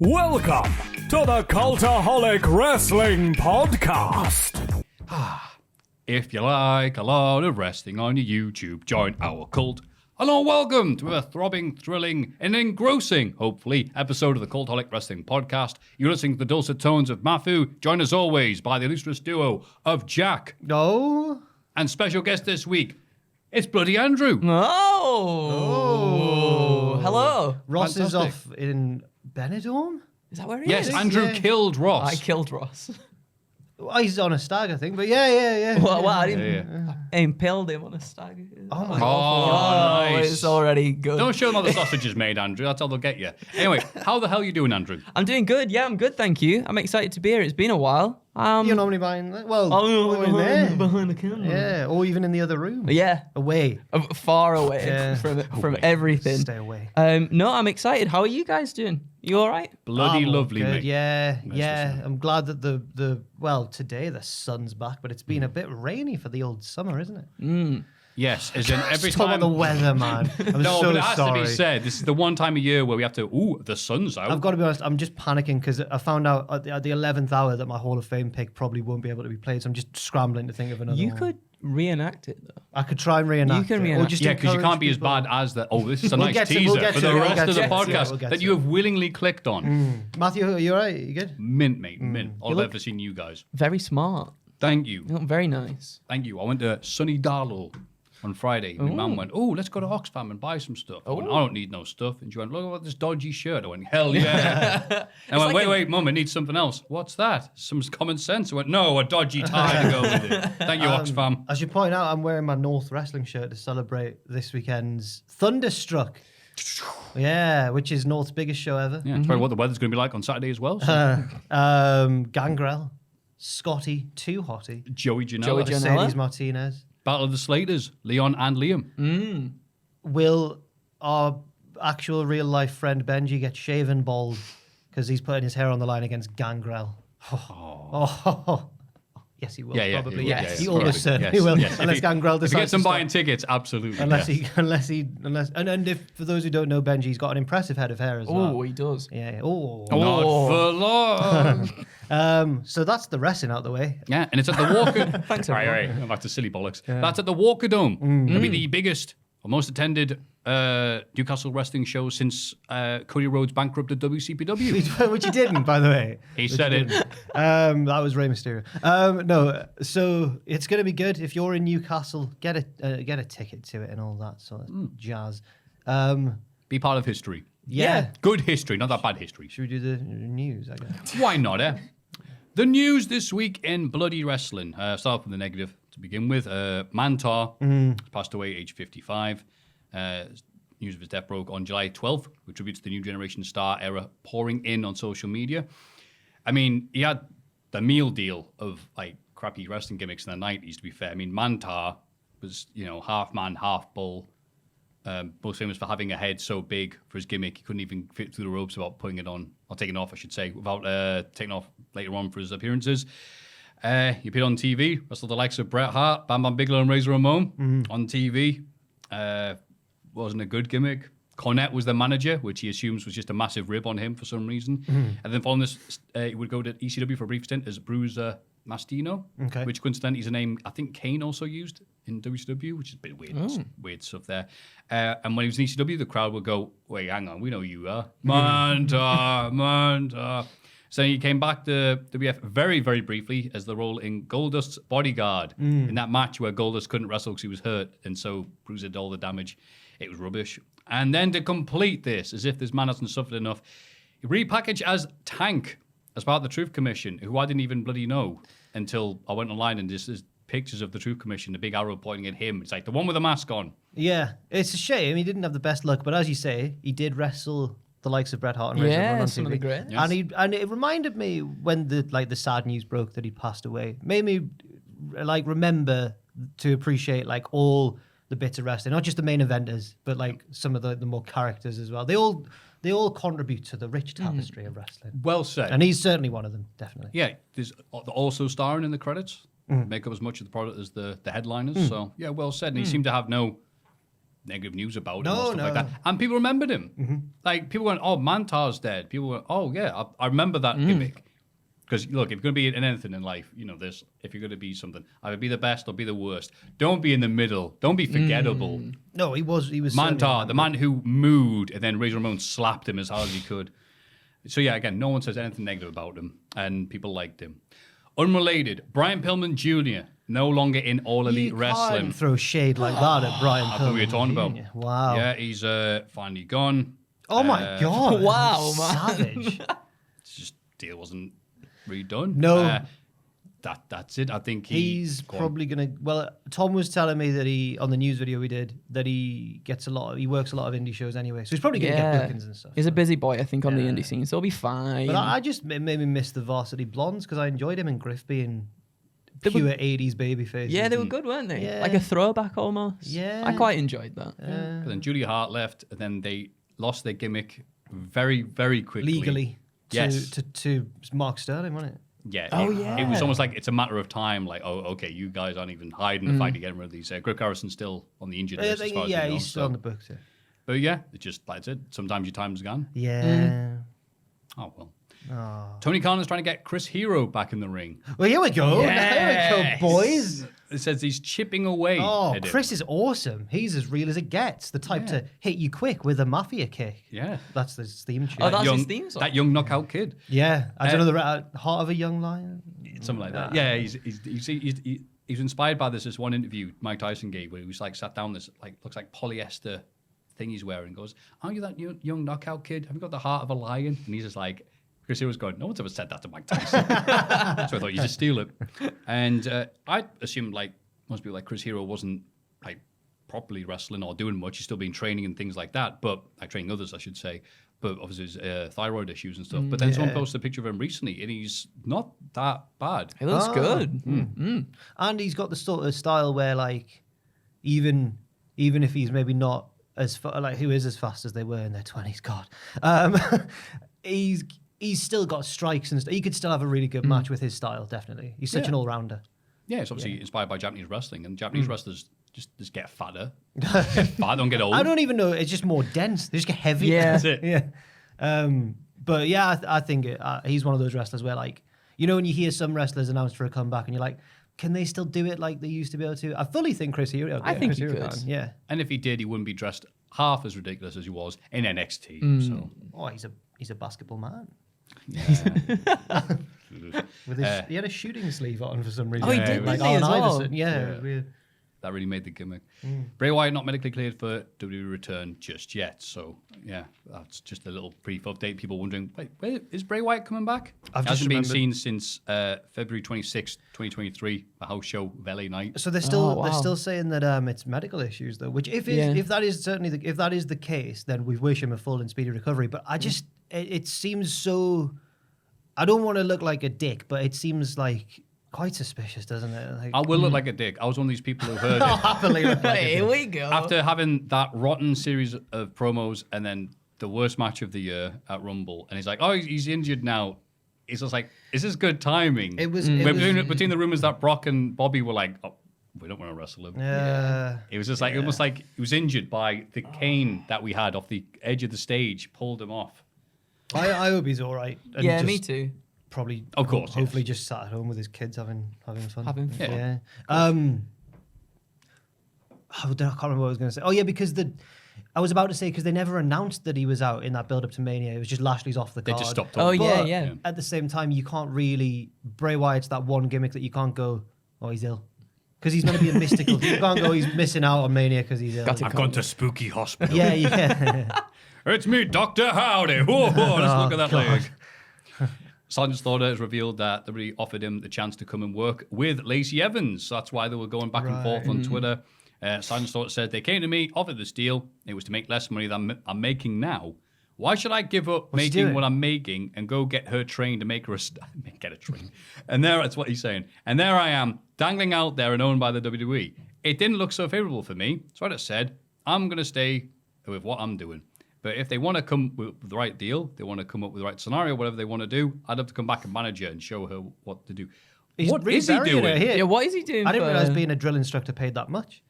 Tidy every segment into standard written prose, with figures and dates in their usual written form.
Welcome to the Cultaholic Wrestling Podcast. If you like a lot of wrestling on your YouTube, join our cult. Hello, welcome to a throbbing, thrilling, and engrossing, hopefully, episode of the Cultaholic Wrestling Podcast. You're listening to the dulcet tones of Maffew, joined as always by the illustrious duo of Jack. No. And special guest this week, it's Bloody Andrew. Oh. Hello. Ross is Fantastic. off in Benidorm? Is that where he Yes, is? Andrew killed Ross. I killed Ross. Well, he's on a stag, I think, but yeah. Well, I didn't. I impaled him on a stag. Oh my Oh, nice. It's already good. Don't show them how the sausage is made, Andrew. That's how they'll get you. Anyway, how the hell are you doing, Andrew? I'm doing good. Yeah, I'm good. Thank you. I'm excited to be here. It's been a while. You're normally behind, in there. behind the camera. Yeah, or even in the other room. Yeah. Away. Far away Yeah. from everything. Stay away. No, I'm excited. How are you guys doing? You all right? Bloody I'm all lovely, good. mate. Yeah. listen. I'm glad that today the sun's back, but it's been a bit rainy for the old summer, isn't it? Yes, as in every Talk time. about the weather, man. I'm No, so but it has sorry. to be said. This is the one time of year where we have to. The sun's out. I've got to be honest, I'm just panicking because I found out at the 11th hour that my Hall of Fame pick probably won't be able to be played, so I'm just scrambling to think of another You one. could reenact it, though. I could try and reenact You can it, or reenact just Yeah, because you encourage can't be as people. bad as the. Oh, this is a We'll nice get to it, teaser we'll get for to the it, we'll rest get of the to it, podcast yeah, we'll get that to you it. have willingly clicked on. Matthew, are you alright? You good? Mint, mate, mint. All You I've look- ever seen you guys. Very smart. Thank you. You look very nice. Thank you. I went to Sunny Darlow on Friday. My mum went, let's go to Oxfam and buy some stuff. I went, I don't need no stuff. And she went, look at this dodgy shirt. I went, hell yeah. I went, wait, mum, I need something else. What's that? Some common sense. I went, no, a dodgy tie to go with it. Thank you, Oxfam. As you point out, I'm wearing my North Wrestling shirt to celebrate this weekend's Thunderstruck. Yeah, which is North's biggest show ever. Yeah, it's probably what the weather's going to be like on Saturday as well. So. Gangrel, Scotty, Too Hottie, Joey Janela. Joey Janela. Mercedes Martinez. Battle of the Slaters, Leon and Liam. Will our actual real life friend Benji get shaven bald because he's putting his hair on the line against Gangrel? Oh. Yes, he will. Probably. he will, Yes, he probably. almost certainly Yes, will. yes. Unless Gangrel If he decides gets them to stop. buying tickets, absolutely. Unless yes. and if for those who don't know, Benji's got an impressive head of hair as Oh, well. he does. Yeah. Oh. Not for long. So that's the wrestling out the way. Yeah, and it's at the Walker. Thanks, Right, everyone. I'm back to silly bollocks. That's at the Walker Dome. It'll be the biggest or most attended Newcastle wrestling show since Cody Rhodes bankrupted WCPW. Which he didn't, by the way. He said it. That was Rey Mysterio. No, so it's going to be good. If you're in Newcastle, get a ticket to it and all that sort of jazz. Be part of history. Yeah. Good history, not that bad history. Should we do the news, I guess? Why not, eh? The news this week in bloody wrestling. Start off with the negative to begin with. Mantar passed away at age 55. News of his death broke on July 12th, which tributes to the new generation star era pouring in on social media. I mean, he had the meal deal of like crappy wrestling gimmicks in the 90s, to be fair. I mean, Mantar was, half man, half bull. Most famous for having a head so big for his gimmick, he couldn't even fit through the ropes without putting it on, or taking it off, I should say, without taking off later on for his appearances. He appeared on TV, wrestled the likes of Bret Hart, Bam Bam Bigelow, and Razor Ramon on TV. Wasn't a good gimmick. Cornette was the manager, which he assumes was just a massive rib on him for some reason. And then following this, he would go to ECW for a brief stint as Bruiser Mastino, which coincidentally is a name I think Kane also used in WCW, which is a bit weird, weird stuff there. And when he was in ECW, the crowd would go, wait, hang on, we know who you are. Mantar. So he came back to WF very, very briefly as the role in Goldust's bodyguard in that match where Goldust couldn't wrestle because he was hurt, and so Bruiser did all the damage. It was rubbish. And then to complete this, as if this man hasn't suffered enough, he repackaged as Tank as part of the Truth Commission, who I didn't even bloody know until I went online and there's pictures of the Truth Commission, the big arrow pointing at him. It's like the one with the mask on. Yeah, it's a shame. He didn't have the best luck, but as you say, he did wrestle the likes of Bret Hart and Razor Ramon on some TV. of the greats. Yes. And it reminded me when the sad news broke that he passed away. Made me remember to appreciate all the bits of wrestling, not just the main eventers, but some of the more characters as well. They all contribute to the rich tapestry of wrestling. Well said. And he's certainly one of them, definitely. Yeah, there's also starring in the credits. Make up as much of the product as the headliners. So, yeah, well said. And he seemed to have no negative news about him or No, stuff like that. And people remembered him. Like, people went, oh, Mantar's dead. People went, oh, yeah, I remember that gimmick. Because, look, if you're going to be in anything in life, you know this, if you're going to be something, either be the best or be the worst. Don't be in the middle. Don't be forgettable. No, he was Mantar, the man who mooed, and then Razor Ramon slapped him as hard as he could. So, yeah, again, no one says anything negative about him, and people liked him. Unrelated, Brian Pillman Jr., no longer in All Elite Wrestling. Can't throw shade like that at Brian That's what we were talking about. Jr. Wow. Yeah, he's finally gone. Oh, my God. Wow, man. Savage. It's just, deal wasn't redone. No. That's it. I think he's probably going to... Well, Tom was telling me that on the news video we did, that he works a lot of indie shows anyway. So he's probably going to get bookings and stuff. He's a busy boy, I think, on the indie scene, so he'll be fine. But I just made me miss the Varsity Blondes because I enjoyed him and Griff being pure 80s babyface. Yeah, they were good, weren't they? Yeah. Like a throwback almost. Yeah. I quite enjoyed that. But then Julia Hart left, and then they lost their gimmick very, very quickly. Legally. Yes. To Mark Sterling, wasn't it? Yeah. Oh, It was yeah. almost like it's a matter of time. Like, oh, okay, you guys aren't even hiding the fight to get rid of these. Griff Harrison's still on the injured list as far as we know, he's still on the books. Yeah. But yeah, it's just, that's it. Sometimes your time's gone. Yeah. Oh, well. Oh. Tony Khan is trying to get Chris Hero back in the ring. Well, here we go. Yes. Here we go, boys. It says he's chipping away. Oh, at him. Chris is awesome. He's as real as it gets. The type to hit you quick with a Maffew kick. Yeah. That's his theme tune. Oh, that's young, his theme song? That young knockout kid. Yeah. I don't know the heart of a young lion. Something like that. Yeah, he's inspired by this one interview Mike Tyson gave where he was like sat down this like looks like polyester thing he's wearing and goes, aren't you that young knockout kid? Have you got the heart of a lion? And he's just like, Chris Hero's going, no one's ever said that to Mike Tyson. So I thought you just steal it. And I assumed like most people like Chris Hero wasn't like properly wrestling or doing much. He's still been training and things like that, but like training others, I should say. But obviously his thyroid issues and stuff. But then someone posted a picture of him recently, and he's not that bad. He looks good. And he's got the sort of style where, like, even if he's maybe not as who is as fast as they were in their 20s, God, he's still got strikes and stuff. He could still have a really good match with his style. Definitely, he's such an all rounder. Yeah, it's obviously inspired by Japanese wrestling, and Japanese wrestlers just get fatter. Get fat, don't get old. I don't even know. It's just more dense. They just get heavy. Yeah. That's it. Yeah. But yeah, I think he's one of those wrestlers where, like, you know, when you hear some wrestlers announced for a comeback, and you're like, can they still do it like they used to be able to? I fully think Chris Hero. I think Chris he Hero could. can. Yeah. And if he did, he wouldn't be dressed half as ridiculous as he was in NXT. So Oh, he's a basketball man. yeah. With his, he had a shooting sleeve on for some reason. Oh, he did, like didn't he, as Allen well? Iverson. Yeah. weird. That really made the gimmick. Bray Wyatt not medically cleared for WWE return just yet. So, yeah, that's just a little brief update. People wondering, wait, where is Bray Wyatt coming back? I've just Hasn't been remembered. seen since February 26th, 2023, a house show of LA Night. So they're still wow. they're still saying that it's medical issues though. Which if that is certainly if that is the case, then we wish him a full and speedy recovery. But I just it seems so. I don't want to look like a dick, but it seems like quite suspicious, doesn't it? Like, I will look like a dick. I was one of these people who heard I'll it. happily look like a Here dick. we go. After having that rotten series of promos and then the worst match of the year at Rumble, and he's like, oh, he's injured now. It's just like, is this good timing? It was- between the rumors that Brock and Bobby were like, oh, we don't want to wrestle him. Yeah. It was just like, almost like he was injured by the cane that we had off the edge of the stage, pulled him off. I hope he's all right. And Yeah, just me too. Probably, Of course, hopefully yes. just sat at home with his kids having fun. Having fun. Yeah. I can't remember what I was going to say. Oh yeah, because I was about to say because they never announced that he was out in that build up to Mania. It was just Lashley's off the They card. just stopped Oh, talking. yeah, But yeah. At the same time, you can't really Bray Wyatt's that one gimmick that you can't go, oh, he's ill, because he's going to be a mystical. You can't go, he's missing out on Mania because he's ill. Got to I've gone to spooky hospital. Yeah, yeah. It's me, Dr. Howdy. Whoa, let's look at that God. leg. Sergeant Slaughter has revealed that WWE offered him the chance to come and work with Lacey Evans. So that's why they were going back and forth on Twitter. Sergeant Slaughter said, they came to me, offered this deal. It was to make less money than I'm making now. Why should I give up What's he making doing? what I'm making and go get her trained to make her get her trained? And that's what he's saying. And there I am, dangling out there and owned by the WWE. It didn't look so favorable for me. So I just said, I'm going to stay with what I'm doing. But if they want to come with the right deal, they want to come up with the right scenario, whatever they want to do, I'd have to come back and manage her and show her what to do. He's What really is he burying her doing? here. Yeah, what is he doing? I didn't for- realize being a drill instructor paid that much.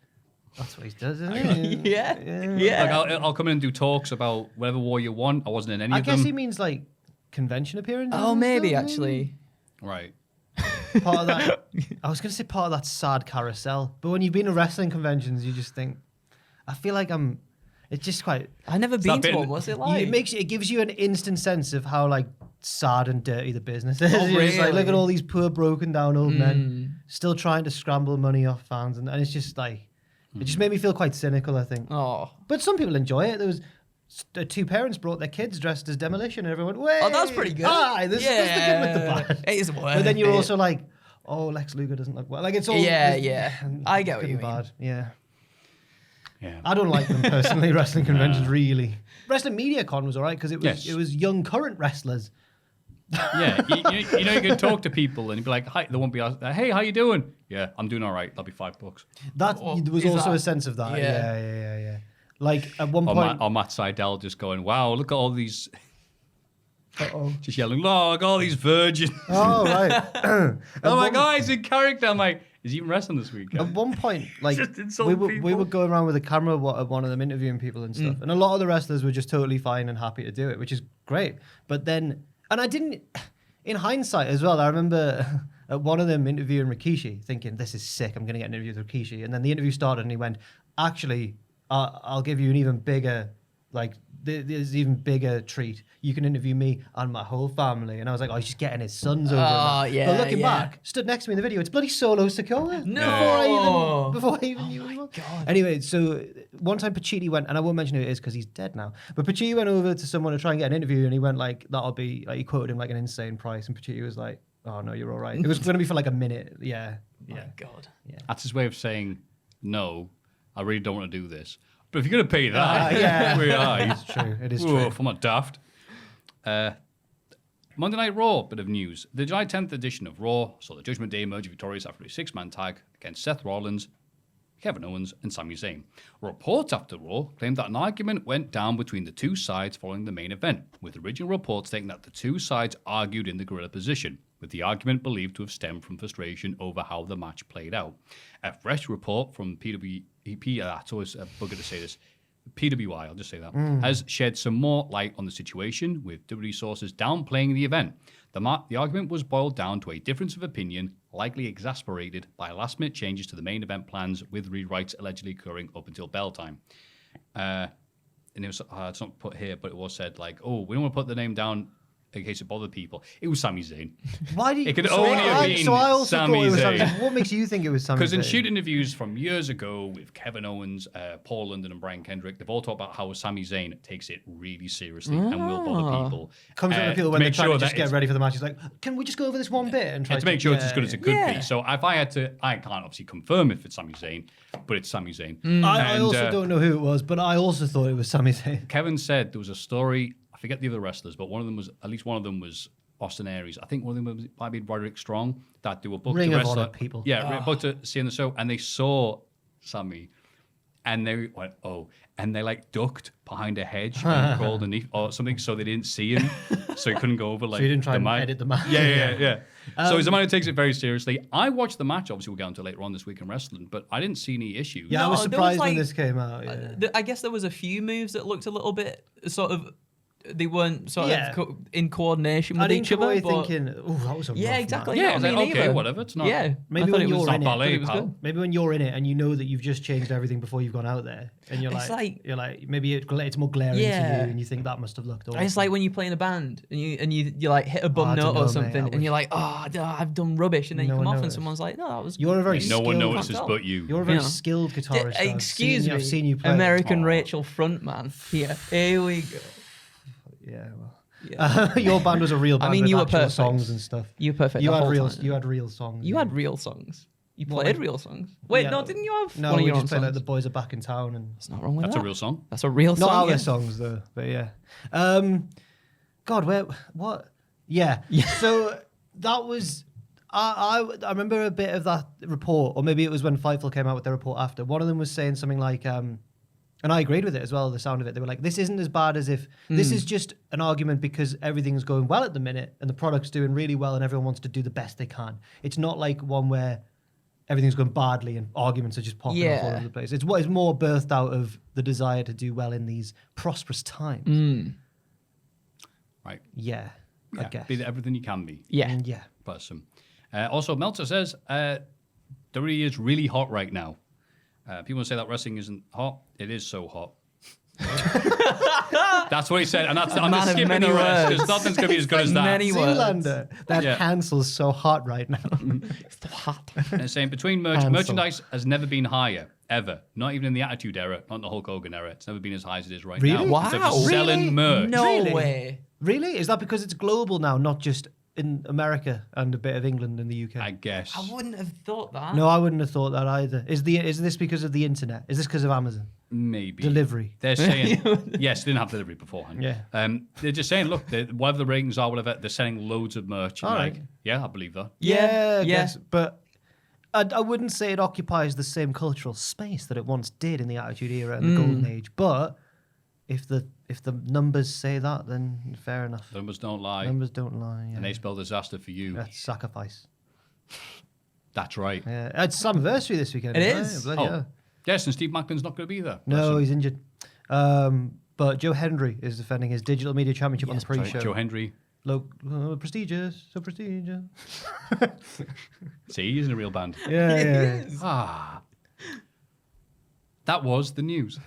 That's what he does, isn't it? Yeah. Like I'll come in and do talks about whatever war you want. I wasn't in any I of them. guess he means like convention appearances. Oh, and maybe stuff, actually. Right. Part of that. I was going to say part of that sad carousel, but when you've been to wrestling conventions, you just think, I feel like it's just quite. I never been to bit- one. What's it like? It gives you an instant sense of how like sad and dirty the business is. Oh, It's like, look really? at all these poor broken down old men still trying to scramble money off fans, and it's just like it just made me feel quite cynical, I think. Oh. But some people enjoy it. There was two parents brought their kids dressed as Demolition, and everyone went, Oh, that's pretty good. Aye, this is the good with the bad. It is worth But then you're it. also like, oh, Lex Luger doesn't look well. Like it's all Yeah. I get what good you and mean. bad. Yeah. Yeah. I don't like them personally. Wrestling conventions, really. Wrestling Media Con was alright because Yes. it was young current wrestlers. Yeah, you know, you can talk to people and you'd be like, "Hi," they won't be like, "Hey, how you doing?" Yeah, I'm doing all right. That'll be $5. That Oh, there was is also that- a sense of that. Yeah. Yeah. Like at one point, Or Matt Seidel just going, "Wow, look at all these," uh-oh. just yelling, "Look, all these virgins!" Oh right. Oh my God, he's in character. I'm like, is he even wrestling this week? At one point, like Just insult we were people. going around with a camera at one of them interviewing people and stuff, and a lot of the wrestlers were just totally fine and happy to do it, which is great. But then, and I didn't. In hindsight as well, I remember at one of them interviewing Rikishi, thinking, "This is sick. I'm going to get an interview with Rikishi." And then the interview started, and he went, "Actually, I'll give you an even bigger, like, there's even bigger treat. You can interview me and my whole family." And I was like, "Oh, he's just getting his sons over." Oh, it, man." yeah, But looking yeah. back, stood next to me in the video. It's bloody Solo Sikoa. No. Before I even knew who he was. Anyway, so one time Pacitti went, and I won't mention who it is because he's dead now, but Pacitti went over to someone to try and get an interview, and he went like, that'll be, like, he quoted him like an insane price, and Pacitti was like, "Oh no, you're all right." It was going to be for like a minute. Yeah. My God. That's his way of saying, "No, I really don't want to do this. But if you're going to pay that, yeah. we are." It's true. It is Ooh, true. if I'm not daft. Monday Night Raw, bit of news. The July 10th edition of Raw saw the Judgment Day emerge victorious after a six-man tag against Seth Rollins, Kevin Owens, and Sami Zayn. Reports after Raw claimed that an argument went down between the two sides following the main event, with original reports stating that the two sides argued in the gorilla position, with the argument believed to have stemmed from frustration over how the match played out. A fresh report from PWP, that's always a bugger to say this, PWI, I'll just say that, has shed some more light on the situation, with WWE sources downplaying the event. The argument was boiled down to a difference of opinion, likely exasperated by last-minute changes to the main event plans, with rewrites allegedly occurring up until bell time. And it was, it's not put here, but it was said, like, "Oh, we don't want to put the name down in case it bothered people." It was Sami Zayn. Why do you? It could only have been So I also Sami thought it was Sami Zayn. Zayn. What makes you think it was Sami Zayn? Because in shoot interviews from years ago with Kevin Owens, Paul London, and Brian Kendrick, they've all talked about how Sami Zayn takes it really seriously and will bother people. Comes out of people to when they're make trying sure to just that get it's- ready for the match. He's like, "Can we just go over this one bit and try and to make sure it's as good as it could Yeah. be." So if I had to, I can't obviously confirm if it's Sami Zayn, but it's Sami Zayn. I And, also don't know who it was, but I also thought it was Sami Zayn. Kevin said there was a story, I forget the other wrestlers, but one of them was, at least one of them was Austin Aries. I think one of them might be Roderick Strong, that they were booked Ring to of wrestle. Honor people. Yeah, booked to see in the show, and they saw Sami, and they went, "Oh," and they like ducked behind a hedge and crawled underneath or something, so they didn't see him, so he couldn't go over like. So you didn't try the and mic. edit the match. Yeah. So he's a man who takes it very seriously. I watched the match. Obviously, we'll get onto later on this week in wrestling, but I didn't see any issues. Yeah, I No, was there was, surprised when like, this came out. Yeah. I guess there was a few moves that looked a little bit sort of. They weren't sort Yeah. of in coordination I with didn't each come other. away but thinking, "Oh, that was a yeah, rough exactly. match." Yeah, no, I was me like, okay, neither. whatever, it's not- Yeah, Maybe I thought when it was you're in it, ballet, it was pal. good. Maybe when you're in it and you know that you've just changed everything before you've gone out there, and you're It's like, like- maybe it's more glaring to Yeah. you, and you think that must have looked awful. It's like when you play in a band and you like hit a bum I don't note know, or mate, something, I and wish- you're like, "Oh, I've done rubbish," and then No you come one off and noticed. someone's like, "No, that was." You're a very No one skilled- notices but you. You're a very You know. skilled guitarist. I've Excuse seen, me, I've seen you play. American Aw. Rachel frontman. Here we go. Yeah, well. Yeah. Your band was a real band. I mean, with you were actual perfect. songs and stuff. You were perfect. You the had whole real. time. You had real songs. You yeah. had real songs. You Well, played like- real songs. Wait, Yeah. no, didn't you have No, one of we your own just played like songs? the boys are back in town, and That's not wrong with That's that. a real song. That's a real song. not our yeah. songs though. But yeah. God, what? Yeah. So that was. I remember a bit of that report, or maybe it was when Fightful came out with their report after. One of them was saying something like, and I agreed with it as well, the sound of it. They were like, this isn't as bad as if, this is just an argument because everything's going well at the minute and the product's doing really well and everyone wants to do the best they can. It's not like one where everything's going badly and arguments are just popping off all over the place. It's what is more birthed out of the desire to do well in these prosperous times. Right. Yeah, I guess. Be everything you can be. Yeah. Yeah. Person. Also, Meltzer says WWE is really hot right now. People say that wrestling isn't hot. It is so hot. That's what he said, and I'm just skipping the rest because nothing's going to be as good as that. Many words. Zoolander, that cancel's so hot right now. It's so hot. And it's saying between merchandise has never been higher, ever. Not even in the Attitude Era, not in the Hulk Hogan era. It's never been as high as it is right now. Really? Wow. Except for selling Really? merch. No Really? way. Really? Is that because it's global now, not just in America and a bit of England and the UK? I guess. I wouldn't have thought that. No, I wouldn't have thought that either. Is this because of the internet? Is this because of Amazon? Maybe. Delivery. They're saying, yes, they didn't have delivery beforehand. Yeah. They're just saying, look, whatever the ratings are, whatever, they're selling loads of merch. And All like, right. yeah, I believe that. Yeah, I Yeah. guess. But I wouldn't say it occupies the same cultural space that it once did in the Attitude Era and the Golden Age. But if the numbers say that, then fair enough. Numbers don't lie. Numbers don't lie. Yeah. And they spell disaster for you. That's sacrifice. That's right. Yeah. It's his anniversary this weekend. It isn't is. Bloody hell. Yes, and Steve Macklin's not going to be there. No, he's injured. But Joe Hendry is defending his Digital Media Championship on the Sorry, pre-show. Joe Hendry. Prestigious, so prestigious. See, he's in a real band. Yeah, yeah. Ah. That was the news.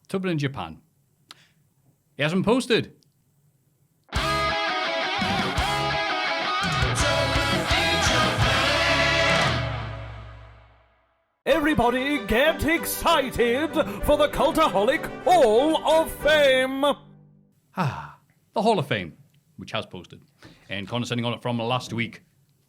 Tubman in Japan. He hasn't posted. Everybody get excited for the Cultaholic Hall of Fame! The Hall of Fame, which has posted. And condescending on it from last week.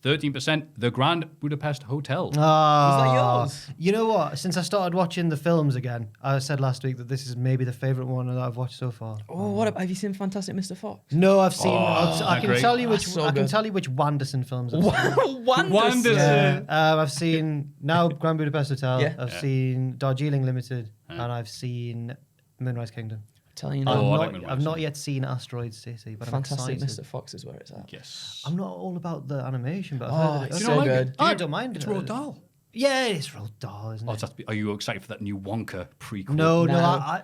13%, the Grand Budapest Hotel. Was that yours? You know what? Since I started watching the films again, I said last week that this is maybe the favourite one that I've watched so far. Oh, what have you seen Fantastic Mr. Fox? No, I've seen. I can great. tell you which. That's so I can good. tell you which Wanderson films I've seen. Wanderson. Yeah, I've seen now Grand Budapest Hotel. Yeah. I've seen Darjeeling Limited, and I've seen Moonrise Kingdom. Telling you Oh, now, I like I've Moonrise not yet seen Asteroid City, but Fantastic I'm excited. Mr. Fox is where it's at. Yes. I'm not all about the animation, but I've Oh, heard it's it. so like good. it? I don't mind It's it. Roald Dahl. Yeah, it's Roald Dahl, isn't Oh, it? are you excited for that new Wonka prequel? No, No.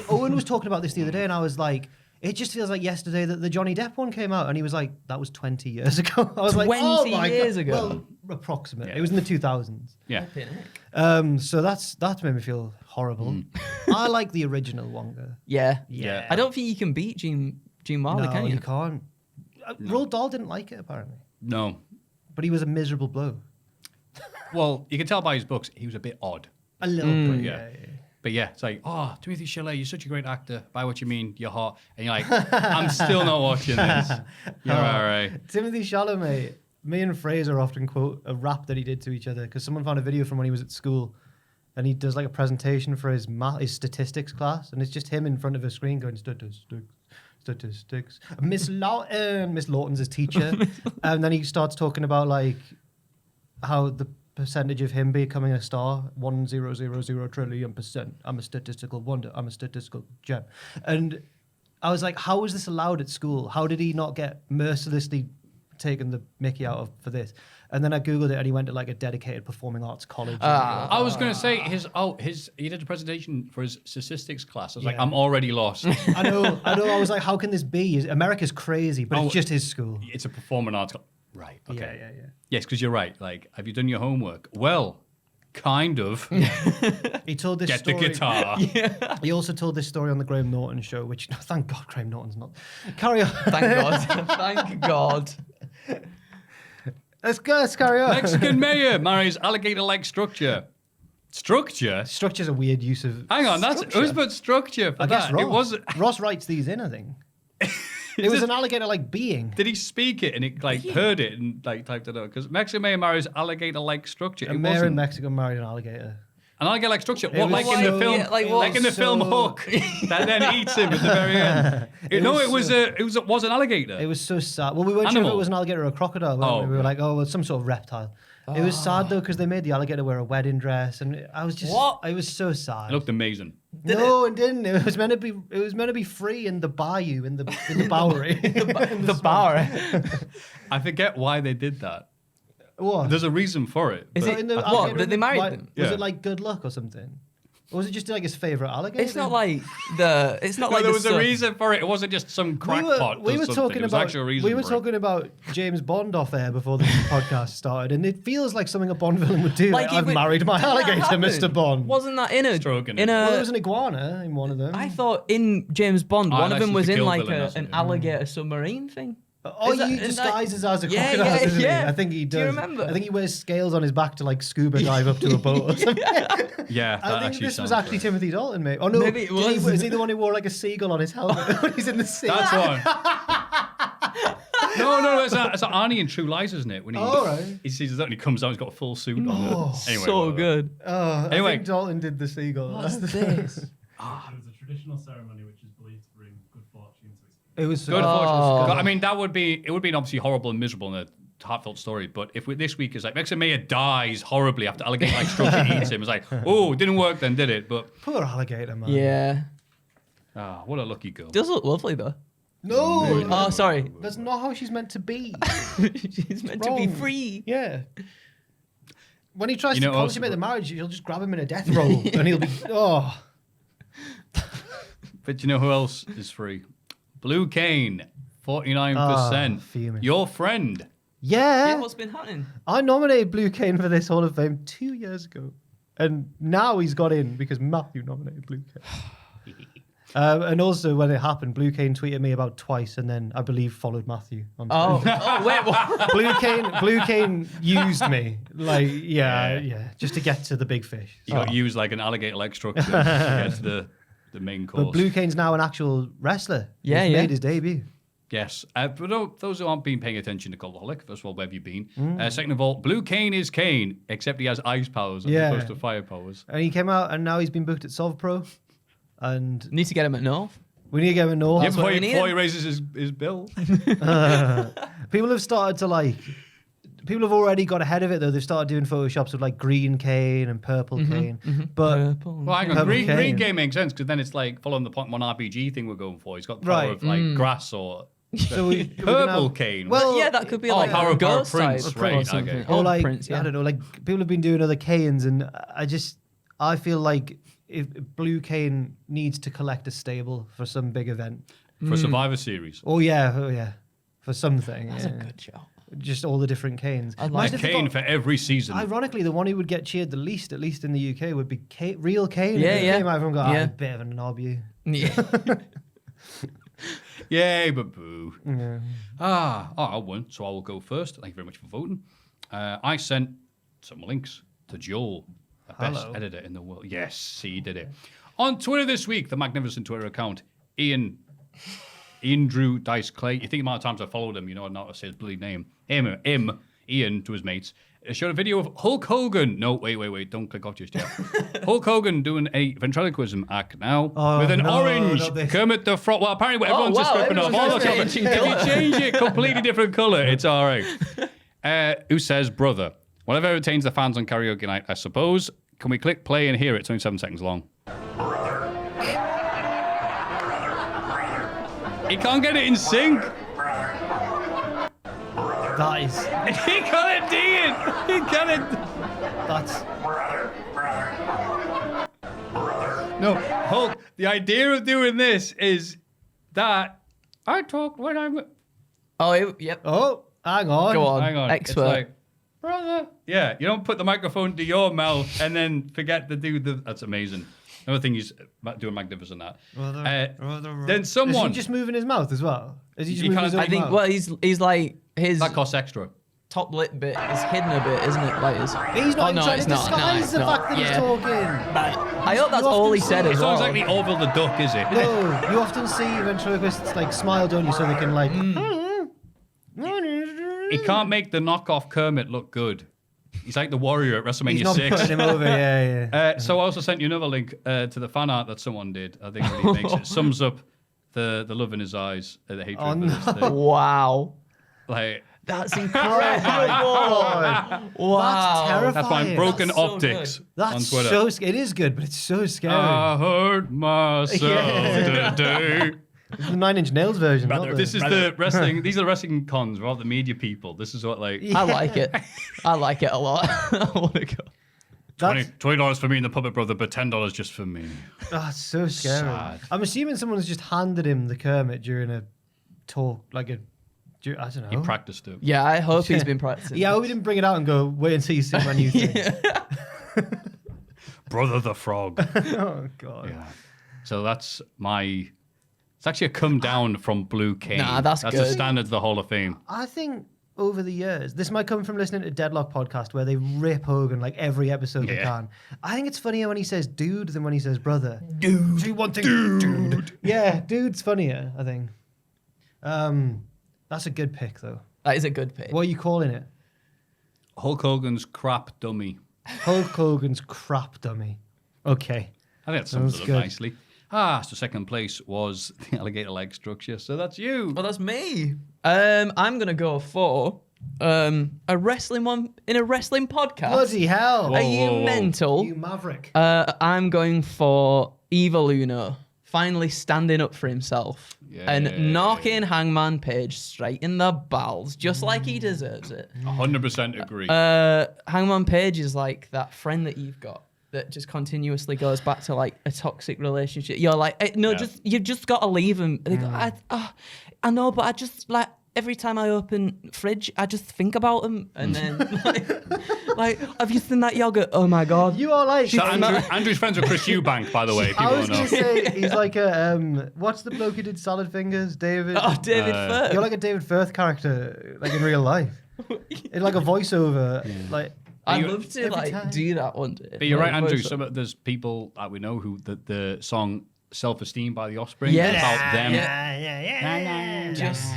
Owen was talking about this the other day, and I was like, it just feels like yesterday that the Johnny Depp one came out, and he was like, that was 20 years ago. I was like, 20 oh my years God. ago? Well, approximately. Yeah. It was in the 2000s. Yeah. So that made me feel horrible. I like the original Wonka. Yeah. Yeah. I don't think you can beat Gene Wilder, No, can you? can't. Roald Dahl didn't like it, apparently. No. But he was a miserable blow. Well, you can tell by his books, he was a bit odd. A little bit, yeah. yeah. But yeah, it's like, oh, Timothy Chalamet, you're such a great actor. By what you mean, you're hot. And you're like, I'm still not watching this. You're all right. Timothy Chalamet, me and Fraser often quote a rap that he did to each other because someone found a video from when he was at school and he does like a presentation for his statistics class and it's just him in front of a screen going statistics. Miss Lawton's his teacher. And then he starts talking about like how the percentage of him becoming a star, 1,000 trillion %. I'm a statistical wonder. I'm a statistical gem. And I was like, how was this allowed at school? How did he not get mercilessly taken the mickey out of for this? And then I Googled it and he went to like a dedicated performing arts college. I was going to say, he did a presentation for his statistics class. I was like, Yeah. I'm already lost. I know. I was like, how can this be? America's crazy, but Oh, it's just his school. It's a performing arts. Right. Okay. Yeah. Yes, because you're right. Like, have you done your homework? Well, kind of. He told this Get story. the guitar. He also told this story on the Graham Norton show, which thank God Graham Norton's not. Carry on. Thank God. Thank God. Let's carry on. Mexican mayor marries alligator-like structure. Structure? Structure's a weird use of. Hang on, it was about structure for I guess that. Ross. It was. Ross writes these in, I think. It was an alligator-like being. Did he speak it and it heard it and typed it out? Because Mexican mayor marries alligator-like structure. A It mayor in wasn't Mexico married an alligator. an alligator-like structure. It What, was like in the so- film? yeah, like what? Like in the film So- Hook, that then eats him at the very end. It was an alligator. It was so sad. Well, we weren't sure if it Animal. was an alligator or a crocodile. Oh, We were okay. like, oh, well, some sort of reptile. It was sad though because they made the alligator wear a wedding dress, and I was just, I was so sad. It looked amazing. It didn't. It was meant to be. It was meant to be free in the bayou, in the Bowery. The bar. I forget why they did that. What? There's a reason for it. Is but- it what? That they married them? Was Yeah. it like good luck or something? Or was it just like his favorite alligator? It's not like the. It's not No, like there the was a stuff- reason for it. It wasn't just some crackpot. We were talking about. We were for it. talking about James Bond off air before the podcast started, and it feels like something a Bond villain would do. Like, he I've would- married my didn't that alligator, happen? Mr. Bond. Wasn't that in a Stroking in it. a? Well, there was an iguana in one of them. I thought in James Bond, Oh, one of that's them just was the in kill like villain, that's an it. alligator submarine thing. Oh, Is that- he is that- disguises as a Yeah, crocodile, yeah, doesn't yeah. he? I think he does. Do you remember? I think he wears scales on his back to like scuba dive up to a boat or something. Yeah, that I think actually this was sounds actually right. Timothy Dalton, mate. Oh no, Maybe it was. Is he the one who wore like a seagull on his helmet when he's in the sea? That's one. No, it's Arnie in True Lies, isn't it? When he he sees that and he comes out, he's got a full suit on. Anyway, So whatever. good. Oh, Anyway. I think Dalton did the seagull. What's this? It was a traditional ceremony which is believed to bring good fortune to his It was Good Oh. fortune. I mean, it would be obviously horrible and miserable in a heartfelt story. But if this week is like Mexican Mayor dies horribly after alligator like structure eats him, it's like, oh, it didn't work then, did it? But poor alligator, man. Yeah. what a lucky girl. Does look lovely though. No, Oh, sorry. that's not how she's meant to be. She's meant to be Wrong. free. Yeah. When he tries You to know, also- consummate the marriage, you'll just grab him in a death roll, and he'll be But you know who else is free? Blue Cane, 49%. fuming. Your friend. yeah. Yeah, what's been happening? I nominated Blue Cane for this Hall of Fame 2 years ago, and now he's got in because Maffew nominated Blue Cane. And also, when it happened, Blue Cane tweeted me about twice, and then I believe followed Maffew on Twitter. Oh, wait, what? Blue Cane used me, like yeah, just to get to the big fish. You got used like an alligator-like structure to get to the main course. But Blue Cane's now an actual wrestler. Yeah, He's yeah. made his debut. Yes, but those who aren't been paying attention to Cultaholic, first of all, where have you been? Second of all, Blue Cane is Cane, except he has ice powers as Yeah. opposed to fire powers. And he came out, and now he's been booked at SovPro. And Need to get him at North. we need to get him a North. Yeah, what before we he, need. before he raises his bill. People have started to like. People have already got ahead of it though. They've started doing photoshops of like green cane and purple cane. But Well, hang on, Purple green Cane. game makes sense because then it's like following the point one RPG thing we're going for. He's got the Right. power of like grass or so we purple cane. Well, Yeah, that could be Oh, like Power a of ghost Prince, side right, or okay. something. or like Prince, yeah. I don't know, like people have been doing other canes, and I feel like if Blue Cane needs to collect a stable for some big event. for Survivor Series. Oh yeah, for something. That's yeah. a good show. Just all the different canes. I'd A like Imagine if they cane got- for every season. Ironically, the one who would get cheered the least, at least in the UK, would be real Kane. Yeah, If he yeah. came out, everyone go, Yeah. a bit of a knob, you. Yeah. Yay, but boo. Yeah. I won, so I will go first. Thank you very much for voting. I sent some links to Joel, the best Hello. editor in the world. Yes, he did it. On Twitter this week, the magnificent Twitter account, Ian Drew Dice Clay. You think the amount of times I followed him, you know not to say his bloody name. Ian to his mates. Showed a video of Hulk Hogan. No, wait, don't click off just yet. Hulk Hogan doing a ventriloquism act now Oh, with an no, orange not this. Kermit the Frog. Well, apparently everyone's just wow, ripping off. everyone's Oh, just look, changing if colour. you change it completely different color, it's all right. Who says, brother? Whatever entertains the fans on karaoke night, I suppose. Can we click play and hear it? It's only 7 seconds long. He can't get it in sync. That is, He got it, Dean. He got it. that's, No, Hulk. The idea of doing this is that I talk when I'm. Oh, yep. oh, hang on. Go on. Hang on. Expert. It's like, brother. Yeah, you don't put the microphone to your mouth and then forget to do the. That's amazing. Another thing he's doing magnificent at. Then Is someone. he just moving his mouth as well? Is he just You moving can't- his I own I think, mouth? well, he's like, his That costs extra. top lip bit is hidden a bit, isn't it? Like, He's not oh, no, trying it's to not. No, disguise it's the not. fact that he's Yeah. talking. I hope that's You all he often said see- as It's well. not exactly Orville the Duck, is it? No, you often see ventriloquists like smile, don't you, so they can like. He can't make the knockoff Kermit look good. He's like the Warrior at He's WrestleMania not 6. putting him over. Yeah. So I also sent you another link to the fan art that someone did. I think really makes it sums up the love in his eyes, the hatred Oh, with his thing. Wow. Like That's incredible. Wow. That's terrifying. That's my broken That's so optics good. on That's Twitter. so. It is good, but it's so scary. I hurt myself Yeah. today. The 9 Inch Nails version. Not This the, is the wrestling. These are the wrestling cons. We're all the media people. This is what like I like it. I like it a lot. I want to go. that's, $20 for me and the puppet brother, but $10 just for me. that's so scary. Sad. I'm assuming someone's just handed him the Kermit during a talk, I don't know. He practiced it. Yeah, I hope he's been practicing. Yeah, we didn't bring it out and go, wait until you see my new thing. Brother the Frog. Oh, God. Yeah. So that's my. It's actually a come down from Blue King. Nah, that's the good. standard of the Hall of Fame. I think over the years, this might come from listening to Deadlock podcast where they rip Hogan like every episode they Yeah. can. I think it's funnier when he says dude than when he says brother. Dude. See one thing, dude. Yeah, dude's funnier, I think. That's a good pick, though. That is a good pick. What are you calling it? Hulk Hogan's crap dummy. Hulk Hogan's crap dummy. Okay. I think that sums Sounds it up good. nicely. So second place was the alligator leg structure. So that's you. Well, that's me. I'm gonna go for a wrestling one in a wrestling podcast. Bloody hell. Are Whoa, you whoa, whoa. mental? You maverick. I'm going for Evil Uno finally standing up for himself Yeah. and knocking Hangman Page straight in the balls, just like he deserves it. 100% agree. Hangman Page is like that friend that you've got that just continuously goes back to like a toxic relationship. You're like, no, Yeah. you've just got to leave him. They go, I know, but I just like every time I open fridge, I just think about him, and then like, have you seen that yogurt? Oh my god, You are like... So Andrew's friends with Chris Eubank, by the way. People I was don't know. going to say, he's like a... what's the bloke who did Salad Fingers? David? oh David Firth. You're like a David Firth character, like in real life. In like a voiceover, like... I'd you- love to every like time. do that one day. But you're right, Like, Andrew. There's people that we know who the song "Self-Esteem" by The Offspring Yes. is about them. yeah. Just,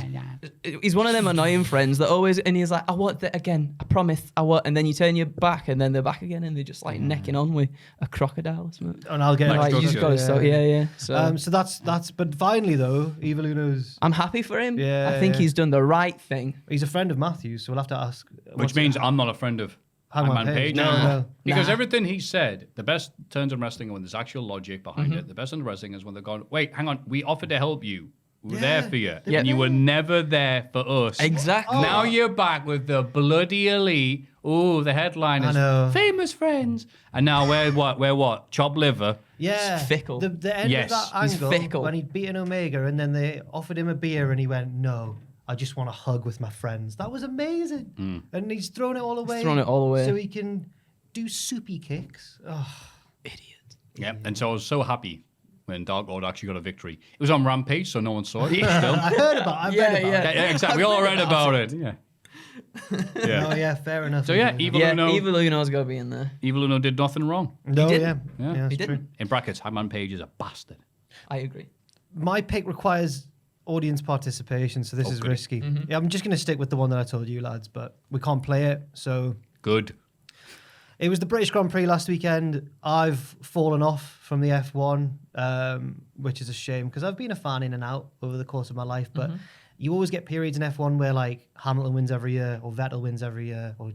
he's one of them annoying friends that always, and he's like, I want that again, I promise, I want, and then you turn your back, and then they're back again, and they're just like necking on with a crocodile or something. And I'll get Like, you just got to, so yeah. So that's. But finally, though, Evil Uno's. I'm happy for him. Yeah, I think yeah. he's done the right thing. He's a friend of Maffew's, so we'll have to ask. Which means I'm not a friend of Hangman Hangman Page. Page. No. Because Nah. everything he said, the best turns in wrestling are when there's actual logic behind it. The best in wrestling is when they're going, wait, hang on, we offered to help you. We were there for you. Yeah. And you were never there for us. Exactly. Now you're back with the bloody elite. Ooh, the headline I is know. famous friends. And now we're what? Chop liver. Yeah, He's fickle. The end Yes, of that he's angle fickle. when he'd beaten Omega, and then they offered him a beer, and he went, "No, I just want to hug with my friends." That was amazing, and he's thrown it all away. thrown it all away. so he can do soupy kicks. Oh, Idiot. Yeah. And so I was so happy when Dark Lord actually got a victory. It was on Rampage, so no one saw it. Still. I heard about. I've read about. Yeah. It. Yeah, exactly. We all read about it. Yeah. Yeah. Oh yeah, fair enough. So yeah, Evil Yeah, Uno. Evil Uno's got to be in there. Evil Uno did nothing wrong. No, He yeah, didn't. Yeah. that's He true. didn't. In brackets, Hangman Page is a bastard. I agree. My pick requires audience participation, so this is goody. risky. Yeah, I'm just going to stick with the one that I told you, lads, but we can't play it. So Good. it was the British Grand Prix last weekend. I've fallen off from the F1, which is a shame because I've been a fan in and out over the course of my life, but you always get periods in F1 where like Hamilton wins every year or Vettel wins every year, or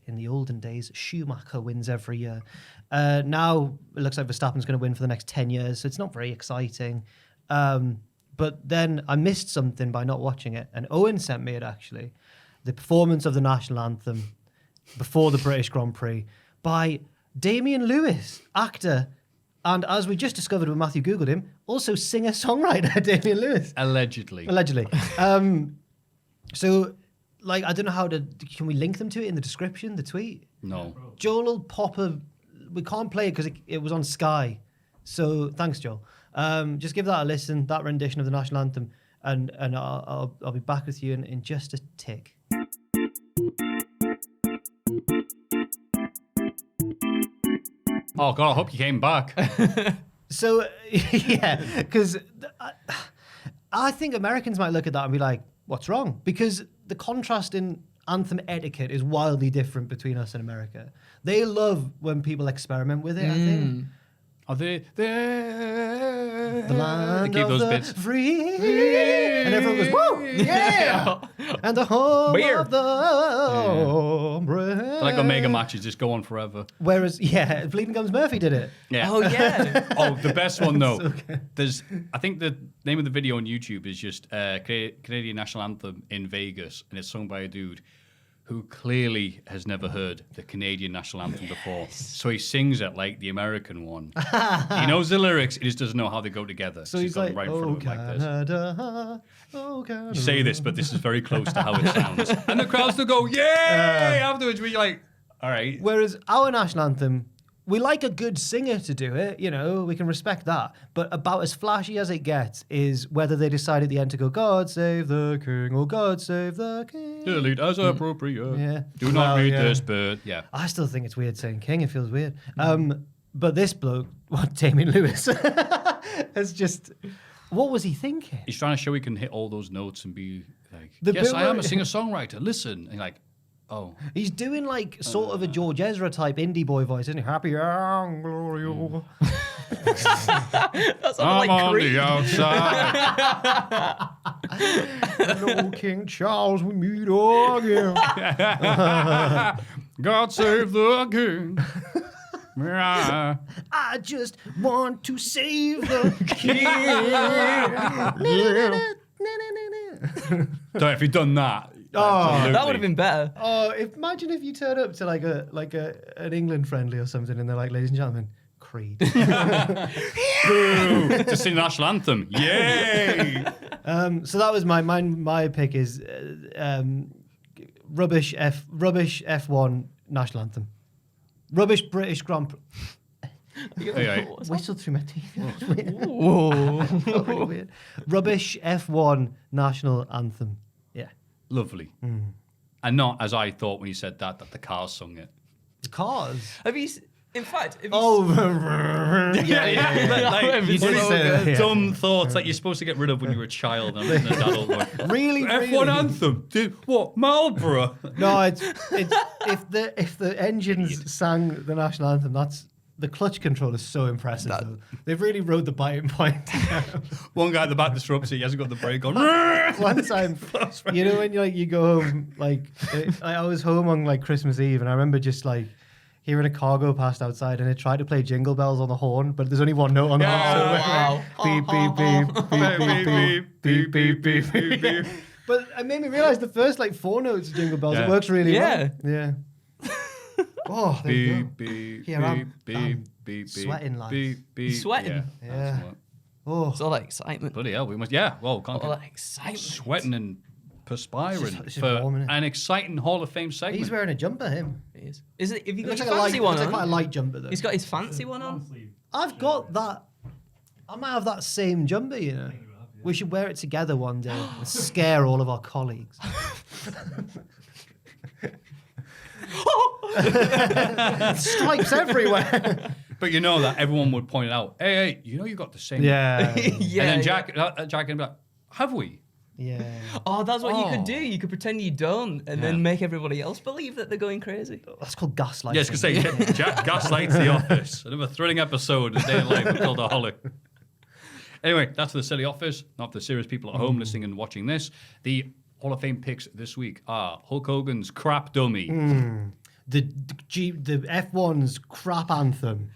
in the olden days, Schumacher wins every year. Now it looks like Verstappen's going to win for the next 10 years, so it's not very exciting. But then I missed something by not watching it, and Owen sent me it actually. The performance of the national anthem before the British Grand Prix by Damian Lewis, actor, and as we just discovered when Maffew Googled him, also singer-songwriter Damian Lewis. Allegedly. Allegedly. So, like, I don't know how to... Can we link them to it in the description, the tweet? No. Joel will pop a... We can't play it because it was on Sky. So, thanks, Joel. Just give that a listen, that rendition of the national anthem, and I'll be back with you in just a tick. Oh, God, I hope you came back. So, yeah, because I think Americans might look at that and be like, what's wrong? Because the contrast in anthem etiquette is wildly different between us and America. They love when people experiment with it, I think. Are they there? The land Keep of those the bits. free. And everyone goes, woo, yeah. And the home Beer. of the hombre. Like Omega matches just go on forever. Whereas, yeah, Bleeding Gums Murphy did it. Yeah. Oh yeah. Oh, the best one though. I think the name of the video on YouTube is just Canadian National Anthem in Vegas, and it's sung by a dude who clearly has never heard the Canadian National Anthem before. So he sings it like the American one. He knows the lyrics, he just doesn't know how they go together. So he's got like, them right in front oh, of him like this. Canada, oh, Canada. You say this, but this is very close to how it sounds. And the crowd still go, yay! Afterwards, we're like, all right. Whereas our national anthem, we like a good singer to do it, you know, we can respect that. But about as flashy as it gets is whether they decide at the end to go, God save the king, or God save the king. Delete as appropriate. Yeah. Do not read yeah. this, but yeah. I still think it's weird saying king, it feels weird. But this bloke, Damien Lewis, has just, what was he thinking? He's trying to show he can hit all those notes and be like, The yes, bit I am where- a singer-songwriter. Listen. And you're like, oh. He's doing like sort of a George Ezra type indie boy voice, isn't he? Happy and glorious. That's I'm like on Creed. the outside. Hello, King Charles, we meet again. God save the king. Yeah. I just want to save the king. So if you'd done that, Oh, That would have been better. Oh, imagine if you turn up to like an England friendly or something, and they're like, "Ladies and gentlemen, Creed." Boo! To sing the national anthem. Yay! So that was my pick is rubbish F1 national anthem, rubbish British Grand Prix. Anyway, Whistled through my teeth. Whoa. Felt really weird. Rubbish F1 national anthem. Yeah, lovely. And not as I thought when you said that the Cars sung it. it's Cars. Have you? In fact, have you Oh, Like, You you did just say that, yeah. dumb thoughts that you're supposed to get rid of when you were a child and an adult. Going, really, F1 really. anthem? Dude, what? Marlborough? No, it's if the engines sang the national anthem, that's the clutch control is so impressive. Though. They've really rode the biting point. One guy at the back disrupts it. He hasn't got the brake on. One time, you know, when you go home, I was home on like Christmas Eve, and I remember just like hearing a car go past outside, and it tried to play Jingle Bells on the horn, but there's only one note on the horn. So it went like, beep, beep, beep, beep, beep, beep, beep, beep, beep. But it made me realize the first like 4 notes of Jingle Bells, Yeah. it works really Yeah. well. Yeah. Oh, there you go. Beep, beep, Here, I'm beep, beep, sweating, lads. beep, beep. Sweating? Yeah. Yeah. That's what- Oh, It's all that excitement. Bloody hell, we must. Yeah, well, can't All get that excitement. sweating and perspiring It's just for warm, innit? an exciting Hall of Fame segment. he's wearing a jumper, him. It is. Is it? Have you It got looks your like, fancy one quite a on? light jumper, though. He's got his fancy one Long on. sleeve. I've got that. I might have that same jumper, you know. We should wear it together one day and scare all of our colleagues. Stripes everywhere. But you know that everyone would point it out. Hey, you know you got the same. Yeah. Yeah. And then Jack can be like, have we? Yeah. Oh, that's what you Oh. could do. You could pretend you don't, and then make everybody else believe that they're going crazy. That's called gaslighting. Yes, because say Jack gaslights the office. Another thrilling episode of Day in Life with Cultaholic. Anyway, that's for the silly office, not for the serious people at home listening and watching this. The Hall of Fame picks this week are Hulk Hogan's crap dummy. The F1's crap anthem.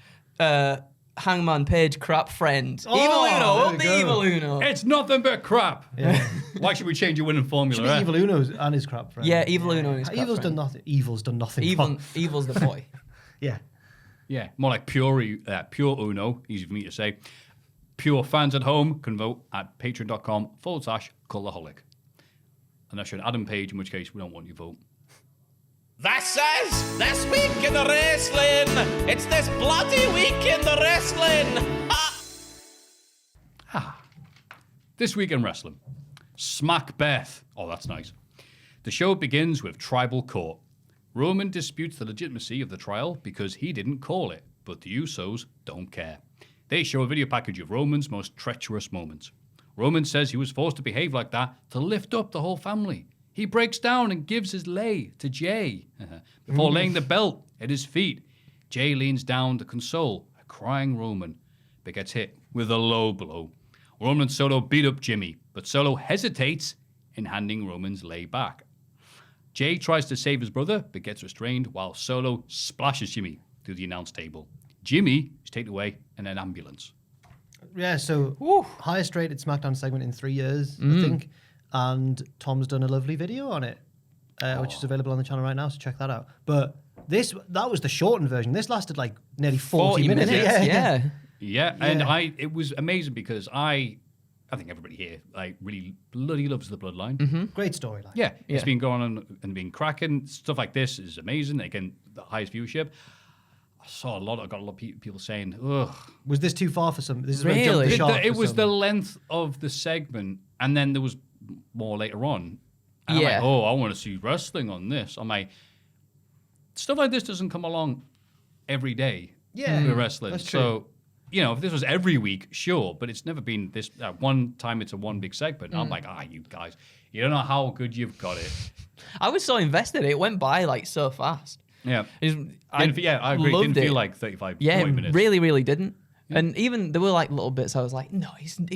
Hangman Page crap friend. Oh, Evil there Uno. we The go. Evil Uno. It's nothing but crap. Yeah. Why should we change your winning Should formula? be eh? Evil Uno's and his crap friend. Yeah, Evil Uno and his crap Evil's friend. done nothing. Evil's done nothing. Evil's the boy. Yeah. Yeah, more like pure Uno, easy for me to say. Pure fans at home can vote at patreon.com/Cultaholic. Unless you're an Adam Page, in which case we don't want your vote. This is This Week in the Wrestling. It's this bloody week in the wrestling. This week in wrestling, Smack Beth. Oh, that's nice. The show begins with tribal court. Roman disputes the legitimacy of the trial because he didn't call it, but the Usos don't care. They show a video package of Roman's most treacherous moments. Roman says he was forced to behave like that to lift up the whole family. He breaks down and gives his lay to Jay before laying the belt at his feet. Jay leans down to console a crying Roman. but gets hit with a low blow. Roman and Solo beat up Jimmy, but Solo hesitates in handing Roman's lay back. Jay tries to save his brother, but gets restrained while Solo splashes Jimmy through the announce table. Jimmy is taken away in an ambulance. Yeah, so highest rated SmackDown segment in 3 years, I think. And Tom's done a lovely video on it, which is available on the channel right now, so check that out. But that was the shortened version. This lasted like nearly 40 minutes. Yeah. Yeah, and it was amazing because I think everybody here like really bloody loves the Bloodline. Great storyline. Yeah, it's been going on and been cracking. Stuff like this is amazing. Again, the highest viewership. I got a lot of people saying, ugh. Was this too far for some? This is Really? It was the length of the segment, and then there was more later on. And I'm like, I want to see wrestling on this. I'm like, stuff like this doesn't come along every day with wrestling. That's true. So, if this was every week, sure, but it's never been this. One time it's a one big segment. I'm like, you guys, you don't know how good you've got it. I was so invested. It went by like so fast. Yeah. I I agree. It didn't feel like 35, 40 minutes. Really, really didn't. Yeah. And even there were like little bits I was like, no,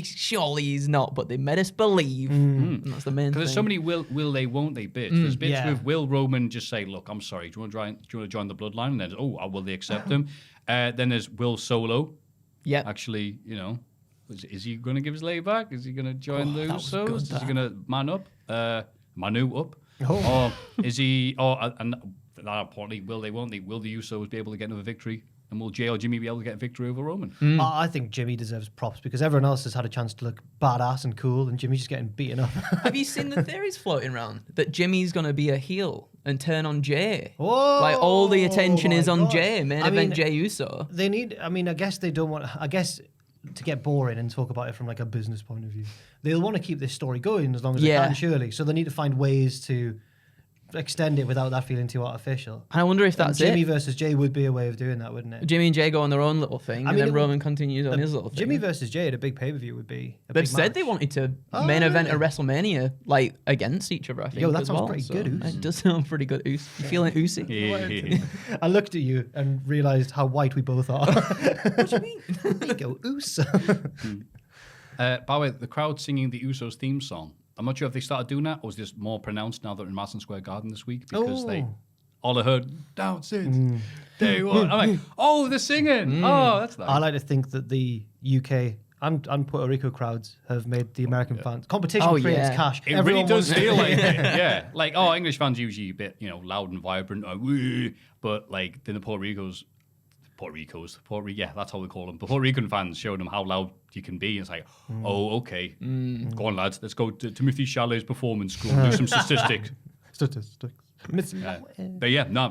surely he's not, but they made us believe. And that's the main thing. Because there's so many will they, won't they bits. There's bits with will Roman just say, look, I'm sorry, do you want to join the Bloodline? And then, will they accept him? Then there's Will Solo. Yeah. Actually, is he going to give his lay back? Is he going to join the Usos? Is he going to Manu up? Or is he, and that importantly, will they, won't they? Will the Usos be able to get another victory? And will Jay or Jimmy be able to get a victory over Roman? I think Jimmy deserves props because everyone else has had a chance to look badass and cool, and Jimmy's just getting beaten up. Have you seen the theories floating around that Jimmy's going to be a heel and turn on Jay? Whoa, like all the attention is on God. Jay, main event Jay Uso. They need, I guess they don't want, to get boring and talk about it from like a business point of view, they'll want to keep this story going as long as they can, surely. So they need to find ways to extend it without that feeling too artificial. And I wonder if that's Jimmy versus Jay would be a way of doing that, wouldn't it? Jimmy and Jay go on their own little thing, and then Roman continues on his little thing. Jimmy versus Jay at a big pay-per-view would be a They've big said match. they wanted to main event at WrestleMania, like against each other, I think. Yo, that as sounds well. pretty good, Oos. It does sound pretty good, Oos. You feeling oosy? I looked at you and realised how white we both are. What do you mean? There you go, Oos. By the way, the crowd singing the Usos theme song. I'm not sure if they started doing that or is this more pronounced now that they're in Madison Square Garden this week because all I heard, down since day one. I'm like, they're singing. Oh, that's nice. I like to think that the UK and Puerto Rico crowds have made the American fans. Competition creates cash. It really does feel like it. Yeah. Like, English fans are usually a bit, loud and vibrant. But like, then the Puerto Ricos, that's how we call them. The Puerto Rican fans showing them how loud you can be. It's like, okay. Go on, lads. Let's go to Timothy Chalet's performance school. Do some statistics. But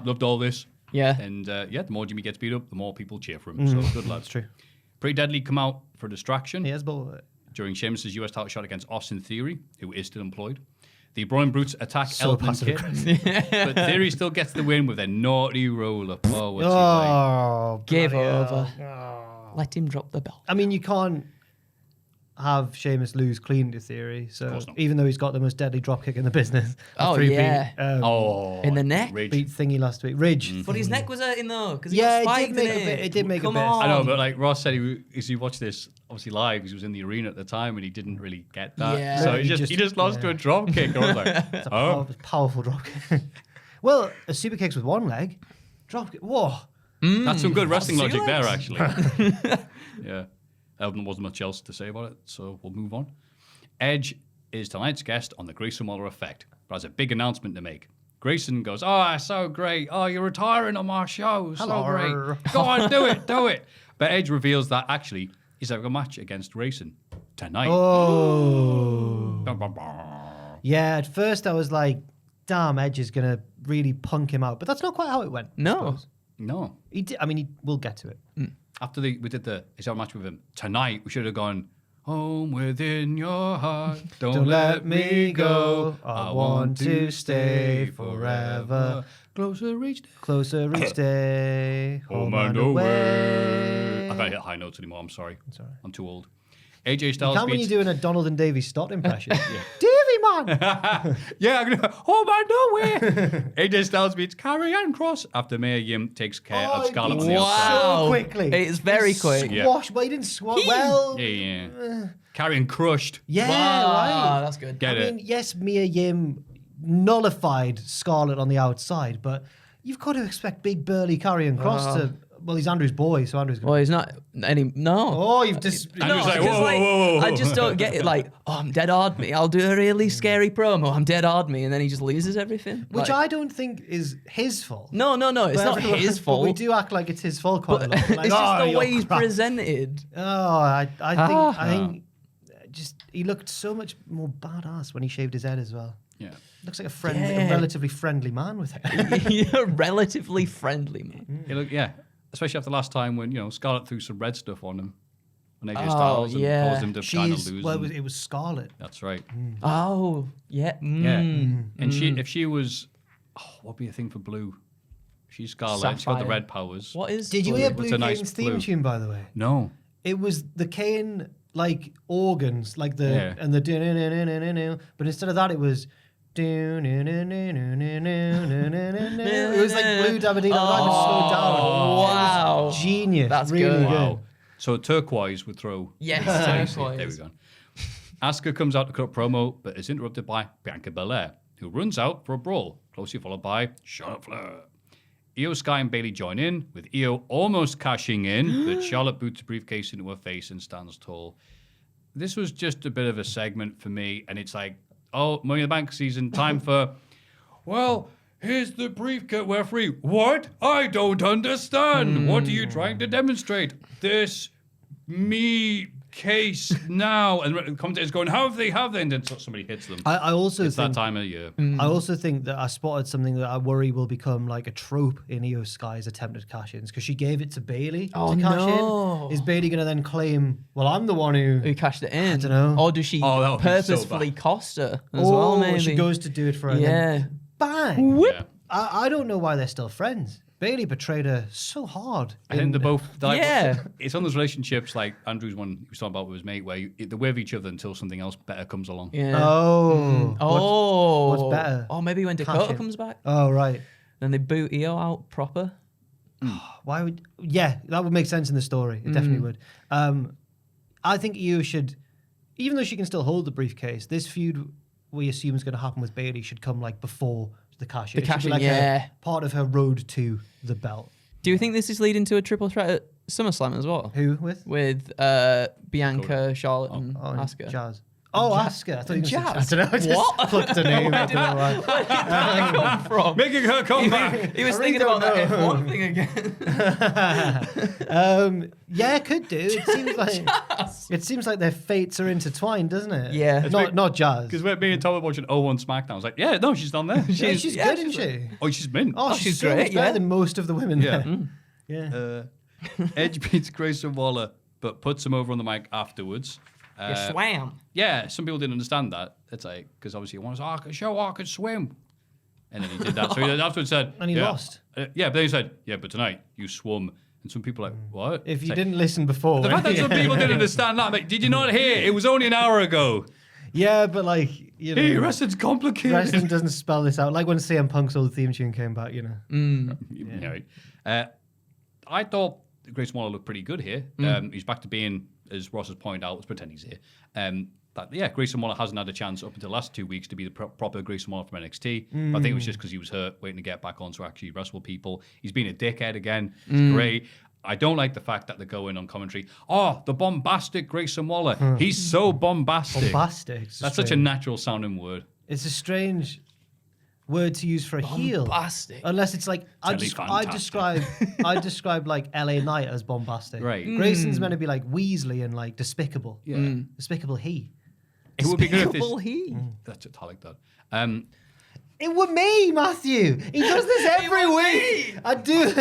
loved all this. Yeah. And the more Jimmy gets beat up, the more people cheer for him. So good lads. That's true. Pretty Deadly come out for distraction. Yes, but during Sheamus' US title shot against Austin Theory, who is still employed. The Brian Brutes attack So Elton Kid. But Theory still gets the win with a naughty roll-up. Oh, what's he like? Give bloody over. hell. Let him drop the belt. I mean, you can't have Sheamus lose clean to Theory. So even though he's got the most deadly dropkick in the business. Oh, yeah. In the neck. Ridge. Beat Thingy last week. Ridge. But his neck was hurting though, because he Yeah, got it spiked did make in a bit. It did make a Come bit. on. I know, but like Ross said, he watched this obviously live because he was in the arena at the time and he didn't really get that. Yeah. So No, he just lost to a drop kick. I was like, It's a powerful dropkick. Well, a super kicks with one leg. Dropkick. Whoa. That's some good wrestling That's logic there, serious. actually. Yeah. There wasn't much else to say about it, so we'll move on. Edge is tonight's guest on the Grayson Waller Effect, but has a big announcement to make. Grayson goes, so great. Oh, you're retiring on my show. So Hello. great. Go on, do it. But Edge reveals that actually he's having a match against Grayson tonight. Oh. Bah, bah, bah. Yeah, at first I was like, damn, Edge is going to really punk him out. But that's not quite how it went. I No. suppose. No. He did, we'll get to it. After we did his own match with him tonight, we should have gone, home within your heart. Don't let me go. I want to stay forever. Closer each day. Home and and away. away. I can't hit high notes anymore. I'm sorry. Sorry. I'm too old. AJ Styles Can't when beats... you're doing a Donald and Davy Stott impression. Davy, man. Yeah, I'm gonna. Oh man, no way! AJ Styles beats Karrion Kross after Mia Yim takes care of Scarlett on the outside. So quickly. It's very quick. Squash, but he didn't squash. Well, Yeah. Karrion crushed. yeah, Wow, right. that's good. Get I it? mean, yes, Mia Yim nullified Scarlett on the outside, but you've got to expect big burly Karrion Kross to. Well, he's Andrew's boy, so Andrew's going. Well, he's not any. No. Oh, you've just. Andrew's like, because, whoa. I just don't get it. Like, oh, I'm dead hard me. I'll do a really scary promo. I'm dead hard me, and then he just loses everything. Which Like, I don't think is his fault. No. It's But not everyone- his but fault. we do act like it's his fault quite a lot. It's Like, just the you're way he's crap. presented. Oh, I think just he looked so much more badass when he shaved his head as well. Yeah. Looks like a relatively friendly man with it. You're a relatively friendly man. Yeah. Especially after last time when, Scarlett threw some red stuff on him. On AJ Oh, Styles and yeah. caused him to kind of lose. Well, and- it was Scarlet. That's right. Oh, yeah. Yeah. And if she was, what'd be a thing for Blue? She's Scarlet. She's got the Sapphire. red powers. What is? Did you Blue? hear What's Blue a nice Kane's theme blue? tune, by the way? No. It was the Kane like organs, like the Yeah. and the do-do-do-do-do-do, but instead of that, it was. It was like Blue Dabba-dee, like slowed down. Wow. It was genius. That's really good. Wow. So turquoise would throw. Yes, There we go. Asuka comes out to cut promo, but is interrupted by Bianca Belair, who runs out for a brawl, closely followed by Charlotte Flair. Io Sky and Bayley join in, with Io almost cashing in, but Charlotte boots a briefcase into her face and stands tall. This was just a bit of a segment for me, and it's like, oh, Money in the Bank season, time for, well, here's the briefcase, we're free. What? I don't understand. What are you trying to demonstrate? This me case now. And the commentator's going, have they? And then somebody hits them. I also It's think that time of year. I also think that I spotted something that I worry will become like a trope in Io Sky's attempted cash-ins because she gave it to Bayley Oh, to cash no. in. Is Bayley going to then claim, well, I'm the one Who cashed it in? I dunno. Or does she Oh, that would be so purposefully bad. cost her as well? Maybe she goes to do it for her. Yeah. And then bang. Yeah. I don't know why they're still friends. Bayley betrayed her so hard. I think they're both. Like, Yeah. It's one of those relationships like Andrew's one he was talking about with his mate, where they're with each other until something else better comes along. Yeah. Oh. Oh. what's better? Oh, maybe when Dakota Cash-in. comes back, Oh, right. then they boot Io out proper. Why would? Yeah, that would make sense in the story. It definitely would. I think Io should, even though she can still hold the briefcase, this feud we assume is going to happen with Bayley should come like before the cash-in. The It should be cash-in, like yeah. part of her road to the belt. Do you think this is leading to a triple threat at SummerSlam as well? Who with? With Bianca, Charlotte, and Oh, Asuka. Jazz. Oh, Asuka. I thought you were going to Jazz? say, I don't know. I just What? plucked her name. I don't know why. Where did that come from? Making her come back. He was I really thinking about don't that know. F1 thing again. Yeah, it could do. It seems like their fates are intertwined, doesn't it? Yeah. Not Jazz. Because me and Tom were watching 01 SmackDown. I was like, yeah, no, she's down there. Yeah, she's yeah, good, she's isn't she? Oh, she's mint. Oh, she's so great, much better yeah. than most of the women Yeah. there. Yeah. Edge beats Grayson Waller, but puts him over on the mic afterwards. You swam. Yeah, some people didn't understand that. It's like, because obviously he wants, I could swim. And then he did that. So he afterwards said, And he yeah. lost. Yeah, but then he said, yeah, but tonight you swum. And some people are like, what? If It's you like, didn't listen before. The fact that some people didn't understand that, mate, did you not hear? It was only an hour ago. Yeah, but like, you know. Hey, wrestling's complicated. Wrestling doesn't spell this out. Like when CM Punk's old theme tune came back, you know. Yeah. I thought Grayson Waller looked pretty good here. He's back to being, as Ross has pointed out, let's pretend he's here. Grayson Waller hasn't had a chance up until the last 2 weeks to be the proper Grayson Waller from NXT. But I think it was just because he was hurt, waiting to get back on to actually wrestle people. He's been a dickhead again. It's great. I don't like the fact that they're going on commentary. Oh, the bombastic Grayson Waller. He's so bombastic. Bombastic. That's such a natural sounding word. It's a strange word to use for a heel. Bombastic. Unless it's like I describe like LA Knight as bombastic. Right. Grayson's meant to be like Weasley and like despicable. Yeah. Despicable he. It would be good if Despicable this... he. That's it, I like that. It would me, Matthew. He does this every week. I do.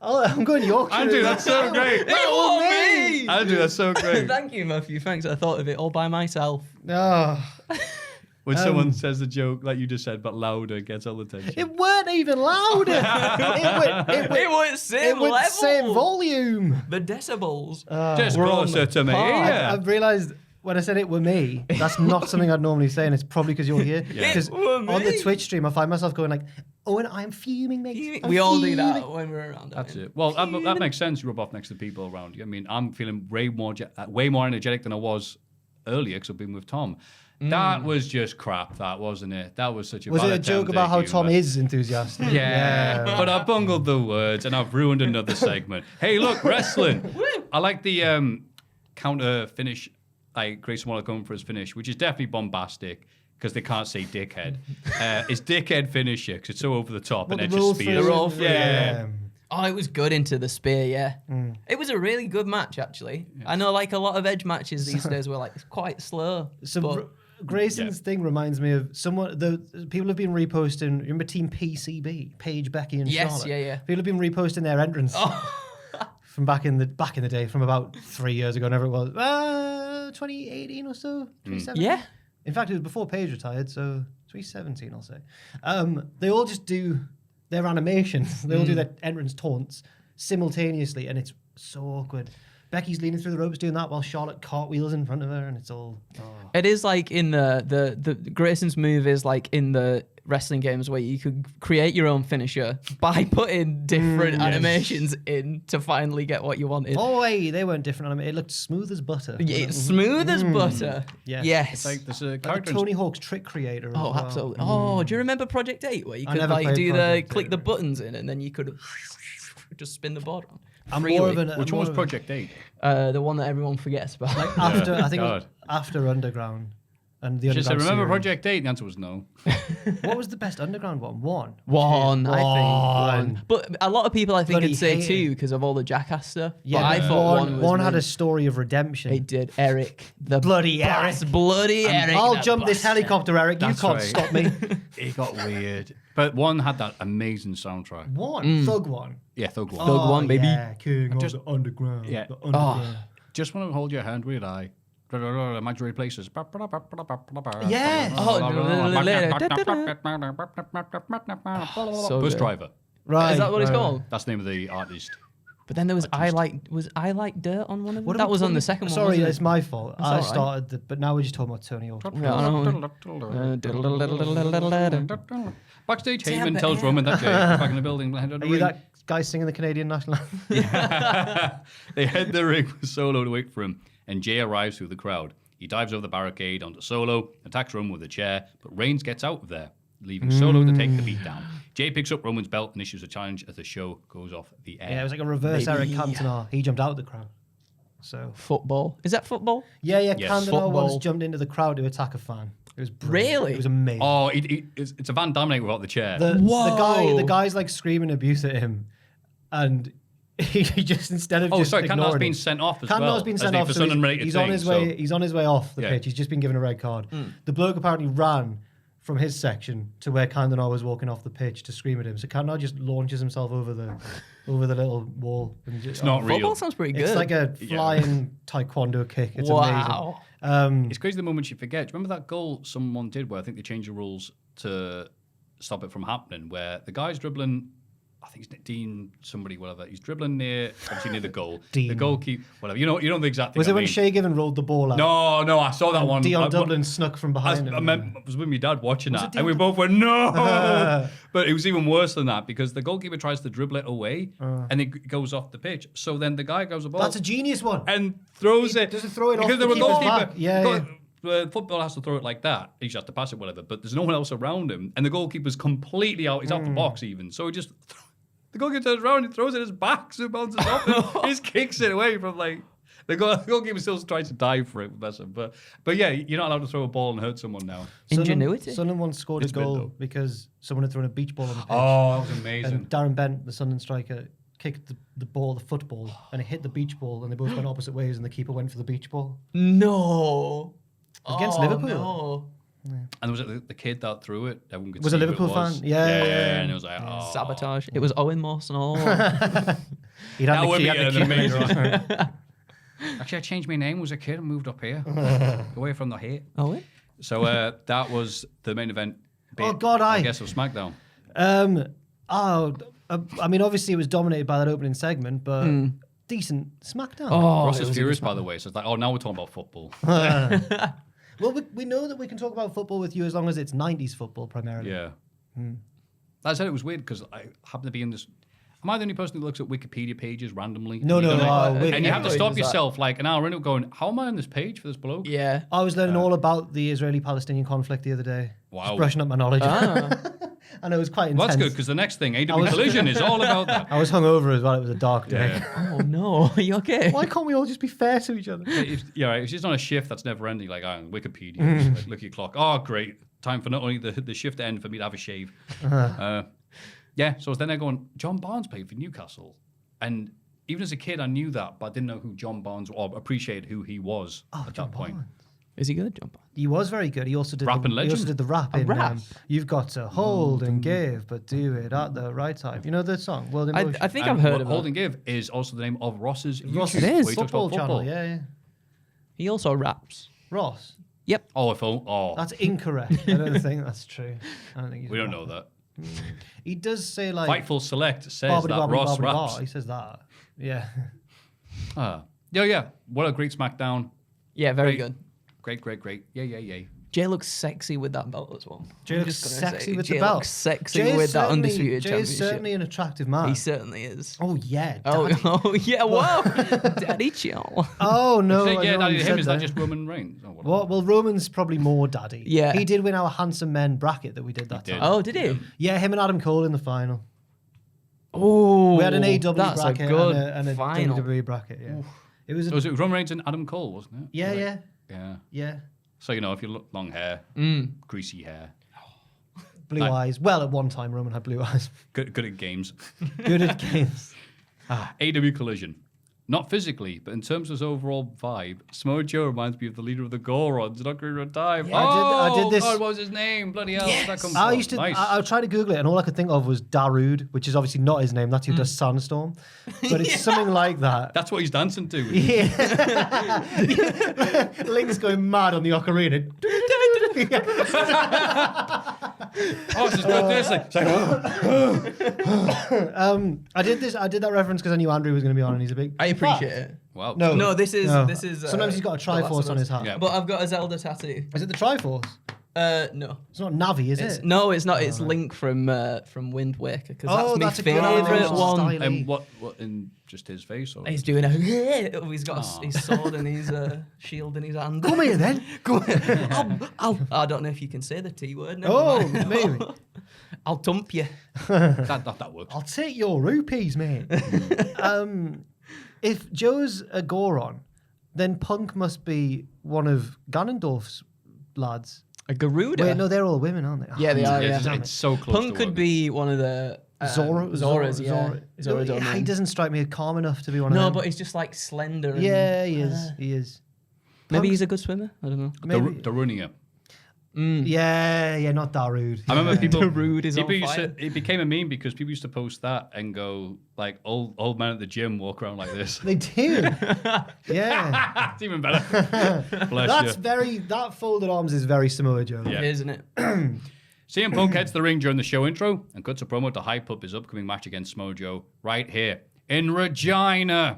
I'm going Yorkshire. Andrew, that's so great. That would me. Andrew, that's so great. Thank you, Maffew. Thanks. I thought of it all by myself. Oh, When someone says the joke, like you just said, but louder, gets all the attention. it weren't even louder. It was same It would level. same volume. The decibels. Just We're on closer the to me. par. Yeah. I've realised when I said it were me, that's not something I'd normally say, and it's probably because you're here. Yeah. Because It were on the me. Twitch stream, I find myself going like, "Owen, I'm fuming, mate. I'm We all do fuming." that when we're around. That's it. Well, that makes sense. You rub off next to people around you. I mean, I'm feeling way more energetic than I was earlier because I've been with Tom. That was just crap, that wasn't it? That was such a Was bad it a joke attempt about at how humour. Tom is enthusiastic? Yeah, but I bungled the words and I've ruined another segment. Hey, look, wrestling. I like the counter finish. Like Grayson Waller going for his finish, which is definitely bombastic because they can't say dickhead. It's dickhead finisher because it's so over the top and What, it the just roll spears. through? roll through, Yeah. Oh, it was good into the spear, yeah. It was a really good match, actually. I know, like, a lot of Edge matches these days were, like, quite slow. So but Grayson's thing reminds me of someone. The people have been reposting. Remember Team PCB, Paige, Becky, and Yes, Charlotte. yeah. People have been reposting their entrance from back in the day, from about 3 years ago, whenever it was, 2018 or so, 2017. Yeah. In fact, it was before Paige retired, so 2017, I'll say. They all just do their animations. They all do their entrance taunts simultaneously, and it's so awkward. Becky's leaning through the ropes doing that while Charlotte cartwheels in front of her, and it's all. It is like in the Grayson's move is like in the wrestling games where you could create your own finisher by putting different animations in to finally get what you wanted. Oh, hey, they weren't different. It looked smooth as butter. Yeah, it's smooth as butter. Yes. Yes. It's like there's a Like character. Tony Hawk's trick creator. Oh, as well. absolutely. Oh, do you remember Project 8 where you I could never like played do Project click 8, the right. buttons in and then you could just spin the board on. I'm freely. more of an. Which I'm one was more of Project 8? The one that everyone forgets about. Like after, I think it was God. after Underground and the She said, Underground. remember series. Project 8? The answer was no. What was the best Underground one? One. One, I think. One. One. But a lot of people, I think, Bloody would say hate it. two because of all the Jackass stuff. Yeah, but I thought one was one had a mint. story of redemption. It did. Eric. The Bloody boss, Eric. Bloody Eric. I'll the jump this bastard. helicopter, Eric. That's you can't right. stop me. It got weird. But one had that amazing soundtrack. One. Thug one. Yeah, Thug One. Thug one, baby. Yeah, king of just- the underground. Yeah. The underground. Just want to hold your hand with I. Imaginary places. Yes. So Bus good. driver. Right. Is that what it's right. called? That's the name of the artist. But then there was I like dirt on one of them. What That are we was on calling the it? second one. Sorry, wasn't it's it? my fault. I alright. started, but now we're just talking about Tony Hawk. Yeah, I know. Backstage, Heyman tells Roman that Jay is back in the building. Head of the Are you ring. that guy singing the Canadian national anthem? They head the ring with Solo to wait for him, and Jay arrives through the crowd. He dives over the barricade onto Solo, attacks Roman with a chair, but Reigns gets out of there, leaving Solo to take the beat down. Jay picks up Roman's belt and issues a challenge as the show goes off the air. Yeah, it was like a reverse Eric Cantona. He jumped out of the crowd. So Football. Is that football? yeah, Yes. Cantona once Football. jumped into the crowd to attack a fan. It was brilliant. Really? It was amazing. Oh, it's a Van Damme without the chair. The guy's like screaming abuse at him, and he just instead of just Cantana's ignoring been him- sent off as well. Cantana's been sent off. For So some unrelated he's on thing, his so- way. He's on his way off the Yeah. pitch. He's just been given a red card. The bloke apparently ran from his section to where Cantona was walking off the pitch to scream at him. So Cantona just launches himself over the little wall. And just, It's not real. Football sounds pretty good. It's like a flying taekwondo kick. It's amazing. wow. It's crazy the moment you forget. Do you remember that goal someone did where I think they changed the rules to stop it from happening, where the guy's dribbling, I think it's Dean, somebody, whatever. He's dribbling obviously near the goal. Dean. The goalkeeper, whatever. You know the exact thing. Was it I when mean. Shea Given rolled the ball out? No, I saw that one. Dion Dublin snuck from behind him. I was with my dad watching Was that, it and we Dion both went, no! But it was even worse than that, because the goalkeeper tries to dribble it away, and it goes off the pitch. So then the guy goes above That's a genius one. and throws it. doesn't throw it off because the there were keeper's goalkeeper. back. Yeah, Football has to throw it like that. He just has to pass it, whatever. But there's no one else around him, and the goalkeeper's completely out. He's out the box even. So he just the goalkeeper turns around and throws it his back, so it bounces off him. He just kicks it away from like the goalkeeper still tries to dive for it. Bless him. But yeah, you're not allowed to throw a ball and hurt someone now. Ingenuity. Sunderland once scored It's a bit, goal though. because someone had thrown a beach ball on the pitch. Oh, that was amazing. And Darren Bent, the Sunderland striker, kicked the football, and it hit the beach ball, and they both went opposite ways, and the keeper went for the beach ball. No. Against Liverpool. No. And was it the kid that threw it? Everyone could Was see a who Liverpool it was. fan? Yeah. And it was like, oh. Sabotage. It was Owen Moss and all. He'd had That would be he had an the keeper later amazing. on. Actually, I changed my name as a kid and moved up here, away from the hate. Owen? So that was the main event. Oh, God, I guess of SmackDown. I mean, obviously it was dominated by that opening segment, but decent SmackDown. Oh, Ross it is was a furious, good by the way. So it's like, oh, now we're talking about football. Well, we know that we can talk about football with you as long as it's 90s football primarily. Yeah. I said it was weird because I happen to be in this. Am I the only person who looks at Wikipedia pages randomly? No, You no, don't know? wait, And you have to everybody stop does that. yourself like an hour into it going, how am I on this page for this bloke? Yeah. I was learning all about the Israeli-Palestinian conflict the other day. Wow. Just brushing up my knowledge. And it was quite intense. Well, that's good because the next thing, AEW Collision, is all about that. I was hungover as well. It was a dark day. Yeah. Oh no, are you okay? Why can't we all just be fair to each other? Right. It's just on a shift that's never ending. Like, Wikipedia, just, like, look at your clock. Oh, great. Time for not only the shift to end for me to have a shave. Yeah, so then they're going, John Barnes played for Newcastle. And even as a kid, I knew that, but I didn't know who John Barnes or appreciated who he was at John that point. Barnes. Is he good, John? He was very good. He also did Rap and He also legend. did the rap in rap? You've Got to Hold and Give, but do it at the right time. You know the song? World in Motion. I think And I've heard what of Hold it. and Give is also the name of Ross's Ross YouTube, It is. where he talks football about channel. football. Yeah. He also raps. Ross. Yep. Oh, if only. Oh, That's incorrect. I don't think that's true. I don't think he's we don't right. know that. He does say like Fightful Select says "Bobbity that bobbity Ross bobbity raps. bar." He says that. Yeah. Yeah. What a great SmackDown. Yeah, very Great. good. Great. Yeah. Jay looks sexy with that belt as well. Jay I'm looks just gonna sexy say, with Jay the belt. Looks sexy Jay's with that certainly- undisputed Jay's championship. certainly an attractive man. He certainly is. Oh yeah. Oh, Daddy. oh yeah, whoa, Daddy chill. Oh no. Say, I yeah, know that you is said him. Is that just Roman Reigns? Oh, whatever. Well, Roman's probably more daddy. Yeah. He did win our handsome men bracket that we did that did. time. Oh, did he? Yeah, him and Adam Cole in the final. Oh, We had an AEW that's bracket a good and a final. WWE bracket. Yeah. It was. Was it Roman Reigns and Adam Cole, wasn't it? Yeah. Yeah. So, if you look long hair, greasy hair, Blue eyes. Well, at one time Roman had blue eyes. good at games. Good at games. AEW Collision. Not physically, but in terms of his overall vibe, Samoa Joe reminds me of the leader of the Gorons in Ocarina of Time. Yeah, I did this- God, what was his name? Bloody hell, where'd that come I from? used to. Nice. I tried to Google it, and all I could think of was Darude, which is obviously not his name. That's who does Sandstorm, but it's something like that. That's what he's dancing to. Yeah. Link's going mad on the ocarina. Oh, this is good. This. It's like, I did that reference because I knew Andrew was going to be on, and he's a big. I appreciate it. wow. No. No, this is. Sometimes he's got a The Last Triforce of on Us. his hat. Yeah. But I've got a Zelda tattoo. Is it the Triforce? No. It's not Navi, is it? No, it's not. It's Link from Wind Waker because Oh, that's that's my a good favourite animation one. style. And what in just his face? Or? He's doing a. He's got his sword and his shield in his hand. Come here then. Come here. I don't know if you can say the T word. Never Oh, mind. maybe. I'll tump you. That works. I'll take your rupees, mate. If Joe's a Goron, then Punk must be one of Ganondorf's lads. A Garuda. Wait, no, they're all women, aren't they? Yeah, they are. Yeah, Yeah. it's so close. Punk to could one. be one of the Zoras. Yeah. Zora No, he Domain. doesn't strike me as calm enough to be one of No, them. but he's just like slender. And, Yeah, he is. He is. Maybe Punk's- he's a good swimmer. I don't know. Maybe. Darunia. Yeah, not Darude. I remember people. Darude is on people used fire. to, it became a meme because people used to post that and go like old man at the gym walk around like this. They do. Yeah. It's even better. Bless That's you. that folded arms is very Samoa Joe. Yeah. Isn't it? CM Punk heads the ring during the show intro and cuts a promo to hype up his upcoming match against Samoa Joe right here in Regina.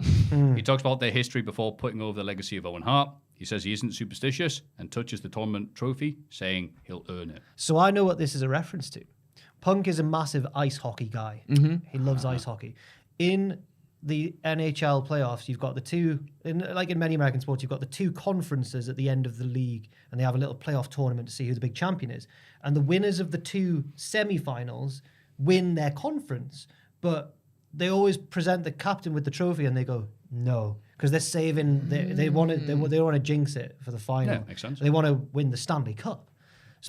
He talks about their history before putting over the legacy of Owen Hart. He says he isn't superstitious and touches the tournament trophy, saying he'll earn it. So I know what this is a reference to. Punk is a massive ice hockey guy. He loves ice hockey. In the NHL playoffs, you've got the two, like in many American sports, you've got the two conferences at the end of the league, and they have a little playoff tournament to see who the big champion is. And the winners of the two semifinals win their conference, but they always present the captain with the trophy, and they go, no. Because they're saving, they want to jinx it for the final. Yeah, makes sense. They want to win the Stanley Cup.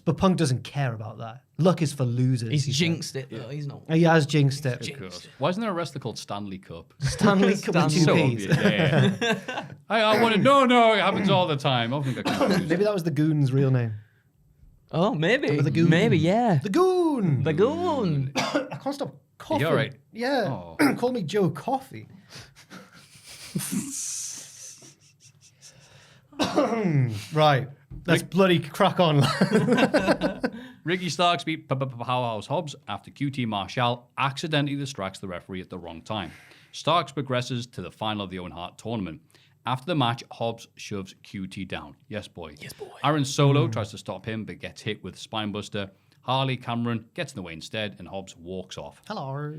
But Punk doesn't care about that. Luck is for losers. He's he said. jinxed it though. He's not. He has jinxed it. Of course. Why isn't there a wrestler called Stanley Cup? Stanley Cup with two So P's. obvious. Yeah. I wanted, no, it happens all the time. I think I confused. Maybe that was the Goon's real name. Oh, maybe. The Goon. Maybe, yeah. The Goon! The Goon. I can't stop coughing. You all right? Yeah. Oh. Call me Joe Coffee. Right. Let's bloody crack on. Ricky Starks beat Powerhouse Hobbs after QT Marshall accidentally distracts the referee at the wrong time. Starks progresses to the final of the Owen Hart tournament. After the match, Hobbs shoves QT down. Yes, boy. Yes, boy. Aaron Solo tries to stop him, but gets hit with Spinebuster. Harley Cameron gets in the way instead, and Hobbs walks off. Hello.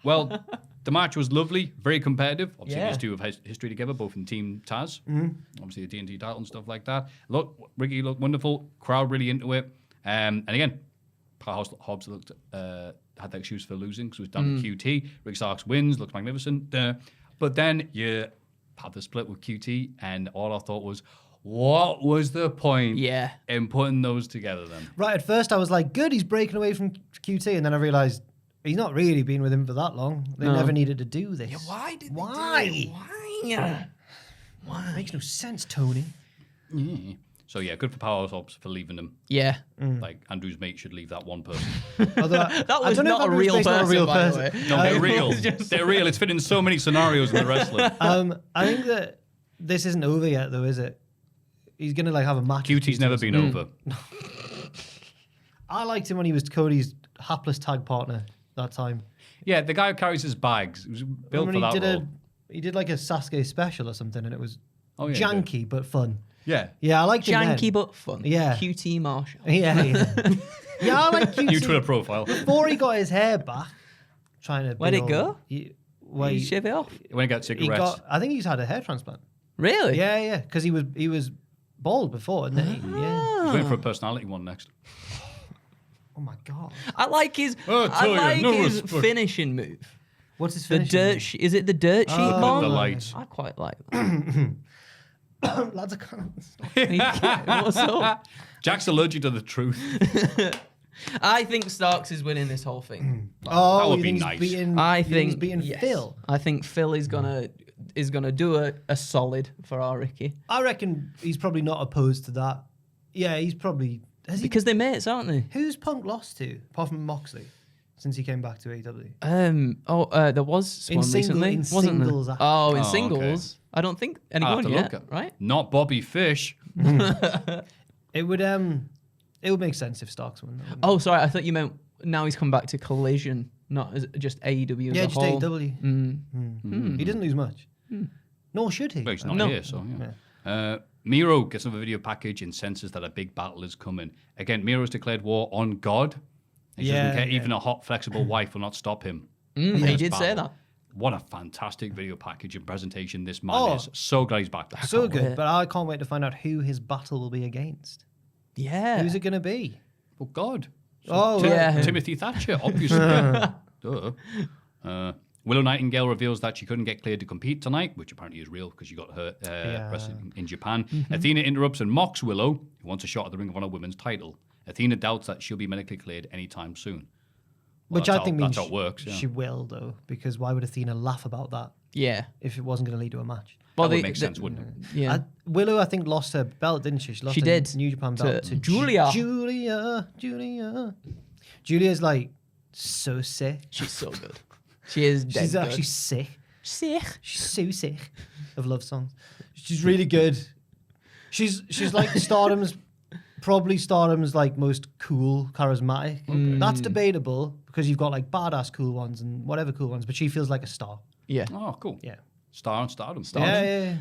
Well, the match was lovely, very competitive. Obviously, Yeah. these two have history together, both in Team Taz. Obviously, the TNT title and stuff like that. Look, Ricky looked wonderful. Crowd really into it. And again, Hobbs looked had the excuse for losing because it was down to QT. Rick Starks wins, looks magnificent. But then you had the split with QT, and all I thought was, what was the point in putting those together then? Right, at first I was like, good, he's breaking away from QT, and then I realised he's not really been with him for that long. They never needed to do this. Why did Why? they do it? Why? Makes no sense, Tony. Yeah. So yeah, good for Powerhouse Hobbs for leaving them. Yeah. Like Andrew's mate should leave that one person. Although, That I was don't know not if a real Andrew's person, not a real by the person. way. No, they're It real. was just- They're real. It's fit in so many scenarios in the wrestling. I think that this isn't over yet, though, is it? He's gonna like have a match. with QT's never been over. I liked him when he was Cody's hapless tag partner that time. Yeah, the guy who carries his bags. He was built Remember for that he did role. he did like a Sasuke special or something, and it was Oh, yeah, he did. janky but fun. Yeah. Yeah, I liked him then. Janky but fun. Yeah. QT Marshall. Yeah, yeah. I like QT. New Twitter profile. Before he got his hair back, trying to. Where'd be it all- go? Well, You shave it off. When he got he cigarettes. got. I think he's had a hair transplant. Really? Yeah, because he was bald before, and then yeah. He's waiting for a personality one next. Oh my god, I like his. Oh, I tell you, like no his respect. finishing move. what's his The finish? dirt. Is it the dirt sheet Oh, bomb? The lights. I quite like that. Lads, I can't. What's up? Jack's allergic to the truth. I think Starks is winning this whole thing. Oh, That would you be think nice. he's beating, I you think think he's beating yes. Phil. I think Phil is gonna do a solid for our Ricky I reckon he's probably not opposed to that. Yeah, he's probably. Has he? because they're mates, aren't they? Who's Punk lost to apart from Moxley since he came back to AEW? There was In one single- recently, in wasn't there? singles, actually. Oh, in Oh, okay. singles. I don't think I'll have anyone to yet, look at right? Not Bobby Fish. It would make sense if Starks won. That, wouldn't Oh, sorry, I thought you meant now he's come back to Collision, not as just AEW it? as Yeah, a just whole. AEW. He didn't lose much. Nor should he. Well, he's not No. here, so yeah. Miro gets another video package and senses that a big battle is coming. Again, Miro's declared war on God. He Yeah, doesn't care. yeah. Even a hot, flexible wife will not stop him. He did say that. What a fantastic video package and presentation this man Oh. is. So glad he's back. So good, wait. but I can't wait to find out who his battle will be against. Yeah. Who's it going to be? Oh, God. Oh, Yeah. right. Timothy Thatcher, obviously. Duh. Willow Nightingale reveals that she couldn't get cleared to compete tonight, which apparently is real because she got hurt wrestling in Japan. Athena interrupts and mocks Willow, who wants a shot at the Ring of Honor Women's title. Athena doubts that she'll be medically cleared anytime soon. Well, Which that's I think how, means that's how it works. Yeah. she will, though, because why would Athena laugh about that Yeah. if it wasn't going to lead to a match? Well, that would they- make they- sense, wouldn't it? Yeah. Willow, I think, lost her belt, didn't she? She lost She her did. New Japan belt To Julia. Julia. Julia's like so sick. She's so good. She is dead She's good. actually sick. sick. She's so sick of love songs. She's really good. She's like probably Stardom's like most cool, charismatic. That's debatable because you've got like badass cool ones and whatever cool ones, but she feels like a star. Yeah. Oh, cool. Yeah. Star on Stardom. Yeah.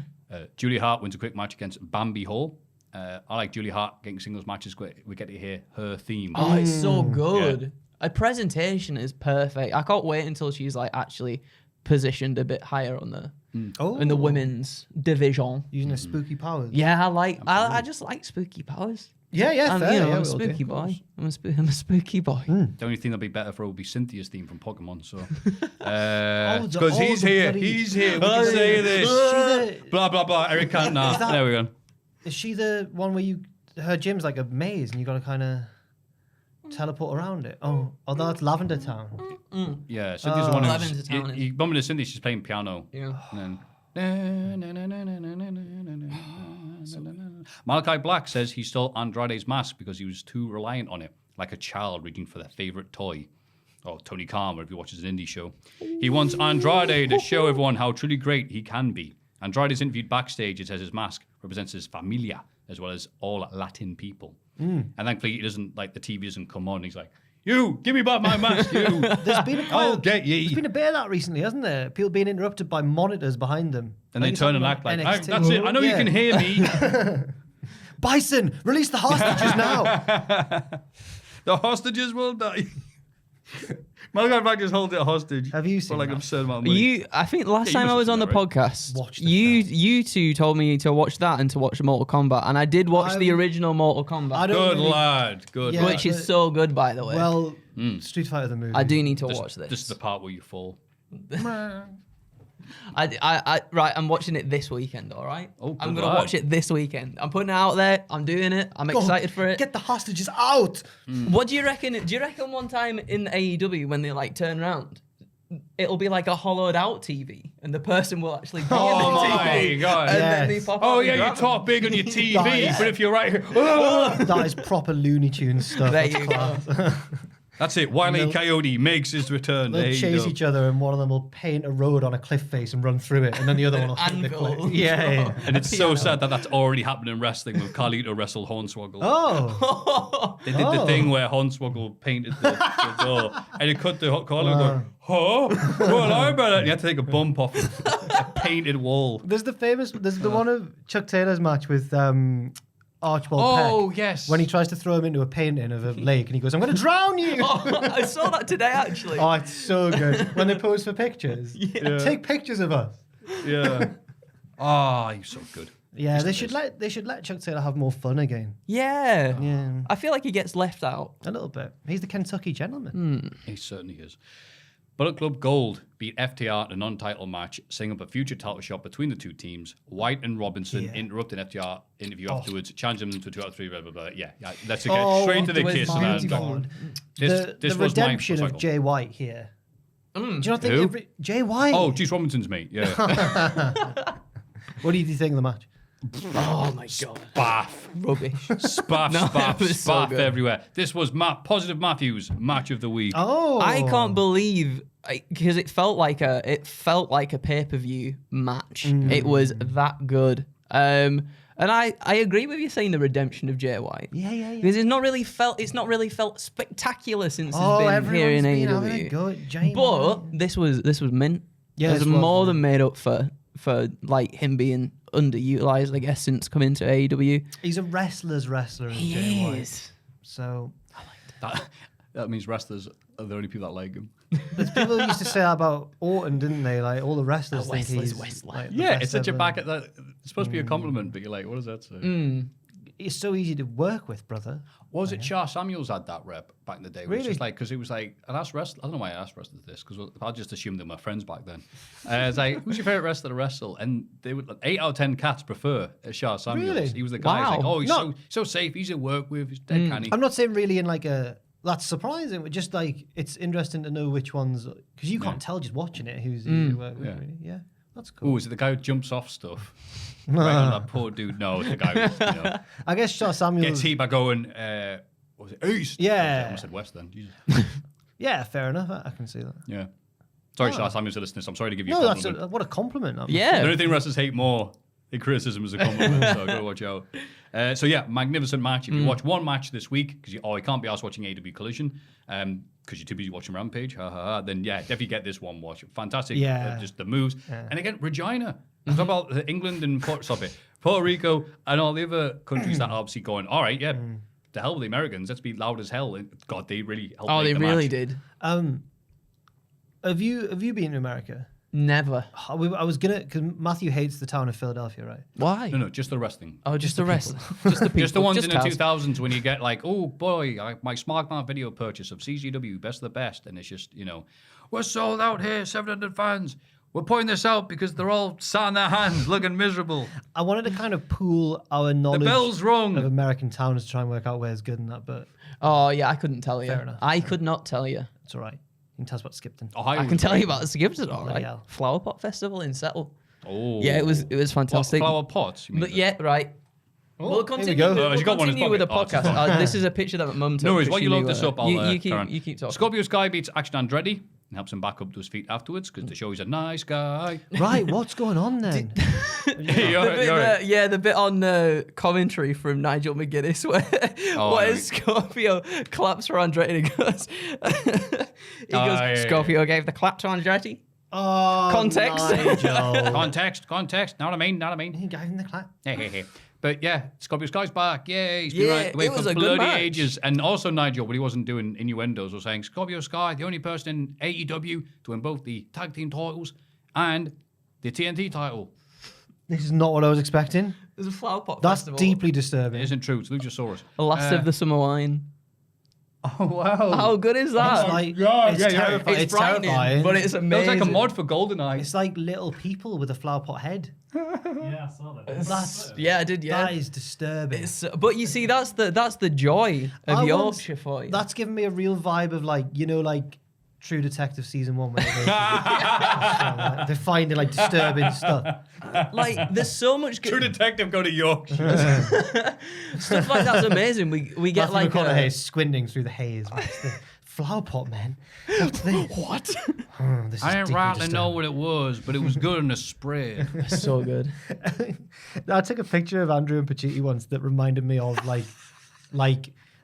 Julia Hart wins a quick match against Bambi Hall. I like Julia Hart getting singles matches. We get to hear her theme. Oh, it's so good. Her presentation is perfect. I can't wait until she's like actually positioned a bit higher on the in the women's division. Using her spooky powers. Yeah, I just like spooky powers. Yeah, I'm, fair. you know, yeah, I'm a we all do. spooky boy. I'm a spooky boy. The only thing that'd be better for her would be Cynthia's theme from Pokemon. So, the- because he's the here, bloody- he's here. We Oh, can say yeah. this. She's Blah blah blah. Eric Cantona. that- There we go. Is she the one where her gym's like a maze and you got to kind of teleport around it? Oh, that's Lavender Town. Yeah, Cynthia's the one Lavender who's. Town is- You bump into Cynthia, she's playing piano. Yeah. And then. Malachi Black says he stole Andrade's mask because he was too reliant on it, like a child reaching for their favorite toy. Or Tony Khan, if he watches an indie show. He wants Andrade to show everyone how truly great he can be. Andrade is interviewed backstage and says his mask represents his familia as well as all Latin people. And thankfully, he doesn't like the TV doesn't come on. He's like, You, give me back my mask, you. There's been I'll get ye. There's been a bit of that recently, hasn't there? People being interrupted by monitors behind them. And they turn and act like, NXT. that's it, I know you can hear me. Bison, release the hostages now. The hostages will die. Malachi Black just holds it hostage. Have you seen for like that? an absurd amount of money. I think last you time must I have was on seen the that, right? podcast, Watch the you two told me to watch that and to watch Mortal Kombat, and I did watch the original Mortal I Kombat, don't Good really- lad, good Yeah. lad. which is so good, by the way. Well, Street Fighter the movie. I do need to watch this. This is the part where you fall. Right, I'm watching it this weekend, all right? Oh, I'm good going to lad. watch it this weekend. I'm putting it out there. I'm doing it. I'm Go, excited for it. Get the hostages out. What do you reckon? Do you reckon one time in AEW when they like turn around, it'll be like a hollowed out TV and the person will actually be Oh in the my TV. God. And then Yes. they pop Oh out yeah, and you grab talk big on your TV, Nice. but if you're right here, That is proper Looney Tunes stuff. There That's you go. class. that's it. Wile E. They'll- Coyote makes his return. They'll chase each other, and one of them will paint a road on a cliff face and run through it, and then the other one will hit the Anvil. cliff. Yeah. And it's so sad that that's already happened in wrestling with Carlito wrestled Hornswoggle. Oh, They did the thing where Hornswoggle painted the door, and he cut the collar going, huh? Well, I better. And you had to take a bump off a painted wall. there's the one of Chuck Taylor's match with Archibald Oh, Peck. yes. When he tries to throw him into a painting of a lake, and he goes, "I'm going to drown you." I saw that today actually. Oh, it's so good. When they pose for pictures, take pictures of us. Yeah. Ah, you're so good. Yeah, Just they is. should let Chuck Taylor have more fun again. Yeah. Yeah, I feel like he gets left out. a little bit. He's the Kentucky gentleman. He certainly is. Bullet Club Gold beat FTR in a non-title match, setting up a future title shot between the two teams. White and Robinson interrupt an FTR interview afterwards, challenge them to 2 out of 3, blah, blah, blah. Yeah, let's get straight to the where's kiss. my And God. this The was my redemption of Jay White here. Do you not think Who? Jay White? Oh, Juice Robinson's mate. Yeah. What do you think of the match? Oh my god. Baff. Rubbish. Spaff, No, spaff, it was so spaff good. everywhere. This was Positive Matthews match of the week. Oh, I can't believe because it felt like a pay-per-view match. It was that good. And I agree with you saying the redemption of Jay White. Yeah. Because it's not really felt spectacular since Oh, it's been everyone's here in been having a AEW. go at Jay But White. this was mint. Yeah, it was this was more mint. than made up for like him being underutilized, I guess, since coming to AEW. He's a wrestler's wrestler, Jay White. Yes. So That means wrestlers are the only people that like him. people used to say that about Orton, didn't they? Like all the wrestlers think wrestler's he's wrestler. like, the Yeah, best it's such a ever. back at that. It's supposed to be a compliment, but you're like, what does that say? It's so easy to work with, brother. Was it Char Samuels had that rep back in the day? Which Really? is like, because it was like, and I don't know why I asked wrestlers this, because I just assumed they were my friends back then. It's like, who's your favorite wrestler to wrestle? And they would, 8 out of 10 cats prefer Char Samuels. Really? He was the guy. It's like, Wow. oh, he's No. so safe, easy to work with, he's dead canny. I'm not saying really in like a that's surprising, but just like it's interesting to know which ones because you can't tell just watching it who's easy to work with. Yeah. Really. Yeah, that's cool. Oh, is it the guy who jumps off stuff? Right on that poor dude. No, it's the guy who I guess Char Samuels. gets hit by going, what was it, east? Yeah. I almost said west then. Jesus. Yeah, fair enough. I can see that. Yeah. Sorry, Char Samuels, for listening. I'm sorry to give you No, a that's compliment. what a compliment. The Yeah. only thing wrestlers hate more than criticism is a compliment, so I've got to watch out. So yeah, magnificent match. If you watch one match this week, because you can't be asked watching AEW Collision, because you're too busy watching Rampage, then yeah, definitely get this one watch. Fantastic, Yeah. just the moves. And again, Regina. Talk about England and Puerto Rico and all the other countries that are obviously going, all right, yeah, the hell with the Americans, let's be loud as hell. And God, they really helped Oh, make they the really match. did. Have you been to America? Never. I was gonna because Maffew hates the town of Philadelphia, right? Why? No, just the wrestling. Oh, just the rest. Just the people. Just the ones in the Taz. 2000s when you get like, oh boy, my SmackDown video purchase of CZW, best of the best. And it's just, we're sold out here, 700 fans. We're pointing this out because they're all sat on their hands looking miserable. I wanted to kind of pool our knowledge bell's rung. of American towns to try and work out where's good and that, but Oh, yeah, I couldn't tell you. Fair enough. I could not tell you. it's all right. You can tell us about Skipton. Ohio I can was tell great. you about the Skipton, all right. hell. Flower Pot Festival in Settle. Oh. Yeah, it was What, fantastic. flower pots? You mean? But yeah, right. We'll here continue. we go. We'll has got one in his continue with the pocket. Oh, podcast. it's fine. This is a picture that my mum took. No worries, because while she you knew load this up, I'll you carry on. keep talking. Scorpio Sky beats Action Andretti. and helps him back up to his feet afterwards because to show he's a nice guy. Right, what's going on then? The bit on commentary from Nigel McGuinness where Scorpio claps for Andretti and he goes, Scorpio gave the clap to Andretti. Oh, Context. Context. Know what I mean? He gave him the clap. Hey. But yeah, Scorpio's guy's back. Yay, he's Yeah, been right away it was for a good bloody match. ages. And also Nigel, but he wasn't doing innuendos, was saying Scorpio Sky, the only person in AEW to win both the tag team titles and the TNT title. This is not what I was expecting. There's a flower pot That's festival. deeply It disturbing. isn't true. It's Luchasaurus. The last of the summer wine. Oh, wow. How good is that? It's like, God, it's yeah. terrifying. It's frightening, terrifying. but it's That amazing. was like a mod for GoldenEye. It's like little people with a flower pot head. Yeah, I saw that. That's Yeah, I did. Yeah, that is disturbing. but you see, that's the joy of I Yorkshire for you. That's given me a real vibe of like True Detective season 1 when they're finding like disturbing stuff. Like, there's so much True Detective go to Yorkshire. stuff like that's amazing. We get Matthew like McConaughey squinting through the haze. What's the flower pot, man? What's this? what? This is I didn't deeply rightly know disturbing. what it was, but it was good in the spread. So good. I took a picture of Andrew and Pacitti once that reminded me of like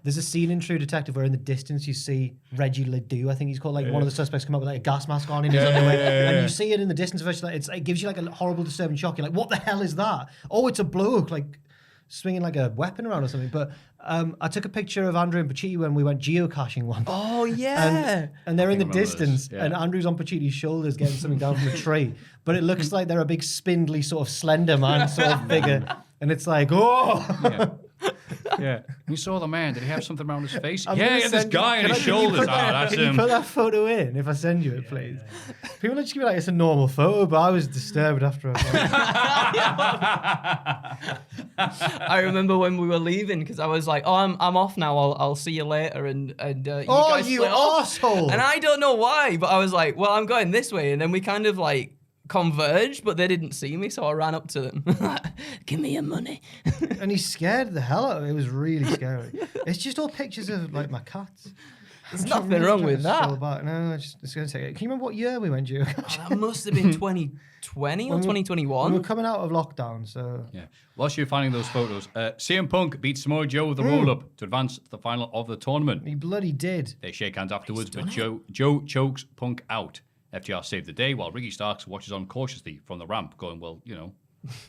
there's a scene in True Detective where in the distance you see Reggie Ledoux, I think he's called, like one of the suspects come up with like a gas mask on in his underwear, and you see it in the distance. It gives you like a horrible, disturbing shock. You're like, what the hell is that? Oh, it's a bloke like swinging like a weapon around or something. But I took a picture of Andrew and Pacitti when we went geocaching once. Oh yeah. And they're in the I remember this, distance, yeah. and Andrew's on Pacitti's shoulders getting something down from a tree. But it looks like they're a big, spindly, sort of slender man sort of figure. And it's like, oh! Yeah. You saw the man. Did he have something around his face? I'm Yeah, gonna he had this send you- guy on can his I- can you shoulders. put that- That's can you him. put that photo in if I send you it, please? People are just gonna be like, it's a normal photo, but I was disturbed after a while. I remember when we were leaving because I was like, "Oh, I'm off now. I'll see you later." And you Oh, guys you split up. arsehole! And I don't know why, but I was like, "Well, I'm going this way," and then we kind of like converged, but they didn't see me, so I ran up to them. Give me your money. And he scared the hell out of me. It was really scary. It's just all pictures of like my cats. There's I'm nothing really wrong trying with to that. scroll back. No, it's going to take it. Can you remember what year we went geocaching? That must have been 2020 or We were 2021. coming out of lockdown, so Yeah. Whilst you're finding those photos, CM Punk beats Samoa Joe with a roll-up to advance to the final of the tournament. he bloody did. They shake hands afterwards, but Joe chokes Punk out. FTR saved the day while Ricky Starks watches on cautiously from the ramp, going, well,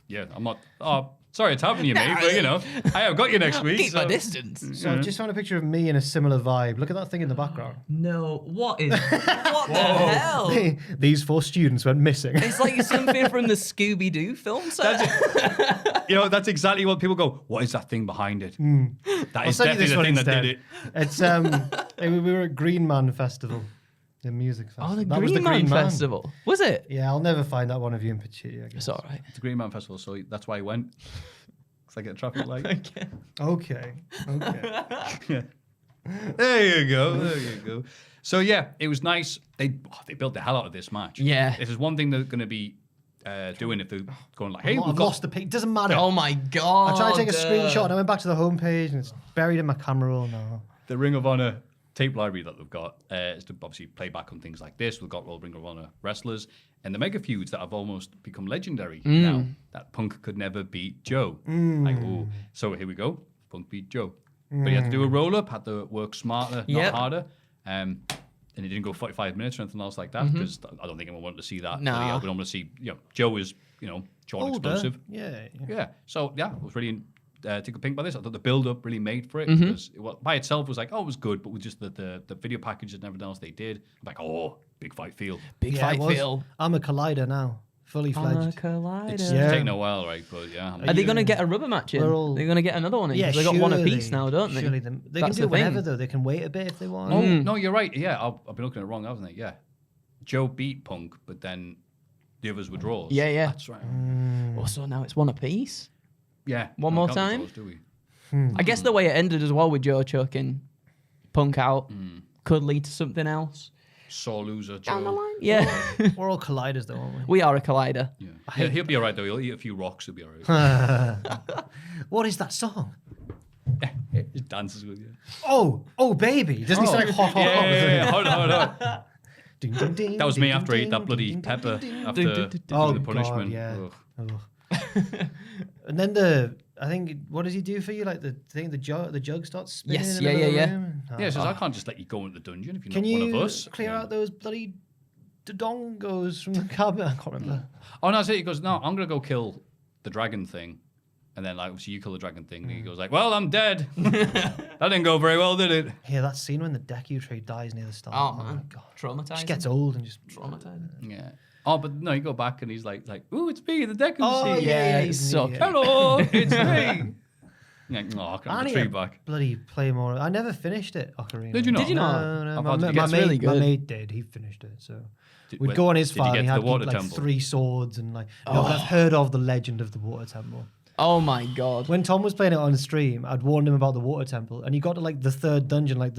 yeah, I'm not... Oh, sorry it's happening to you, mate, but, I have got you next week. Keep so. my distance. So I've just found a picture of me in a similar vibe. Look at that thing in the background. No, what the hell? These 4 students went missing. It's like something from the Scooby-Doo film set. That's exactly what people go, what is that thing behind it? That is send you definitely this the one thing that instead. did it. It's we were at Green Man Festival, the music festival. Oh, the That was Green Man Festival. Was it? Yeah, I'll never find that one of you in Pacitti, I guess. It's all right. It's a Green Man Festival, so that's why he went. It's like a traffic light. Okay. There you go. So yeah, it was nice. They built the hell out of this match. Yeah. This is one thing they're going to be doing if they're going like, hey, we've I've got lost the pic. Doesn't matter. Oh my god. I tried to take a screenshot and I went back to the homepage and it's buried in my camera roll now. the Ring of Honor tape library that they've got is to obviously play back on things like this. We've got Ring of Honor wrestlers and the mega feuds that have almost become legendary now. That Punk could never beat Joe. Like, oh, so here we go. Punk beat Joe. But he had to do a roll up, had to work smarter, Yep. not harder. And he didn't go 45 minutes or anything else like that because I don't think anyone wanted to see that. Nah. We don't want to see, Joe is, short and explosive. Yeah. Yeah. So yeah, it was really tickled pink by this. I thought the build-up really made for it because by itself was like, oh, it was good, but with just the video package and everything else they did, like, oh, big fight feel. Big Yeah, fight it was. feel. I'm a collider now. Fully fledged. It's Yeah. taking a while, right? But yeah. Are they going to get a rubber match in? We're all- They're going to get another one in? Yeah, 'Cause they got one apiece surely- now, don't they? Surely they can That's do the it whenever thing. though. They can wait a bit if they want. Oh, no, you're right. Yeah, I've been looking at it wrong, haven't I? Yeah. Joe beat Punk, but then the others were draws. Yeah, yeah. That's right. Oh, so now it's one apiece? Yeah. One No, more can't do time? draws, do we? I guess the way it ended as well with Joe choking Punk out could lead to something else. Sore loser, Joe. Yeah. We're all colliders though, aren't we? We are a collider. Yeah. He'll be all right, though. He'll eat a few rocks. He'll be all right. What is that song? He dances with you. Oh, baby. Doesn't he say like hot, hot, hot? Yeah. Hold on. Ding, ding, ding, That was me ding, after I ate ding, that bloody ding, ding, pepper ding, ding. after doing Oh, the punishment. God, yeah. Ugh. Oh. And then I think, what does he do for you? Like the jug starts spinning. Yes, in the middle of the yeah. room? Oh. Yeah, he says, I can't just let you go into the dungeon if you're Can not you one of us. clear Yeah. out those bloody dongos from the cabinet? I can't remember. Oh, no, that's it. He goes, no, I'm going to go kill the dragon thing. And then, like, obviously, you kill the dragon thing. And he goes, like, well, I'm dead. That didn't go very well, did it? Yeah, that scene when the Deku tree dies near the start. Oh, my man. God. Traumatizing. Just gets old and just... Traumatizing. Yeah. Oh, but no, you go back and he's like, ooh, it's me, the Deku Oh, scene. yeah, it's he's so an idiot. Hello, it's me. Yeah, no, I can't I have the need tree to back. bloody play more. I never finished it, Ocarina. Did you not? Did you not? No. I've My, had to ma- get- my, It's mate, really my good. mate did. He finished it, so... Did- We'd when- go on his did you file get and he to had the water like temple? 3 swords and like... No, but I've heard of the legend of the water temple. Oh my God. When Tom was playing it on stream, I'd warned him about the water temple, and he got to like the 3rd dungeon, like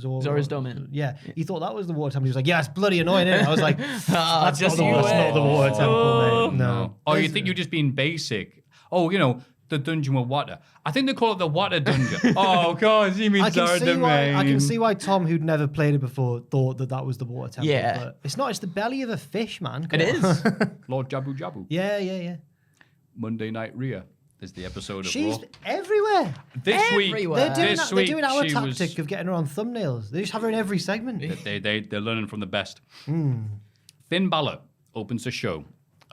Zora's Domain. Yeah, he thought that was the water temple. He was like, "Yeah, it's bloody annoying, isn't it?" I was like, "That's just not you, not the water temple, mate." No. No. Oh, you think you're just being basic? Oh, you know, the dungeon with water. I think they call it the water dungeon. Oh, God, you mean I can Zara see why. I can Domain. see why Tom, who'd never played it before, thought that was the water temple. Yeah. But it's not. It's the belly of a fish, man. Come It on. is. Lord Jabu Jabu. Yeah. Monday Night Rhea is the episode of She's Raw. everywhere. This everywhere. week, They're this doing week our she tactic was. of getting her on thumbnails. They just have her in every segment. They're learning from the best. Hmm. Finn Balor opens the show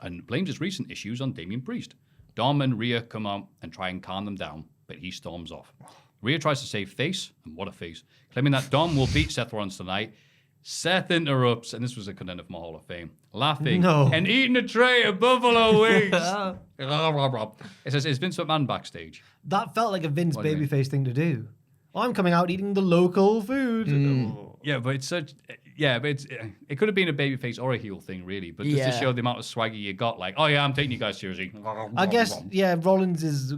and blames his recent issues on Damian Priest. Dom and Rhea come out and try and calm them down, but he storms off. Rhea tries to save face, and what a face, claiming that Dom will beat Seth Rollins tonight. Seth interrupts, and this was a contender for my Hall of Fame, laughing and eating a tray of buffalo wings. It says, is Vince McMahon backstage? That felt like a Vince What do you mean? babyface thing to do. I'm coming out eating the local food. Oh. Yeah, but it's such. Yeah, but it could have been a babyface or a heel thing, really. But just to Yeah. show the amount of swagger you got, like, oh yeah, I'm taking you guys seriously. I guess, yeah, Rollins is a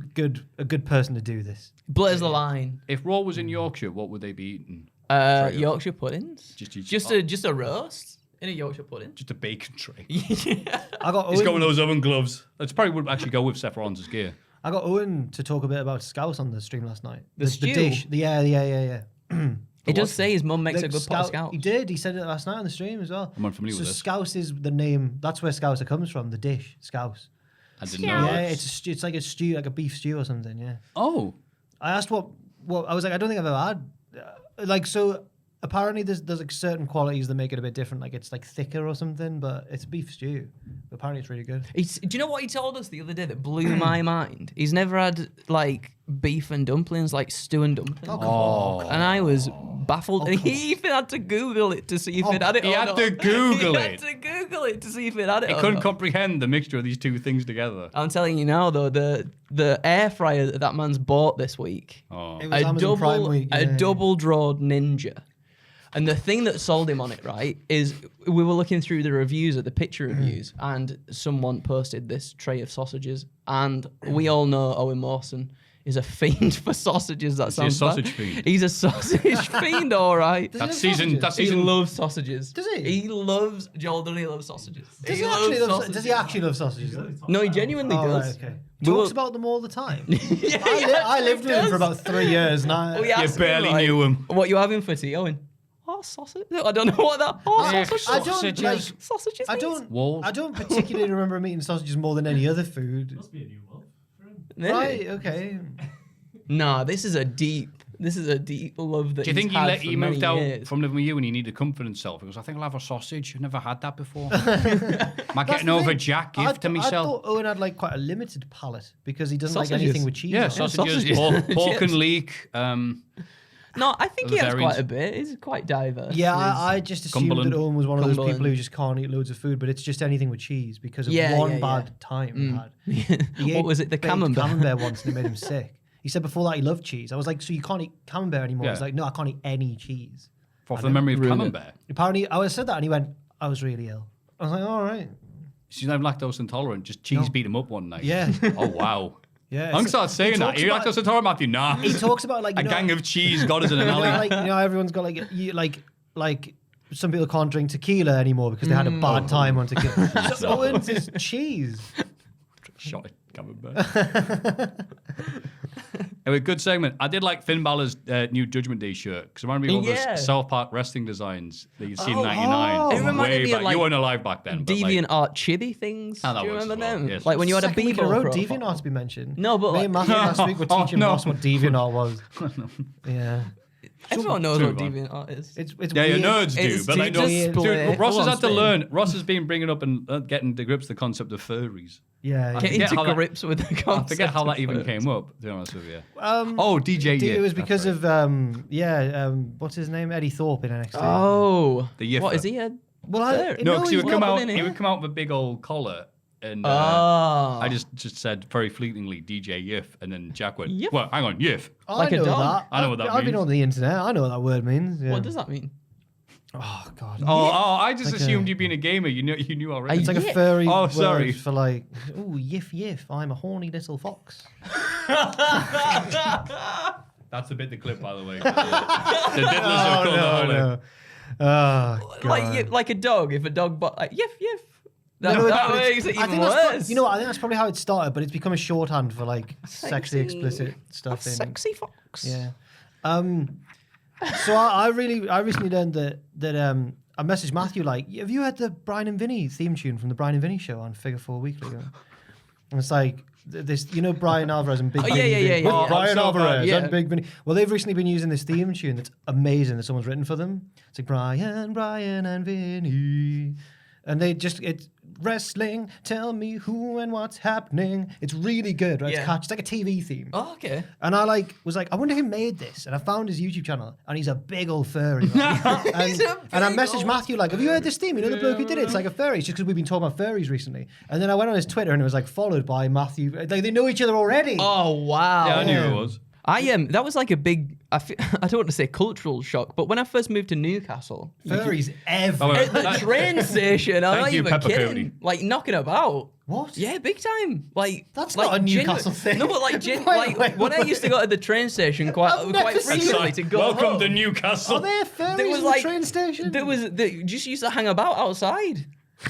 good person to do this. Blurs the line. If Raw was in Yorkshire, what would they be eating? Yorkshire puddings. Just Just a roast in a Yorkshire pudding. Just a bacon tray. I got He's got Owen, one of those oven gloves. That's probably would actually go with Seth Rollins' gear. I got Owen to talk a bit about Scouse on the stream last night. The stew? dish. Yeah. It does say his mum makes The a good pot of scouts. He did. He said it last night on the stream as well. I'm unfamiliar so with this. Scouse is the name. That's where Scouser comes from. The dish, Scouse. I didn't know. Yeah, this. it's like a stew, like a beef stew or something. Yeah. Oh, I asked what I was like. I don't think I've ever had. Like so. Apparently, there's like certain qualities that make it a bit different. Like it's like thicker or something, but it's beef stew. But apparently, it's really good. Do you know what he told us the other day that blew my mind? He's never had like beef and dumplings, like stew and dumplings. oh. And I was baffled. And he even had to Google it to see if it had it. he or had not. to Google He it. had to Google it to see if it had it. I or couldn't not. comprehend the mixture of these two things together. I'm telling you now, though, the air fryer that man's bought this week, Oh, It was Amazon Prime week. a yeah. double drawed ninja. And the thing that sold him on it, right, is we were looking through the reviews, the picture reviews, and someone posted this tray of sausages. And we all know Owen Mawson is a fiend for sausages. That Is he a sounds sausage bad. fiend? He's a sausage fiend, all right. Does he that's love season. sausages? That's He season. loves sausages. Does he? He loves Joel. Does he love sausages? Does he loves actually love? sausages. Does he actually love sausages? Though? No, he genuinely Oh, does. right, okay. We Talks were- about them all the time. Yeah, I lived with him for about 3 years, and I, We You asked him, barely like, knew him. What you having for tea, Owen? Oh, sausage. I don't know what that. Oh, Yeah, sausage. I don't Sausages. like. Sausages. I means? don't. Walls. I don't particularly remember him eating sausages more than any other food. Must be a new love for him. Really? Right? Okay. Nah, this is a deep love that Do you think he's had for he many moved out years. from living with you and he needed to comfort himself? He goes, I think I'll have a sausage. I've never had that before. Am I getting the over thing. Jack gift I to myself? thought Owen had like quite a limited palate because he doesn't like Sausages. anything with cheese. Yeah, on it. sausages, sausages. pork and Chips. leek. No, I think he Other has variants. quite a bit. He's quite diverse. Yeah, I just assumed Cumberland. that Owen was one of those Cumberland. people who just can't eat loads of food, but it's just anything with cheese because of Yeah, one yeah, bad yeah. time he had. He What ate was it? The baked camembert. camembert once and it made him sick. He said before that he loved cheese. I was like, so you can't eat camembert anymore? Yeah. He's like, no, I can't eat any cheese. For the memory of Ruined it. camembert. Apparently, I said that and he went, I was really ill. I was like, all right. She's not lactose intolerant. Just cheese No. beat him up one night. Yeah. Oh, wow. Yeah. I'm going to start saying that. talks Are you about- lactose intolerant, Matthew? Nah. He talks about like, you A know, gang of cheese got us in an you know, alley. like, you know, everyone's got like some people can't drink tequila anymore because they had a bad time on tequila. So Owens is cheese. Shot it, camembert. Anyway, good segment. I did like Finn Balor's new Judgment Day shirt because it reminded me of all Yeah. those South Park wrestling designs that you'd seen in Oh. '99. It reminded me of, like, you weren't alive back then. but, like, Deviant Art chibi things. Oh, that Do you was remember as well, them? yes. Like when you had a Second week in a Bebo row, profile. DeviantArt to be mentioned. No, but me like, and Matthew last week were teaching no. Ross what DeviantArt was. Yeah. everyone knows True, what man. DeviantArt is. It's Yeah, weird. your nerds do, It's but like, no, just dude, split. Ross has Hold on, had to split. learn. Ross has been bringing up and getting to grips the concept of furries. Yeah. I Get forget into how that- grips with the I concept. forget how that of even first. came up. To be honest with you. Oh, DJ it Yip, was that's because right. of what's his name? Eddie Thorpe in NXT. Oh, The what Yiffer. is he? well, Fair. No, because he would he's come not out. in it. He would come out with a big old collar, and Oh. I just said very fleetingly DJ Yif, and then Jack went, Yif? "Well, hang on, Yif." like a know dog. that. I know what that I've been means. on the internet. I know what that word means. Yeah. What does that mean? Oh God. Oh, I just Like assumed a- you being a gamer. You knew already. It's like a Yif? furry Oh, word sorry. for like, ooh, yiff yiff. I'm a horny little fox. That's the bit to clip, by the way. The diddlers of Cultaholic. Oh, God. Like a dog. If a dog like yiff yiff. No, That, no, that but makes it I even think that's worse. you know what? I think that's probably how it started, but it's become a shorthand for like sexy explicit stuff. A in sexy fox. Yeah. So I recently learned that I messaged Matthew like, have you heard the Brian and Vinny theme tune from the Brian and Vinny show on Figure 4 Weekly? And it's like this, Brian Alvarez and Big Oh, Vinny. yeah. With Oh, Brian I'm so Alvarez glad. Yeah. and Big Vinny. Well, they've recently been using this theme tune that's amazing that someone's written for them. It's like Brian and Vinny. And it's wrestling, tell me who and what's happening. It's really good, right? Yeah. It's catchy. It's like a TV theme. Oh, okay. And I was like, I wonder who made this. And I found his YouTube channel, and he's a big old furry. Right? and I messaged Matthew like, have you heard this theme? You know the bloke who did it? It's like a furry. It's just because we've been talking about furries recently. And then I went on his Twitter, and it was like followed by Matthew. Like they know each other already. Oh wow. Yeah, I knew it was. That was like a big. I don't want to say cultural shock, but when I first moved to Newcastle, Furries Oh, everywhere. wait. at the train station, I'm Thank not you, even Pepper kidding. Cody. Like knocking about. What? Yeah, big time. Like That's like not a Newcastle genuine- thing. No, but like, Wait, when I used to go to the train station quite never seen frequently that. to go Welcome home, to Newcastle. Are there furries there was in the like train station? They just used to hang about outside.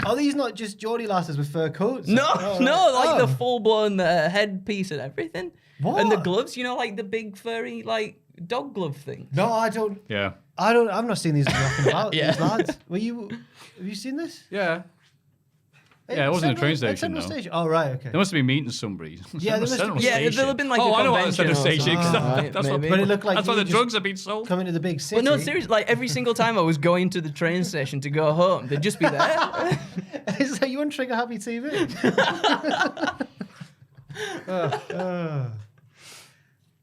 Are these not just Geordie lasses with fur coats? No, Oh, no, like oh. the full blown headpiece and everything, and the What? gloves. You know, like the big furry like dog glove thing. No, I don't. Yeah. I've not seen these knocking about. Yeah. These lads. Have you seen this? Yeah. Yeah, it wasn't a train station, Central though. Station. Oh right, okay. They must have been meeting somebody. Yeah, they must have Central been- Yeah, Station. there'll have been like oh, a I know what the convention Central or Station. something. That's Right, what. maybe. But it looked like That's why you the just drugs have been sold. Coming to the big city. But no, seriously, like every single time I was going to the train station to go home, they'd just be there. It's like you on Trigger Happy TV.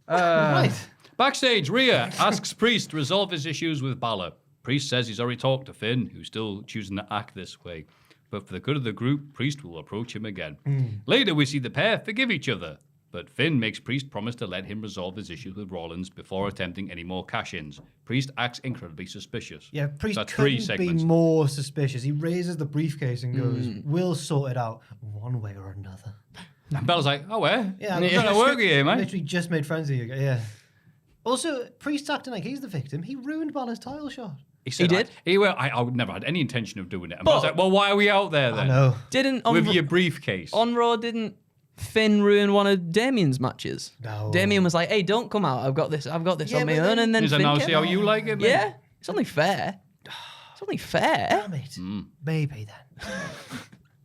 Right. Backstage, Rhea asks Priest to resolve his issues with Balor. Priest says he's already talked to Finn, who's still choosing to act this way. But for the good of the group, Priest will approach him again. Later, we see the pair forgive each other. But Finn makes Priest promise to let him resolve his issues with Rollins before attempting any more cash-ins. Priest acts incredibly suspicious. Yeah, Priest So that's three couldn't be segments. more suspicious. He raises the briefcase and goes, "We'll sort it out one way or another." And Bella's like, oh, where? Yeah, I'm trying to work here, man. Literally just made friends with you. Yeah. Also, Priest acting like he's the victim. He ruined Balor's title shot. Said, did? I would never had any intention of doing it. And I was like, well, why are we out there then? I know. Didn't With your briefcase. on Raw didn't Finn ruin one of Damien's matches? No. Damien was like, "Hey, don't come out. I've got this Yeah, on but my own." then- And then He's like, Finn now came see how out. you like it, mate? Yeah, it's only fair. It's only fair. Damn it. Maybe then.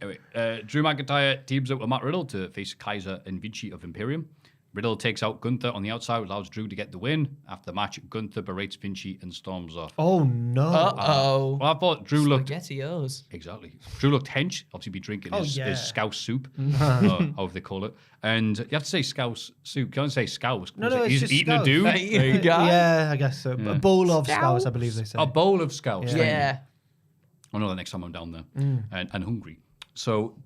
Anyway, Drew McIntyre teams up with Matt Riddle to face Kaiser and Vinci of Imperium. Riddle takes out Gunther on the outside, allows Drew to get the win. After the match, Gunther berates Vinci and storms off. Oh no. Uh-oh. Well, I thought Drew looked... SpaghettiOs. Exactly. Drew looked hench, obviously be drinking his scouse soup, however they call it. And you have to say scouse soup. You can't say scouse. No, it's He's just eating scouse. a dude. Hey, guy. Yeah, I guess so. A bowl of scouse, I believe they say. A bowl of scouse. Yeah. I'll know the next time I'm down there and hungry. So,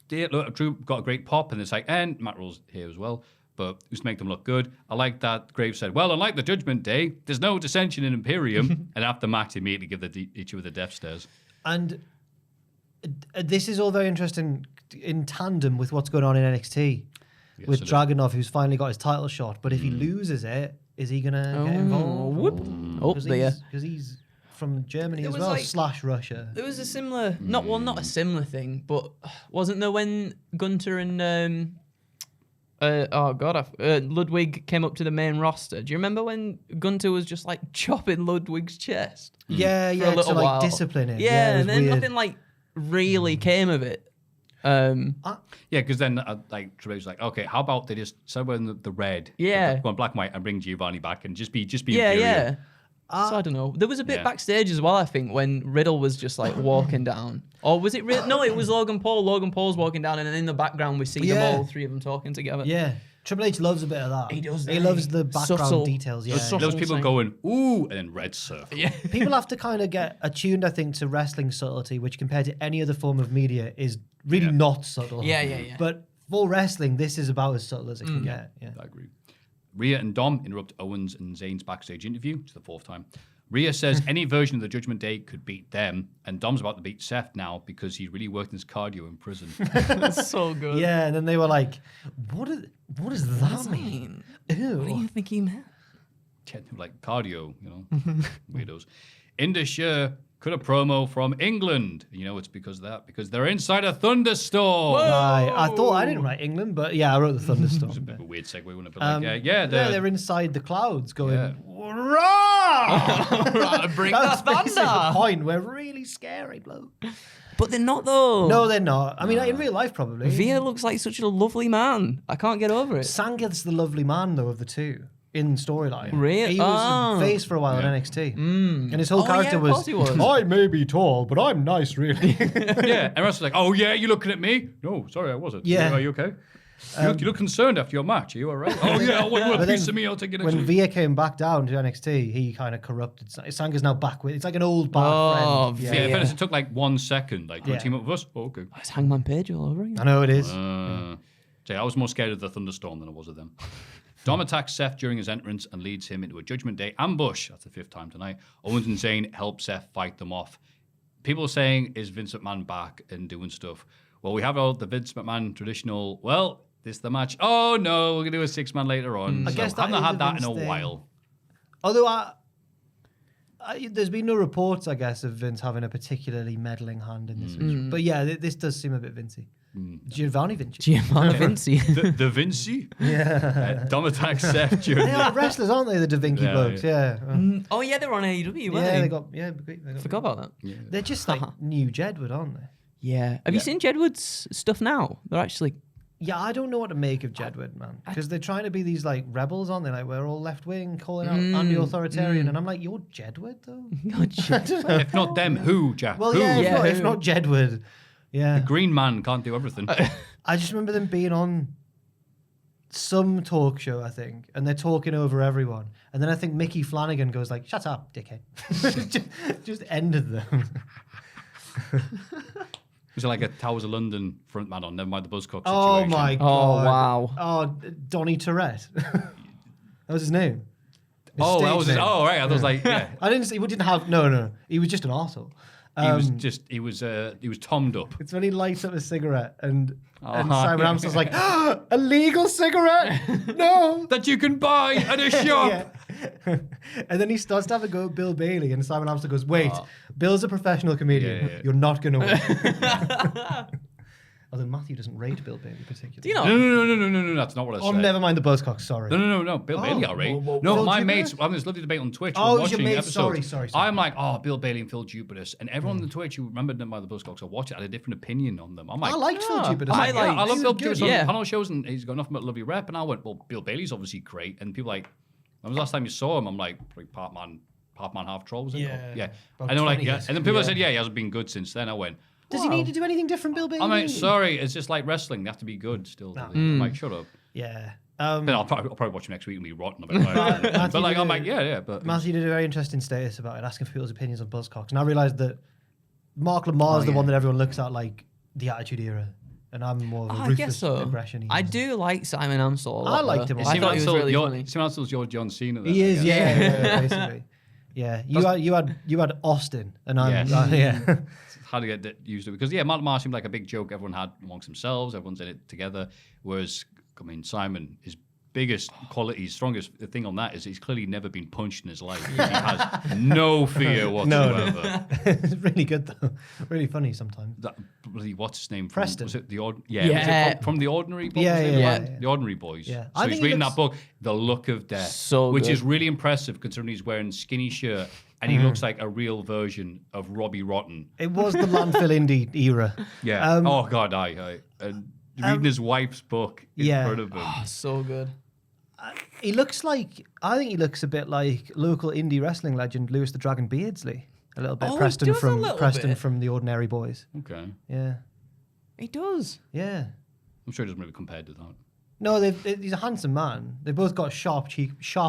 look, Drew got a great pop, and it's like, and Matt Riddle's here as well, but just to make them look good. I like that Graves said, well, unlike the Judgment Day, there's no dissension in Imperium, and after match, they immediately give each other the death stares. And this is all very interesting in tandem with what's going on in NXT with it is. Dragunov, who's finally got his title shot. But if he loses it, is he going to get involved? whoop. Oh, there. Because he's from Germany There as was well, like- / Russia. There was a similar, not a similar thing, but wasn't there when Gunter and Ludwig came up to the main roster. Do you remember when Gunter was just like chopping Ludwig's chest? Yeah, for a little to while? like discipline him. Yeah, it was and then weird. nothing like really came of it. Yeah, because then like Triple H was like, okay, how about they just start wearing the red, go on black and white, and bring Giovanni back and just be Yeah, Imperial. yeah. So I don't know. There was a bit backstage as well, I think, when Riddle was just like walking down. Or was it Riddle? No, it was Logan Paul. Logan Paul's walking down, and then in the background we see them all three of them talking together. Yeah. Triple H loves a bit of that. He does. He loves the background Subtle. details. Yeah. Those people going, ooh, and then red circle. Yeah. People have to kind of get attuned, I think, to wrestling subtlety, which compared to any other form of media is really not subtle. Yeah. But for wrestling, this is about as subtle as it can get. Yeah. I agree. Rhea and Dom interrupt Owens and Zayn's backstage interview. It's the 4th time. Rhea says any version of the Judgment Day could beat them, and Dom's about to beat Seth now because he's really worked his cardio in prison. That's so good. Yeah, and then they were like, what does that mean? Ew. What do you think he meant? Like cardio, weirdos. Indus Sher cut a promo from England. It's because of that, because they're inside a thunderstorm. Right. I thought I didn't write England, but yeah, I wrote the thunderstorm. It's a bit of a weird segue, wasn't it? But they're inside the clouds going, Yeah. "Rah!" Bring That's the basically the thunder. point. We're really scary, bloke. But they're not though. No, they're not. I mean, in real life, probably. Via looks like such a lovely man. I can't get over it. Sanga's the lovely man, though, of the two in storyline. Really? He was Oh. a face for a while in NXT. And his whole Oh, yeah, character of was, course he was. I may be tall, but I'm nice, really. Yeah, and Russ was like, "Oh yeah, you looking at me? No, sorry, I wasn't. Yeah. Are you okay? You look concerned after your match. Are you all right? Oh yeah, I want a But piece then of me. I'll take it. when Via came back down to NXT, he kind of corrupted. Sanga's now back with. It's like an old bad friend. Yeah, in fairness, it took like 1 second. Like, you Yeah. team up with us? Oh, okay. It's Hangman Page all over again. I know it is. So yeah, I was more scared of the thunderstorm than I was of them. Dom attacks Seth during his entrance and leads him into a Judgment Day ambush. That's the 5th time tonight. Owens and Zayn help Seth fight them off. People are saying, is Vince McMahon back and doing stuff? Well, we have all the Vince McMahon traditional, well, this is the match. Oh, no, we're going to do a 6-man later on. I guess I haven't that is had a that in a Vince thing. while. Although there's been no reports, I guess, of Vince having a particularly meddling hand in this. But yeah, this does seem a bit Vincey. Giovanni Vinci. Giovanni Vinci. The Vinci? Yeah. Dom attacks Seth during They are wrestlers, aren't they? The Da Vinci Yeah, blokes. Yeah. Oh yeah, they were on AEW, weren't Yeah, they? they got. Yeah, great. They got Forgot about that. They're just like new Jedward, aren't they? Yeah. Have you seen Jedward's stuff now? They're actually. Yeah, I don't know what to make of Jedward, man, because they're trying to be these like rebels, aren't they? Like we're all left wing, calling out anti-authoritarian, and I'm like, you're Jedward though. I don't know. If not them, who, Jack? Well, who? yeah, if who? not Jedward. Yeah, Green Man can't do everything. I just remember them being on some talk show, I think, and they're talking over everyone, and then I think Mickey Flanagan goes like, "Shut up, dickhead," just ended them. Was it like a Towers of London frontman on Never Mind the Buzzcock situation? Oh my Oh god! wow. Oh, Donny Tourette. That was his name. His Oh, that stage was his, name. oh, right. I was like, yeah. I didn't. He didn't have. No. He was just an arsehole. He was tommed up. It's when he lights up a cigarette and Oh, Simon yeah. Amstel's like, a legal cigarette? No. That you can buy at a shop. Yeah. And then he starts to have a go at Bill Bailey, and Simon Amstel goes, wait, Bill's a professional comedian. Yeah. You're not going to win. Although Maffew doesn't rate Bill Bailey particularly. Do you know? No. That's not what I said. Oh, never mind the Buzzcocks, sorry. No. Bill Bailey, all right. whoa, No, Phil my Jupiter? mates, I'm having this lovely debate on Twitch. Oh, we're it was your watching mates. episodes. Sorry. I'm like, Bill Bailey and Phil Jupitus. And everyone on Twitch who remembered them by the Buzzcocks, I watched it, had a different opinion on them. I'm like, I liked Phil Jupiter. I like- I love He Phil was good. Jupitus on Yeah. panel shows, and he's got nothing but a lovely rep. And I went, well, Bill Bailey's obviously great. And people like, when was the last time you saw him? I'm like part man, half troll. Was it? Yeah. And they're like, 20 yeah. years And then people ago, said, yeah, he hasn't been good since then. I went, Does he need to do anything different, Bill Bailey? I'm like, sorry, it's just like wrestling. They have to be good still. I'm like, shut up. Yeah. Then I'll probably watch it next week and be rotten about it. But like, I'm like, yeah. But Matthew did a very interesting status about it, asking for people's opinions on Buzzcocks. And I realised that Mark Lamar's the one that everyone looks at like the Attitude Era. And I'm more of a I ruthless guess so. aggression. I do like Simon Amstel a lot. I liked him a though. lot. I thought he was really funny. Simon Amstel's your John Cena. Then, He I is, guess. yeah, basically. Yeah, you had Austin, and I'm Yes. yeah. How to get used to it. Because, Mark Lamar seemed like a big joke everyone had amongst themselves. Everyone's in it together. Whereas, I mean, Simon is biggest quality, strongest thing on that is he's clearly never been punched in his life. He has no fear whatsoever. No. It's really good though. Really funny sometimes. That bloody what's his name? From, Preston. Was it the odd? Yeah. Was it from the Ordinary book? Yeah, Was it? yeah. The Ordinary Boys. Yeah. So I he's think he reading looks- that book, The Look of Death, So which good. is really impressive considering he's wearing skinny shirt and he looks like a real version of Robbie Rotten. It was the landfill indie era. Yeah. Oh God, and reading his wife's book in yeah. front of him. So good. He looks like, I think he looks a bit like local indie wrestling legend Lewis the Dragon Beardsley. A little bit. Oh, he Preston does a from little Preston bit. from the Ordinary Boys. Okay. Yeah. He does. Yeah. I'm sure it doesn't really compare to that. No, he's a handsome man. They both got sharp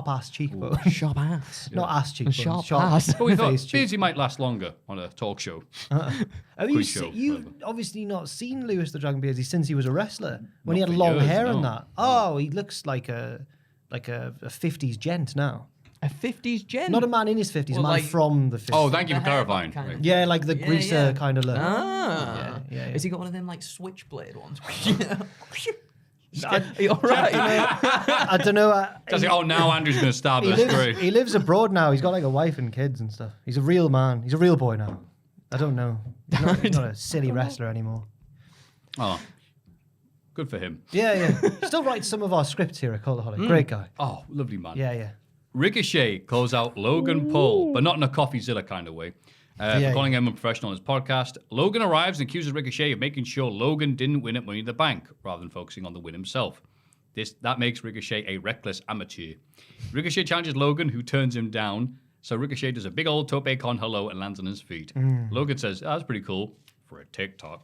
ass cheekbones. Sharp ass. Not ass cheekbones. sharp ass. But we thought face cheek. Beardsy might last longer on a talk show. Have you quiz show, you've whatever. obviously not seen Lewis the Dragon Beardsley since he was a wrestler when he Not had for long years, hair and no. that. Oh, he looks like a 50s gent now. A 50s gen. Not a man in his 50s, a Well, man like- from the 50s. Oh, thank you for The hair clarifying. kind of- Right. Yeah, like the Yeah, greaser yeah. kind of look. Ah. Yeah. Has he got one of them like switchblade ones? I- Are you all right? I don't know. Does he? Oh, now Andrew's going to stab us. Great. He lives abroad now. He's got like a wife and kids and stuff. He's a real man. He's a real boy now. I don't know. He's not a silly wrestler anymore. Oh, good for him. Yeah. Still writes some of our scripts here at Cultaholic. Great guy. Oh, lovely man. Yeah. Ricochet calls out Logan Paul, but not in a CoffeeZilla kind of way. For calling him unprofessional on his podcast. Logan arrives and accuses Ricochet of making sure Logan didn't win at Money in the Bank, rather than focusing on the win himself. That makes Ricochet a reckless amateur. Ricochet challenges Logan, who turns him down. So Ricochet does a big old tope con hello and lands on his feet. Logan says, that's pretty cool for a TikTok.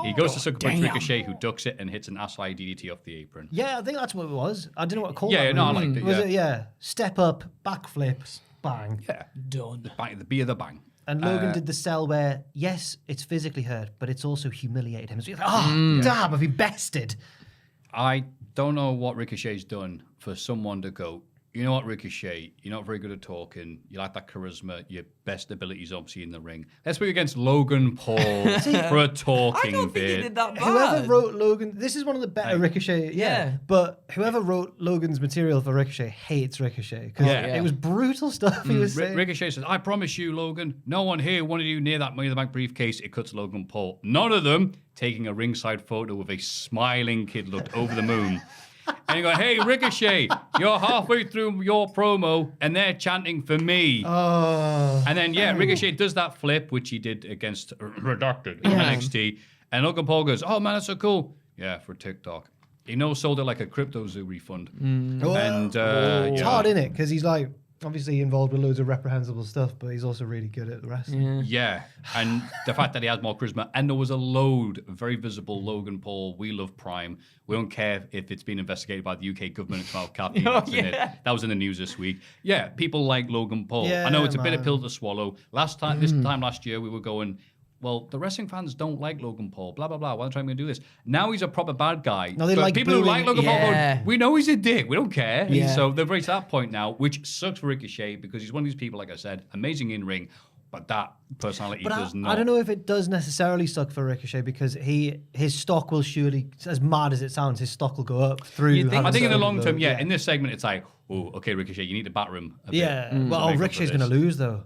He goes to sucker punch Ricochet, who ducks it and hits an ass-high DDT off the apron. Yeah, I think that's what it was. I don't know what to call Yeah, that. no, I move. liked it, Was yeah. it? Yeah. Step up, backflips, bang. Yeah. Done. Bang, the beer, the bang. And Logan did the sell where, yes, it's physically hurt, but it's also humiliated him. So he's like, damn, I've been bested. I don't know what Ricochet's done for someone to go, you know what, Ricochet, you're not very good at talking. You like that charisma. Your best ability is obviously in the ring. Let's put you against Logan Paul for a talking I don't think bit. he did that bad. Whoever wrote Logan, this is one of the better Ricochet. Yeah. But whoever wrote Logan's material for Ricochet hates Ricochet because Yeah. it was brutal stuff he was saying. Ricochet says, I promise you, Logan, no one here wanted you near that Money in the Bank briefcase. It cuts Logan Paul. None of them taking a ringside photo with a smiling kid looked over the moon. And you go, hey, Ricochet, you're halfway through your promo and they're chanting for me. And then, Ricochet does that flip, which he did against Redacted NXT. And Logan Paul goes, oh, man, that's so cool. Yeah, for TikTok. He sold it like a crypto zoo refund. And It's hard, isn't it? Because he's like obviously involved with loads of reprehensible stuff, but he's also really good at the wrestling. Yeah, and the fact that he has more charisma, and there was a load of very visible Logan Paul, we love Prime. We don't care if it's been investigated by the UK government about caffeine in it. That was in the news this week. Yeah, people like Logan Paul. I know it's a bitter pill to swallow. This time last year, we were going, well, the wrestling fans don't like Logan Paul, blah, blah, blah. Why don't I do this? Now he's a proper bad guy. No, they But like people who like booing- Logan Paul Yeah. going, we know he's a dick. We don't care. Yeah. So they've reached that point now, which sucks for Ricochet because he's one of these people, like I said, amazing in ring, but that personality But does not. I don't know if it does necessarily suck for Ricochet because his stock will surely, as mad as it sounds, his stock will go up through. You think- having I think in the so long low- term, in this segment, it's like, oh, okay, Ricochet, you need to batter him a bit. Yeah. to Well, make up for Ricochet's this. going to lose though.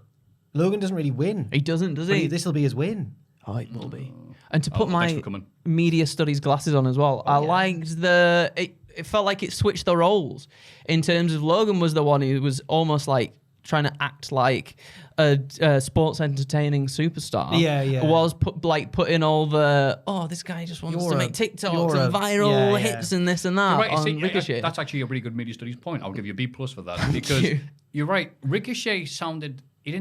Logan doesn't really win. He doesn't, does But he? This will be his win. Oh, it will be. And to put thanks my for coming. media studies glasses on as well, I liked it felt like it switched the roles in terms of Logan was the one who was almost like trying to act like a sports entertaining superstar. Yeah. Was putting all the, this guy just wants You're to a- make TikToks you're and a- viral yeah. hits and this and that Right, on see, Ricochet. that's actually a really good media studies point. I'll give you a B+ for that because you're right. Ricochet he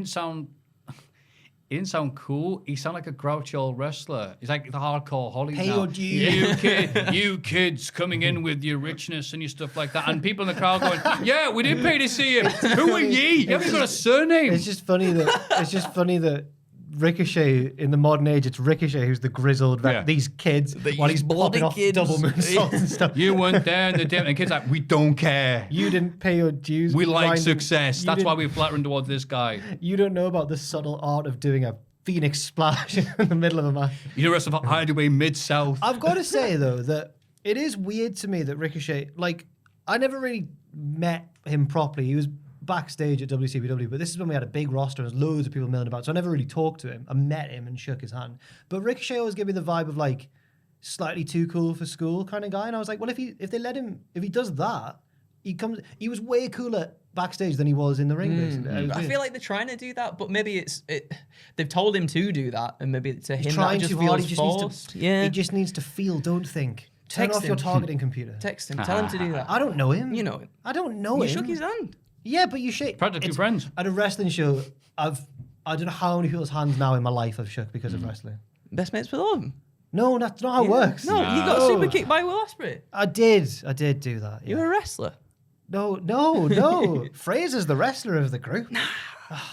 didn't sound cool. He sounded like a grouchy old wrestler. He's like the hardcore Holly Pay now. your dues. You kids coming in with your richness and your stuff like that, and people in the crowd going, "Yeah, we did pay to see you. Who are ye? You haven't got a surname." It's just funny that Ricochet in the modern age, it's Ricochet who's the grizzled Yeah. these kids while he's bloody popping off kids. double moonsaults and stuff. You weren't there, and the kids like, "We don't care. You didn't pay your dues. We like grinding- success. you That's why didn't- we're flattering towards this guy." You don't know about the subtle art of doing a Phoenix splash in the middle of a match. You know, wrestle for Hideaway Mid-South. I've got to say though that it is weird to me that Ricochet, like, I never really met him properly. He was backstage at WCPW, but this is when we had a big roster and loads of people milling about. So I never really talked to him. I met him and shook his hand. But Ricochet always gave me the vibe of like slightly too cool for school kind of guy. And I was like, well, if he does that, he was way cooler backstage than he was in the ring, basically. I feel like they're trying to do that, but maybe they've told him to do that, and maybe to him that just feels forced. He just needs to feel, don't think. Turn off your targeting computer. Text him. Tell him to do that. I don't know him. You know him. I don't know You him. shook his hand. Yeah, but you shake. Practically friends. At a wrestling show, I don't know how many people's hands now in my life I've shook because of wrestling. Best mates with all of them. No, that's not how it works. No, you got a super kick by Will Ospreay. I did do that. Yeah. You're a wrestler. No. Fraser's the wrestler of the group.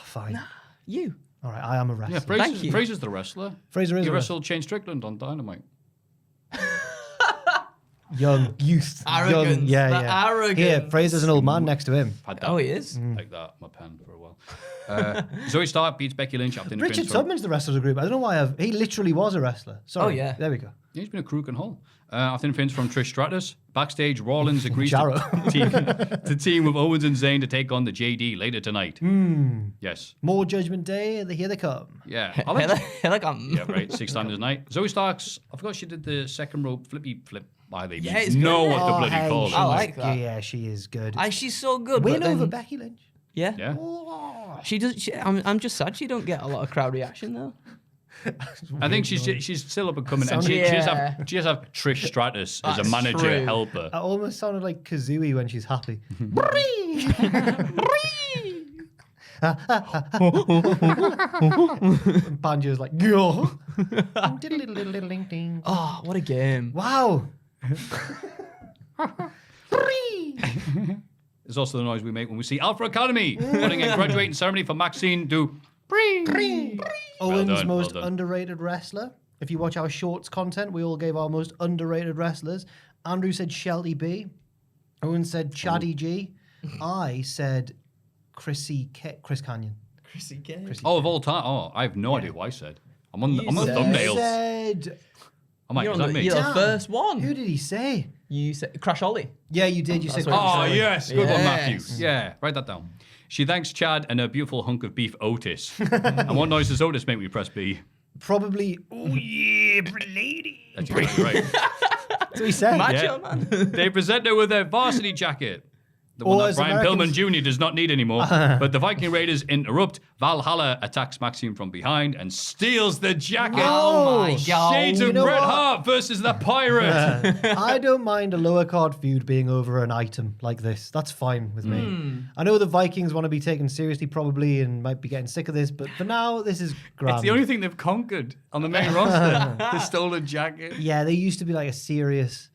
Fine. You. All right, I am a wrestler. Yeah, Thank you. Fraser's the wrestler. Fraser is He a wrestled Shane Strickland on Dynamite. young youth. Arrogance. Young, yeah. Arrogance. Here, Fraser's an old man next to him. Had that Oh, he is. like that on my pen for a while. Zoe Stark beats Becky Lynch after Richard interference from- Tubman's the wrestler of the group. I don't know why he literally was a wrestler. Sorry. Oh, yeah. There we go. He's been a crook and Hull. After interference from Trish Stratus, backstage Rollins agrees Jarrow. to team with Owens and Zayn to take on the JD later tonight. Yes. More Judgment Day. Here they come. Yeah. I like Yeah, yeah, right. 6 times a night. Zoe Starks, I forgot she did the second rope flippy flip. Why they Yeah, it's know good. what the Oh, bloody hey, call it. I like that. Yeah, she is good. She's so good. Win but then, over Becky Lynch. Yeah. Yeah. She does. I'm just sad she don't get a lot of crowd reaction though. I think she's still up and coming, and Sounds- she has Yeah. she has Trish Stratus as a That's manager true. helper. I almost sounded like Kazooie when she's happy. Banjo's like, yo. Oh, what a game! Wow. It's also the noise we make when we see Alpha Academy putting a graduating ceremony for Maxine do. Owen's done, most well done. underrated wrestler. If you watch our shorts content, we all gave our most underrated wrestlers. Andrew said Shelty B. Owen said Chaddy G. I said Chris Canyon. Chrissy Gay. Oh, of all time. Oh, I have no idea what I said. I'm on the thumbnails. Said, I'm like, You're, is on that the, me? you're the Damn. first one. who did he say? You said Crash Ollie. Yeah, you did. You said. That's what Oh, Sorry. yes. Good one, Maffew. Yes. Yeah, write that down. She thanks Chad and a beautiful hunk of beef Otis. And what noise does Otis make when you press B? Probably. Oh yeah, pretty lady. That's exactly right. That's what he said. Macho man. They present her with their varsity jacket. The one Or that as Brian Americans- Pillman Jr. does not need anymore. But the Viking Raiders interrupt. Valhalla attacks Maxine from behind and steals the jacket. Oh my God. Shades You of know Bret what? Hart versus the Pirate. I don't mind a lower card feud being over an item like this. That's fine with me. I know the Vikings want to be taken seriously probably and might be getting sick of this, but for now, this is grand. It's the only thing they've conquered on the main roster. The stolen jacket. Yeah, they used to be like a serious.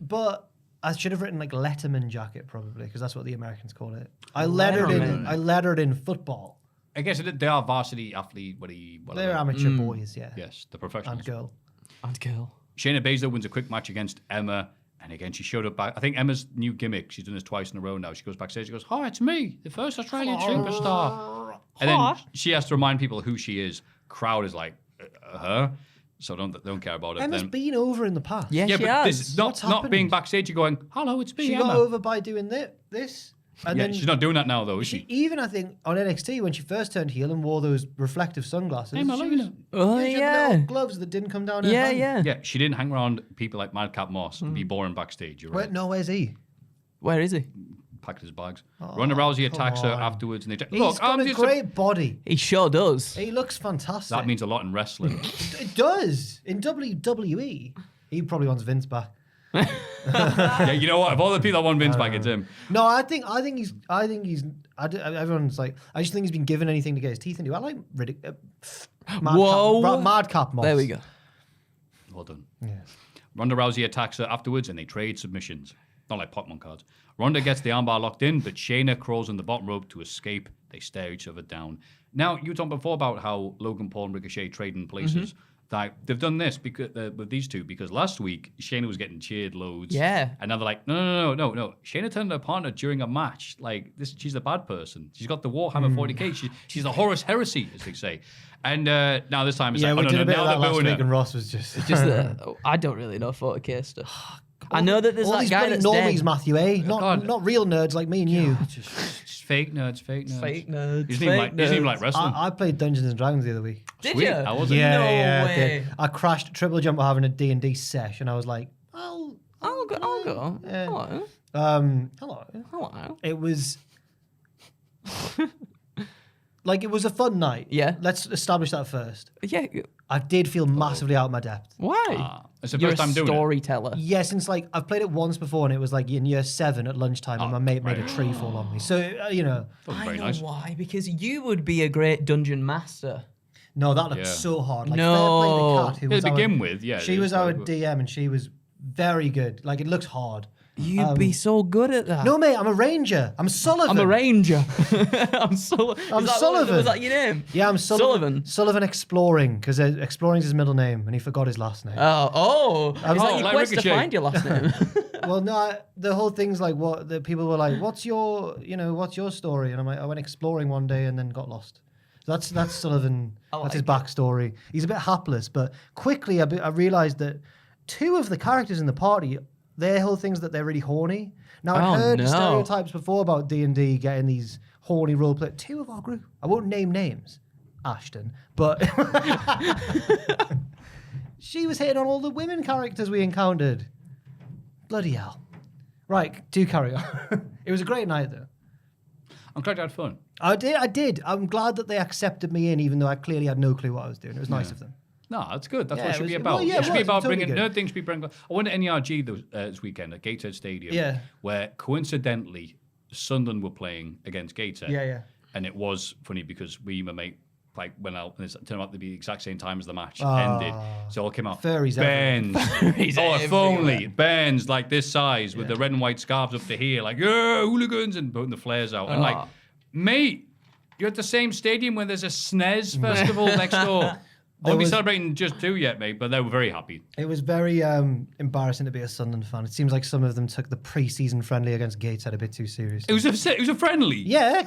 But I should have written like Letterman jacket probably because that's what the Americans call it. I lettered in football. I guess they are varsity athlete. Whatever. They're amateur boys, yeah. Yes, the professionals. And girl. And girl. Shayna Baszler wins a quick match against Emma. And again, she showed up back. I think Emma's new gimmick, she's done this twice in a row now. She goes backstage, she goes, "Hi, it's me, the first Australian superstar." And then she has to remind people who she is. Crowd is like, her. So don't care about it. Emma's Then, been over in the past. Yeah, yeah, she but has. this is What's not being happened? backstage. You're going, "Hello, it's me, She Emma." got over by doing this. And Yeah, then she's not doing that now, though, is she? even I think on NXT when she first turned heel and wore those reflective sunglasses. Emma, she look was- at her. Oh she had yeah. little gloves that didn't come down her Yeah, hand. yeah. Yeah, she didn't hang around people like Madcap Moss and be boring backstage. You're right. Where's he? Where is he? Packed his bags. Ronda Rousey attacks her on. afterwards, and they He's look. got I'm a just great body. He sure does. He looks fantastic. that means a lot in wrestling. It does. In WWE, he probably wants Vince back. Yeah, you know what? Of all the people that want Vince back, it's him. No, I think he's. Everyone's like, I just think he's been given anything to get his teeth into. I like Whoa. Madcap Moss. There we go. Well done. Yeah. Ronda Rousey attacks her afterwards, and they trade submissions. Not like Pokemon cards. Ronda gets the armbar locked in, but Shayna crawls on the bottom rope to escape. They stare each other down. Now, you were talking before about how Logan Paul and Ricochet trading places. That they've done this because with these two because last week Shayna was getting cheered loads. Yeah. And now they're like, no. Shayna turned her partner during a match. Like this, she's a bad person. She's got the Warhammer 40k. She's a Horus Heresy, as they say. And now this time it's Yeah, like, we did a bit now of that they're last booing week, her. and Ross was just. Just I don't really know 40k stuff. I know that there's all that these guy bloody that's normies, dead. Matthew, eh? God. Not real nerds like me and you. Just fake nerds. Fake nerds. He doesn't fake even like, he doesn't even nerds. like wrestling. I played Dungeons and Dragons the other week. Did Sweet. you? How was it? No I way. did. I crashed triple jump while having a D&D sesh, and I was like, I'll go. Yeah. Hello. Hello. Hello. It was like it was a fun night. Yeah. Let's establish that first. Yeah. I did feel massively out of my depth. Why? It's the You're first a time doing it. storyteller. Yeah, since like I've played it once before, and it was like in year 7 at lunchtime, and my mate made a tree fall on me. So you know, That was I very know nice. why. Because you would be a great dungeon master. no, that looked Yeah. so hard. Like No. Fair play to Kat, who Yeah, was to our- begin with, yeah. She it was is our very good. DM, and she was very good. Like it looks hard. You'd be so good at that. No, mate, I'm a ranger. I'm Sullivan. I'm a ranger. I'm Sullivan. I'm Sullivan. Was that your name? Yeah, I'm Sullivan. Sullivan Exploring, because Exploring's his middle name, and he forgot his last name. Is that your like quest Ricochet. to find your last name? Well, no, the whole thing's like what the people were like. What's your story? And I'm like, I went exploring one day and then got lost. That's Sullivan. That's his backstory. He's a bit hapless, but quickly I realized that 2 of the characters in the party, their whole thing's that they're really horny. Now I've heard stereotypes before about D&D getting these horny roleplay. 2 of our group, I won't name names, Ashton, but she was hitting on all the women characters we encountered. Bloody hell. Right, do carry on. It was a great night, though. I'm glad you had fun. I did. I'm glad that they accepted me in, even though I clearly had no clue what I was doing. It was nice of them. No, that's good. That's Yeah, what it it should was- be about. well, yeah, it should be it was. about Totally bringing good. nerd things. Should be bringing. I went to NERG this weekend at Gateshead Stadium. Yeah. Where coincidentally Sunderland were playing against Gateshead. Yeah. And it was funny because we, my mate, like went out and it turned out to be the exact same time as the match Ah. ended. So it all came out. Furries Ben's. Oh, if only Ben's like this size with the red and white scarves up to here, like yeah, hooligans, and putting the flares out. And like, mate, you're at the same stadium where there's a SNES festival next door. I won't be celebrating just 2 yet, mate, but they were very happy. It was very embarrassing to be a Sunderland fan. It seems like some of them took the pre-season friendly against Gateshead a bit too seriously. It was a friendly. Yeah,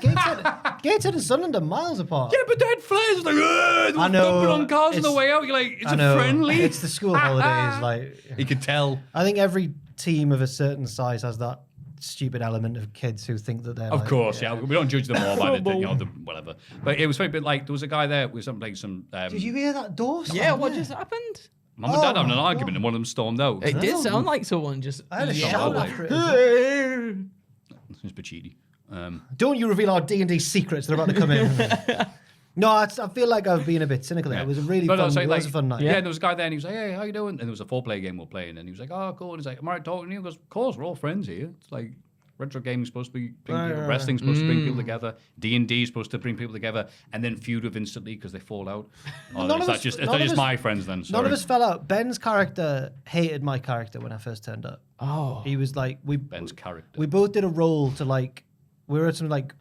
Gateshead and Sunderland are miles apart. Yeah, but they had flares. Like, they I were know, dumping on cars on the it's- way out. You're like, it's I know. a friendly. It's the school holidays. Like, You could tell. I think every team of a certain size has that stupid element of kids who think that they're. Of like, course, yeah. We don't judge them all by the whatever. But it was funny. But like, there was a guy there with something like some. Did you hear that door slam? Yeah, what just happened? Mum and Dad Oh having an my argument, and one of them stormed out. It did sound like someone just. I had a Yeah. shout Like- after it. It's Pachidi. Don't you reveal our D&D secrets? They're about to come in. No, I feel like I've been a bit cynical there. It was a really fun, so, it was a fun night. Yeah, there was a guy there, and he was like, "Hey, how you doing?" And there was a 4-player game we were playing, and he was like, "Oh, cool." And he's like, "Am I right talking to you?" He goes, "Of course, we're all friends here. It's like retro gaming supposed to be bring people, wrestling's supposed to bring people together, D&D is supposed to bring people together, and then feud with instantly because they fall out." Oh, none is of that us- just none of us- my friends then? Sorry. None of us fell out. Ben's character hated my character when I first turned up. Oh. He was like, Ben's character. we both did a roll to like, we were at some like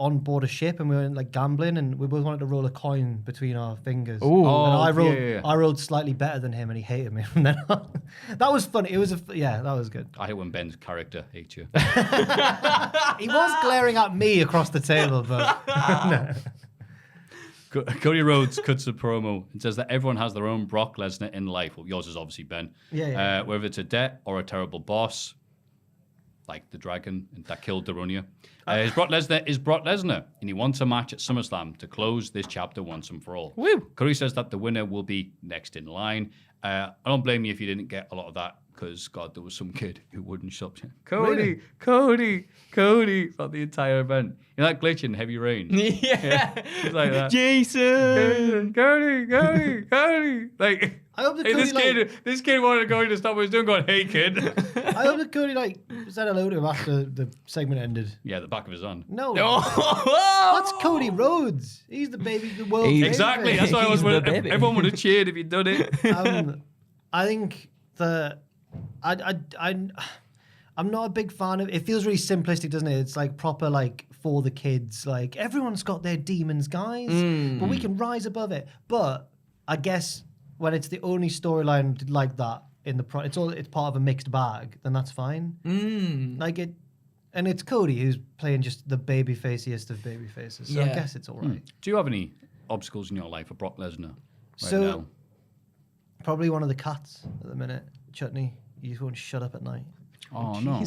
on board a ship and we were like gambling and we both wanted to roll a coin between our fingers. Ooh. And I rolled, yeah. I rolled slightly better than him and he hated me from then on. That was funny. It was that was good. I hate when Ben's character hates you. He was glaring at me across the table, but no. Cody Rhodes cuts a promo and says that everyone has their own Brock Lesnar in life. Well, yours is obviously Ben. Yeah. Whether it's a debt or a terrible boss, like the dragon that killed Darunia. His Brock Lesnar is Brock Lesnar, and he wants a match at SummerSlam to close this chapter once and for all. Woo. Cody says that the winner will be next in line. I don't blame you if you didn't get a lot of that, because, God, there was some kid who wouldn't shut up. Cody, Cody throughout the entire event. You know that glitch in Heavy Rain? Yeah. It's like that. Jason. Cody. Like, I hope that hey, Cody, this kid wanted Cody to stop what he was doing, going, "Hey, kid." I hope that Cody like said hello to him after the segment ended. Yeah, the back of his hand. No. Oh. That's Cody Rhodes. He's the world. He's- Exactly. That's why I was. He's the baby. Everyone would have cheered if he'd done it. I think that I'm not a big fan of it. Feels really simplistic, doesn't it? It's like proper like for the kids. Like everyone's got their demons, guys, but we can rise above it. But I guess when it's the only storyline like that in the it's part of a mixed bag, then that's fine. Like it, and it's Cody who's playing just the baby faciest of baby faces. So I Yeah. guess it's all right. Do you have any obstacles in your life for Brock Lesnar right So- now? Probably one of the cats at the minute, Chutney. You just won't shut up at night. Oh, no.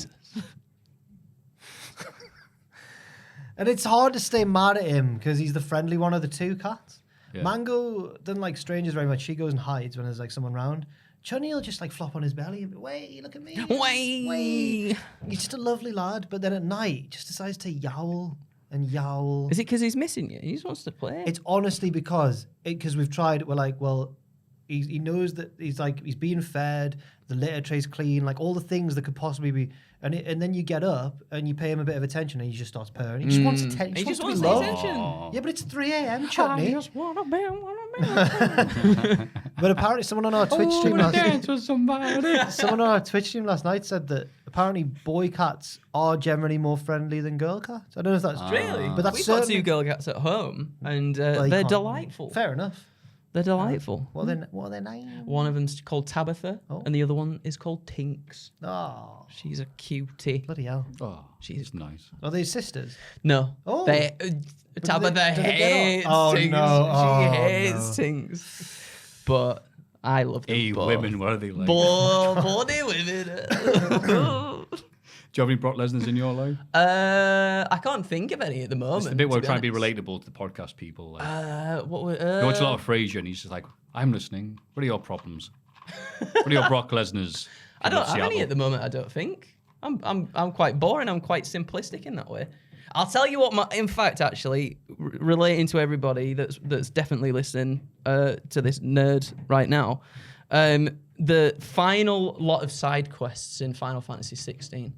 And it's hard to stay mad at him because he's the friendly one of the two cats. Yeah. Mango doesn't like strangers very much. She goes and hides when there's like someone around. Chunny will just like flop on his belly and be, wait, look at me. Wait. He's just a lovely lad, but then at night he just decides to yowl and yowl. Is it because he's missing you? He just wants to play. It's honestly because we've tried. We're like, well, he knows that he's being fed. The litter tray's clean, like all the things that could possibly be. And then you get up and you pay him a bit of attention, and he just starts purring. He just wants attention. He just wants wants to be loved. attention. Yeah, but it's 3 a.m. Chutney. I just wanna be. But apparently, someone on our Twitch stream last Dance with somebody. someone on our Twitch stream last night said that apparently boy cats are generally more friendly than girl cats. I don't know if that's Really? but that's We've got certainly 2 girl cats at home, and well, you they're can't- delightful. Fair enough. They're delightful. What are their names? One of them's called Tabitha, Oh. and the other one is called Tinks. Oh, She's a cutie. bloody hell! Oh, she's nice. Are they sisters? No. Oh. They, Tabitha do they get hates on? Oh, Tinks. no. Oh, She hates no. Tinks. But I love them Hey, both. women, what are they like? Bloody women. Do you have any Brock Lesnar's in your life? I can't think of any at the moment. It's the bit where we're trying to be honest. relatable to the podcast people. Like, What were, you watch a lot of Frasier, and he's just like, I'm listening. What are your problems? What are your Brock Lesnar's? I don't have any Seattle? at the moment. I don't think. I'm quite boring. I'm quite simplistic in that way. I'll tell you what. In fact, actually, relating to everybody that's definitely listening to this nerd right now, the final lot of side quests in Final Fantasy 16.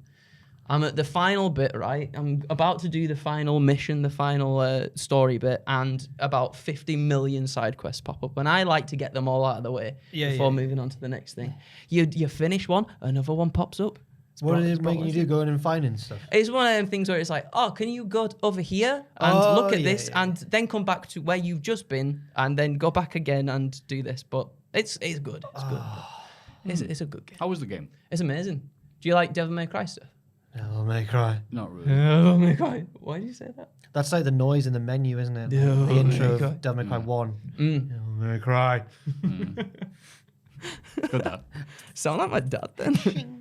I'm at the final bit, right? I'm about to do the final mission, the final story bit, and about 50 million side quests pop up. And I like to get them all out of the way before moving on to the next thing. You finish one, another one pops up. What are they making you do? Going and finding stuff? It's one of them things where it's like, oh, can you go over here and look at this and then come back to where you've just been and then go back again and do this? But it's good. It's good. It's a good game. How was the game? It's amazing. Do you like Devil May Cry stuff? Devil May Cry. Not really. Devil May Cry. Why did you say that? That's like the noise in the menu, isn't it? Devil The intro May Cry. of Devil May Cry 1. Mm. Devil May Cry. Good that. Sound like my dad then.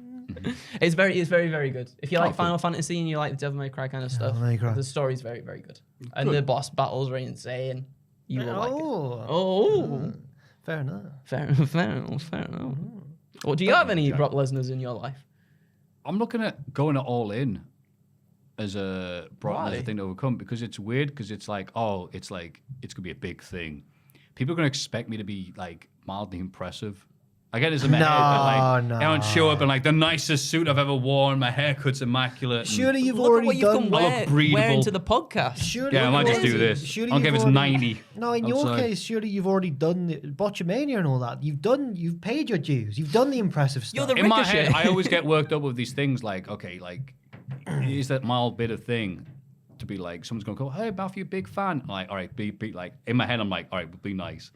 It's very, very good. If you like Final Fantasy and you like the Devil May Cry kind of stuff, May Cry. the story's very, very good. And the boss battles are insane. You will like it. Oh, Fair enough. fair enough. Well, do you have any Brock Lesnar's in your life? I'm looking at going all in as a Brock Lesnar thing to overcome because it's weird because it's like, oh, it's going to be a big thing. People are going to expect me to be like mildly impressive. I get this in my head, but like, I don't show up in like the nicest suit I've ever worn. My haircut's immaculate. Surely you've Look at already what you've come done. I look breathable. wearing to the podcast. Surely Yeah, I you've might just do already- this. surely I don't care if you've it's already- 90. No, in your outside. case, surely you've already done the Botchamania and all that. You've paid your dues. You've done the impressive stuff. You're the In my Ricochet. head, I always get worked up with these things like, okay, like, is that mild bit of thing to be like, someone's going to go, hey, Maffew, big fan. I'm like, all right, be like, in my head, I'm like, all right, be nice.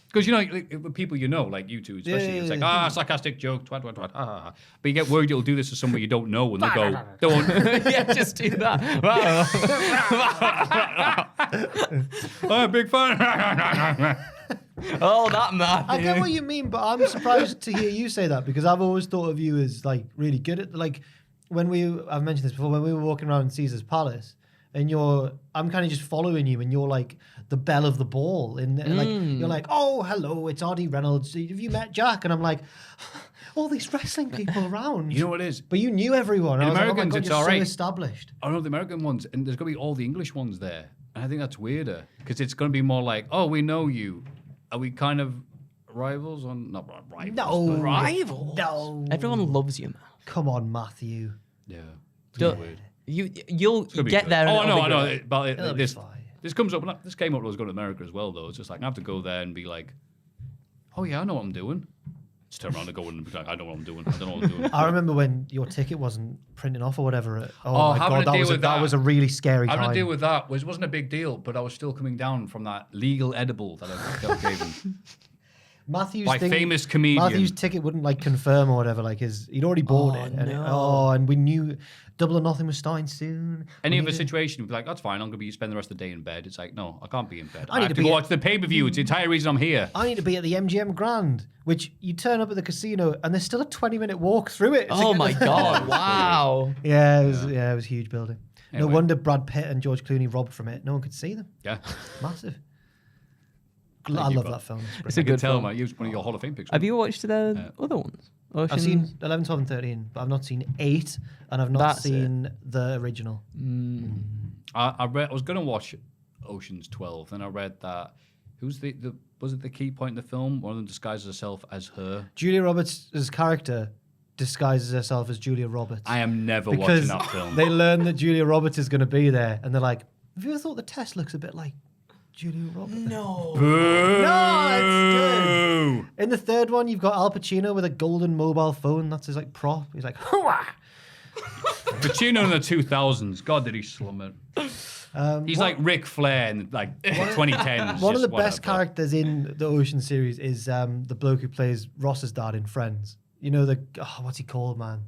Because, you know, like, with people you know, like you two, especially, it's like, sarcastic joke, twat, twat, twat, ah. But you get worried you'll do this to somebody you don't know, and they go, don't. Yeah, just do that. Oh, big fan. Oh, that man. I get what you mean, but I'm surprised to hear you say that because I've always thought of you as like really good at like when I've mentioned this before, when we were walking around Caesar's Palace and I'm kind of just following you and you're like the belle of the ball and like you're like, oh, hello, it's Artie Reynolds. Have you met Jack? And I'm like, all these wrestling people around. You know what it is? But you knew everyone. In I was Americans, like, oh my God, it's you're all right. so established. I know the American ones, and there's going to be all the English ones there. And I think that's weirder because it's going to be more like, oh, we know you. Are we kind of rivals? Not rivals. No. but- Rivals. No. Everyone loves you, man. Come on, Matthew. Yeah. It's Don't- weird. You'll It's gonna be get good. there. and Oh, it'll no, be I know. great. But It'll be this fine. this comes up. This came up when I was going to America as well, though. It's just like I have to go there and be like, oh yeah, I know what I'm doing. Just turn around and go and be like, I know what I'm doing. I don't know what I'm doing. I remember when your ticket wasn't printing off or whatever. Oh my having God, to deal with that that. was a really scary Having time. to deal with that it wasn't a big deal, but I was still coming down from that legal edible that I gave him. Matthew's by famous comedian. Matthew's ticket wouldn't like confirm or whatever. Like he'd already bought it. And and we knew Double or Nothing was starting soon. Any other situation, would be like, that's fine. I'm going to spend the rest of the day in bed. It's like, no, I can't be in bed. I I need have to to be watch the pay-per-view. It's the entire reason I'm here. I need to be at the MGM Grand, which you turn up at the casino and there's still a 20-minute walk through it. to Oh get my there. god! Wow. Yeah, it was a huge building. Anyway. No wonder Brad Pitt and George Clooney robbed from it. No one could see them. Yeah. Massive. I love that film. It's a I can good tell, film. man. You was one of your Hall of Fame picks. Have you watched the other ones? I've seen 11, 12, and 13, but I've not seen 8, and I've not That's seen the original. I was going to watch Ocean's 12, then I read that. Who's was it the key point in the film? One of them disguises herself as her. Julia Roberts' character disguises herself as Julia Roberts. I am never watching because that film. they learn that Julia Roberts is going to be there, and they're like, have you ever thought the test looks a bit like Julia Roberts? No. Boo! No, it's good. In the third one, you've got Al Pacino with a golden mobile phone. That's his like prop. He's like, hooah! Pacino in the 2000s. God, did he slum it. He's like Ric Flair in like 2010s. One of the just best whatever. characters in the Ocean series is the bloke who plays Ross's dad in Friends. You know what's he called, man?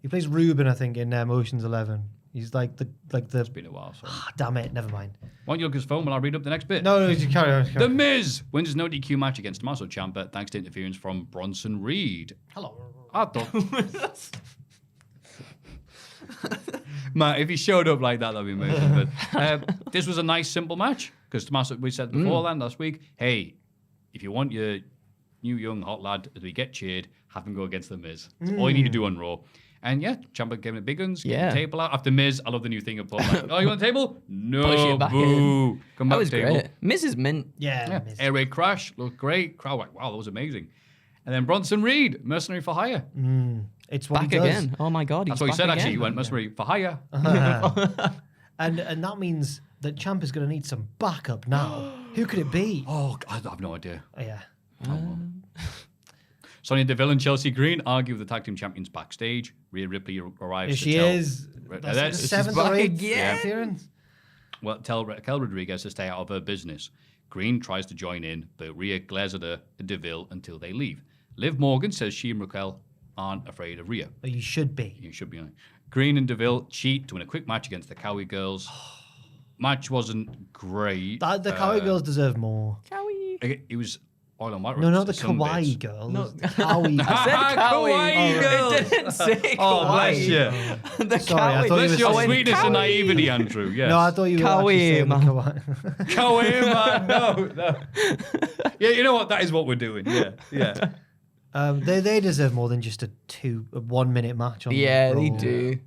He plays Ruben, I think, in Ocean's 11. He's like the. It's been a while. So. Damn it, never mind. Why don't you look at his phone while I read up the next bit? No, you carry on. The Miz wins his no DQ match against Tommaso Ciampa thanks to interference from Bronson Reed. Hello. I thought. Man, if he showed up like that, that'd be amazing. But this was a nice, simple match because Tommaso, we said before last week, hey, if you want your new young hot lad as we get cheered, have him go against the Miz. That's all you need to do on Raw. And yeah, Ciampa gave him a big guns, get the table out. After Miz, I love the new thing of putting like, oh, you want the table? Push No, it back boo. in. Come That back was table. great. Mrs. Mint. Yeah. Air raid crash, looked great. Crowd like, wow, that was amazing. And then Bronson Reed, mercenary for hire. It's what Back he does. again. Oh my god. That's what he back said, again. actually. He went mercenary for hire. And that means that Ciampa is going to need some backup now. Who could it be? Oh, I have no idea. Oh, yeah. Sonya Deville and Chelsea Green argue with the tag team champions backstage. Rhea Ripley arrives Here to she tell... is. That's the This is 7th back or 8th again. appearance. Well, tell Raquel Rodriguez to stay out of her business. Green tries to join in, but Rhea glares at her and Deville until they leave. Liv Morgan says she and Raquel aren't afraid of Rhea. But you should be. You should be on it. Green and Deville cheat to win a quick match against the Cowie girls. Match wasn't great. The Kawaii girls deserve more. It was oil and white. No, not the some Kawaii bits. girls. No. The Kawaii girls. I said Kawaii Kawaii. girls. It didn't say Oh, bless Kawaii. you. The Sorry, I Kawaii. thought you Bless were your saying sweetness and Kawaii. naivety, Andrew. Yes. No, I thought you were actually Kawaii, saying the man. Kawaii. Kawaii, man. No. Yeah, you know what? That is what we're doing. Yeah. They deserve more than just a 1 minute match on Yeah, they Raw. do.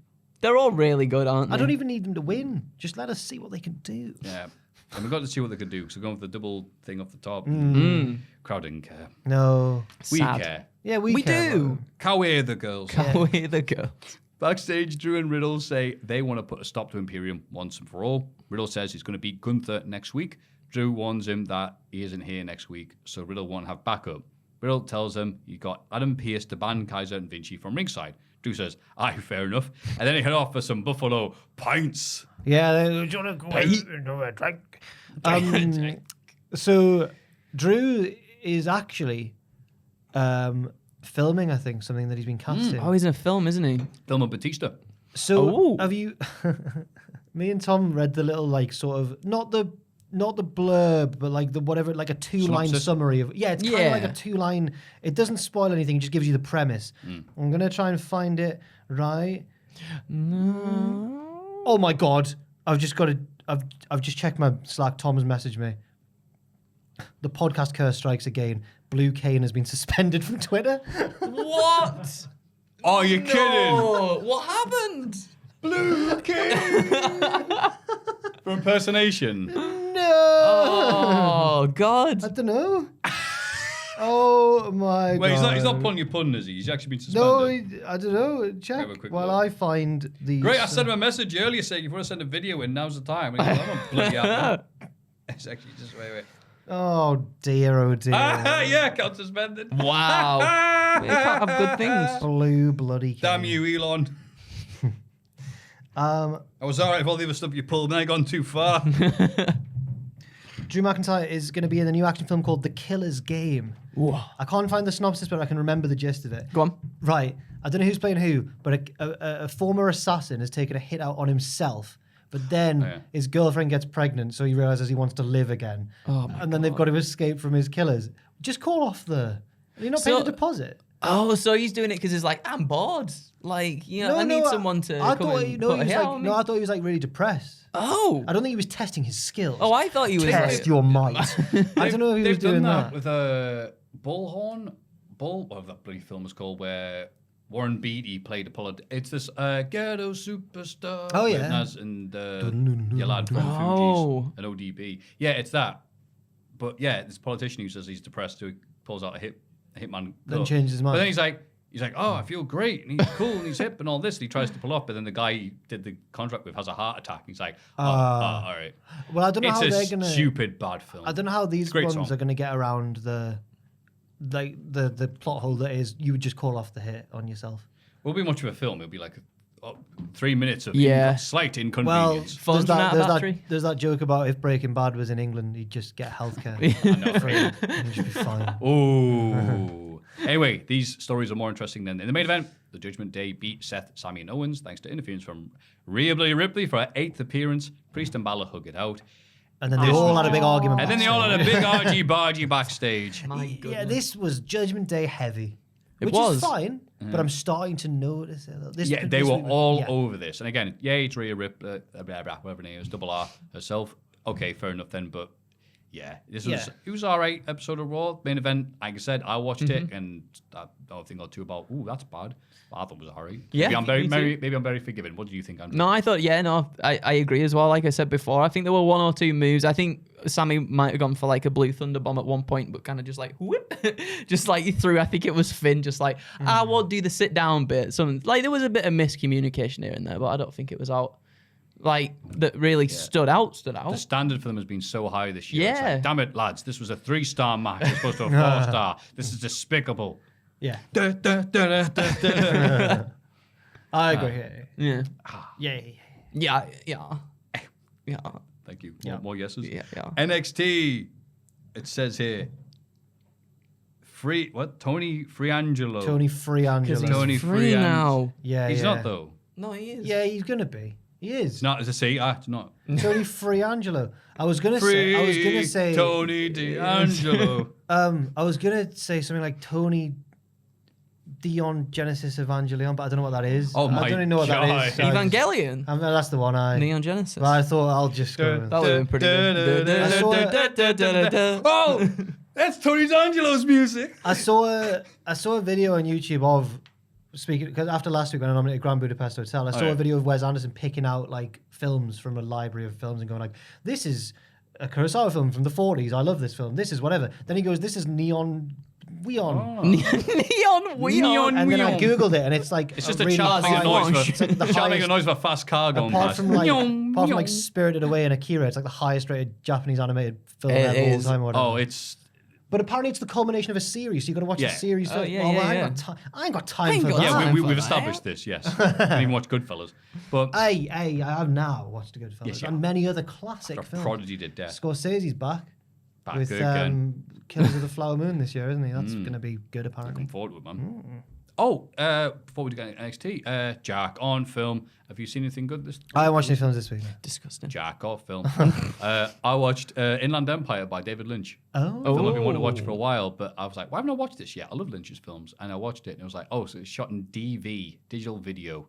They're all really good, aren't they? I don't even need them to win. Just let us see what they can do. Yeah. And we've got to see what they could do. So going for the double thing off the top. Crowd didn't care. No. We Sad. care. Yeah, we do. can. Kawaii the girls. Kawaii the girls. Backstage, Drew and Riddle say they want to put a stop to Imperium once and for all. Riddle says he's going to beat Gunther next week. Drew warns him that he isn't here next week, so Riddle won't have backup. Riddle tells him he got Adam Pearce to ban Kaiser and Vinci from ringside. Drew says, aye, fair enough. And then he head off for some Buffalo pints. Yeah, do you want to go out and have a drink? So Drew is actually filming, I think, something that he's been casting. Oh, he's in a film, isn't he? Thelma Batista. So Oh. have you? Me and Tom read the little like sort of not the blurb, but like the whatever, like a 2-line Synopsis? summary of it's kind of like a Yeah. 2-line. It doesn't spoil anything; it just gives you the premise. I'm gonna try and find it right. Oh my god! I've just checked my Slack. Tom's messaged me. The podcast curse strikes again. Blue Kane has been suspended from Twitter. What? Oh, you're kidding. Oh, what happened? Blue King. For impersonation. No. Oh, God. I don't know. Oh my god! Wait, he's not pulling your pun, is he? He's actually been No, suspended. I don't know. Check Have a quick while look. I find the. Great, I sent him a message earlier saying if you want to send a video in, now's the time. And he goes, I'm on bloody app. It's actually just wait. Oh dear! Oh dear! Yeah, got suspended. Wow. You can't have good things. Blue bloody. Damn King. you, Elon. I was alright with all the other stuff you pulled, then I gone too far. Drew McIntyre is going to be in a new action film called The Killer's Game, I can't find the synopsis, but I can remember the gist of it. Go on. Right. I don't know who's playing who, but a former assassin has taken a hit out on himself. But then his girlfriend gets pregnant, so he realizes he wants to live again. And then they've got to escape from his killers. Just call off you're not paying a deposit. Oh, so he's doing it because he's like, I'm bored. Like, I need someone to I come thought and put a hit on me. I thought he was like really depressed. Oh. I don't think he was testing his skills. Oh, I thought he was Test your might. I don't know if he was They've doing done that. with a whatever that bloody film is called, where Warren Beatty played it's this ghetto superstar. Oh, yeah. Naz and your lad from Fugees and ODB. Yeah, it's that. But yeah, this politician who says he's depressed, who pulls out a hitman. Then changes his mind. But then he's like, oh, I feel great, and he's cool, and he's hip, and all this, and he tries to pull off, but then the guy he did the contract with has a heart attack. He's like, all right. Well, I don't know It's how a they're gonna. stupid bad film. I don't know how these Great ones song. are gonna get around the plot hole that is you would just call off the hit on yourself. Won't be much of a film. It'll be like 3 minutes of slight Well, inconvenience. Phone's run out of battery. there's that joke about if Breaking Bad was in England, you'd just get healthcare. Free, and you'd be fine. Ooh. Anyway, these stories are more interesting than in the main event. The Judgment Day beat Seth, Sami, and Owens thanks to interference from Rhea Ripley for her 8th appearance. Priest and Balor hug it out. And then they all had a big argument. And then they all had a big argy-bargy backstage. My goodness. Yeah, this was Judgment Day heavy. Which was. is fine, but I'm starting to notice it. They were all over this. And again, it's Rhea Ripley, whatever her name is, Double R herself. Okay, fair enough then, but yeah, it was all right episode of Raw. Main event, like I said, I watched it, and I don't think or two about, that's bad. But I thought it was all right. Yeah, maybe I'm very forgiving. What do you think, Andrew? No, I thought, I agree as well. Like I said before, I think there were one or two moves. I think Sammy might have gone for like a blue thunder bomb at one point, but kind of just like whoop, just like he threw. I think it was Finn, just like I won't do the sit down bit. Some like there was a bit of miscommunication here and there, but I don't think it was out like that really stood out. The standard for them has been so high this year. It's Yeah. like, damn it, lads, this was a 3-star match. It's supposed to be a 4-star. This is despicable. Yeah. Da, da, da, da, da. I agree. Yeah. Yeah. Yeah. Thank you. More yeses? Yeah. NXT, it says here. Tony Freangelo. Tony Freangelo. Tony free Freang- now. Yeah, He's yeah. not, though. No, he is. Yeah, he's gonna be. He is. It's not, as I say, it's not. Tony Freangelo. I was gonna say. Tony D'Angelo. I was gonna say something like Tony Dion Genesis Evangelion, but I don't know what that is. Oh my I don't even know what God. that is. so Evangelion. that's the one. Neon Genesis. Well, I thought I'll just go. With That would have been pretty good. Oh, that's Tony D'Angelo's music. I saw a video on YouTube of speaking because after last week when I nominated Grand Budapest Hotel, I saw a video of Wes Anderson picking out like films from a library of films and going like, "This is a Kurosawa film from the 40s. I love this film. This is whatever." Then he goes, "This is Neon Weon." Neon Weon. And then I googled it, and it's like It's just a a really child making a high- noise it's like the for child making a highest- noise for a fast car going Apart past. from like Spirited Away and Akira, it's like the highest rated Japanese animated film It ever all is. time. Or whatever. Oh, it's But apparently it's the culmination of a series, so you got to watch Yeah. the series. Oh, first. yeah, Well, yeah, I yeah. ain't got time for got that. yeah. time for We've that. established this. Yes, I didn't even watch Goodfellas, but I have now watched the Goodfellas Yes, yeah. and many other classic after films. Prodigy did death. Scorsese's back with again. Killers of the Flower Moon this year, isn't he? That's going to be good, apparently. Looking forward to it, man. Oh, before we get into NXT, Jack on film. Have you seen anything good this? I haven't watched any films this week. Disgusting. Jack off film. I watched Inland Empire by David Lynch. Oh. A film I've been wanting to watch for a while, but I was like, why haven't I watched this yet? I love Lynch's films. And I watched it and it was like, oh, so it's shot in DV, digital video.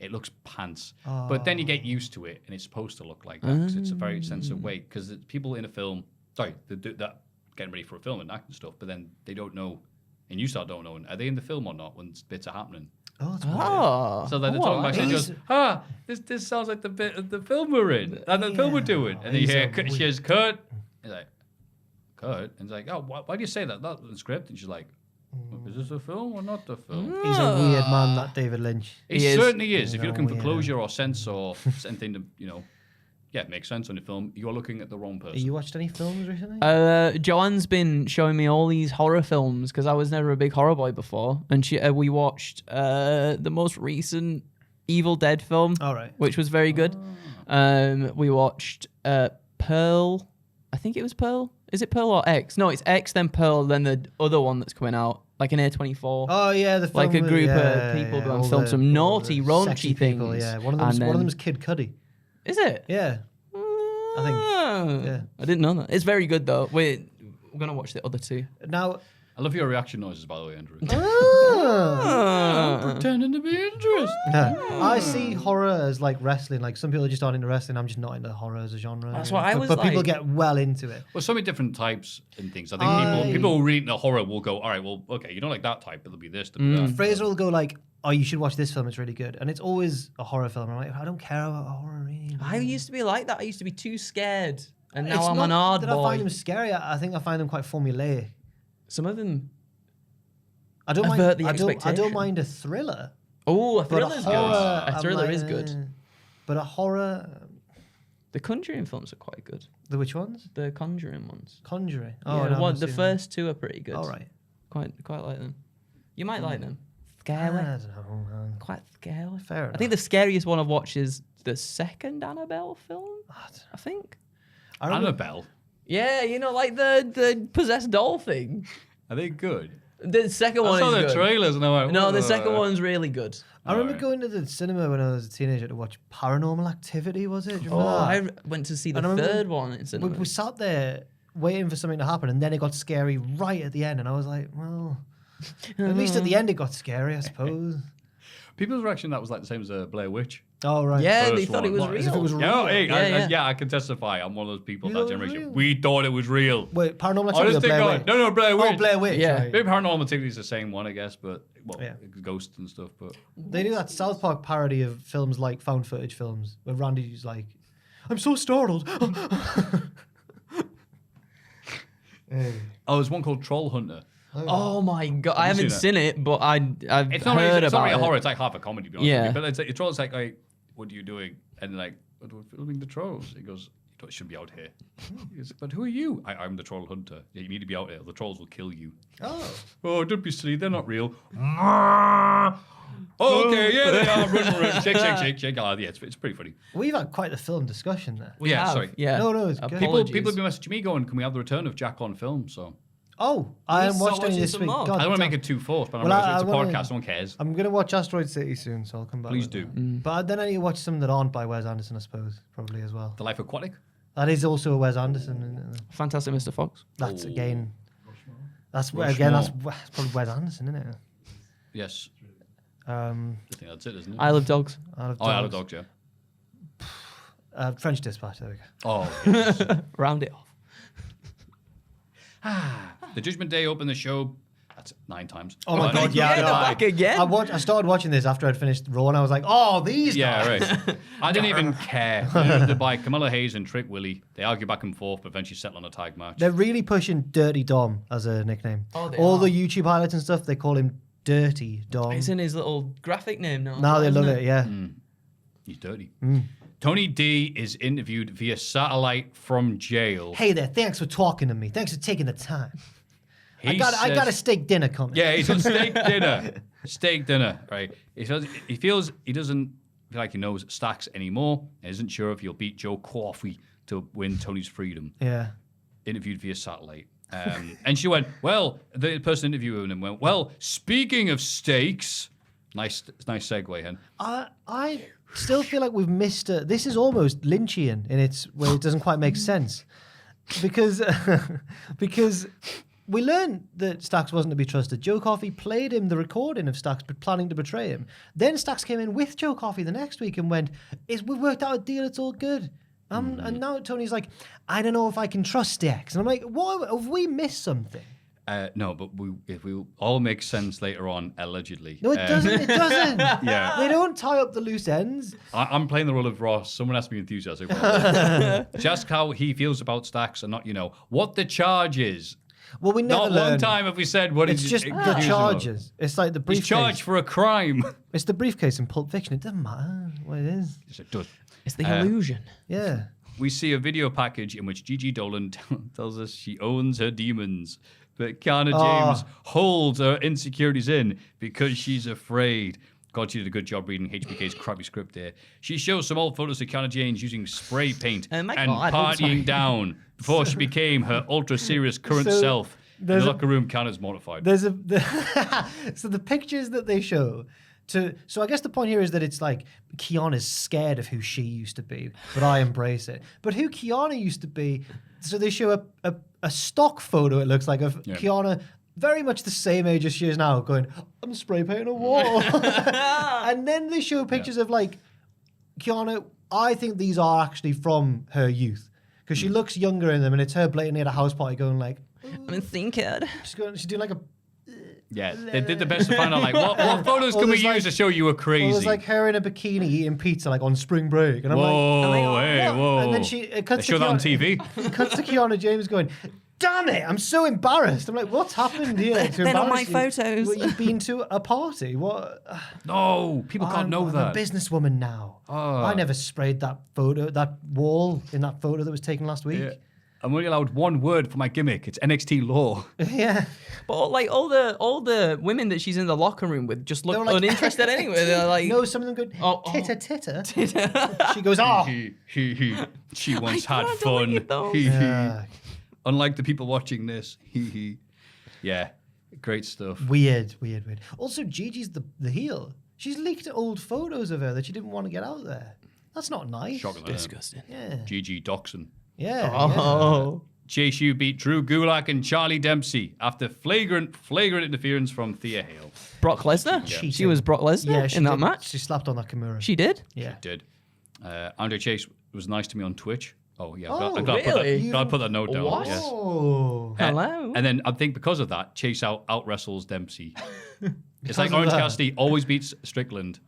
It looks pants. But then you get used to it and it's supposed to look like that because it's a very extensive way. Because people in a film, they do that getting ready for a film and acting stuff, but then they don't know, and you start don't know, are they in the film or not when bits are happening? Oh, that's weird. Oh. So then they're talking about it and goes, this sounds like the bit of the film we're in, and the film we're doing. And then you hear, she says, Kurt. He's like, Kurt? And he's like, oh, why do you say that? That's the script. And she's like, is this a film or not a film? He's a weird man, that David Lynch. It He is. certainly is. If you're looking for weirdo. closure or sense or something to, make sense on the film, you're looking at the wrong person. Have you watched any films recently? Joanne's been showing me all these horror films because I was never a big horror boy before, and we watched the most recent Evil Dead film, All right. which was very good. We watched Pearl, I think it was Pearl. Is it Pearl or X? No, it's X, then Pearl, then the other one that's coming out, like an A24. Oh yeah, the film like a with- group yeah, of people yeah, go and all film the- some all naughty, the raunchy sexy things. people, yeah, one of And them is Kid Cudi. Is it? Yeah, I think. Yeah. I didn't know that. It's very good though. We're gonna watch the other two. Now, I love your reaction noises, by the way, Andrew. Pretending to be interested. I see horror as like wrestling. Like some people just aren't into wrestling. I'm just not into horror as a genre. That's what I was But people like- get well into it. Well, so many different types and things. I think people who read into horror will go, all right, well, okay, you don't like that type, but there'll be this, there'll be that. Fraser will go like, "Oh, you should watch this film. It's really good." And it's always a horror film. I'm like, I don't care about horror. Really. I used to be like that. I used to be too scared, and now It's I'm not an hard that I boy. find them scary. I think I find them quite formulaic. Some of them. I don't Avert mind. the I don't expectation. mind a thriller. Oh, a But thriller's good. horror, A I'm thriller like, is good. But a horror. The Conjuring films are quite good. The which ones? The Conjuring ones. Conjuring. Yeah, Oh, no, one, I've the seen first two are pretty good. them. All right. Quite like them. You might like them. I Scary. don't know, man. Quite scary. Fair enough. I think the scariest one I've watched is the second Annabelle film. I think. I remember- Annabelle. Yeah, you know, like the possessed doll thing. Are they good? The second I one saw is the good. trailers and I went, No, the "Whoa." second one's really good. I remember Alright. going to the cinema when I was a teenager to watch Paranormal Activity. Was it? Do you Oh, remember that? I went to see the And I remember third one in we, cinema. we sat there waiting for something to happen, and then it got scary right at the end, and I was like, well, at least at the end it got scary, I suppose. People's reaction that was like the same as Blair Witch. Oh right. Yeah, they First thought it one. was What, real. as if it was real? Yeah, hey, Yeah. I can testify. I'm one of those people You of that thought it was generation. real? We thought it was real. Wait, Paranormal I Activity just or think, Blair going, Witch? no, Blair Witch. Oh, Blair Witch. Yeah. right. Maybe Paranormal Activity is the same one, I guess, but well, Yeah. ghosts and stuff. But They do that South Park parody of films like found footage films, where Randy's like, "I'm so startled." Hey. oh, there's one called Troll Hunter. Oh my god, I Have you haven't seen seen it, but I've It's not heard really, it's not about really a it. horror. It's like half a comedy, to be honest Yeah. with you. But it's Troll's like, what are you doing? And like, we're filming the trolls. He goes, you should be out here. He goes, but who are you? I'm the troll hunter. Yeah, you need to be out here. The trolls will kill you. Oh, don't be silly. They're not real. Oh, okay, yeah, they are. Run. Shake. Oh, yeah, it's pretty funny. We've had quite the film discussion there. We Yeah, have, sorry. Yeah. No, it's good. People Apologies. have been messaging me going, can we have the return of Jack on film? So Oh, I haven't start watched any watching this some week. more. God I don't want to damn. make it too forced, but Well, it's a I wanna- podcast. No one cares. I'm gonna watch Asteroid City soon, so I'll come back. Please with do. that. But then I need to watch some that aren't by Wes Anderson, I suppose, probably as well. The Life Aquatic. That is also a Wes Anderson. And Fantastic Mr. Fox. that's again. That's Rushmore. again. That's probably Wes Anderson, isn't it? Yes. Um, I think that's it, isn't it? I Love Dogs. Isle of Oh, Isle of Dogs. Dogs, yeah. French Dispatch. There we go. Oh, yes. Round it off. The Judgment Day opened the show. That's 9 times. Oh my I God! think- Yeah, they're no, back again. I started watching this after I'd finished Raw, and I was like, "Oh, these Yeah, guys." right. I didn't even care. They're by Camilla Hayes and Trick Willie. They argue back and forth, but eventually settle on a tag match. They're really pushing Dirty Dom as a nickname. Oh, they All are. the YouTube highlights and stuff, they call him Dirty Dom. It's in his little graphic name now. Now they isn't love it. Yeah. He's dirty. Tony D is interviewed via satellite from jail. Hey there, thanks for talking to me. Thanks for taking the time. I He got a says- steak dinner coming. Yeah, he's on steak dinner. Steak dinner, right? He feels he doesn't feel like he knows Stacks anymore and isn't sure if he'll beat Joe Coffey to win Tony's freedom. Yeah. Interviewed via satellite. And she went, well, the person interviewing him went, well, speaking of steaks, nice segue, hen. I still feel like we've missed this is almost Lynchian in its where it doesn't quite make sense. Because we learned that Stacks wasn't to be trusted. Joe Coffey played him the recording of Stacks planning to betray him. Then Stacks came in with Joe Coffey the next week and went, we've worked out a deal, it's all good. And now Tony's like, I don't know if I can trust Stacks. And I'm like, what have we missed something? No, but if we all make sense later on, allegedly. No, it doesn't. It doesn't. Yeah. They don't tie up the loose ends. I'm playing the role of Ross. Someone asked me enthusiastic. Just how he feels about Stacks and not, what the charge is. Well, we never Not learn. one time have we said what It's he's just accused the of. charges. It's like the He's briefcase. charged for a crime. It's the briefcase in Pulp Fiction. It doesn't matter what it is. Yes, it does. It's the illusion. Yeah. We see a video package in which Gigi Dolan tells us she owns her demons, but Kiana James holds her insecurities in because she's afraid. God, she did a good job reading HBK's crappy script there. She shows some old photos of Kiana James using spray paint and partying down before she became her ultra-serious current self. In the locker room, Kiana's mortified. So the pictures that they show... So I guess the point here is that it's like Kiana's scared of who she used to be, but I embrace it. But who Kiana used to be... So they show a stock photo, it looks like, of Kiana... very much the same age as she is now, going, I'm spray painting a wall. And then they show pictures of like, Kiana, I think these are actually from her youth. Because she looks younger in them, and it's her blatantly at a house party going like, I'm a thinker. She's doing like a... Yeah, they did the best to find out, like, what photos can we use to show you were crazy? Well, there's like her in a bikini eating pizza, like on spring break. And I'm whoa. And then it cuts they show that on TV. It cuts to Kiana James going, damn it, I'm so embarrassed. I'm like, what's happened here? They're not my photos. Well, you've been to a party. What? No, people can't know I'm that. a businesswoman now. I never sprayed that wall in that photo that was taken last week. Yeah. I'm only allowed one word for my gimmick. It's NXT law. Yeah. But like all the women that she's in the locker room with just look like, uninterested anyway. They're like, no, some of them go titter. She goes, she once had fun. Unlike the people watching this. Yeah, great stuff. Weird. Also, Gigi's the heel. She's leaked old photos of her that she didn't want to get out there. That's not nice. Shocking. Disgusting. Yeah. Gigi Doxson. Yeah. Chase U beat Drew Gulak and Charlie Dempsey after flagrant interference from Thea Hale. Brock Lesnar? Yeah. She was Brock Lesnar in that match? She slapped on that Kimura. She did? Yeah. She did. Andre Chase was nice to me on Twitch. Oh, yeah. Oh, I really? gotta put that note down. What? Yes. Oh. Hello. And then I think because of that, Chase out wrestles Dempsey. It's like of Orange that. Cassidy always beats Strickland.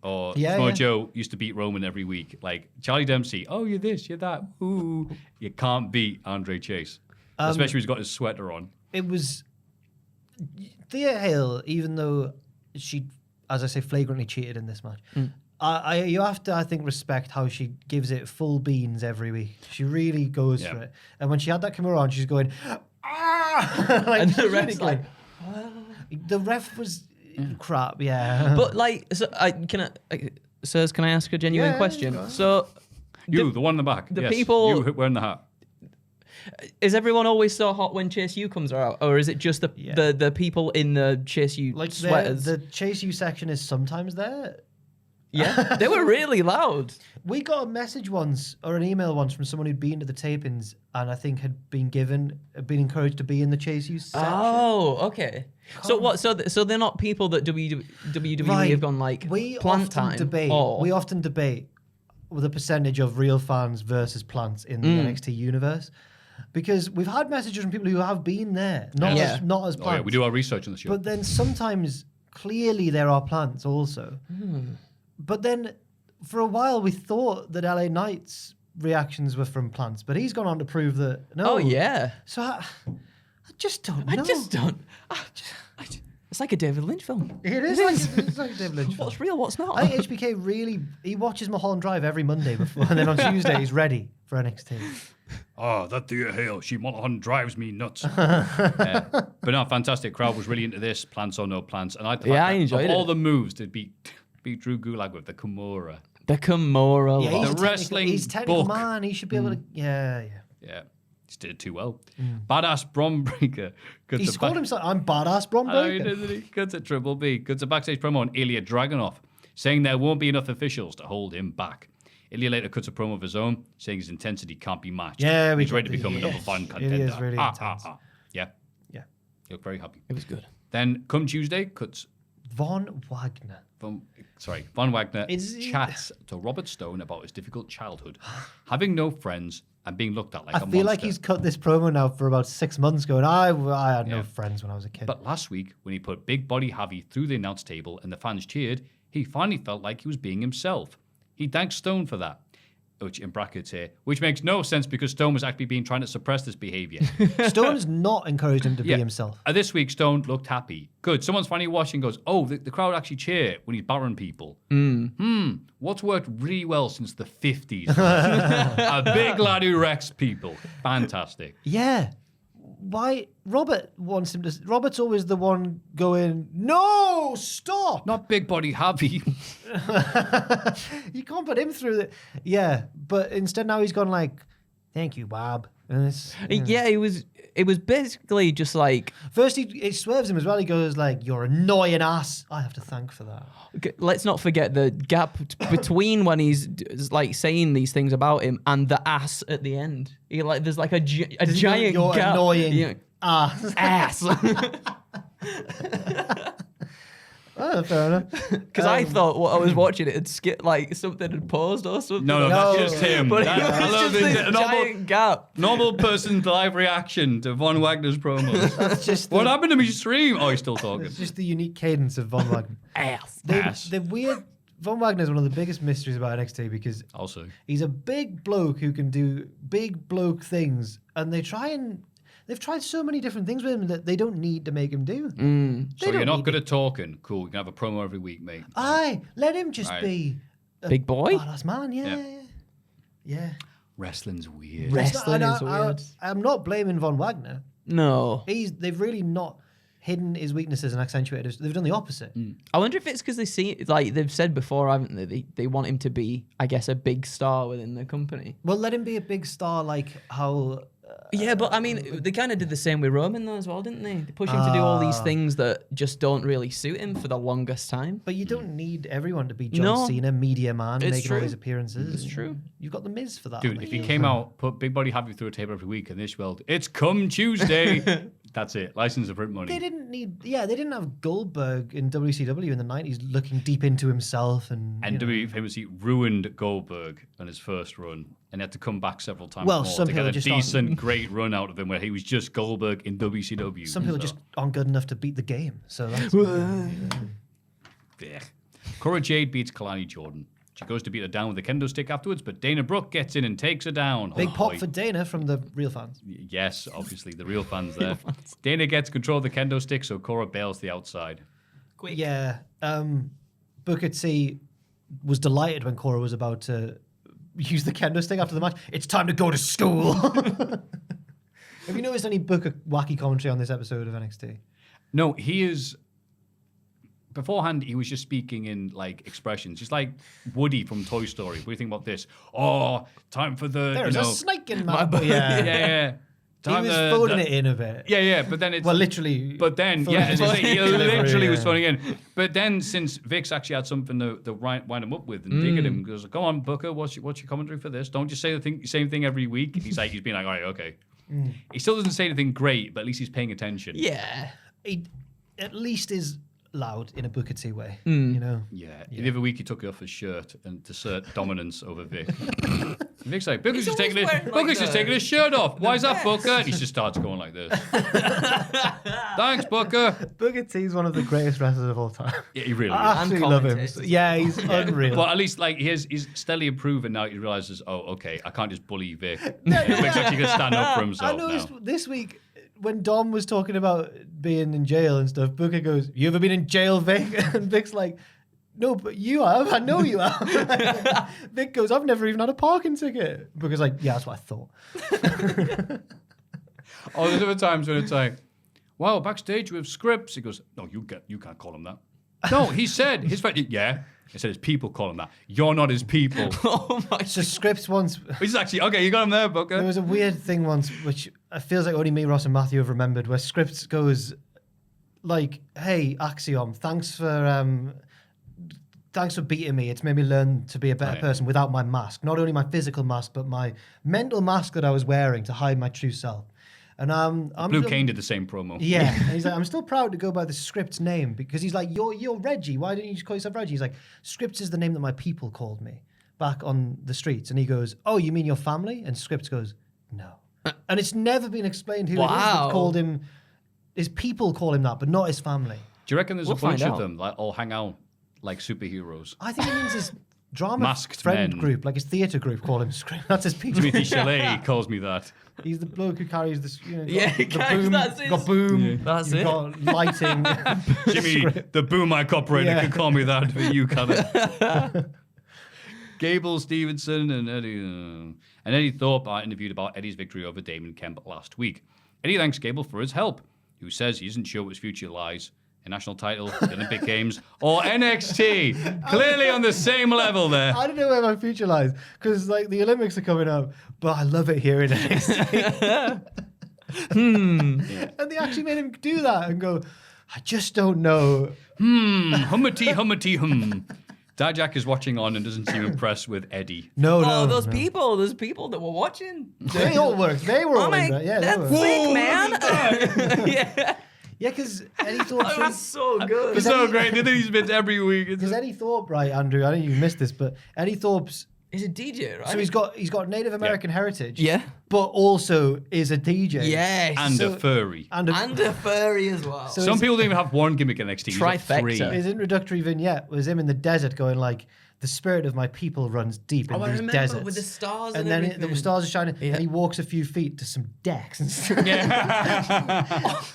Or Samoa Joe used to beat Roman every week. Like Charlie Dempsey, oh, you're this, you're that. Ooh. You can't beat Andre Chase. Especially when he's got his sweater on. It was Thea Hale, even though she, as I say, flagrantly cheated in this match. You have to, I think, respect how she gives it full beans every week. She really goes for it. And when she had that Kimura on, she's going, ah! Like, and the ref's like, the ref was crap, yeah. But like, so sirs, can I ask a genuine question? So, You, the one in the back. the yes, people- you wearing the hat. is everyone always so hot when Chase U comes out, or is it just the people in the Chase U Like sweaters? the Chase U section is sometimes there. Yeah, they were really loud. We got a message once or an email once from someone who'd been to the tapings and I think had been encouraged to be in the Chase U section. Oh, okay. So what? So they're not people that WWE have gone like plant time. We often debate with a percentage of real fans versus plants in the NXT universe. Because we've had messages from people who have been there, not as plants. Oh, yeah, we do our research on the show. But then sometimes, clearly, there are plants also. But then, for a while, we thought that LA Knight's reactions were from plants, but he's gone on to prove that no. Oh yeah. So I just don't know. It's like a David Lynch film. It is like a David Lynch film. What's real? What's not? I think HBK really, he watches Mulholland Drive every Monday before, and then on Tuesday he's ready for NXT. Oh, that Thea Hale, she Mulholland drives me nuts. But no, fantastic. Crowd was really into this, plants or no plants. And I enjoyed it. All the moves to beat Drew Gulak with the Kimura. The Kimura. Yeah, the wrestling he's technical book. Man. He should be able to. Yeah. Yeah. He did it too well. Badass Bron Breakker. He's called himself, I'm Badass Bron Breakker. Didn't he? Good to Triple B. Good to backstage promo on Ilya Dragunov, saying there won't be enough officials to hold him back. Ilya later cuts a promo of his own, saying his intensity can't be matched. Yeah, he's ready to become another fun contender. It is really intense. Yeah. Yeah. He looked very happy. It was good. Then come Tuesday, cuts Von Wagner. Von Wagner chats to Robert Stone about his difficult childhood, having no friends and being looked at like a monster. I feel like he's cut this promo now for about 6 months going, I had no friends when I was a kid. But last week, when he put Big Body Javi through the announce table and the fans cheered, he finally felt like he was being himself. He thanked Stone for that, which in brackets here, which makes no sense because Stone was actually trying to suppress this behavior. Stone's not encouraged him to be himself. This week, Stone looked happy. Good. Someone's finally watching and goes, oh, the crowd actually cheer when he's barring people. What's worked really well since the 50s? A big lad who wrecks people. Fantastic. Yeah. why Robert wants him to. Robert's always the one going, no, stop. Not big body Javi. You can't put him through the. Yeah, but instead now he's gone like, thank you, Bob. And it's, Yeah, it was basically just like, First he swerves him as well. He goes like, you're annoying ass. I have to thank for that. let's not forget the gap between when he's like saying these things about him and the ass at the end. There's like a giant You're gap. annoying Yeah. ass. Oh, fair enough. Because I thought what I was watching it had skipped, like something had paused or something. No, that's just him. But That- it I was love just this this normal- giant gap. Normal person's live reaction to Von Wagner's promos. That's just What the, happened to me stream? Oh, he's still talking. it's just the unique cadence of Von Wagner. Ass. The weird. Von Wagner is one of the biggest mysteries about NXT because Also, he's a big bloke who can do big bloke things, and they've tried so many different things with him that they don't need to make him do. so you're not good at talking. Cool. You can have a promo every week, mate. Aye, let him just Right. be a Big boy? badass man. Yeah. Wrestling's weird. Wrestling is weird. I'm not blaming Von Wagner. No. They've really not hidden his weaknesses and accentuated his. They've done the opposite. I wonder if it's because they see, like they've said before, haven't they? They want him to be, I guess, a big star within the company. Well, let him be a big star like how. Yeah, but I mean, they kind of did the same with Roman though as well, didn't they? They push him to do all these things that just don't really suit him for the longest time. But you don't need everyone to be John No. Cena, media man, It's making all true. these appearances. It's true. You've got the Miz for that. Dude, haven't if he you? came out, put Big Body Happy through a table every week in this world, it's come Tuesday. That's it. License to print money. They didn't need. Yeah, they didn't have Goldberg in WCW in the 90s looking deep into himself and. And you know. WWE famously ruined Goldberg on his first run and had to come back several times Well, more some to get people a just decent, great run out of him where he was just Goldberg in WCW. Some people So, just aren't good enough to beat the game. So that's. yeah. Cora Jade beats Kalani Jordan. She goes to beat her down with a kendo stick afterwards, but Dana Brooke gets in and takes her down. Big Oh, pop boy. for Dana from the real fans. Yes, obviously, the real fans there. Dana gets control of the kendo stick, so Cora bails the outside. Quick. Yeah. Booker T was delighted when Cora was about to use the kendo stick after the match. It's time to go to school. Have you noticed any Booker wacky commentary on this episode of NXT? No, he is. Beforehand, he was just speaking in like expressions. He's like Woody from Toy Story. What do you think about this? Oh, time for the. There's you know, a snake in my book. Yeah. yeah. He Time was the- phoning the- it in a bit. Yeah, but then it's. Well, literally. But then, phoning yeah, it it's in. like, he literally was Yeah. phoning in. But then, since Vic's actually had something to wind him up with and dig at him, goes, "Go on, Booker, what's your commentary for this? Don't just say the same thing every week." He's being like, "All right, okay." He still doesn't say anything great, but at least he's paying attention. Yeah. He at least is loud in a Booker T way. Hmm. You know? Yeah. The other week he took off his shirt and to assert dominance over Vic. Vic's like, Booker's just always taking wearing, like, Booker's just the- taking his shirt off. Why is that, Booker? And he just starts going like this. Thanks, Booker. Booker T is one of the greatest wrestlers of all time. Yeah, he really I is. absolutely love him. commentators. Yeah, he's unreal. But at least like he's steadily improving now. He realizes, oh, okay, I can't just bully Vic. Vic's actually gonna stand up for I himself noticed now. this week when Dom was talking about being in jail and stuff, Booker goes, "You ever been in jail, Vic?" And Vic's like, "No, but you have. I know you have." Vic goes, "I've never even had a parking ticket." Booker's like, "Yeah, that's what I thought." Oh, there's other times when it's like, wow, backstage with Scripps. He goes, no, you can't call him that. No, he said his friend. Yeah, he said his people call him that. You're not his people. Oh my. So Scripps once, Which is actually okay. You got him there, Booker. there was a weird thing once, which feels like only me, Ross, and Maffew have remembered, where Scripps goes, like, "Hey, Axiom, thanks for beating me. It's made me learn to be a better person without my mask. Not only my physical mask, but my mental mask that I was wearing to hide my true self." And I'm Blue Kane did the same promo. Yeah, and he's like, "I'm still proud to go by the Scripts name," because he's like, "You're Reggie. Why didn't you just call yourself Reggie?" He's like, "Scripts is the name that my people called me back on the streets." And he goes, "Oh, you mean your family?" And Scripts goes, "No." And it's never been explained who it is Wow. that called him. His people call him that, but not his family. Do you reckon there's We'll a bunch find of out. them like all hang out like superheroes? I think it means his drama Masked friend men. group, like his theatre group, call him Scripts. That's his people. Timothy Chalet calls me that. He's the bloke who carries this. You know, Yeah, the guys, boom. that's his- Got boom. That's you've it. Got lighting. Jimmy, the boom mic operator, Yeah. can call me that for you, Callum. Gable Stevenson and Eddie Thorpe are interviewed about Eddie's victory over Damon Kemp last week. And he thanks Gable for his help, who says he isn't sure what his future lies. A national title, the Olympic Games, or NXT. Clearly on the same level there. I don't know where my future lies because like the Olympics are coming up, but I love it here in NXT. And they actually made him do that and go, I just don't know. Hummity, hum. Dijak is watching on and doesn't seem impressed with Eddie. No, Those people that were watching. They all worked. They were all in that. Yeah, that's they were. sick, man. Yeah. Yeah, because Eddie Thorpe. That was so good. It's so great. They do these bits every week. Because Eddie Thorpe, right, Andrew? I know you missed this, but Eddie Thorpe's. He's a DJ, right? So he's got Native American heritage. Yeah. But also is a DJ. Yes. And a furry. And a furry as well. So Some people don't even have one gimmick in NXT. He's got Trifecta. 3. his introductory vignette was him in the desert going like, the spirit of my people runs deep in I these remember deserts. with the stars and and then everything. the stars are shining, Yeah. and he walks a few feet to some decks and stuff.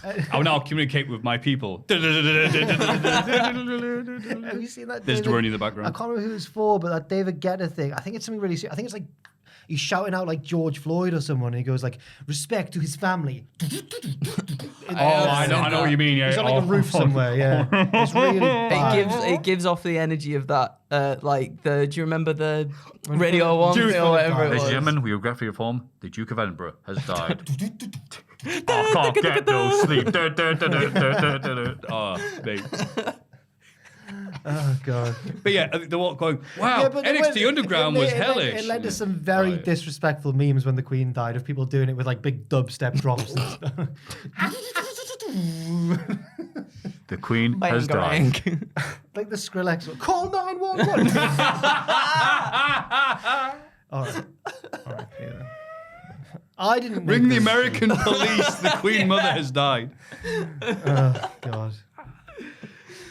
I will now communicate with my people. Have you seen that? There's David- Dwayne in the I background. can't remember who it's for, but that David Guetta thing. I think it's something really serious. I think it's like he's shouting out like George Floyd or someone, and he goes like, "Respect to his family." I know what you mean. Yeah. He's on like a roof somewhere. Yeah, it's really bad. It gives off the energy of that. Like do you remember the Radio 1 thing or whatever it Ladies and was? gentlemen, we regret for your form. The Duke of Edinburgh has died. I can't get no sleep. Oh, mate. Oh god. But yeah, they're all going, wow, Yeah, but NXT Underground was hellish. It led to some very Right. disrespectful memes when the Queen died of people doing it with like big dubstep drops and stuff. The Queen has died. Bangarang. Like the Skrillex one. Call 911. All right. Yeah. I didn't make Ring the this. American police. The Queen Mother has died. Oh god.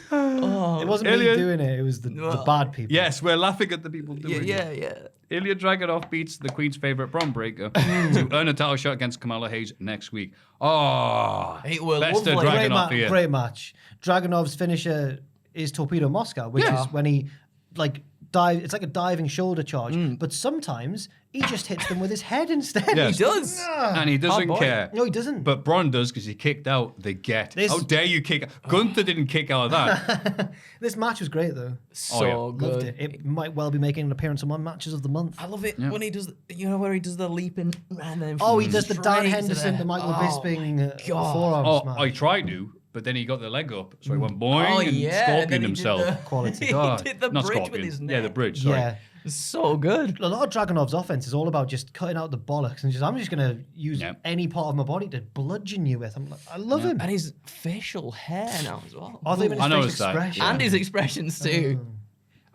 It wasn't Ilya- me doing it. It was the bad people. Yes, we're laughing at the people doing it. yeah. Ilya Dragunov beats the Queen's favourite Braun Breaker to earn a title shot against Kamala Hayes next week. Oh, It will best of lovely. Dragunov here. Great match. Dragunov's finisher is Torpedo Moscow, which is when he like dive. It's like a diving shoulder charge, but sometimes he just hits them with his head instead. Yes. He does. And he doesn't boy. care. No, he doesn't. But Braun does because he kicked out the Get. This- How dare you kick? Gunther didn't kick out of that. This match was great though. So yeah. Loved good. it. It might well be making an appearance on my matches of the month. I love it when he does, where he does the leaping and then Oh, he does the Dan straight to Henderson to Michael Bisping forearm Oh, smash. I tried to, but then he got the leg up, so he went boing Oh, and yeah. and then scorpioned he himself. Did the, Quality. he God. did the Not bridge scorpion. with his neck. Yeah, the bridge. Sorry. Yeah. So good. A lot of Dragunov's offense is all about just cutting out the bollocks and I'm just gonna use Yeah. any part of my body to bludgeon you with. I love him. And his facial hair now as well. I think his I facial noticed that, expression. yeah. And his expressions too.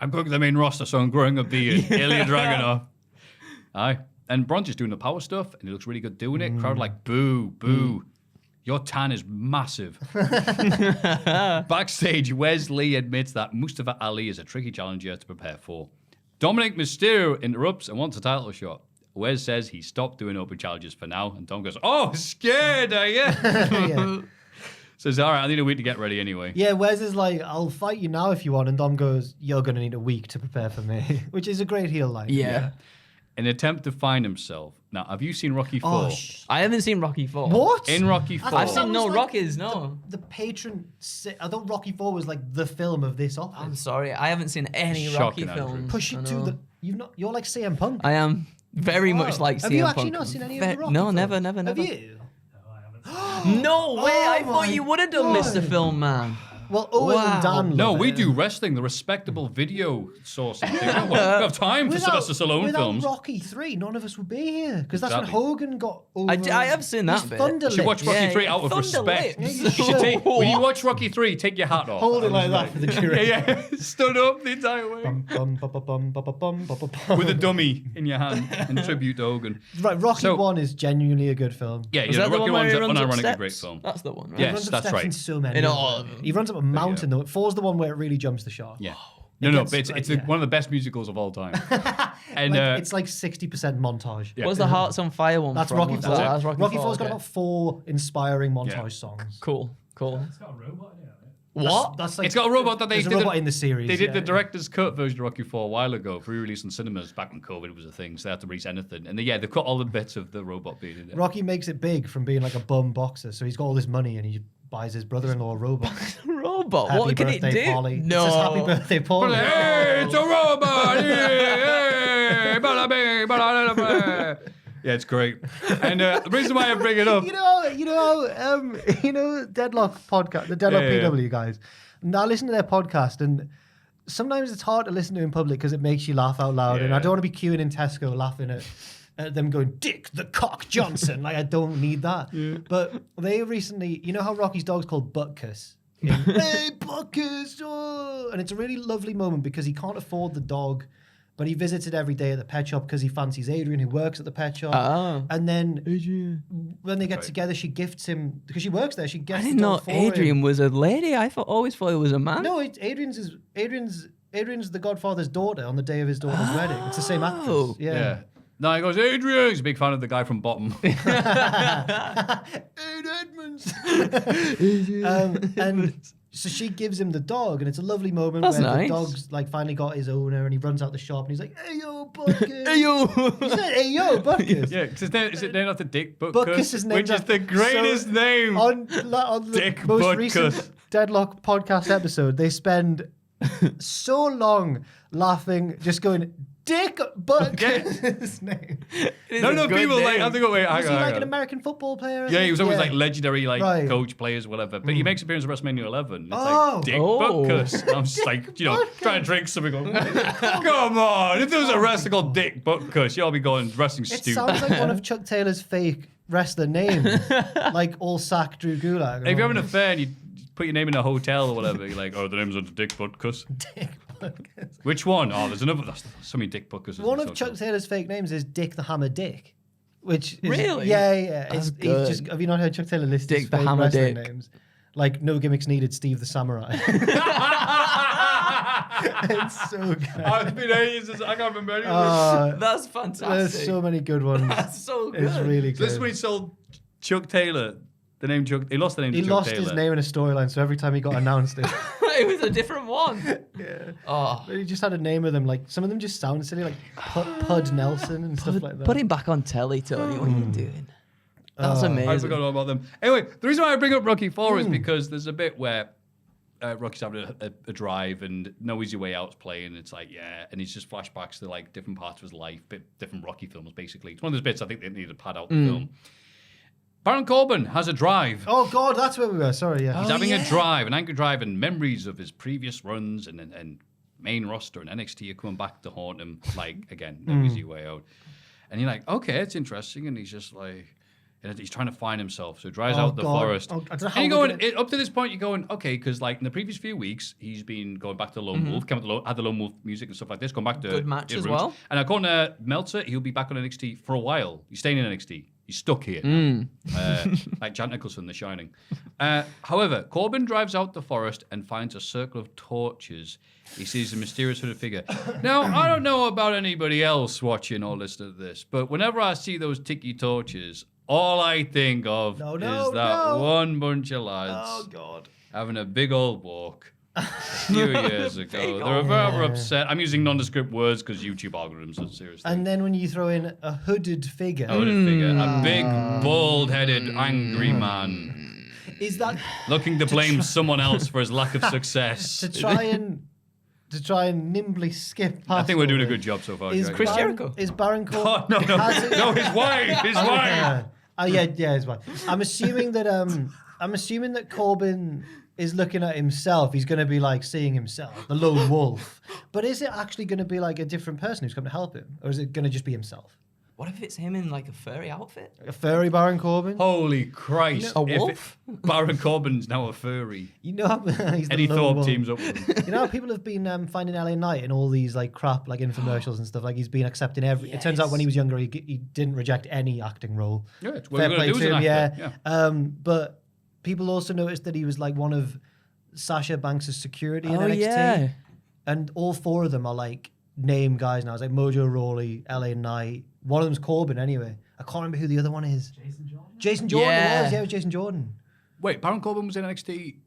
I'm going to the main roster, so I'm growing a beard. Ilya Dragunov. Aye. And Braun's just doing the power stuff, and he looks really good doing it. Crowd like, boo, boo. Your tan is massive. Backstage, Wesley admits that Mustafa Ali is a tricky challenger to prepare for. Dominic Mysterio interrupts and wants a title shot. Wes says he stopped doing open challenges for now, and Dom goes, oh, scared, are you? Yeah. Says, all right, I need a week to get ready anyway. Yeah, Wes is like, I'll fight you now if you want, and Dom goes, you're gonna need a week to prepare for me, which is a great heel line. Yeah. An attempt to find himself. Now, have you seen Rocky 4? Oh, I haven't seen Rocky 4. what? In Rocky 4. I've That seen no was like Rockies, no. The patron. I thought Rocky 4 was like the film of this I'm office. sorry, I haven't seen any Shocking, Rocky Andrew. films. Push I it to know. the. You're like CM Punk. I am very much like CM Have you Punk. actually not seen any of the Rocky No, films? never. Have you? No way! I Oh thought my you would have done Mr. God. Film Man. Well, Owen Wow. and Dan. No, love we it. do wrestling, the respectable video source. We don't have time for Sylvester Stallone without films. Rocky 3, none of us would be here because that's Exactly. when Hogan got over. I have seen that his bit. Thunder You should watch lips. Rocky 3 out of Thunder respect. lips. You should take, when you watch Rocky 3, take your hat off. Hold it like that for the duration. Yeah, stood up the entire way. Bum, bum, bum, bum, bum, bum, bum, bum, bum. With a dummy in your hand in tribute to Hogan. Right, Rocky So- 1 is genuinely a good film. Yeah, Was yeah, that the Rocky one where he 1's runs up unironically a steps? great film. That's the one, right? Yeah. He runs up that's steps right. in so many. In of all them. of them. He runs up a mountain though. 4's the one where it really jumps the shark. Yeah. No, gets, but it's like, one of the best musicals of all time. And Like, it's like 60% montage. yeah. What's the Hearts on Fire one That's from? Rocky What's 4. that? That's Rocky 4's got okay. about 4 inspiring montage songs. Cool. It's got a robot in it, right? What? That's like It's got a robot that they there's a did. robot in the series. They did yeah. the director's cut version of Rocky IV a while ago, pre-release in cinemas back when COVID was a thing, so they had to release anything. And they cut all the bits of the robot being in it. Rocky makes it big from being like a bum boxer, so he's got all this money and he buys his brother-in-law a robot. Robot? Happy What can it birthday, do? Polly. No. It says happy birthday, Polly. Hey, it's a robot! Hey, bada bing, bada bada. Yeah, it's great. And the reason why I bring it up, Deadlock podcast, the Deadlock Yeah. PW guys. And I listen to their podcast, and sometimes it's hard to listen to in public because it makes you laugh out loud. And I Yeah. don't want to be queuing in Tesco laughing at them going, Dick the Cock Johnson. Like, I don't need that. But they recently, you know how Rocky's dog's called Butkus? Hey, Butkus! Oh! And it's a really lovely moment because he can't afford the dog, but he visits it every day at the pet shop because he fancies Adrian, who works at the pet shop. Oh. And then when they get together, she gifts him, because she works there, she I gets didn't the know dog for Adrian him. was a lady. I always thought it was a man. No, Adrian's the Godfather's daughter on the day of his daughter's wedding. It's the same actress. Yeah. yeah. No, he goes, Adrian. He's a big fan of the guy from Bottom. Aid Edmonds. And so she gives him the dog, and it's a lovely moment That's where nice. the dog's like finally got his owner, and he runs out the shop, and he's like, "Hey yo, Butkus!" Hey, yo. He said, "Hey yo, Butkus!" Yeah, because is it named after Dick Butkus? Butkus is named which is after- the greatest so name. On the Dick most Butkus. recent Deadlock podcast episode, they spend so long laughing, just going, Dick Butkus is his name. No, people like, I think, wait, Was he hang like an on. American football player? I Yeah, think? he was always like legendary, like Right. coach players, whatever. But he makes an appearance at WrestleMania 11. It's Oh. like Dick Oh. Butkus. And I'm just like, trying to drink something. Going, come on! If there was a wrestler called Dick Butkus, you'll be going wrestling It stupid. sounds like one of Chuck Taylor's fake wrestler names, like Allsack Drew Gulak. If you're having an affair and you put your name in a hotel or whatever, you're like, oh, the name's under Dick Butkus. Dick Butkus. Which one? Oh, there's another. There's so many Dick Butkus. One of Chuck Taylor's fake names is Dick the Hammer Dick. Which is, Really? Yeah. That's He's good. just, have you not heard Chuck Taylor list Dick his the fake Hammer wrestling Dick. names? Like, no gimmicks needed, Steve the Samurai. It's so good. Oh, it's been ages. I can't remember any of That's There's fantastic. so many good ones. That's so good. It's really this. good. This is when he sold Chuck Taylor. The name Chuck. He lost the name He to Chuck lost Taylor. his name in a storyline, so every time he got announced it, It was a different one. yeah. Oh. He just had a name of them. Like, some of them just sound silly, like Pud Nelson and stuff like that. Put him back on telly, Tony. What are you doing? That's I amazing. forgot all about them. Anyway, the reason why I bring up Rocky IV is because there's a bit where Rocky's having a drive and No Easy Way Out's playing. It's like, yeah, and he's just flashbacks to like different parts of his life, different Rocky films, basically. It's one of those bits I think they need to pad out the film. Baron Corbin has a drive. Oh, God, that's where we were. Sorry, yeah. He's having a drive, an angry drive, and memories of his previous runs and main roster and NXT are coming back to haunt him. Like, again, No Easy Way Out. And you're like, okay, it's interesting. And he's just like, and he's trying to find himself. So he drives out the God. forest. Oh, I don't know how and you're we're going, gonna- up to this point, you're going, okay, because like in the previous few weeks, he's been going back to Lone Wolf, had the Lone Wolf music and stuff like this, going back to Good match his as roots. well. And according to Meltzer, he'll be back on NXT for a while. He's staying in NXT. He's stuck here, like Jack Nicholson, The Shining. However, Corbin drives out the forest and finds a circle of torches. He sees a mysterious hooded figure. Now, I don't know about anybody else watching or listening to this, but whenever I see those tiki torches, all I think of is that one bunch of lads God. having a big old walk. A few years ago, they were very upset. I'm using nondescript words because YouTube algorithms are seriously. And then when you throw in a hooded figure, I would figure a big, bald-headed, angry man is that looking to blame someone else for his lack of success. to try and nimbly skip past? I think we're doing a all good this? job so far. Is Greg. Chris Baron- Jericho? Is Baron Oh, Corbin? no, has it- no, his wife, his wife. Yeah. Oh yeah, his wife. I'm assuming that Corbin is looking at himself. He's going to be like seeing himself, the lone wolf. But is it actually going to be like a different person who's come to help him, or is it going to just be himself? What if it's him in like a furry outfit? A furry Baron Corbin? Holy Christ! A If wolf? Baron Corbin's now a furry. You know how he's the Eddie lone Thorpe wolf. teams up with him. You know how people have been finding LA Knight in all these like crap like infomercials and stuff. Like he's been accepting every. It turns out when he was younger, he didn't reject any acting role. Yeah, it's what Fair we're play going to do to as him, an yeah. actor. But people also noticed that he was like one of Sasha Banks' security in Oh, NXT. yeah. And all four of them are like name guys now. It's like Mojo Rawley, LA Knight. One of them's Corbin anyway. I can't remember who the other one is. Jason Jordan? Jason Jordan Yeah. it was. Yeah, it was Jason Jordan. Wait, Baron Corbin was in NXT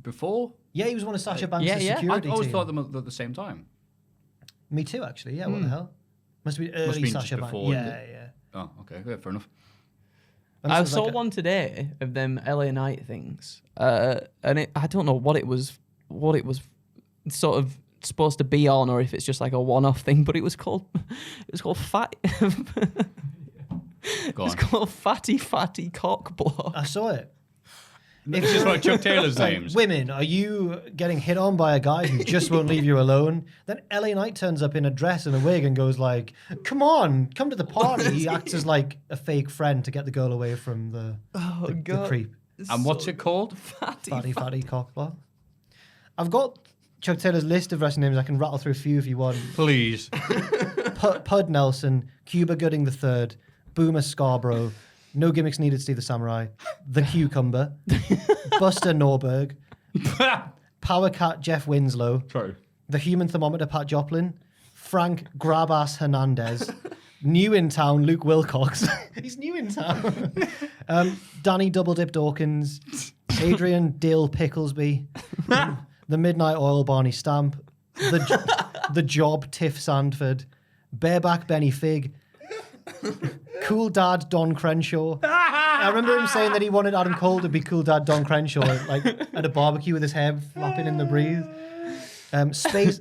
before? Yeah, he was one of Sasha Banks' Yeah, yeah. I security always team. thought them at the same time. Me too, actually. Yeah, what the hell? Must have been early been Sasha just Banks. before, Yeah, yeah. Oh, okay. Yeah, fair enough. And I this was saw like one today of them LA Knight things, and I don't know what it was sort of supposed to be on, or if it's just like a one-off thing. But it was called Fat. Go It's on. called Fatty Cock Block. I saw it. It's just one of Chuck Taylor's Like, names. women, are you getting hit on by a guy who just won't leave you alone? Then LA Knight turns up in a dress and a wig and goes like, come on, come to the party. He acts as like a fake friend to get the girl away from the creep. And what's it called? Fatty cock block. I've got Chuck Taylor's list of wrestling names. I can rattle through a few if you want. Please. Pud Nelson, Cuba Gooding III, Boomer Scarborough, No Gimmicks Needed, Steve the Samurai, The Cucumber, Buster Norberg, Power Cat Jeff Winslow, Sorry. The Human Thermometer Pat Joplin, Frank Grabass Hernandez, New in Town Luke Wilcox. He's new in town. Danny Double Dip Dawkins, Adrian Dill Picklesby, The Midnight Oil Barney Stamp, The Job Tiff Sandford, Bareback Benny Fig, Cool Dad Don Crenshaw. I remember him saying that he wanted Adam Cole to be Cool Dad Don Crenshaw, like at a barbecue with his hair flapping in the breeze. Space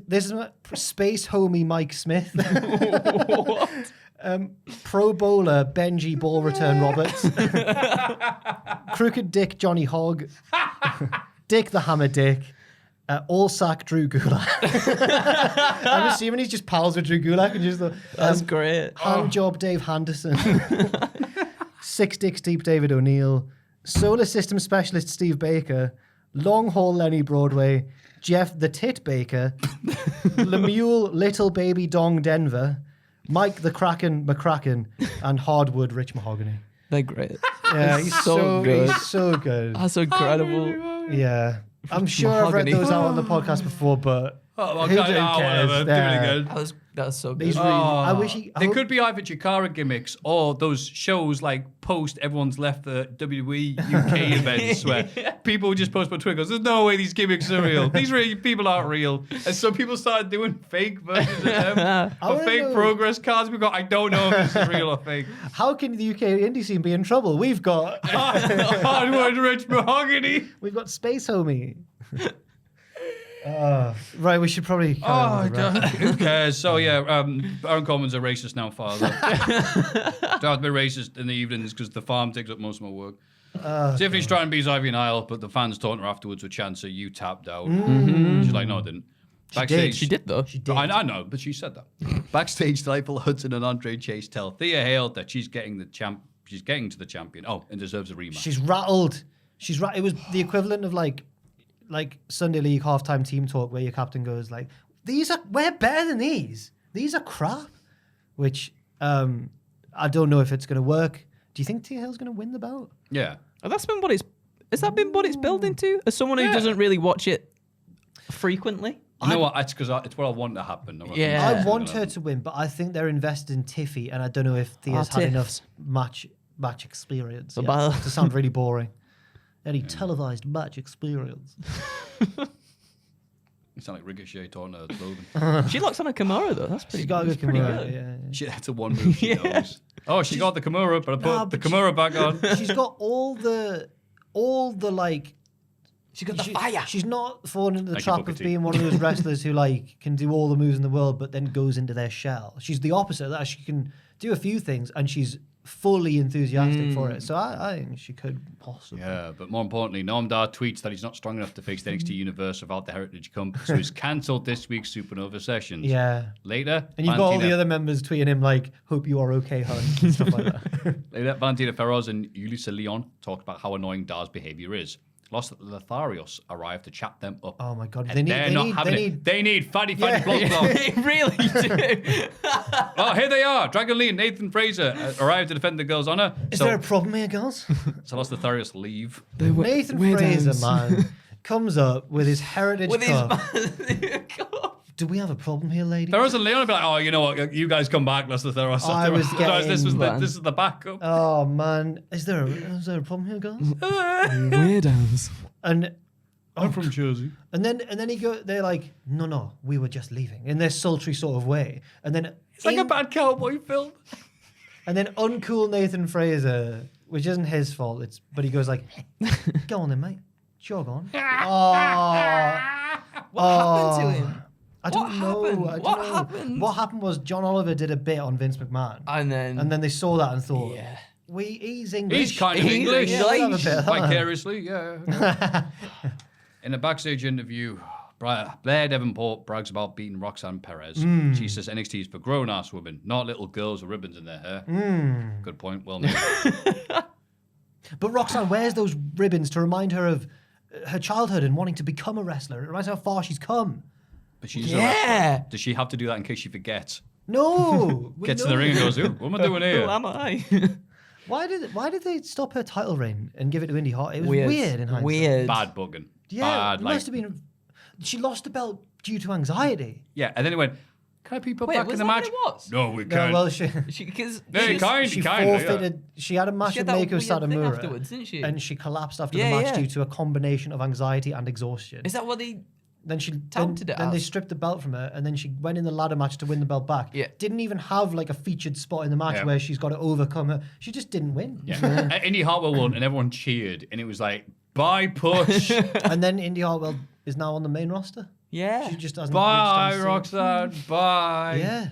Homie Mike Smith. Pro Bowler Benji Ball Return Roberts. Crooked Dick Johnny Hogg. Dick the Hammer Dick. All Sack Drew Gulak. I'm assuming he's just pals with Drew Gulak and just That's great. Hand Job Dave Henderson. Six Dicks Deep David O'Neill. Solar System Specialist Steve Baker. Long Haul Lenny Broadway. Jeff the Tit Baker. Lemuel Little Baby Dong Denver. Mike the Kraken McCracken. And Hardwood Rich Mahogany. They're great. Yeah, he's so good. He's so good. That's incredible. Yeah. I'm sure I've read Mahogany. those out on the podcast before, but Oh, who okay, cares? whatever. Give it a go. That's so good. He's really, I wish he... I They hope- could be either Chikara gimmicks or those shows like post everyone's left the WWE UK events where people just post on Twitter goes, there's no way these gimmicks are real. These really people aren't real. And so people started doing fake versions of them or wanna fake know- progress cards. We got, I don't know if this is real or fake. How can the UK indie scene be in trouble? We've got Hardwood Rich Mahogany. we've got Space Homie. Right, we should probably. Who cares? So yeah, Baron Corbin's a racist now, father. Don't have to be racist in the evenings because the farm takes up most of my work. Tiffany's trying to be Ivy Nile, but the fans taunted her afterwards with chants, so you tapped out. She's like, no, I didn't. Backstage, She did though. She did. I know, but she said that. Backstage, Delightful Hudson and Andre Chase tell Thea Hale that she's getting to the champion. Oh, and deserves a rematch. She's rattled. It was the equivalent of like Sunday League halftime team talk where your captain goes like, we're better than these. These are crap. Which I don't know if it's going to work. Do you think Tia Hill's going to win the belt? Yeah. Has that been what it's building to? As someone who doesn't really watch it frequently. You know what? It's because it's what I want to happen. Yeah. I want her to win, but I think they're invested in Tiffy, and I don't know if Thea's had enough Tiffs. match experience The yet, bell. to sound really boring. Any televised match experience. You sound like Ricochet talking to Logan. She locks on a Kimura though. That's pretty. She's got a that's good pretty Kimura, good. yeah. That's a one move she knows. Oh, she got the Kimura, but I put the Kimura back on. She's got all the like. She got the fire. She's not fallen into the Thank you, trap Booker of T. being one of those wrestlers who like can do all the moves in the world, but then goes into their shell. She's the opposite of that. She can do a few things, and she's fully enthusiastic for it. So I think she could possibly. Yeah, but more importantly, Noam Dar tweets that he's not strong enough to face the NXT universe without the Heritage Cup, so he's cancelled this week's Supernova sessions. Yeah. Later, And you've got all the Valentina- other members tweeting him like, "Hope you are okay, hun," and stuff like that. Later, Valentina Feroz and Ulisa Leon talked about how annoying Dar's behavior is. Los Lotharios arrived to chat them up. Oh my god, And they're not having it. They need fatty blood clot. They really do. Oh, here they are. Dragon Lee and Nathan Fraser arrived to defend the girls' honor. Is there a problem here, girls? So Los Lotharios leave. Nathan Fraser, man, comes up with his Heritage With Cup. his Do we have a problem here, lady? Feroz and Leon will be like, oh, you know what? You guys come back, Los Lotharios. I was this getting- is the backup. Oh man, is there a problem here, girls? weirdos. And I'm from Jersey. And then they're like, no, we were just leaving in this sultry sort of way. And then It's like a bad cowboy film. And then uncool Nathan Fraser, which isn't his fault, but he goes like, go on then, mate. Jog on. What happened to him? I don't know. What happened? What happened was John Oliver did a bit on Vince McMahon. And then they saw that and thought, yeah. He's English. He's kind of English. Yeah, we'll have a bit of that. Vicariously, yeah. In a backstage interview, Blair Davenport brags about beating Roxanne Perez. She says NXT is for grown-ass women, not little girls with ribbons in their hair. Good point. Well made. But Roxanne wears those ribbons to remind her of her childhood and wanting to become a wrestler. It reminds her how far she's come. But she's a wrestler. Does she have to do that in case she forgets? No. Gets in the ring and goes, "Ooh, what am I doing here?" Who am I? Why did they stop her title reign and give it to Indy Hart? It was weird in hindsight. Weird. Bad bugging. Yeah, Bad, it must have been. She lost the belt due to anxiety. Yeah, and then he went, "Can I be put back was in the that match?" what it was? No, we No, can't. well, Because No, you can't. she Kinda, forfeited. She had a match She had with that Meiko weird thing Satomura afterwards, didn't she? and she collapsed after Yeah, the match yeah. due to a combination of anxiety and exhaustion. Is that what they... Then she touted it then they as? stripped the belt from her, and then she went in the ladder match to win the belt back. Yeah. Didn't even have like a featured spot in the match Yeah. where she's got to overcome her. She just didn't win. Yeah. Indy Hartwell won, and everyone cheered, and it was like, "Bye, push. And then Indy Hartwell is now on the main roster. Yeah. She just hasn't. Bye, reached on scene. Roxanne. Bye." Yeah.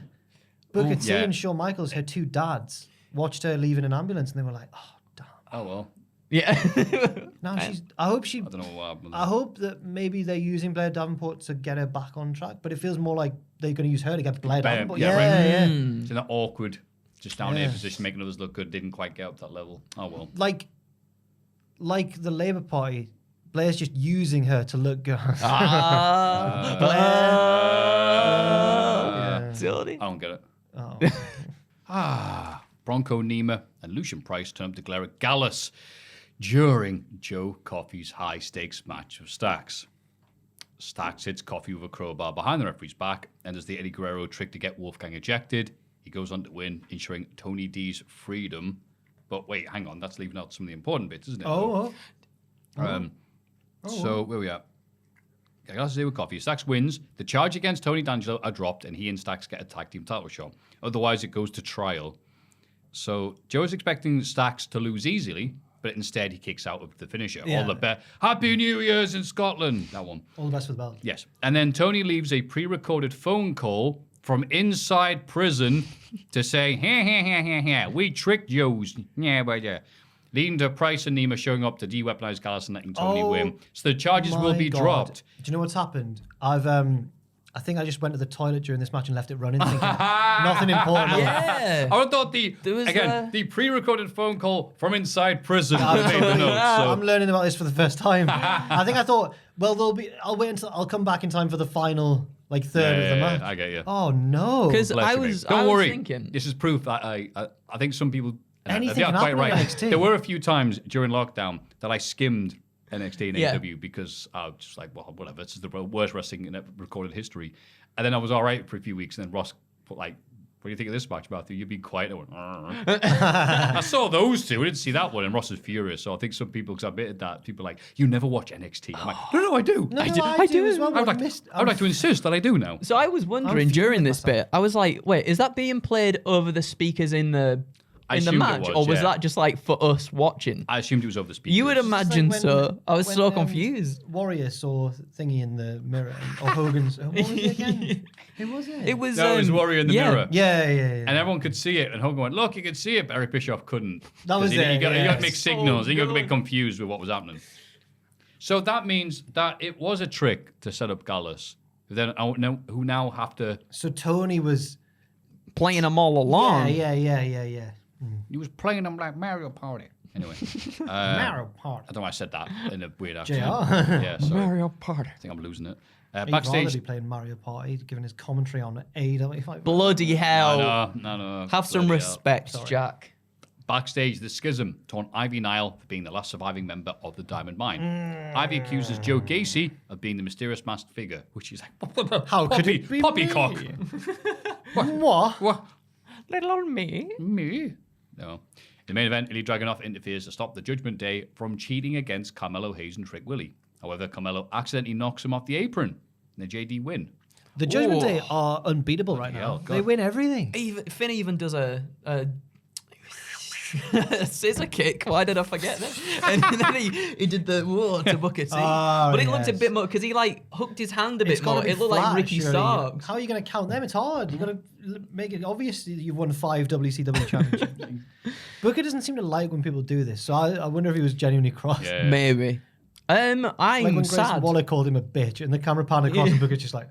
Booker T yeah. and Shawn Michaels, her two dads, watched her leave in an ambulance, and they were like, "Oh, damn." Oh well. Yeah. Now she's. I hope she. I don't know what happened. I hope that maybe they're using Blair Davenport to get her back on track, but it feels more like they're going to use her to get Blair Davenport. yeah, Yeah, right. yeah. It's in that awkward, just down here position, making others look good. Didn't quite get up that level. Oh well. Like the Labour Party, Blair's just using her to look good. Totally. I don't get it. Oh. Bronco Nima and Lucian Price turn up to glare at Gallus during Joe Coffey's high-stakes match of Stacks. Stacks hits Coffey with a crowbar behind the referee's back and does the Eddie Guerrero trick to get Wolfgang ejected. He goes on to win, ensuring Tony D's freedom. But wait, hang on, that's leaving out some of the important bits, isn't it? So, where we at? Gallus is here with Coffey. Stacks wins. The charge against Tony D'Angelo are dropped, and he and Stacks get a tag team title shot. Otherwise, it goes to trial. So, Joe is expecting Stacks to lose easily, but instead he kicks out of the finisher. Yeah. All the best. Happy New Year's in Scotland. That one. All the best for the belt. Yes. And then Tony leaves a pre-recorded phone call from inside prison to say, we tricked Joe's. Leading to Price and Nima showing up to de-weaponize Gallus and letting Tony win. So the charges will My be God. dropped. Do you know what's happened? I think I just went to the toilet during this match and left it running, thinking nothing important. Yeah. I thought the pre-recorded phone call from inside prison made the notes. So. I'm learning about this for the first time. I think I thought, well, I'll wait until I'll come back in time for the final third of the match. I get you. Oh no! Because Bless I you, was, mate. Don't I was worry. thinking... This is proof that I think some people. Anything they are can quite happen in right. NXT. There were a few times during lockdown that I skimmed NXT and Yeah. AEW because I was just like, well, whatever. This is the worst wrestling in recorded history. And then I was all right for a few weeks, and then Ross put like, "What do you think of this match, Maffew? You've been quiet." I went, I saw those two. I didn't see that one, and Ross is furious. So I think some people, because I admitted that, people are like, "You never watch NXT." I'm like, no, I do. No, I I do as well. I would like to insist that I do now. So I was wondering I'm during feeling this bit, I was like, wait, is that being played over the speakers in the assumed it match? was, Or was yeah. that just like for us watching? I assumed it was over the speakers. You would imagine It's like so. I was when, so confused. Warrior saw Thingy in the mirror, or Hogan's. What was it again? Who was it? It was... No, it was Warrior in the yeah. mirror. Yeah. And everyone could see it, and Hogan went, "Look, you could see it." But Eric Bischoff couldn't. That was 'Cause he it, got yeah. mixed signals. He got a bit confused with what was happening. So that means that it was a trick to set up Gallus, who now have to. So Tony was. Playing them all along. Yeah. He was playing them like Mario Party. Anyway, Mario Party. I don't know why I said that in a weird accent. JR. Yeah, sorry. Mario Party. I think I'm losing it. He'd rather Backstage. be playing Mario Party, giving his commentary on AEW. Bloody hell. No. Have some Bloody hell. respect, Jack. Backstage, the Schism taunt Ivy Nile for being the last surviving member of the Diamond Mine. Ivy accuses Joe Gacy of being the mysterious masked figure, which is like, How could it be poppycock? me? What? What? Little old me. Me? No. In the main event, Ilya Dragunov interferes to stop the Judgment Day from cheating against Carmelo Hayes and Trick Willie. However, Carmelo accidentally knocks him off the apron in a JD win. The Judgment Day are unbeatable right now. hell, God. They win everything. Finn even does a scissor kick. Why did I forget that? And then he did the whoa to Booker T. But it looked a bit more because he like hooked his hand a bit more. It looked like Ricky Starks. How are you going to count them? It's hard. You got to make it obvious that you've won 5 WCW championships. Booker doesn't seem to like when people do this, so I wonder if he was genuinely cross. Yeah. Maybe. I'm Like when Grayson sad. Waller called him a bitch, and the camera panned across, and Booker's just like,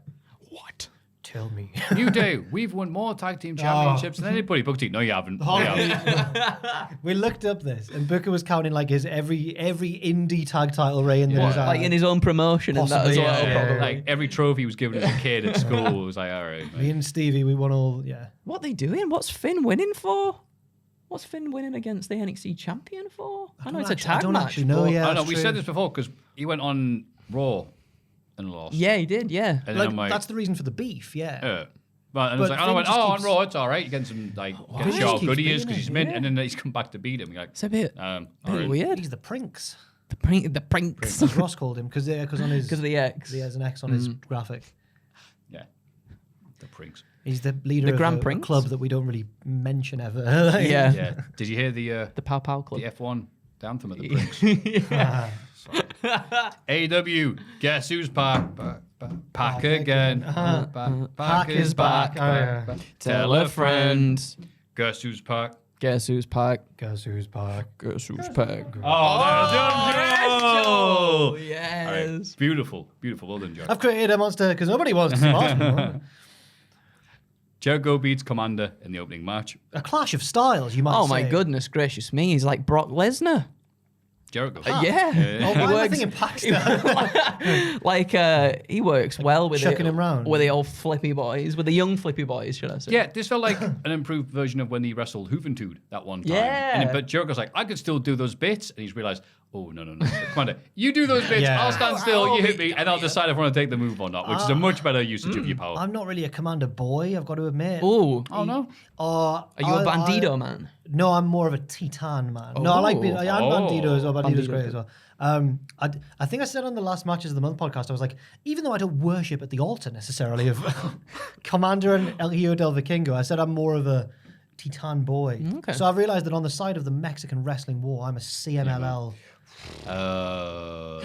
What? "Tell me." New Day, we've won more tag team championships than anybody. Booker T, no, you haven't. No, you haven't. We looked up this, and Booker was counting like his every indie tag title reign that was Like in his own promotion and that as Possibly, well. yeah. Probably. Like every trophy he was given as a kid at school was like, all right. Me and Stevie, we won all. Yeah. What are they doing? What's Finn winning for? What's Finn winning against the NXT champion for? I know it's a tag I don't match. actually know. but- Yeah, I know, that's we true. said this before because he went on Raw and lost. Yeah, he did. Yeah. And then Like, I'm like, that's the reason for the beef. Yeah. yeah. But, and I was But like, Finn I went, just on keeps- Raw, it's all right. You're getting some, like, Finn get to just show how keeps good he is beating because he's him, mint, yeah. and then he's come back to beat him. You're like, It's a bit, all bit right. weird. He's the Prinks. The prinks. As Ross called him because on his Because of the X. he has an X on his graphic. Yeah. The prinks. He's the leader The of Grand a Prince? club that we don't really mention ever. Yeah. Yeah. Did you hear the The Pow Pow Club. F1 anthem at the Prinks? AEW, guess who's back? Back again. Back is back. Back. Tell a friend. Guess who's back? Guess who's back? Guess who's back? Guess who's back? Oh, there's Yes. All right. Beautiful. Beautiful. Well done, Joe. I've created a monster because nobody wants to smash me. Jericho beats Commander in the opening match. A clash of styles, you might say. Oh my goodness gracious me! He's like Brock Lesnar. Jericho. Yeah. Oh, He why am I works- thinking Paxton? Like he works well with chucking him round. with the old flippy boys, with the young flippy boys, should I say? Yeah, this felt like an improved version of when he wrestled Juventud that one time. Yeah. But Jericho's like, I could still do those bits. And he's realized, oh, no. Commander, you do those bits, Yeah. I'll stand still, you hit me, and I'll decide if I want to take the move or not, which is a much better usage of your power. I'm not really a commander boy, I've got to admit. Oh, Oh, no? are you a Bandido man? No, I'm more of a Titan man. No, I like being. I am Oh. Bandido as well. Bandido's Bandido. great as well. I think I said on the last Matches of the Month podcast, I was like, even though I don't worship at the altar necessarily of Commander and El Hijo del Vikingo, I said I'm more of a Titan boy. Okay. So I've realized that on the side of the Mexican wrestling war, I'm a CMLL. Oh,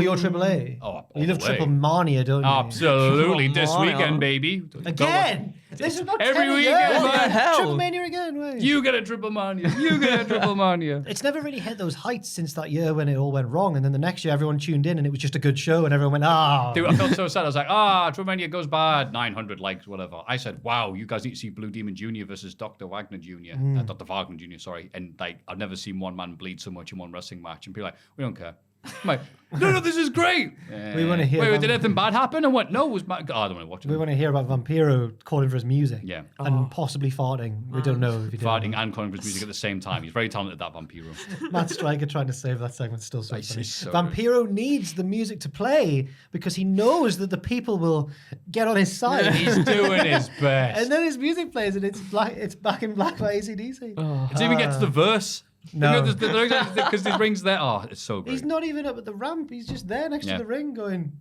you're AAA. Oh, all you love the way. Triple Mania, don't you? Absolutely, this Come on. weekend, baby. Again. This is not Every 10 a weekend, year. What the hell? Triple Mania again. Wait. You get a triple mania. You get a triple mania. It's never really hit those heights since that year when it all went wrong, and then the next year everyone tuned in and it was just a good show, and everyone went, "Ah." Dude, I felt so sad. I was like, Triple Mania goes bad. 900 likes, whatever. I said, wow, you guys need to see Blue Demon Jr. versus Dr. Wagner Jr. Dr. Wagner Jr., sorry. And like, I've never seen one man bleed so much in one wrestling match. And people are like, we don't care. I'm like, no, this is great. We wanna hear Wait, about- did anything bad happen? And what? No, it was my. God, I don't want to watch it. We want to hear about Vampiro calling for his music. Yeah. And possibly farting. We don't know if he did. Farting and calling for his music at the same time. He's very talented, that Vampiro. Matt Striker trying to save that segment still so It's funny. so Vampiro needs the music to play because he knows that the people will get on his side. He's doing his best. And then his music plays and it's black. It's back in black by AC/DC. It even gets to the verse. No. Because the ring's there. Oh, it's so great. He's not even up at the ramp. He's just there next Yeah. to the ring going,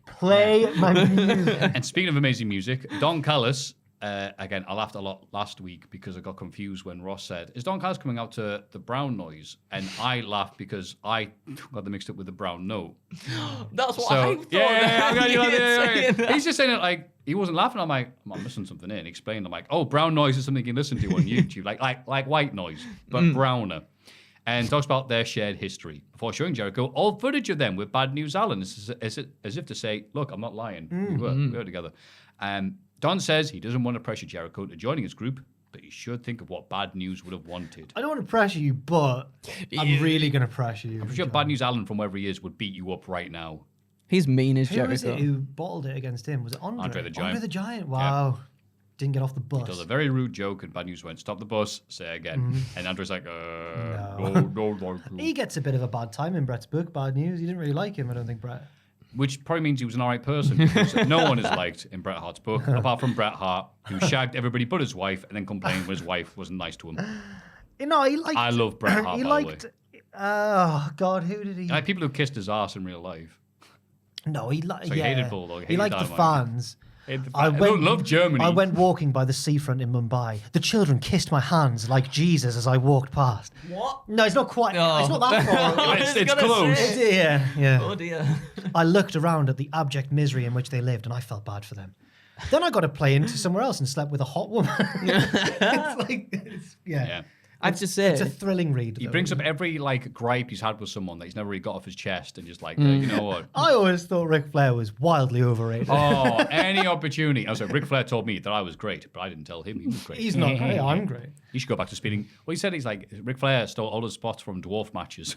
play my music. And speaking of amazing music, Don Callis, again, I laughed a lot last week because I got confused when Ross said, is Don Callis coming out to the brown noise? And I laughed because I got them mixed up with the brown note. That's what So, I thought. yeah. He's just saying it like, he wasn't laughing. I'm like, I'm missing something in. Explained. I'm like, oh, brown noise is something you can listen to on YouTube, like white noise, but browner. And talks about their shared history before showing Jericho old footage of them with Bad News Allen, as if to say, look, I'm not lying. We were together. Don says he doesn't want to pressure Jericho to joining his group, but he should think of what Bad News would have wanted. I don't want to pressure you, but I'm really going to pressure you. I'm sure Bad News Allen, from wherever he is, would beat you up right now. He's mean as Who was Jericho. it who bottled it against him? Was it Andre? Andre the Giant. Andre the Giant. Wow. Didn't get off the bus. He does a very rude joke, and Bad News went, stop the bus, say it again. And Andre's like, no. He gets a bit of a bad time in Brett's book, Bad News. You didn't really like him, I don't think, Brett. Which probably means he was an alright person. Because no one is liked in Bret Hart's book, apart from Bret Hart, who shagged everybody but his wife, and then complained when his wife wasn't nice to him. No, he liked... I love Bret Hart, He by the way. liked Oh God, who did he? Like people who kissed his ass in real life. No, he liked. So he yeah, hated Bulldog, he hated liked the Dynamite. fans. I don't love Germany. I went walking by the seafront in Mumbai. The children kissed my hands like Jesus as I walked past. What? No, it's not quite. No. It's not that far. It's close. Yeah. Oh dear. I looked around at the abject misery in which they lived, and I felt bad for them. Then I got to play into somewhere else and slept with a hot woman. Yeah. I have to say, It's a thrilling read. He though. brings up every like gripe he's had with someone that he's never really got off his chest, and just like, you know what? I always thought Ric Flair was wildly overrated. Oh, any opportunity. I was like, Ric Flair told me that I was great, but I didn't tell him he was great. He's not great. I'm great. You should go back to speeding. Well, he said he's like Ric Flair stole all his spots from dwarf matches.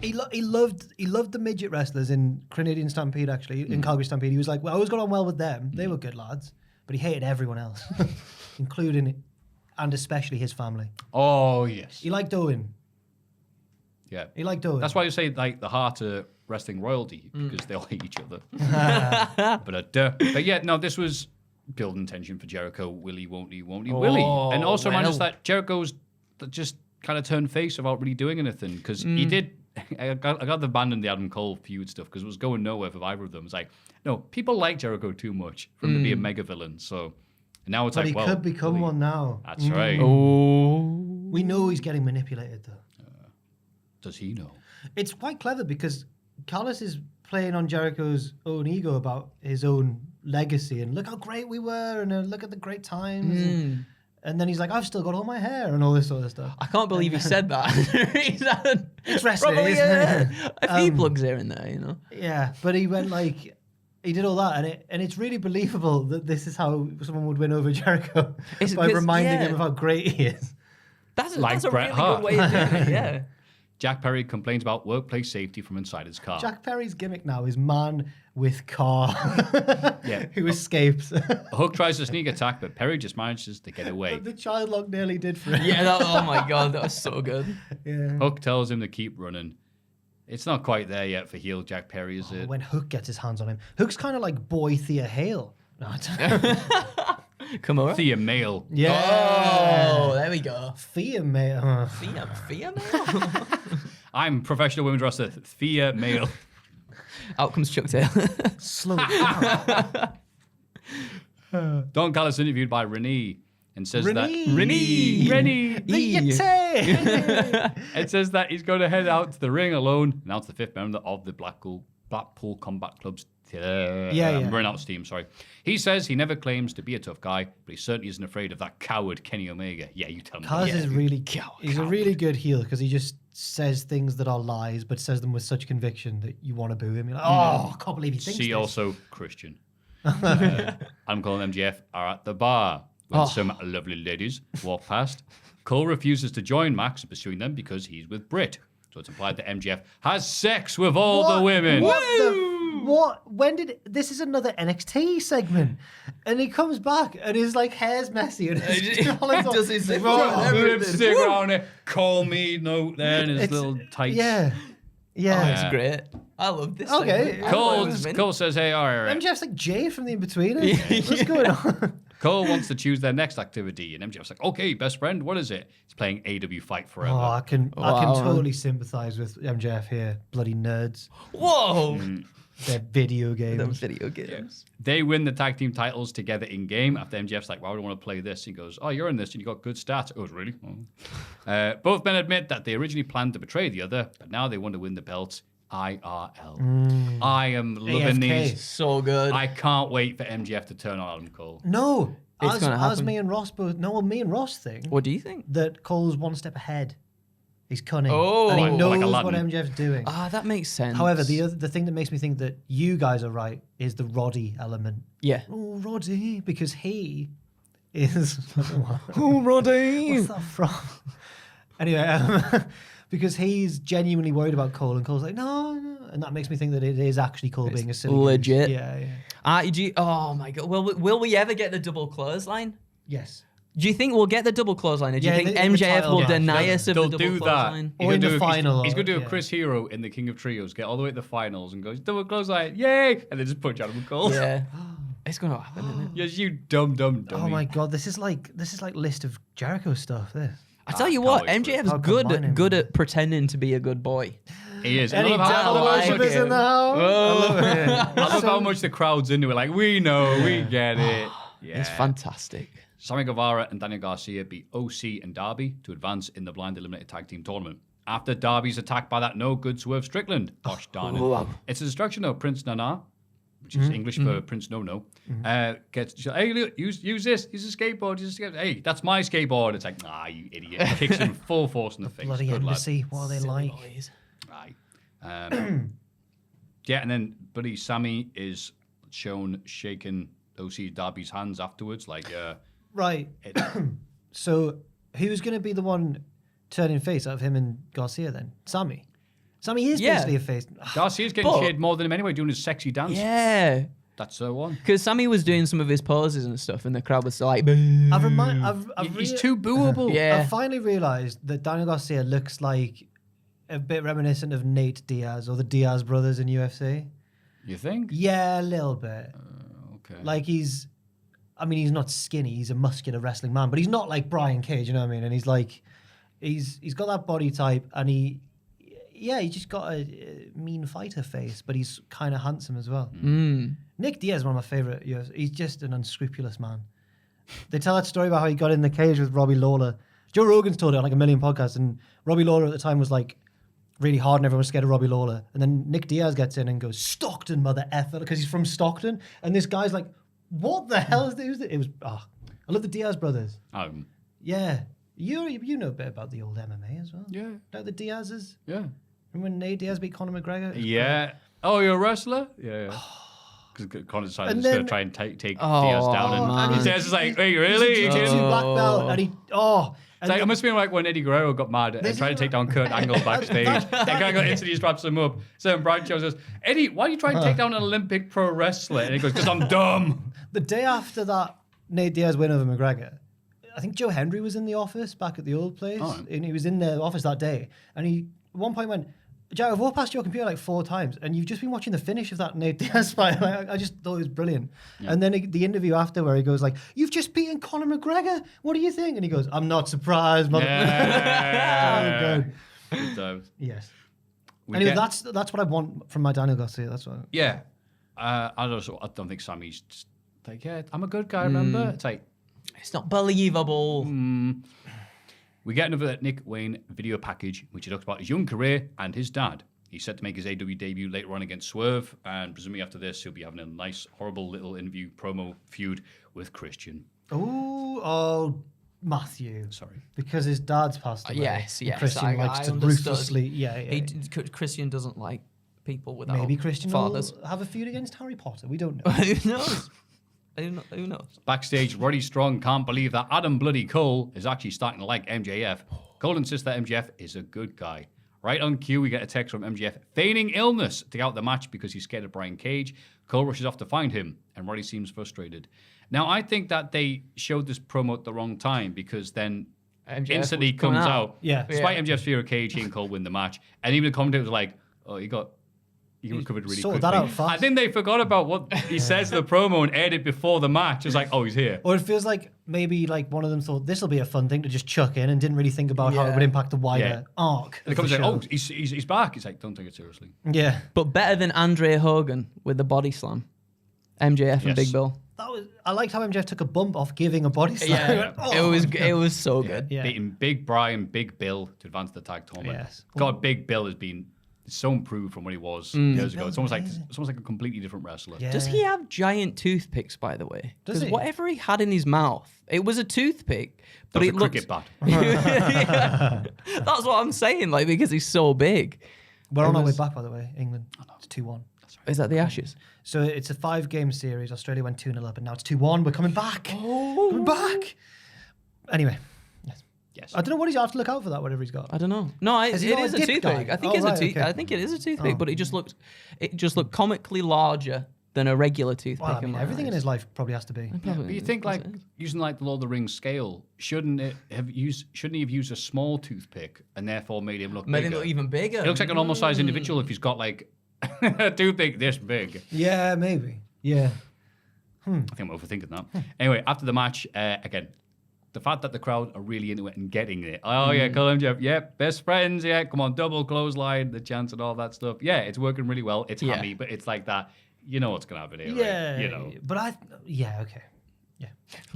He loved the midget wrestlers in Canadian Stampede. Actually, in Calgary Stampede, he was like, "Well, I always got on well with them. They were good lads." But he hated everyone else, including and especially his family. Oh yes, He liked Owen. yeah. He liked Owen. That's why you say like the heart of wrestling royalty because they all hate each other. But yeah, no, this was building tension for Jericho. Will he? Won't he? Won't he? Will he? And also remind us that Jericho's just kind of turned face without really doing anything because he did. I got the abandon the Adam Cole feud stuff because it was going nowhere for either of them. It's like, no, people like Jericho too much for him to be a mega villain. So now it's but like, he well, could become will he? one now. That's right. We know he's getting manipulated, though. Does he know? It's quite clever because Callis is playing on Jericho's own ego about his own legacy and look how great we were and look at the great times. And then he's like, I've still got all my hair and all this sort of stuff. I can't believe he said that. He's had It's wrestling, probably isn't it? a few plugs here and there, you know. Yeah, but he went like, he did all that, and it's really believable that this is how someone would win over Jericho It's by 'cause- reminding yeah. him of how great he is. That's Like a Bret really Hart. good way of doing it. Yeah. Jack Perry complains about workplace safety from inside his car. Jack Perry's gimmick now is man with car Yeah. who escapes. Hook tries to sneak attack, but Perry just manages to get away. The child lock nearly did for him. Yeah. Oh my god, that was so good. Yeah. Hook tells him to keep running. It's not quite there yet for heel Jack Perry, is it? When Hook gets his hands on him, Hook's kind of like boy Thea Hale. No, I don't know. Come over. Thea Male. Yeah. Oh, there we go. Thea Male. Fia I'm professional women's wrestler Thea Male. Out comes Chuck Taylor. Slow it down. Don Callis interviewed by Renee and says Renee. Renee. The Yeti. It says that he's going to head out to the ring alone, announce the fifth member of the Blackpool Combat Club's run out steam, sorry. He says he never claims to be a tough guy, but he certainly isn't afraid of that coward Kenny Omega. Yeah, you tell me. Callis Yeah. is really he's a really good heel because he just says things that are lies, but says them with such conviction that you want to boo him. You're like, oh, I can't believe he thinks See this. also Christian. I'm calling MJF are at the bar when some lovely ladies walk past. Cole refuses to join Max, pursuing them because he's with Britt. So it's implied that MJF has sex with all the women. What? When did this is another NXT segment, and he comes back and his like hair's messy and his does his thing. Lipstick on it. Call me note there in his little tights. Yeah. It's great. I love this. Okay. segment. I thought it was mint. Cole says, hey, all right. MJF's like Jay from the Inbetweeners. What's going on? Cole wants to choose their next activity, and MJF's like, okay, best friend, what is it? He's playing AEW Fight Forever. Oh, I can totally sympathize with MJF here. Bloody nerds. Whoa. They're video games. Them video games. They win the tag team titles together in game. After MJF's like, why would I want to play this? He goes, oh, you're in this and you got good stats. Oh, really? Oh. Both men admit that they originally planned to betray the other, but now they want to win the belts IRL. I am loving AFK. these. So good. I can't wait for MJF to turn on Adam Cole. No. It's gonna As happen. me and Ross both... No, well, me and Ross think What do you think? that Cole's one step ahead. He's cunning. Oh. And he Like knows Aladdin. what MJF's doing. Ah, that makes sense. However, the thing that makes me think that you guys are right is the Roddy element. Yeah. Oh, Roddy, because he is... Oh, Roddy. What's that from? Anyway, because he's genuinely worried about Cole, and Cole's like, no. And that makes me think that it is actually Cole being a silly goose. legit. Yeah. Oh my god. Will we ever get the double clothesline? Yes. Do you think we'll get the double clothesline? Or do you Yeah, think in the MJF title will match, deny yeah. us of They'll the double do that. clothesline? Or in the final, He's going to do yeah. a Chris Hero in the King of Trios, get all the way to the finals and goes, double clothesline, yay! And then just punch Adam Cole. Yeah. It's gonna happen, isn't it? Yes, you dumb dummy. Oh my god, this is like list of Jericho stuff. This. I tell you can't what, wait for it. MJF's I'll good combine him. at pretending to be a good boy. He is. Any devil worshippers in the house? I love how much the crowd's into it. Like, we know, we get it. Yeah. It's fantastic. Sammy Guevara and Daniel Garcia beat OC and Darby to advance in the blind eliminated tag team tournament. After Darby's attacked by that no good Swerve Strickland, gosh darn it. It's a distraction though. Prince Nana, which is English for Prince No No, gets, hey, look, use this. Use a skateboard. Hey, that's my skateboard. It's like, nah, you idiot. Kicks him full force in the face. Bloody Good lad. embassy. What are they like? Right. Yeah, and then Buddy Sammy is shown shaking OC Darby's hands afterwards. Like, Right. So who's going to be the one turning face out of him and Garcia then? Sammy. Sammy is basically a face. Garcia's getting cheered more than him anyway, doing his sexy dance. Yeah. That's the one. Because Sammy was doing some of his poses and stuff, and the crowd was like, He's too booable. Yeah. I finally realised that Daniel Garcia looks like a bit reminiscent of Nate Diaz or the Diaz brothers in UFC. You think? Yeah, a little bit. Okay. Like he's not skinny. He's a muscular wrestling man, but he's not like Brian Cage. You know what I mean? And he's like, he's got that body type, and he just got a mean fighter face, but he's kind of handsome as well. Nick Diaz is one of my favorite UFC. He's just an unscrupulous man. They tell that story about how he got in the cage with Robbie Lawler. Joe Rogan's told it on like a million podcasts, and Robbie Lawler at the time was like really hard and everyone was scared of Robbie Lawler. And then Nick Diaz gets in and goes, Stockton, mother effer, because he's from Stockton. And this guy's like, what the hell is this? It was, I love the Diaz brothers. Yeah. You know a bit about the old MMA as well. Yeah. Like the Diazes. Yeah. Remember when Nate Diaz beat Conor McGregor? Yeah. Oh, you're a wrestler? Yeah. Because Conor decided he's going to try and take Diaz down. And Diaz is like, hey, really? He's a jiu-jitsu black belt. And he, It's like, it must have been like when Eddie Guerrero got mad and tried to take down Kurt Angle backstage. That guy got instantly wraps him up. So Brian Jones says, Eddie, why are you trying to take down an Olympic pro wrestler? And he goes, because I'm dumb. The day after that Nate Diaz win over McGregor, I think Joe Hendry was in the office back at the old place. And he was in the office that day. And he at one point went, Jack, I've walked past your computer like 4 times, and you've just been watching the finish of that Nate Diaz fight. Like, I just thought it was brilliant. Yeah. And then the interview after where he goes like, you've just beaten Conor McGregor. What do you think? And he goes, I'm not surprised, motherfucker. Yeah. Good times. Yes. Anyway, that's what I want from my Daniel Garcia. That's what. Yeah. I don't think Sammy's just like, yeah, I'm a good guy, remember? It's like, it's not believable. We get another Nick Wayne video package, which he talks about his young career and his dad. He's set to make his AEW debut later on against Swerve, and presumably after this, he'll be having a nice, horrible little interview promo feud with Christian. Oh, Maffew. Sorry. Because his dad's passed away. Yes. Christian likes to ruthlessly, Christian doesn't like people without maybe Christian fathers. will have a feud against Harry Potter. We don't know. Who knows? Who knows? Backstage, Roddy Strong can't believe that Adam Bloody Cole is actually starting to like MJF. Cole insists that MJF is a good guy. Right on cue, we get a text from MJF feigning illness to get out the match because he's scared of Brian Cage. Cole rushes off to find him, and Roddy seems frustrated. Now, I think that they showed this promo at the wrong time because then MJF instantly comes out. Yeah. Despite MJF's fear of Cage, he and Cole win the match. And even the commentator was like, oh, you recovered really quickly. That out fast. I think they forgot about what he says in the promo and aired it before the match. It's like, oh, he's here. Or it feels like maybe like one of them thought this will be a fun thing to just chuck in and didn't really think about how it would impact the wider arc. And the commentator like, oh, he's back. He's like, don't take it seriously. Yeah. But better than Andre Hogan with the body slam. MJF and Big Bill. I liked how MJF took a bump off giving a body slam. It was so good. Yeah. Beating Big Brian, Big Bill to advance the tag tournament. Yes. God, Big Bill has been so improved from what he was years ago. It's almost like a completely different wrestler. Yeah. Does he have giant toothpicks, by the way? Does Because he? whatever he had in his mouth, it was a toothpick, but That's it a looked cricket bat. Yeah. That's what I'm saying, like because he's so big. We're on our way back, by the way, England. It's 2-1. Is that the Ashes? So it's a 5-game series. Australia went 2-0 up, and now it's 2-1. We're coming back. Coming back. Anyway. Yes. I don't know what he's have to look out for that, whatever he's got. I don't know. No, it he got is a a dip toothpick. guy? I think Oh, it's right, a tooth. okay. I think it is a toothpick, but it just looked comically larger than a regular toothpick. Well, I mean, everything in his life probably has to be. Yeah, but you think like using like the Lord of the Rings scale, shouldn't he have used a small toothpick and therefore made him look Made bigger? him look even bigger. It looks like a normal sized individual if he's got like a toothpick this big. Yeah, maybe. Yeah. I think I'm overthinking that. Anyway, after the match, again, the fact that the crowd are really into it and getting it. Oh, yeah, call him Jeff. Yep, best friends. Yeah, come on, double clothesline, the chants and all that stuff. Yeah, it's working really well. It's hammy, but it's like that. You know what's going to happen here, right? You know. But okay. Yeah.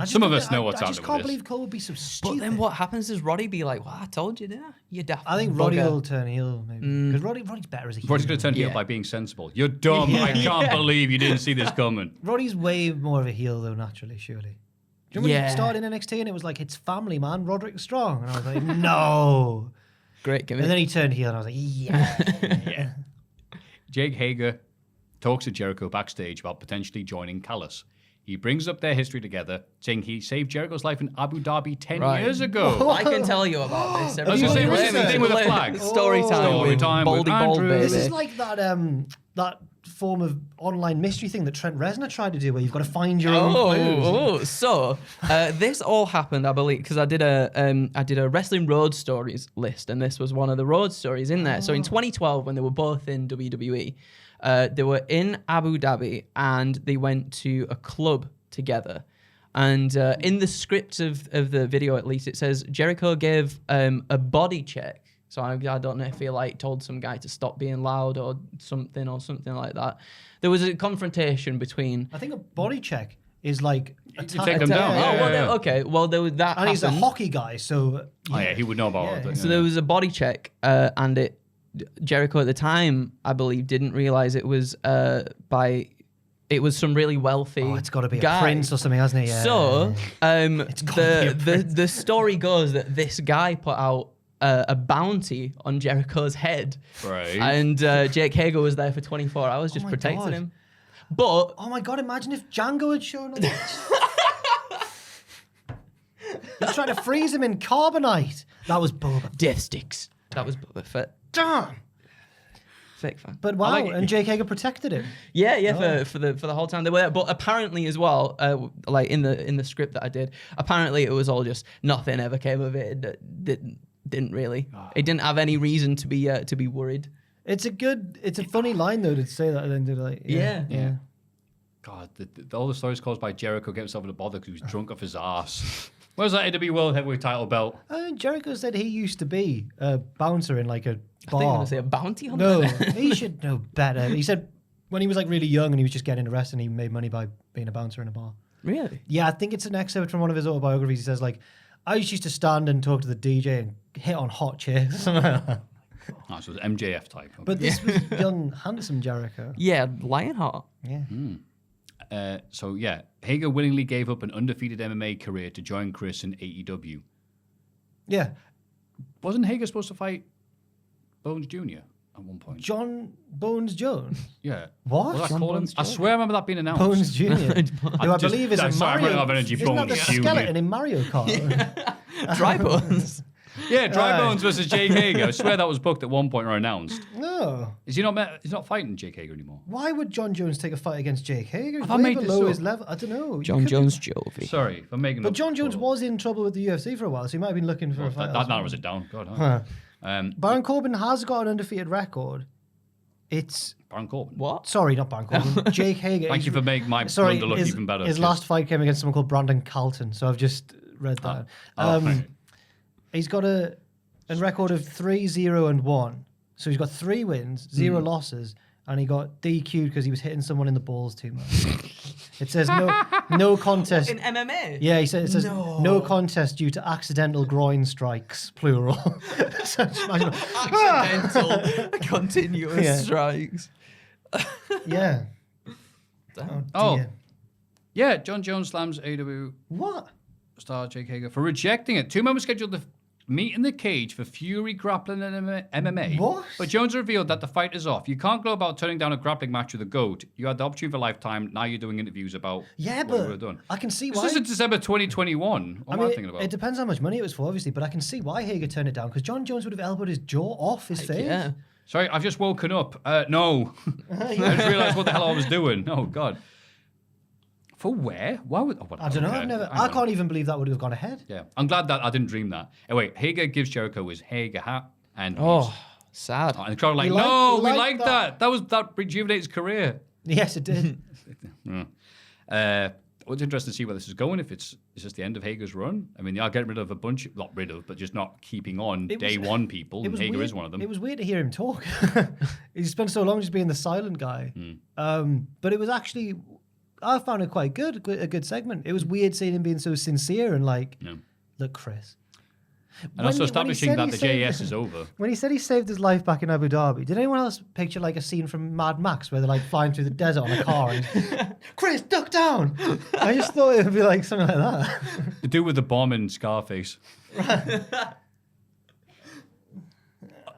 Some of us know what's I happening just can't with believe Cole would be so But stupid. then what happens is Roddy be like, well, I told you, didn't I? You daft I think Roddy bugger." will turn heel, maybe. Because Roddy's better as a heel. Roddy's going to turn heel by being sensible. You're dumb. I can't believe you didn't see this coming. Roddy's way more of a heel, though, naturally, surely. Do you remember when Yeah. he started in NXT and it was like, it's family, man. Roderick Strong. And I was like, no. Great gimmick. And then he turned heel and I was like, yeah. Jake Hager talks to Jericho backstage about potentially joining Callis. He brings up their history together, saying he saved Jericho's life in Abu Dhabi 10 years ago. I can tell you about this. I was going to say, what's the thing with the flag? Story time with with Baldy Andrew. Bald This is Baby. like that form of online mystery thing that Trent Reznor tried to do where you've got to find your own clues. So this all happened, I believe, because I did a wrestling road stories list, and this was one of the road stories in there. So in 2012, when they were both in WWE, they were in Abu Dhabi and they went to a club together. And in the script of the video, at least, it says Jericho gave a body check. So I don't know if he told some guy to stop being loud or something like that. There was a confrontation between. I think a body check is like a take them down. Oh, Yeah, well, yeah. okay. Well, there was that. And he's a happened. hockey guy, so Oh, yeah, he would know about it. So there was a body check, and Jericho at the time, I believe, didn't realize it was it was some really wealthy. oh, it's got to be guy. a prince or something, hasn't it? Yeah. So gotta be a prince. the story goes that this guy put out a bounty on Jericho's head, Right. and Jake Hager was there for 24 hours just my protecting God. him. But Oh my god, imagine if Django had shown up. They're trying to freeze him in carbonite. That was Boba. death sticks. That was Boba Fett. Damn. Fake fan. But wow, like it. and Jake Hager protected him. Yeah, for the whole time they were there. But apparently as well, like in the script that I did, apparently it was all just nothing ever came of it. It didn't really. It didn't have any reason to be worried. It's a funny line though to say that and then do like Yeah. God, all the stories caused by Jericho getting himself into bother because he was drunk off his ass. Where's that AEW World Heavyweight title belt? Jericho said he used to be a bouncer in like a I think I'm bar. gonna say a bounty hunter. No, he should know better. He said when he was like really young and he was just getting into wrestling, he made money by being a bouncer in a bar. Really? Yeah, I think it's an excerpt from one of his autobiographies. He says like, I used to stand and talk to the DJ and hit on hot chicks. Oh, so it was MJF type. Okay. But this was young, handsome Jericho. Yeah, Lionheart. Yeah. So yeah, Hager willingly gave up an undefeated MMA career to join Chris in AEW. Yeah. Wasn't Hager supposed to fight Bones Jr. at one point? John Bones Jones. Yeah. What? What did I John call him? Bones I Jones. swear I remember that being announced. Bones Jr. who I believe is a sorry, I Mario. don't have energy. Isn't Bones that the Jr. skeleton in Mario Kart? Dry bones. Yeah, Dry Aye. Bones versus Jake Hager. I swear that was booked at one point or announced. No. Is he not? He's not fighting Jake Hager anymore. Why would John Jones take a fight against Jake Hager? Have I Way made this below up? his level. I don't know. John Jones Jovi. Sorry, if I'm making. But up John Jones stuff. was in trouble with the UFC for a while, so he might have been looking for a fight. That elsewhere. narrows it down. God. Huh. Huh? Baron Corbin has got an undefeated record. It's Baron Corbin. What? sorry, not Baron Corbin. Jake Hager. Thank you for making my blunder look even better. His Cheers. last fight came against someone called Brandon Carlton, so I've just read that. right. He's got a record of 3-0-1. So he's got 3 wins, 0 losses, and he got DQ'd because he was hitting someone in the balls too much. It says no contest. In MMA? Yeah, it says no contest due to accidental groin strikes, plural. So just imagine- Accidental continuous Yeah. strikes. yeah. Oh. dear. Yeah, John Jones slams AEW What? star Jake Hager for rejecting it. 2 men were scheduled to meet in the cage for Fury grappling and MMA. What? But Jones revealed that the fight is off. You can't go about turning down a grappling match with a GOAT. You had the opportunity for a lifetime. Now you're doing interviews about Yeah, what you would but have done. I can see This why. is in December 2021. What am I thinking about? It depends how much money it was for, obviously, but I can see why Hager turned it down because John Jones would have elbowed his jaw off his face. Yeah. Sorry, I've just woken up. No. I just realised what the hell I was doing. Oh, God. For where? Why would... Oh, I don't know. okay. I Hang on. can't even believe that would have gone ahead. Yeah. I'm glad that I didn't dream that. Anyway, Hager gives Jericho his Hager hat and... Oh, sad. And the crowd are like, We like- no, we we like like that. That rejuvenates his career. Yes, it did. it's interesting to see where this is going. If it's just the end of Hager's run. I mean, they are getting rid of a bunch, not rid of, but just not keeping on day one people. And Hager is one of them. It was weird to hear him talk. He spent so long just being the silent guy. But it was actually, I found it quite good, a good segment. It was weird seeing him being so sincere and like, look, Chris. And also establishing that the JS is over. When he said he saved his life back in Abu Dhabi, did anyone else picture like a scene from Mad Max where they're like flying through the desert on a car and Chris, duck down? I just thought it would be like something like that. The dude with the bomb in Scarface.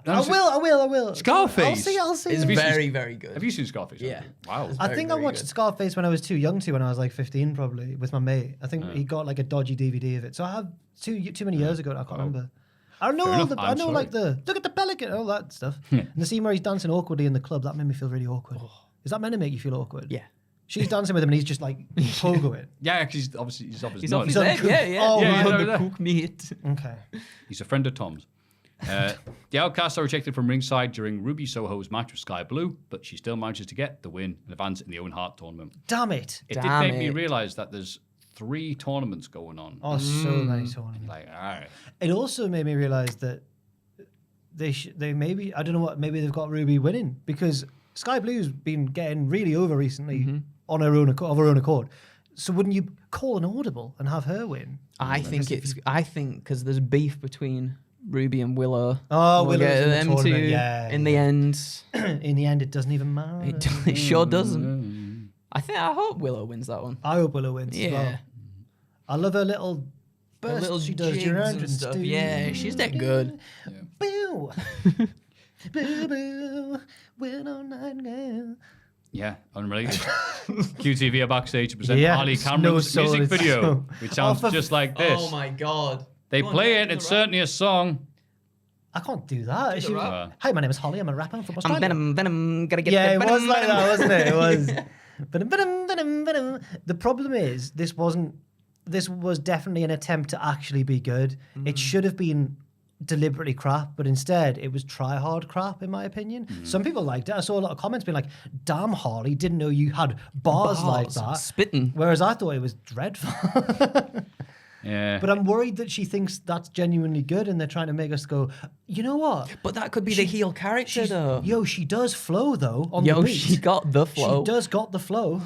I will. Scarface? I'll see. It's very, very good. Have you seen Scarface? Yeah. Wow. I think I watched Scarface when I was too young to, when I was like 15 probably, with my mate. I think he got like a dodgy DVD of it. So I have too many years ago, and I can't remember. I know I know like the look at the pelican, all that stuff. And the scene where he's dancing awkwardly in the club, that made me feel really awkward. Is that meant to make you feel awkward? Yeah. She's dancing with him and he's just like pogoing. Yeah, because he's off his off his nuts. head. Yeah. Oh, yeah, On yeah, the yeah. cook meat. Okay. He's a friend of Tom's. The Outcasts are rejected from ringside during Ruby Soho's match with Sky Blue, but she still manages to get the win and advance in the Owen Hart tournament. Damn it. It did make me realise that there's 3 tournaments going on. Oh, so many tournaments. Like, all right. It also made me realise that they maybe, I don't know what, maybe they've got Ruby winning, because Sky Blue's been getting really over recently on her own accord. So wouldn't you call an audible and have her win? I think because there's beef between Ruby and Willow. Oh, we'll Willow's get in the them tournament, two yeah, in the end. In the end, it doesn't even matter. It sure doesn't. I hope Willow wins that one. I hope Willow wins as well. Yeah. I love her little burst little she does jigs during and entrance. stuff. Yeah, she's that good. Boo. Boo boo. Willow night girl. Yeah, unrelated. QTV are backstage to present Yes, Harley no Cameron's soul, music it's video, so- which sounds for just like this. Oh my god. They play it, it's certainly a song. I can't do that. She was, rap. Hi, my name is Holly. I'm a rapper from I'm Australia. Venom, gotta get Yeah, the it was venom, like venom. that, wasn't it? It was. Venom. The problem is, this was definitely an attempt to actually be good. It should have been deliberately crap, but instead it was try hard crap, in my opinion. Some people liked it. I saw a lot of comments being like, damn, Harley, didn't know you had bars like that. Spitting. Whereas I thought it was dreadful. Yeah. But I'm worried that she thinks that's genuinely good and they're trying to make us go, you know what? But that could be the heel character, though. Yo, she does flow, though, on the beat. She got the flow. She does got the flow.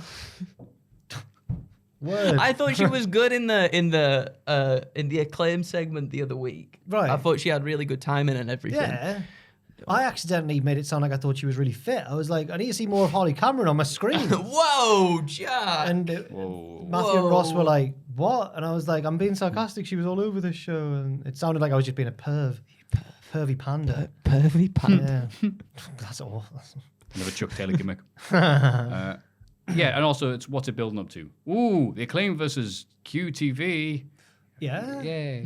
Word. I thought she was good in the acclaim segment the other week. Right. I thought she had really good timing and everything. Yeah. I accidentally made it sound like I thought she was really fit. I was like, I need to see more of Holly Cameron on my screen. Whoa, Jack. And Maffew and Ross were like, what? And I was like, I'm being sarcastic. She was all over this show. And it sounded like I was just being a pervy panda. Pervy panda. Yeah. That's awful. Another Chuck Taylor gimmick. Yeah, and also it's what's it building up to? Ooh, the Acclaim versus QTV. Yeah. Yay.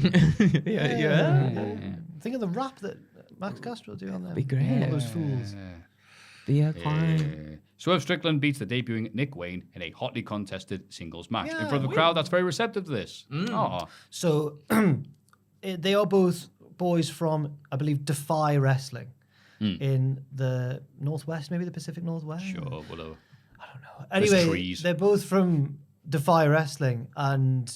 Yeah. Think of the rap that Max Castro do on there. Be great. All those fools. The acclaim. Yeah. Swerve Strickland beats the debuting Nick Wayne in a hotly contested singles match in Yeah, front of a crowd that's very receptive to this. Aw. So they are both boys from, I believe, Defy Wrestling in the Northwest, maybe the Pacific Northwest. Sure, whatever. Anyway, trees. they're both from Defy Wrestling, and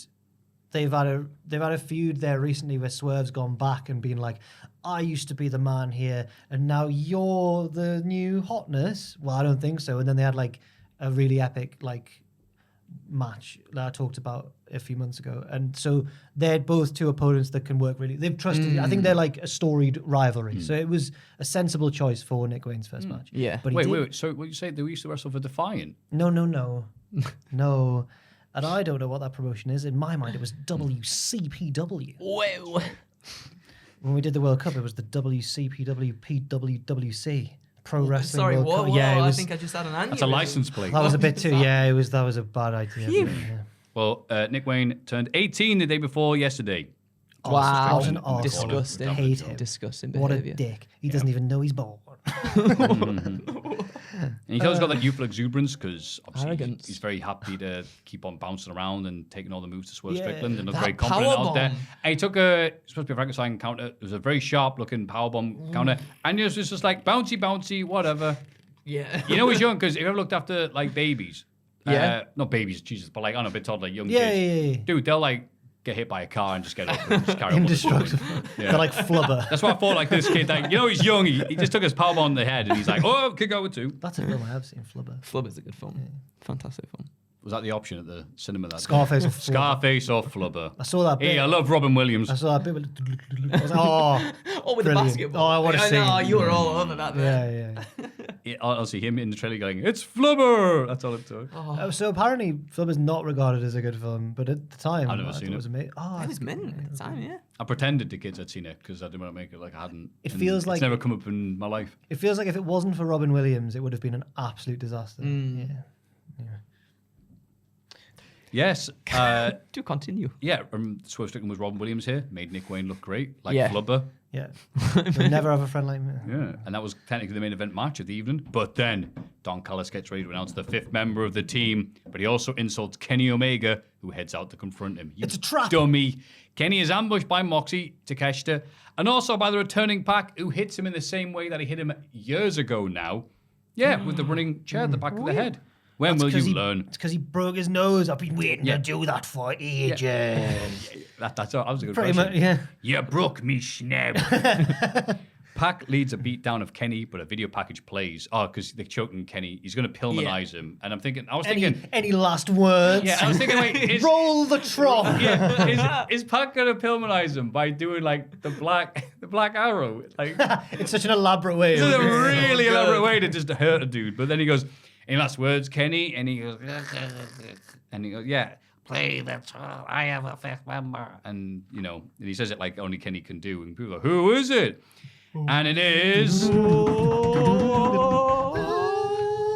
they've had a feud there recently where Swerve's gone back and been like, I used to be the man here, and now you're the new hotness. Well, I don't think so. And then they had like a really epic like match that I talked about a few months ago. And so they're both two opponents that can work really. They've trusted. I think they're like a storied rivalry. So it was a sensible choice for Nick Wayne's first match. Yeah. But he Wait, did- wait. So what you say they used to wrestle for Defiant? No. No. And I don't know what that promotion is. In my mind, it was WCPW. Whoa. When we did the World Cup, it was the WCPW PWWC Pro Wrestling Sorry, World whoa, Cup. Yeah, it I was. think I just had an aneurysm. That's a license plate. That was a bit too. Yeah, it was. That was a bad idea. Phew. but, yeah. Well, Nick Wayne turned 18 the day before yesterday. Wow. What an arsehole. Disgusting. Hate him. Disgusting What a behavior. dick. He doesn't even know he's born. And you can always got that youthful exuberance because obviously Arrogance. he's very happy to keep on bouncing around and taking all the moves to Swerve Yeah. Strickland and look That very confident out there. powerbomb. And he took it's supposed to be a Frankenstein counter. It was a very sharp looking powerbomb counter. And it was just like bouncy, whatever. Yeah. You know he's young because if you ever looked after like babies, Yeah. Not babies, Jesus, but like, I don't know, a bit toddler, young Yeah, kids. yeah. Dude, they'll like get hit by a car and just get up and just carry on. Indestructible. They're like flubber. That's what I thought, like this kid, like, he's young, he just took his powerbomb on the head and he's like, oh, kick out with 2. That's a film I have seen, flubber. Flubber's a good film. Fantastic film. Was that the option at the cinema? That Scarface or flubber. Scarface or Flubber? I saw that bit. Hey, I love Robin Williams. I saw that bit. I was like, oh, Oh, with brilliant. the basketball. Oh, I want to see. know, you were all over that. Man. Yeah. I'll see him in the trailer going, it's Flubber! That's all it took. So apparently, Flubber's not regarded as a good film, but at the time, I've never I thought seen it. was amazing. Oh, It was mint at the time, yeah. I pretended to kids I'd seen it because I didn't want to make it like I hadn't. It And feels it's like- never come up in my life. It feels like if it wasn't for Robin Williams, it would have been an absolute disaster. Yeah. Yes. Do continue. Yeah, Swerve Strickland was Robin Williams here. Made Nick Wayne look great, like Yeah. Flubber. Yeah. You'll never have a friend like me. Yeah, and that was technically the main event match of the evening. But then Don Callis gets ready to announce the 5th member of the team, but he also insults Kenny Omega, who heads out to confront him. You It's a trap. dummy. Kenny is ambushed by Moxie, Takeshita, and also by the returning Pac, who hits him in the same way that he hit him years ago now. Yeah, with the running chair at the back of the head. When will you learn? It's because he broke his nose. I've been waiting to do that for ages. That's that was a good Pretty question. much, yeah. You broke me snap. Pac leads a beatdown of Kenny, but a video package plays. Oh, because they're choking Kenny. He's going to Pillmanize him. And I was thinking... Any last words? Yeah, I was thinking, wait, Roll the trough. is Pac going to Pillmanize him by doing, like, the black arrow? Like, It's such an elaborate way. this is a really elaborate way to just hurt a dude. But then he goes, any last words, Kenny? And he goes, yeah, play the troll. I have a 5th member. And, and he says it like only Kenny can do. And people go, who is it? And it is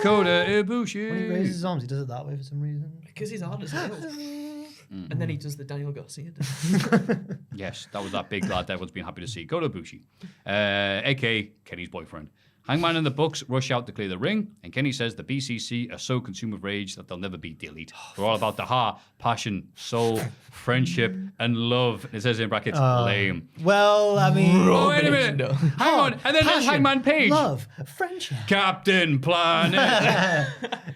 Kota Ibushi. When he raises his arms, he does it that way for some reason. Because he's hard as hell. And then he does the Daniel Garcia. Yes, that was that big lad everyone's been happy to see. Kota Ibushi, a.k.a. Kenny's boyfriend. Hangman and the Bucks rush out to clear the ring, and Kenny says the BCC are so consumed with rage that they'll never be delete. They're all about the heart, passion, soul, friendship, and love. It says in brackets, lame. Well, I mean... Oh, wait a minute. Hang on. And then there's passion, Hangman Page. Love, friendship. Captain Planet.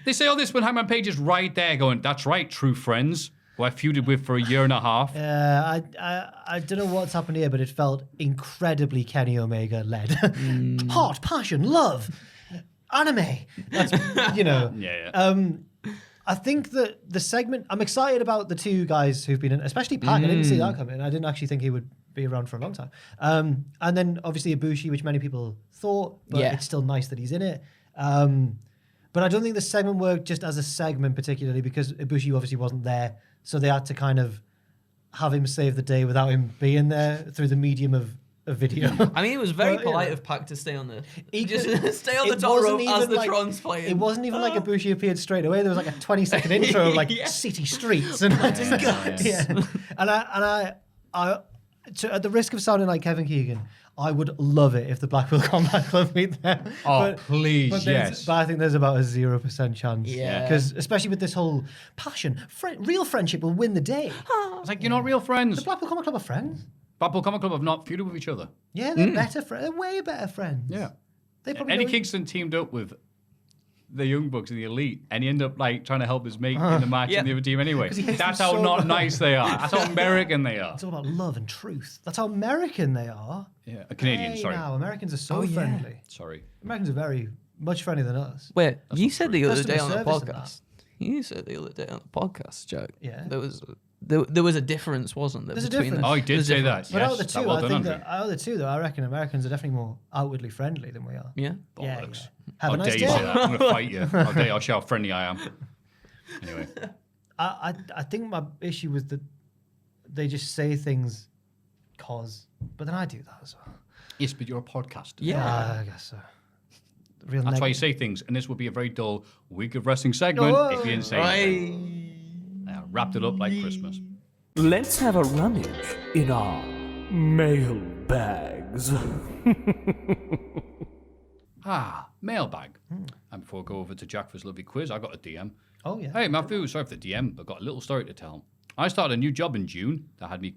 They say all this when Hangman Page is right there going, that's right, true friends, who I feuded with for a year and a half. I don't know what's happened here, but it felt incredibly Kenny Omega led. Heart, passion, love, anime. That's, Yeah. I think that the segment, I'm excited about the two guys who've been in, especially Pac. I didn't see that coming. I didn't actually think he would be around for a long time. And then obviously Ibushi, which many people thought, but it's still nice that he's in it. But I don't think the segment worked just as a segment particularly because Ibushi obviously wasn't there. So they had to kind of have him save the day without him being there through the medium of a video. I mean, it was very Well, polite of Pac to stay on the Just stay on the top rope as the Tron's playing. It wasn't even like Ibushi appeared straight away. There was like a 20-second intro of like city streets and like, yeah. And I at the risk of sounding like Kevin Keegan, I would love it if the Blackpool Combat Club meet them. Oh, please, yes. But I think there's about a 0% chance. Yeah. Because especially with this whole passion, real friendship will win the day. It's like, you're not real friends. The Blackpool Combat Club are friends. Blackpool Comic Club have not feuded with each other. Yeah, they're better friends. They're way better friends. Yeah. They probably Eddie know- Kingston teamed up with the Young Bucks and the Elite, and he ended up like trying to help his mate in the match in the other team anyway. 'Cause he hates That's them how so not much. nice they are. That's how American they are. It's all about love and truth. That's how American they are. Yeah, Canadian, Hey, sorry. now, Americans are so friendly. Sorry. Americans are very much friendlier than us. Wait, you said the other Customer day on the service and podcast. You said the other day on the podcast, Jack. Yeah. There was a difference, wasn't there? There's a between difference. Oh, he did There's a say difference. that. But Yes, out of the two, well I done, think Andrew. out of the two, though, I reckon Americans are definitely more outwardly friendly than we are. Yeah. Yeah, Bollocks. Have How a nice dare you day. say that? I'm going to fight you. How dare you? I'll show how friendly I am. Anyway. I think my issue was that they just say things cause, but then I do that as well. Yes, but you're a podcaster. Yeah. I guess so. Real That's why you negative. say things, and this would be a very dull week of wrestling segment if you didn't say anything. I wrapped it up like Christmas. Let's have a rummage in our mail bags. Mailbag. And before I go over to Jack for his lovely quiz, I got a DM. Oh yeah. Hey, Maffew, sorry for the DM, but got a little story to tell. I started a new job in June that had me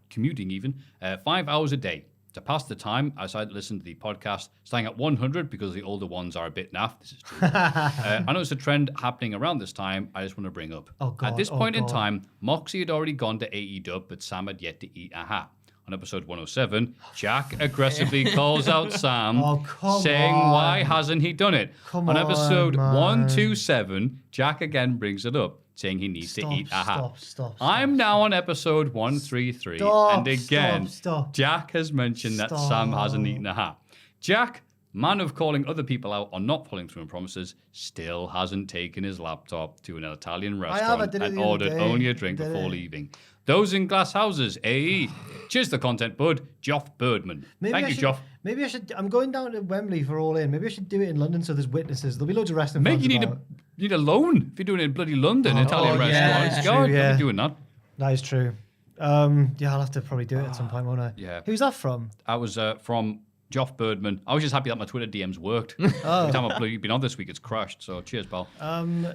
commuting even 5 hours a day. To pass the time, I decided to listen to the podcast starting at 100 because the older ones are a bit naff. This is true. I noticed a trend happening around this time I just want to bring up. Oh, God. At this Oh, point in God. time, Moxie had already gone to AEW, but Sam had yet to eat a hat. On episode 107, Jack aggressively calls out Sam, Oh, come saying, on. why hasn't he done it? Come on episode on, man. 127, Jack again brings it up, saying he needs to eat a hat. Stop. I'm now on episode 133, Stop, and again, stop. Jack has mentioned that Sam hasn't eaten a hat. Jack, man of calling other people out on not following through on promises, still hasn't taken his laptop to an Italian restaurant did it and the other ordered day. only a drink Did before it. leaving. Those in glass houses, AE. Cheers to the content, bud. Joff Birdman. Thank you, Joff. Maybe I should. I'm going down to Wembley for All In. Maybe I should do it in London so there's witnesses. There'll be loads of wrestling Mate, fans you about. need a loan if you're doing it in bloody London, Italian yeah, restaurants. that's God, true, I'll yeah. be doing that. That is true. Yeah, I'll have to probably do it at some point, won't I? Yeah. Who's that from? I was from Joff Birdman. I was just happy that my Twitter DMs worked. Every time I've been on this week, it's crashed. So cheers, pal.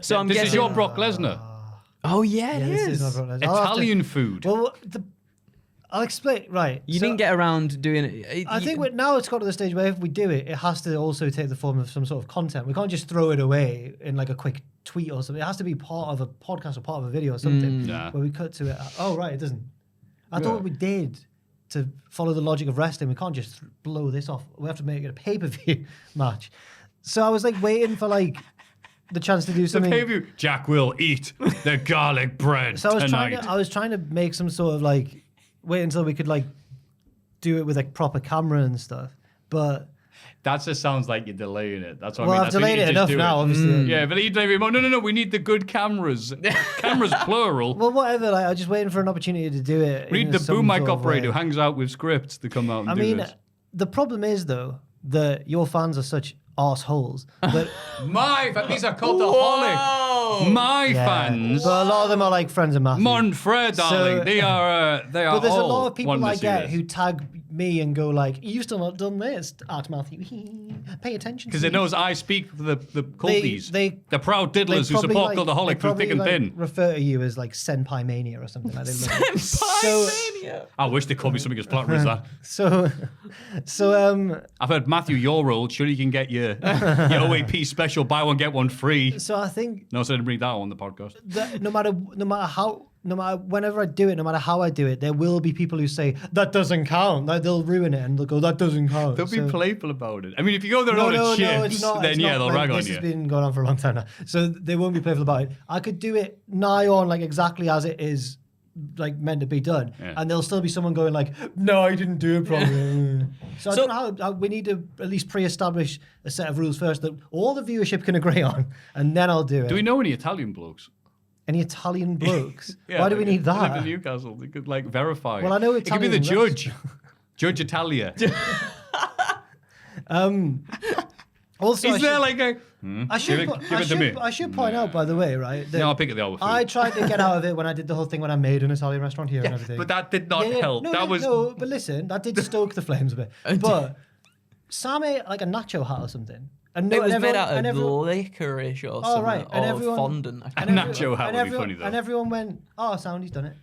So I'm This is guessing. your Brock Lesnar. Oh yeah, it This is. my brother. I'll have to- Italian food. Well, I'll explain. Right. You so didn't get around doing it. I think now it's got to the stage where if we do it, it has to also take the form of some sort of content. We can't just throw it away in like a quick tweet or something. It has to be part of a podcast or part of a video or something Yeah. where we cut to it. Oh, right, it doesn't. I thought we did to follow the logic of wrestling. We can't just blow this off. We have to make it a pay-per-view match. So I was like waiting for like the chance to do something. Pay-per-view. Jack will eat the garlic bread So tonight. I was trying to make some sort of like wait until we could like do it with like proper camera and stuff. But That just sounds like you're delaying it. That's what well, I mean. I've That's when delayed you it just enough do now, obviously. Yeah, but you delay remote. No. We need the good cameras. Cameras plural. Well, whatever. Like, I was just waiting for an opportunity to do it. We in need the some boom mic sort of operator who way. hangs out with scripts to come out and I do mean, this. the problem is though that your fans are such arseholes that These are Cultaholic. My fans. But a lot of them are like friends of Maffew. Monfred, darling. So- They are But there's a all lot of people wanting to I see get this. who tag me and go like, "You've still not done this, Art Maffew. Pay attention." Because to it me." knows I speak for the culties. they- the proud They diddlers who probably, support like- Cultaholic they through thick probably, and like, thin. refer to you as like Senpai Mania or something like that. Senpai I wish they called me something as flattering as that. So I've heard Matthew, your old. Sure, you can get your OAP special, buy one get one free. so I think No, so I didn't bring that on the podcast. that no matter whenever I do it, no matter how I do it, there will be people who say that doesn't count. Like they'll ruin it and they'll go that doesn't count. They'll be So- playful about it. I mean, if you go there and order no, chips, it's not. then it's yeah, not, they'll like, rag on this you. has been going on for a long time now, so they won't be playful about it. I could do it nigh on like exactly as it is, like meant to be done, Yeah. and there'll still be someone going like, "No, I didn't do it properly." so I don't know how we need to at least pre-establish a set of rules first that all the viewership can agree on, and then I'll do it. Do we know any Italian blokes? Any Italian blokes? Yeah, Why do we need They live that? in Newcastle. They could like verify. Well, I know it could be the Italian judge. Judge Italia. Also, Is there like a... I should, Give it- po- give I it to should, me. I should point out, by the way, right? that No, I'll pick it the other food. I tried to get out of it when I did the whole thing when I made an Italian restaurant here and everything. But that did not help. No, that no, was... no, but listen, that did stoke the flames a bit. But Sam ate like a nacho hat or something. And It was and made everyone- out and of everyone- licorice or Oh, something. right. And Or everyone- fondant. I can't and remember. Nacho hat and would be everyone- funny, though. And everyone went, "Oh, Sam, he's done it."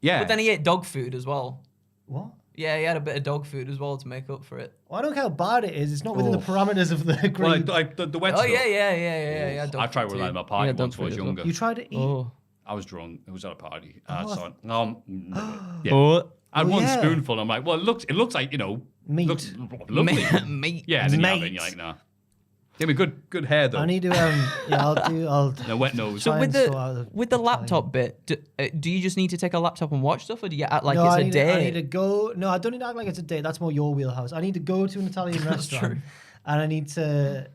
Yeah. But then he ate dog food as well. What? Yeah, he had a bit of dog food as well to make up for it. Well, I don't care how bad it is. It's not within the parameters of the Well, agreed. like the wet Oh, stuff. yeah. Yeah, I tried with that at my party Yeah, once dog when I was food as well. younger. You tried to eat. Oh. I was drunk. It was at a party. Oh, Yeah. I had one yeah. spoonful. And I'm like, well, it looks like, Meat. looks lovely. Meat. Yeah, and then you have it Mate. and you're like, nah. Give me good hair, though. I need to. Yeah, I'll. No wet nose. So Try with and sort out the laptop bit, do you just need to take a laptop and watch stuff, or do you act like No, it's I a need day? I need to go. No, I don't need to act like it's a date. That's more your wheelhouse. I need to go to an Italian restaurant, and I need to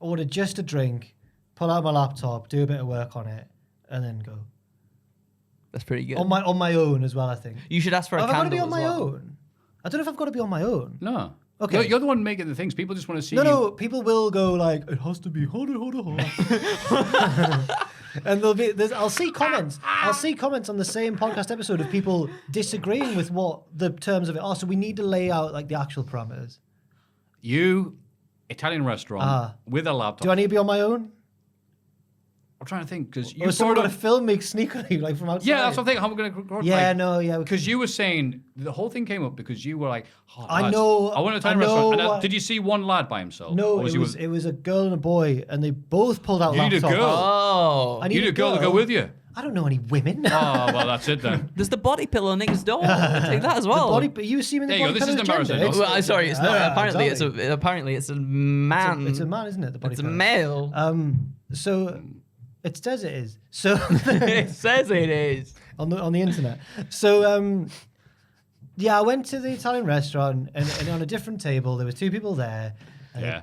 order just a drink, pull out my laptop, do a bit of work on it, and then go That's pretty good. on my own as well. I think. You should ask for a Have I got to candle be on as my well. own? I don't know if I've got to be on my own. No. Okay. You're the one making the things. People just want to see No, you. no. People will go like, it has to be hold on. And I'll see comments. I'll see comments on the same podcast episode of people disagreeing with what the terms of it are. So we need to lay out like the actual parameters. You, Italian restaurant, with a laptop. Do I need to be on my own? I'm trying to think because you Or someone brought got to up. film me sneakily, like from outside. Yeah, that's what I'm thinking. How am I going to record? Yeah, no, yeah. Because you were saying the whole thing came up because you were like, oh, I lads, know- I went to a I Italian restaurant. know And, what- did you see one lad by himself? No, Or it he was a girl and a boy, and they both pulled out You need a laptops. girl. Oh. I You need a girl to go with you. I don't know any women. Oh, well, that's it then. There's the body pillow next door. Take that as well. You assuming the There you go, body this is pillow embarrassing, gender? no? Well, I'm sorry, it's not. Yeah, apparently, exactly. it's a man. It's a man, isn't it? The body It's a pillow. male. So it says it is. So It says it is. on the internet. So yeah, I went to the Italian restaurant and on a different table there was two people there. And Yeah.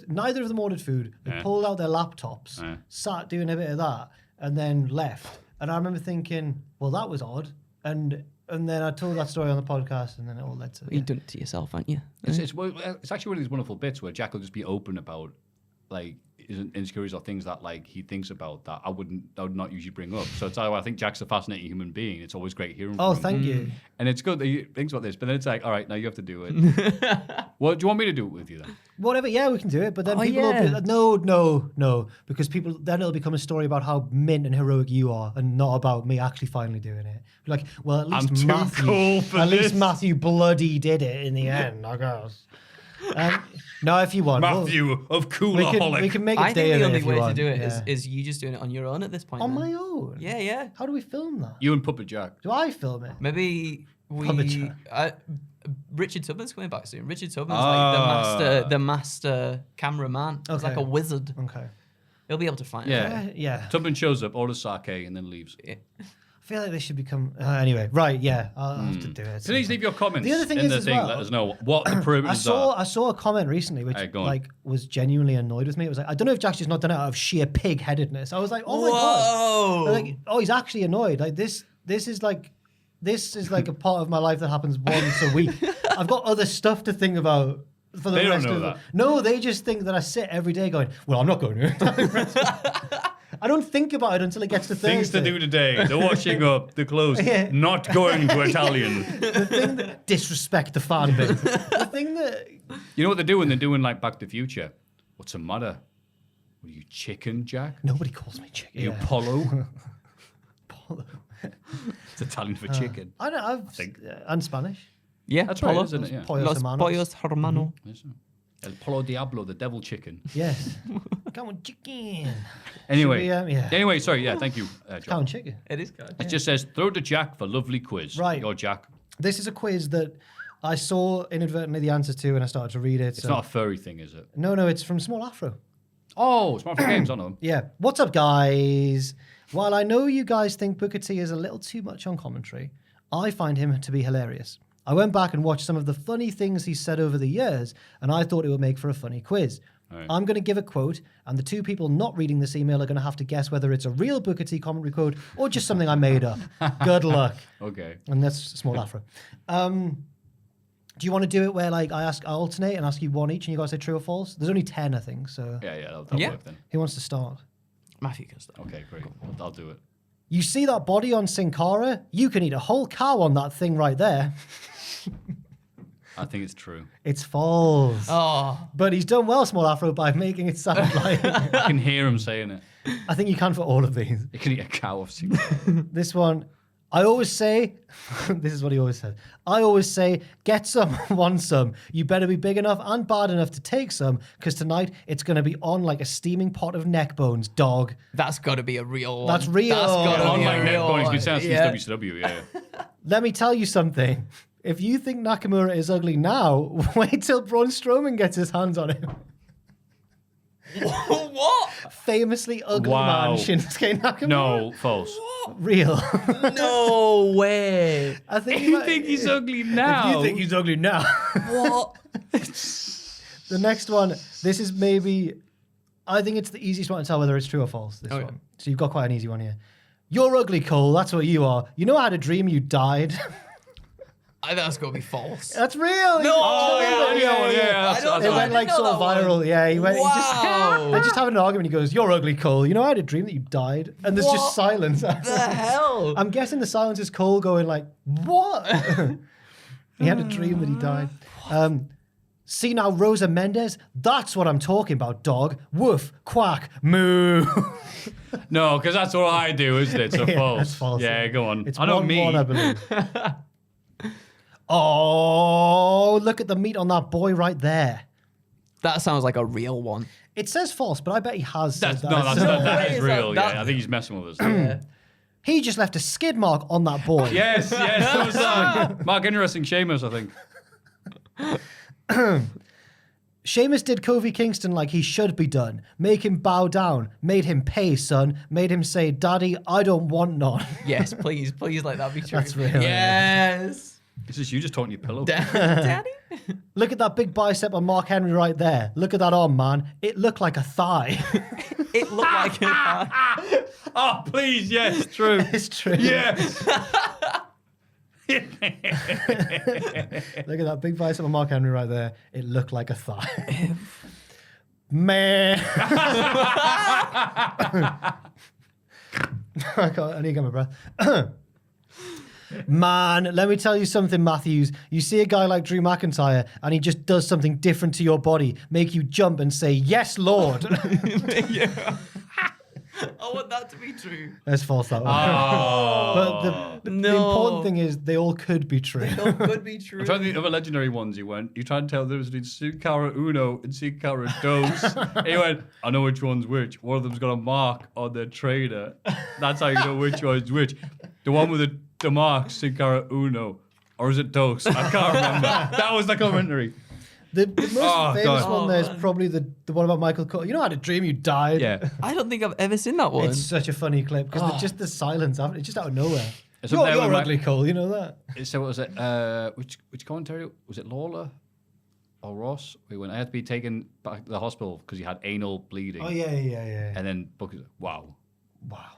neither of them ordered food. They Yeah. pulled out their laptops, Yeah. sat doing a bit of that, and then left. And I remember thinking, well, that was odd. And then I told that story on the podcast, and then it all led to. You've done it to yourself, haven't you? It's actually one of these wonderful bits where Jack will just be open about like his insecurities or things that like he thinks about that I would not usually bring up. So it's I think Jack's a fascinating human being. It's always great hearing Oh, from him. thank you. And it's good that he thinks about this, but then it's like, all right, now you have to do it. Well, do you want me to do it with you then? Whatever, yeah, we can do it. But then Oh, people will be yeah. like, no, because people then it'll become a story about how mint and heroic you are, and not about me actually finally doing it. Be like, well, at least I'm too Maffew, cool for at least this. Maffew bloody did it in the end, I guess. No, if you want, Maffew of we can make a I day think of the it only if you way to want. do it yeah. is you just doing it on your own at this point. on then. my own. Yeah, yeah. How do we film that? You and Puppet Jack. Do I film it? Maybe Puppet we. Jack. Richard Tubman's coming back soon. Richard Tubman's Ah. like the master cameraman. He's like Okay. a wizard. Okay. He'll be able to find it. Yeah. Yeah. Tubman shows up, orders sake, and then leaves. I feel like they should become. Anyway, right? Yeah, I'll have to do it. Please leave your comments The other thing in is the as thing. well- Let us know what the parameters are. I saw a comment recently which Hey, go on. like was genuinely annoyed with me. It was like, I don't know if Jack's just not done it out of sheer pig-headedness. I was like, oh my god. I was like, oh, he's actually annoyed. Like this is like a part of my life that happens once a week. I've got other stuff to think about for the They don't rest know of that. No, they just think that I sit every day going, well, I'm not going to. I don't think about it until it gets to Thursday. Things to do today. The washing up, the clothes, Yeah. not going to Italian. The thing that disrespect the fan base. The thing that You know what they're doing? They're doing like Back to the Future. What's the matter? Are you chicken, Jack? nobody calls me chicken. Are you Polo? It's Italian for chicken. I don't. And Spanish. Yeah, That's right, Polo. isn't it? Yeah. Pollos Los hermanos. pollos hermano. Yes, sir. El Polo Diablo, the devil chicken. Yes. Come on, chicken. Anyway, Should we, yeah. anyway, sorry, yeah, thank you, Cow John. and chicken. It is good. It just says, throw to Jack for lovely quiz. Right. Go, Jack. This is a quiz that I saw inadvertently the answers to, and I started to read it. It's not a furry thing, is it? No, it's from Small Afro. Oh, Smart for Games, I know. Yeah. What's up, guys? While I know you guys think Booker T is a little too much on commentary, I find him to be hilarious. I went back and watched some of the funny things he's said over the years, and I thought it would make for a funny quiz. Right. I'm going to give a quote, and the two people not reading this email are going to have to guess whether it's a real Booker T commentary quote or just something I made up. Good luck. Okay. And that's Small Afro. Do you want to do it where like I alternate and ask you one each, and you guys say true or false? There's only 10, I think. So Yeah, that'll Yeah. work then. who wants to start? Maffew can start. Okay, great. I'll do it. You see that body on Sin Cara? You can eat a whole cow on that thing right there. I think it's true. It's false. Oh, But he's done well, Small Afro, by making it sound like. I can hear him saying it. I think you can for all of these. You can eat a cow off Singapore. This one, I always say, this is what he always says. I always say, get some, want some. You better be big enough and bad enough to take some, because tonight it's going to be on like a steaming pot of neck bones, dog. that's got to be a real one. That's real. That's got to On be like a net real going, one. he's been saying Yeah. since WCW, yeah. Let me tell you something. If you think Nakamura is ugly now, wait till Braun Strowman gets his hands on him. What? Famously ugly Wow. man Shinsuke Nakamura. No, false. Real. No way. I think You think he's ugly now? You think he's ugly now. What? The next one, this is maybe, I think it's the easiest one to tell whether it's true or false, this Okay. one. So you've got quite an easy one here. You're ugly, Cole. That's what you are. You know I had a dream you died. That's got to be false. That's real. No! Oh, yeah. I don't It know. went like sort of viral. Yeah, he went. Wow. They're just having an argument. He goes, "You're ugly, Cole. You know I had a dream that you died." And there's What just silence. the hell? I'm guessing the silence is Cole going like, "What?" He had a dream that he died. See now, Rosa Mendes? That's what I'm talking about, dog. Woof, quack, moo. No, because that's what I do, isn't it? So Yeah, false. that's false. Yeah, go on. It's I know 1-1, I believe. Oh, look at the meat on that boy right there. That sounds like a real one. It says false, but I bet he has said that. That is real. that- Yeah, I think he's messing with us. He just left a skid mark on that boy. Yes, that was Mark Interesting Sheamus, I think. Sheamus did Kofi Kingston like he should be done. Make him bow down. Made him pay, son. Made him say, Daddy, I don't want none. Yes, please let that be true. That's real, Yes. This is you just talking to your pillow. Daddy? Look at that big bicep on Mark Henry right there. Look at that arm, man. It looked like a thigh. It looked like a... Oh, please, yes, true. It's true. Yes. Look at that big bicep on Mark Henry right there. It looked like a thigh. Man. I need to get my breath. Man, let me tell you something, Matthews. You see a guy like Drew McIntyre and he just does something different to your body, make you jump and say, yes, Lord. Yeah. I want that to be true. That's false, that one. Oh. But the No. important thing is they all could be true. That could be true. I'm trying to think of other legendary ones you went. You tried to tell there was between Sin Cara Uno and Sin Cara Dos. He went, I know which one's which. One of them's got a mark on their trainer. That's how you know which one's which. The one with the mark, Sin Cara Uno. Or is it Dos? I can't remember. That was the commentary. The most famous God. one there is probably the one about Michael Cole. You know, I had a dream you died. Yeah. I don't think I've ever seen that one. It's such a funny clip because just the silence after, it's just out of nowhere. It's up there You're with my- ugly, Cole. You know that. So what was it? Which commentary? Was it Lawler or Ross? We went, I had to be taken back to the hospital because he had anal bleeding. Oh, yeah. And then Booker, wow. Wow.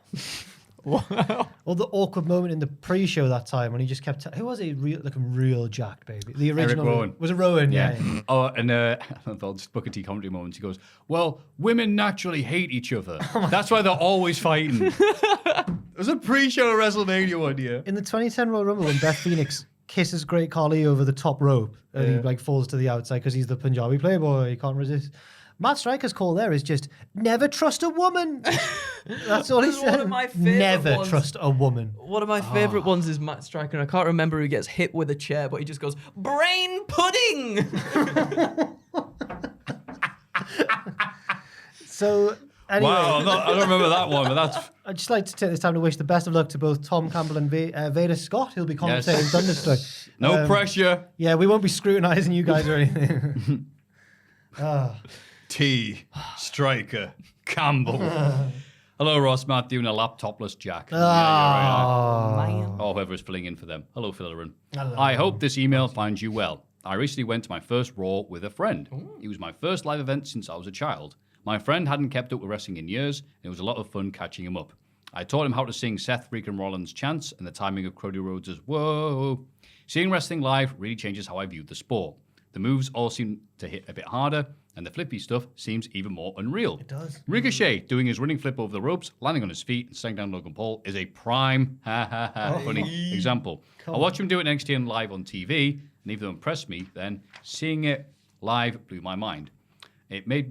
Or the awkward moment in the pre-show that time when he just kept... who was he? Looking real jacked, baby. The original... Rowan. Was it Rowan? Yeah. Oh, and I thought just Booker T commentary moments. He goes, well, women naturally hate each other. That's why they're always fighting. It was a pre-show WrestleMania one year. In the 2010 Royal Rumble, when Beth Phoenix kisses Great Khali over the top rope and he like falls to the outside because he's the Punjabi playboy, he can't resist. Matt Striker's call there is just never trust a woman. That's all he This is one said. of my favourite Never ones. trust a woman. One of my favourite ones is Matt Striker, and I can't remember who gets hit with a chair, but he just goes, brain pudding! So anyway, Wow, I don't remember that one, but that's... I'd just like to take this time to wish the best of luck to both Tom Campbell and Vader Scott, who'll be commentating Thunderstruck. No pressure. Yeah, we won't be scrutinising you guys or anything. T. Striker. Campbell. Hello, Ross, Matthew, and a laptopless Jack. Yeah, you're right. Or whoever is filling in for them. Hello, Phillerin. I hope this email finds you well. I recently went to my first Raw with a friend. It was my first live event since I was a child. My friend hadn't kept up with wrestling in years, and it was a lot of fun catching him up. I taught him how to sing Seth freaking Rollins' chants and the timing of Cody Rhodes' whoa. Seeing wrestling live really changes how I viewed the sport. The moves all seem to hit a bit harder, and the flippy stuff seems even more unreal. It does. Ricochet doing his running flip over the ropes, landing on his feet, and staring down Logan Paul is a prime funny example. I watched him do it in NXT and live on TV, and even though it impressed me, then seeing it live blew my mind. It made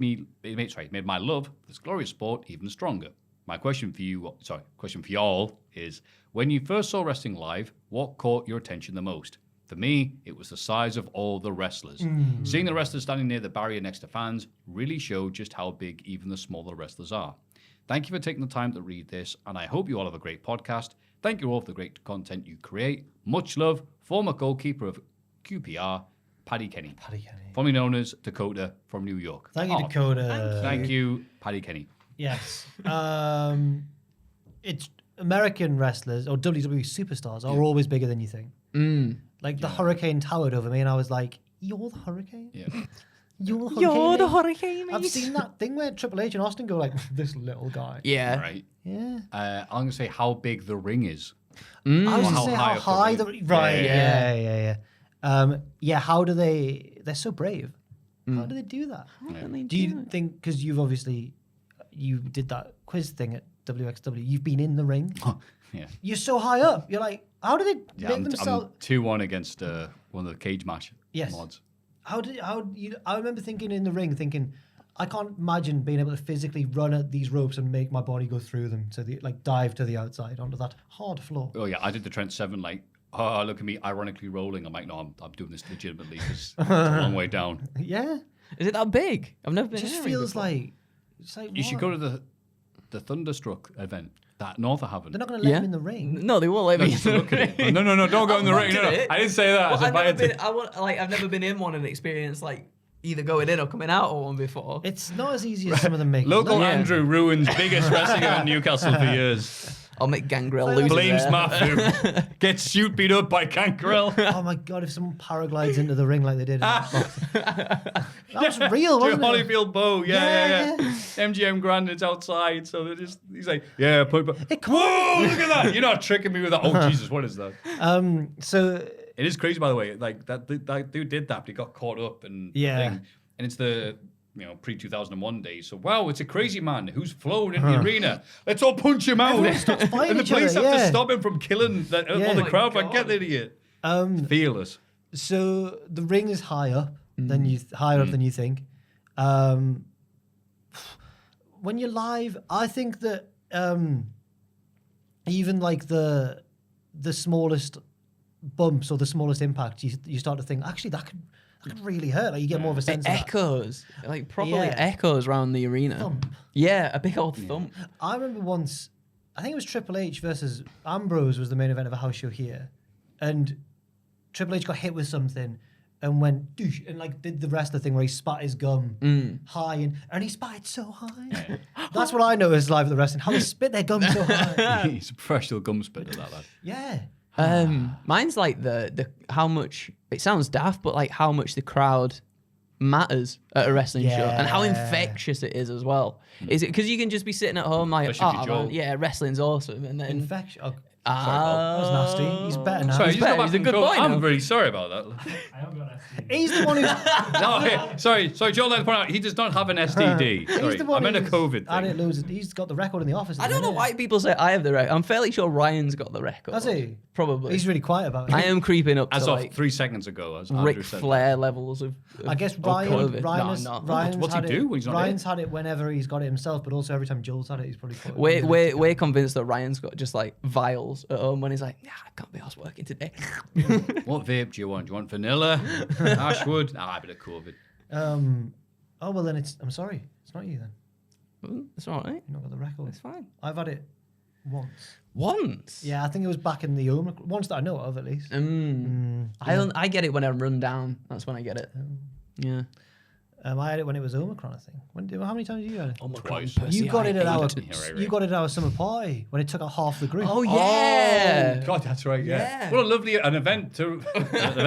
my love for this glorious sport even stronger. My question for y'all is: when you first saw wrestling live, what caught your attention the most? For me, it was the size of all the wrestlers. Seeing the wrestlers standing near the barrier next to fans really showed just how big even the smaller wrestlers are. Thank you for taking the time to read this, and I hope you all have a great podcast. Thank you all for the great content you create. Much love, former goalkeeper of QPR, Paddy Kenny. Formerly known as Dakota from New York. Thank you, Dakota. Thank you, Paddy Kenny. Yes. It's American wrestlers or WWE superstars are always bigger than you think. Like the Hurricane towered over me, and I was like, "You're the Hurricane? Yeah. You're the Hurricane? hurricane, I've seen that thing where Triple H and Austin go like, this little guy. Yeah. Right. Yeah. I'm going to say how big the ring is. I was going to How say high how up the high ring. right. Yeah. Yeah. How do they're so brave. How do they do that? Do you think, because you did that quiz thing at WXW, you've been in the ring? Yeah. You're so high up. You're like, how do they Yeah, make I'm themselves... 2-1 against one of the cage match Yes. mods. I remember thinking in the ring, I can't imagine being able to physically run at these ropes and make my body go through them to the dive to the outside onto that hard floor. Oh yeah, I did the Trent 7 oh, look at me ironically rolling. I'm like, no, I'm doing this legitimately because it's a long way down. Yeah. Is it that big? I've never been. It just in a ring feels before. like it's like You should what? go to the Thunderstruck event that North are having. They're not going to let him in the ring. No, they won't let me. Just look at it. No, don't go in the ring. No, I didn't say that. Well, I I've never been in one and experienced either going in or coming out of one before. It's not as easy as some of them make it Local look. Andrew ruins biggest wrestling event in Newcastle for years. I'll make Gangrel lose. Blames there. Maffew. Gets shoot beat up by Gangrel. Oh my god! If someone paraglides into the ring like they did, in that was real, wasn't it? Holyfield Bow. Yeah. MGM Grand is outside, so he's like, yeah, whoa, look at that. You're not tricking me with that. Oh Jesus, what is that? So It is crazy, by the way. Like that dude did that, but he got caught up and and it's the pre-2001 days. So wow, it's a crazy man who's flown in the arena. Let's all punch him out. fighting And the each police other, have to yeah. stop him from killing all the crowd. Like, get the idiot. Fearless. So the ring is high up than you think. When you're live, I think that even like the smallest bumps or the smallest impact, you start to think actually that could really hurt. Like you get more of a sense It of that. echoes, probably Yeah. echoes around the arena. Thump. Yeah, a big old thump. I remember once, I think it was Triple H versus Ambrose was the main event of a house show here, and Triple H got hit with something and went doosh, and did the rest of the thing where he spat his gum high and he spat it so high. That's what I noticed live at the wrestling, how they spit their gum so high. He's a professional gum spitter, that lad. Yeah. Mine's the how much it sounds daft, but how much the crowd matters at a wrestling show and how infectious it is as well. Is it because you can just be sitting at home Especially if you're Joel. yeah, wrestling's awesome, and then Infection. Oh, that was nasty. He's better now. Sorry, He's just go better. back He's a and good go. boy I'm now. really sorry about that. I have got STD. He's the one who's No, hey, sorry, Joel. Let's point out he does not have an STD. he's Sorry, the one I meant a who's- COVID I thing. didn't lose it. He's got the record in the office. at I the don't know minute. why people say I have the record. I'm fairly sure Ryan's got the record. Has he? Probably. He's really quiet about it. I am creeping up As to of 3 seconds ago, as Andrew Ric said. Flair levels of I guess COVID. Ryan's What's he had do it, when he's not Ryan's had it whenever he's got it himself, but also every time Joel's had it, he's probably caught it. We're convinced that Ryan's got just vials at home when he's like, yeah, I can't be arsed working today. What vape do you want? Do you want vanilla? Ashwood? A bit of COVID. Oh well, then I'm sorry, it's not you then. It's all right. You've not got the record. It's fine. I've had it once. Once? Yeah, I think it was back in the Omicron. Once that I know of, at least. I get it when I run down. That's when I get it. Yeah. I had it when it was Omicron, I think. How many times have you had it? Twice. You got it at our Right. you got it at our summer party when it took out half the group. Oh, yeah. Oh, God, that's right. Yeah. Yeah. What a lovely event to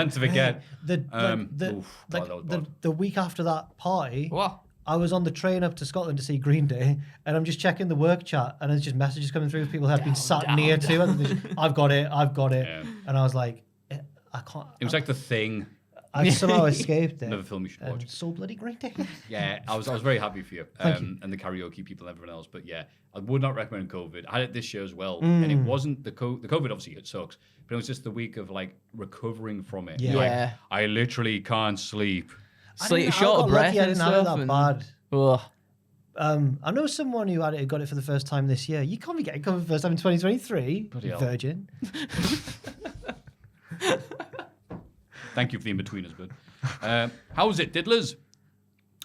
forget. The Oof, God, that was bad. the week after that party, What? I was on the train up to Scotland to see Green Day, and I'm just checking the work chat, and there's just messages coming through of people who had been sat near to, and they're just, I've got it, Yeah. and I was like, I can't. It was like The Thing. I somehow escaped it. Another film you should watch. So bloody Green Day. Yeah, I was very happy for you. Thank you. And the karaoke people and everyone else. But yeah, I would not recommend COVID. I had it this year as well, and it wasn't the COVID. Obviously, it sucks, but it was just the week of recovering from it. Yeah. Yeah. I literally can't sleep. Short of breath I and didn't have it stuff. that bad. Ugh. I know someone who got it for the first time this year. You can't be getting COVID for the first time in 2023. Bloody hell. Virgin. Thank you for the in-betweeners, bud. How was it, diddlers?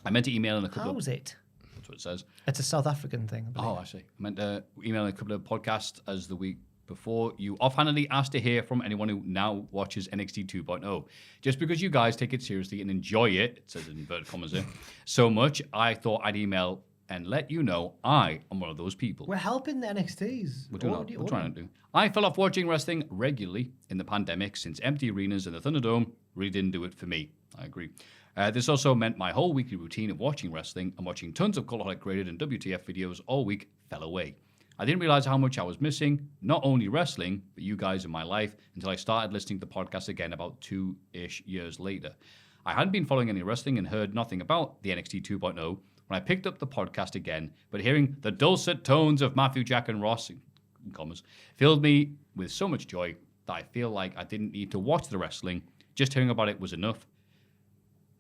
I meant to email in a couple How's it? That's what it says. It's a South African thing. I believe. Oh, I see. I meant to email in a couple of podcasts as the week before. You offhandedly asked to hear from anyone who now watches NXT 2.0. Just because you guys take it seriously and enjoy it says in inverted commas here, so much, I thought I'd email and let you know I am one of those people. We're helping the NXTs. We're trying to do. I fell off watching wrestling regularly in the pandemic since empty arenas and the Thunderdome really didn't do it for me. I agree. This also meant my whole weekly routine of watching wrestling and watching tons of Cultaholic graded and WTF videos all week fell away. I didn't realize how much I was missing, not only wrestling, but you guys in my life, until I started listening to the podcast again about 2-ish years later. I hadn't been following any wrestling and heard nothing about the NXT 2.0 when I picked up the podcast again, but hearing the dulcet tones of Maffew, Jack, and Ross, in commas, filled me with so much joy that I feel like I didn't need to watch the wrestling. Just hearing about it was enough.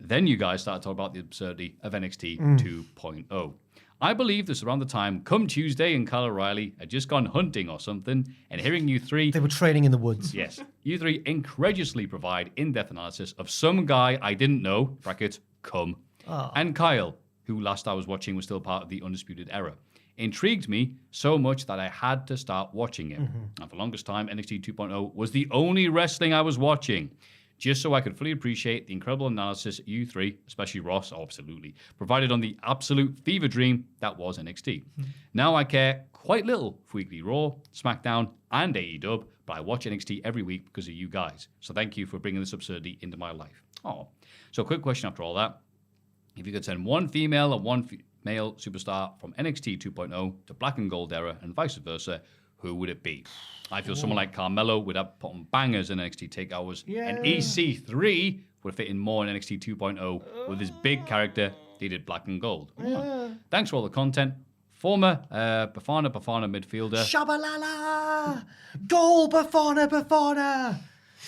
Then you guys started talking about the absurdity of NXT 2.0. I believe this around the time, come Tuesday, and Kyle O'Reilly had just gone hunting or something, and hearing you three... They were training in the woods. Yes. You three incredulously provide in-depth analysis of some guy I didn't know, bracket, cum, and Kyle, who last I was watching was still part of the Undisputed Era. Intrigued me so much that I had to start watching it. And for the longest time, NXT 2.0 was the only wrestling I was watching, just so I could fully appreciate the incredible analysis you three, especially Ross, absolutely, provided on the absolute fever dream that was NXT. Now I care quite little for weekly Raw, SmackDown, and AEW, but I watch NXT every week because of you guys. So thank you for bringing this absurdity into my life. Oh, so quick question after all that. If you could send one female and one male superstar from NXT 2.0 to Black and Gold Era and vice versa, who would it be? I feel someone like Carmelo would have put on bangers in NXT TakeOvers, and EC3 would fit in more in NXT 2.0 with his big character, they did Black and Gold. Thanks for all the content. Former Bafana midfielder. Shabalala! Goal, Bafana!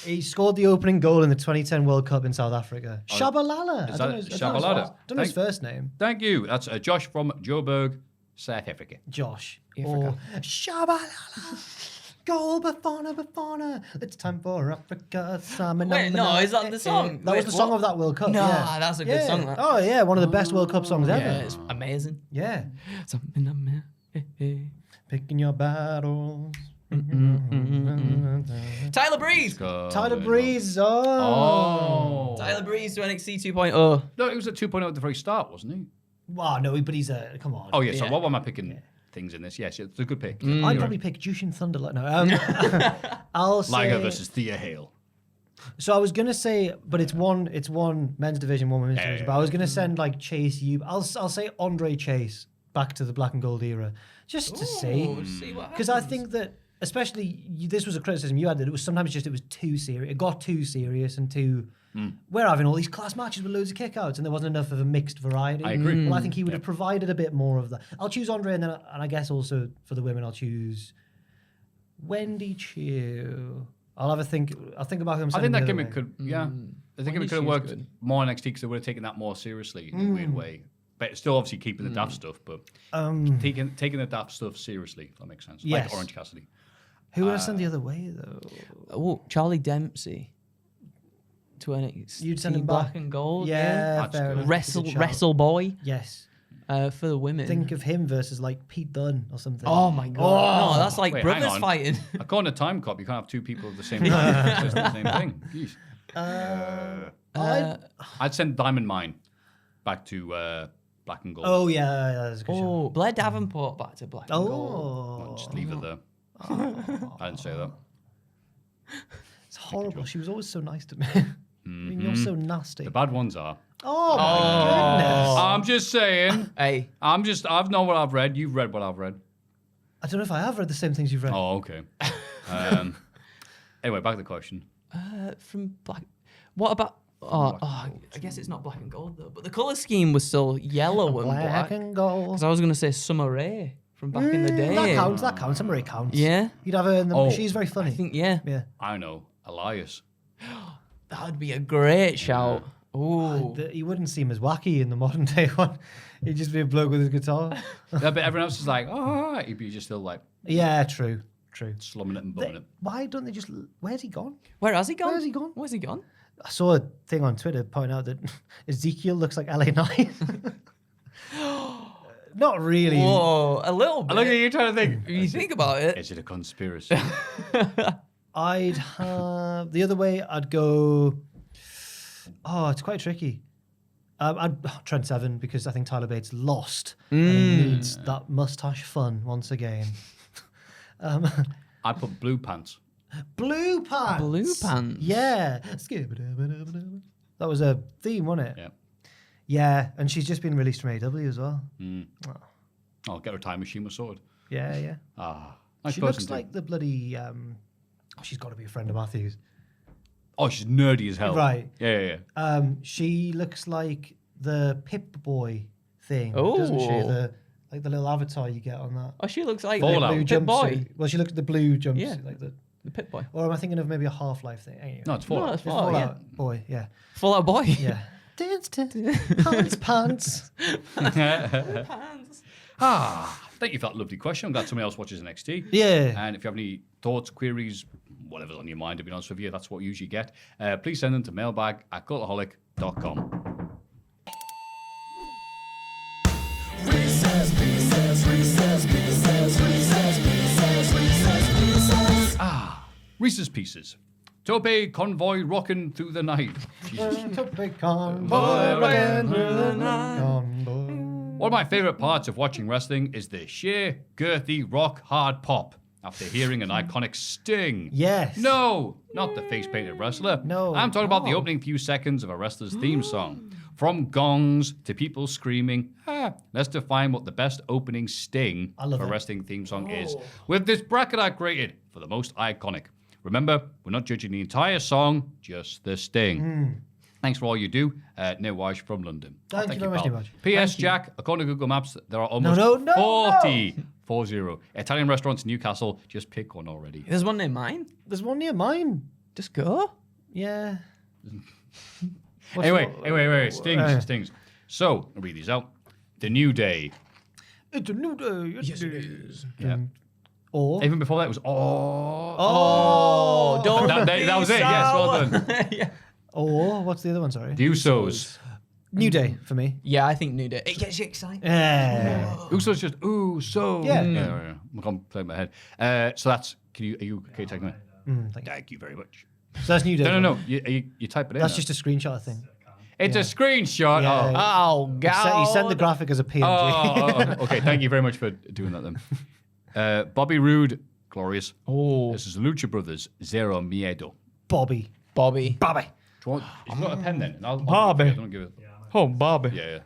He scored the opening goal in the 2010 World Cup in South Africa. Shabalala. Is that Shabalala? Don't know his first name. Thank you. That's Josh from Joburg, South Africa. Josh. Africa. Or Shabalala. Goal, Bafana. It's time for Africa. Wait, no, is that the song? That was the song of that World Cup. No, yeah. that's a good song. That. Oh, yeah. One of the best World Cup songs ever. Yeah, it's amazing. Yeah. Something Picking your battles. Tyler Breeze. Tyler Breeze. Oh. Tyler Breeze to NXT 2.0. No, he was at 2.0 at the very start, wasn't he? Wow, no, but he's a... Come on. Oh, yeah. So what am I picking things in this? Yes, it's a good pick. I'd probably pick Jushin Thunder. No, I'll say... Liger versus Thea Hale. So I was gonna say, but it's one men's division, one women's division. But I was gonna send like Chase. I'll say Andre Chase back to the Black and Gold era, just to see what because I think that especially this was a criticism you had that it was too serious. It got too serious and too. We're having all these class matches with loads of kickouts, and there wasn't enough of a mixed variety. I agree. Well, I think he would have provided a bit more of that. I'll choose Andre, and I guess also for the women, I'll choose Wendy Chu. I'll have a think. I'll think about him. I think that gimmick could, I think it could have worked good. more in NXT because they would have taken that more seriously in a weird way. But still, obviously, keeping the daft stuff, but taking the daft stuff seriously, if that makes sense. Yes. Like Orange Cassidy. Who would I send the other way though? Oh, Charlie Dempsey to NXT. You'd send him Black back? and Gold. Yeah, That's fair good. enough. It's a shout. Wrestle Boy Yes. for the women. Think of him versus like Pete Dunne or something. Oh my god! No, that's like Wait, hang brothers on. fighting. According to Time Cop, you can't have two people of the same time. It's the same thing. Jeez. I'd send Diamond Mine back to Black and Gold. Oh yeah, that's a good shout. Oh, Blair Davenport back to Black and Gold. Oh, I'll just leave it there. I didn't say that. it's horrible. She was always so nice to me. I mean, you're so nasty. The bad ones are. Oh my goodness! I'm just saying. Hey, I've known what I've read. You've read what I've read. I don't know if I have read the same things you've read. Oh, okay. Anyway, back to the question. from Black. What about? I guess it's not Black and Gold though. But the color scheme was still yellow and black. and gold. Because I was gonna say Summer Rae from back in the day. That counts. That counts. Somebody counts. Yeah, You'd have her in the. Oh, She's very funny. I think yeah. I know. Elias. That would be a great shout. Ooh. He wouldn't seem as wacky in the modern day one. He'd just be a bloke with his guitar. Yeah, but everyone else is like, oh, he'd be just still like Yeah, true. slumming it and bumming it. Why don't they just? Where's he gone? Where has he gone? Where's he gone? Where's he gone? I saw a thing on Twitter pointing out that Ezekiel looks like LA Knight. Not really. Whoa, a little bit. I look at you trying to think. If you think about it. Is it a conspiracy? I'd have the other way. I'd go. Oh, it's quite tricky. I'd Trent Seven because I think Tyler Bates lost and he needs that mustache fun once again. I'd put Blue Pants. Blue Pants. Blue Pants. Yeah. That was a theme, wasn't it? Yeah. Yeah, and she's just been released from AEW as well. I'll get her time machine was sorted. Yeah. Nice She person looks too. like the bloody. She's got to be a friend of Maffew's. Oh, she's nerdy as hell. Right. Yeah. She looks like the Pip Boy thing, doesn't she? Oh. Like the little avatar you get on that. Oh, she looks like Fallout. Blue Pip Boy. jumpsuit. Well, she looks at the blue jumpsuit, Yeah. like the. The Pip Boy. Or am I thinking of maybe a Half-Life thing? Anyway. No, it's Fallout. No, it's It's Fallout, Fallout Boy, yeah. Fallout Boy. Yeah. Dance to pants. Thank you for that lovely question. I'm glad somebody else watches NXT. Yeah. And if you have any thoughts, queries, whatever's on your mind, to be honest with you, that's what you usually get. Please send them to mailbag@cultaholic.com. Reese's Pieces. Tope convoy rocking through the night. Jesus. One of my favourite parts of watching wrestling is the sheer, girthy, rock hard pop after hearing an iconic sting. Yes. No, not the face-painted wrestler. No. I'm talking about the Oh. opening few seconds of a wrestler's theme song. From gongs to people screaming, let's define what the best opening sting I love for a it. wrestling theme song is. With this bracket I created for the most iconic. Remember, we're not judging the entire song, just the sting. Thanks for all you do. Neil Wash from London. Thank you very much, pal. Neil Wash. P.S. Jack, according to Google Maps, there are almost no, 40 Italian restaurants in Newcastle. Just pick one already. There's one near mine. There's one near mine. Just go. Yeah. Anyway, stings. So, I'll read these out. The New Day. It's a new day. Yes, it is. Yeah. Or Even before that, it was Oh, don't. that was it. Yes, well done. Yeah. or what's the other one? Sorry. The Usos. New Day for me. Yeah, I think New Day. It gets you excited. Yeah. Usos just so. Yeah. I can't play in my head. So that's. Are you okay taking that? Thank you very much. So that's New Day. No. You type it in. That's now. just a screenshot, I think. It's a screenshot. Yeah. Oh, God. He sent the graphic as a PNG. Oh, okay. Thank you very much for doing that then. Bobby Roode, glorious. Oh, This is Lucha Brothers, Zero Miedo. Bobby. Bobby. If you got a pen then, and I'll Bobby. don't give it. Oh, Bobby. Yeah.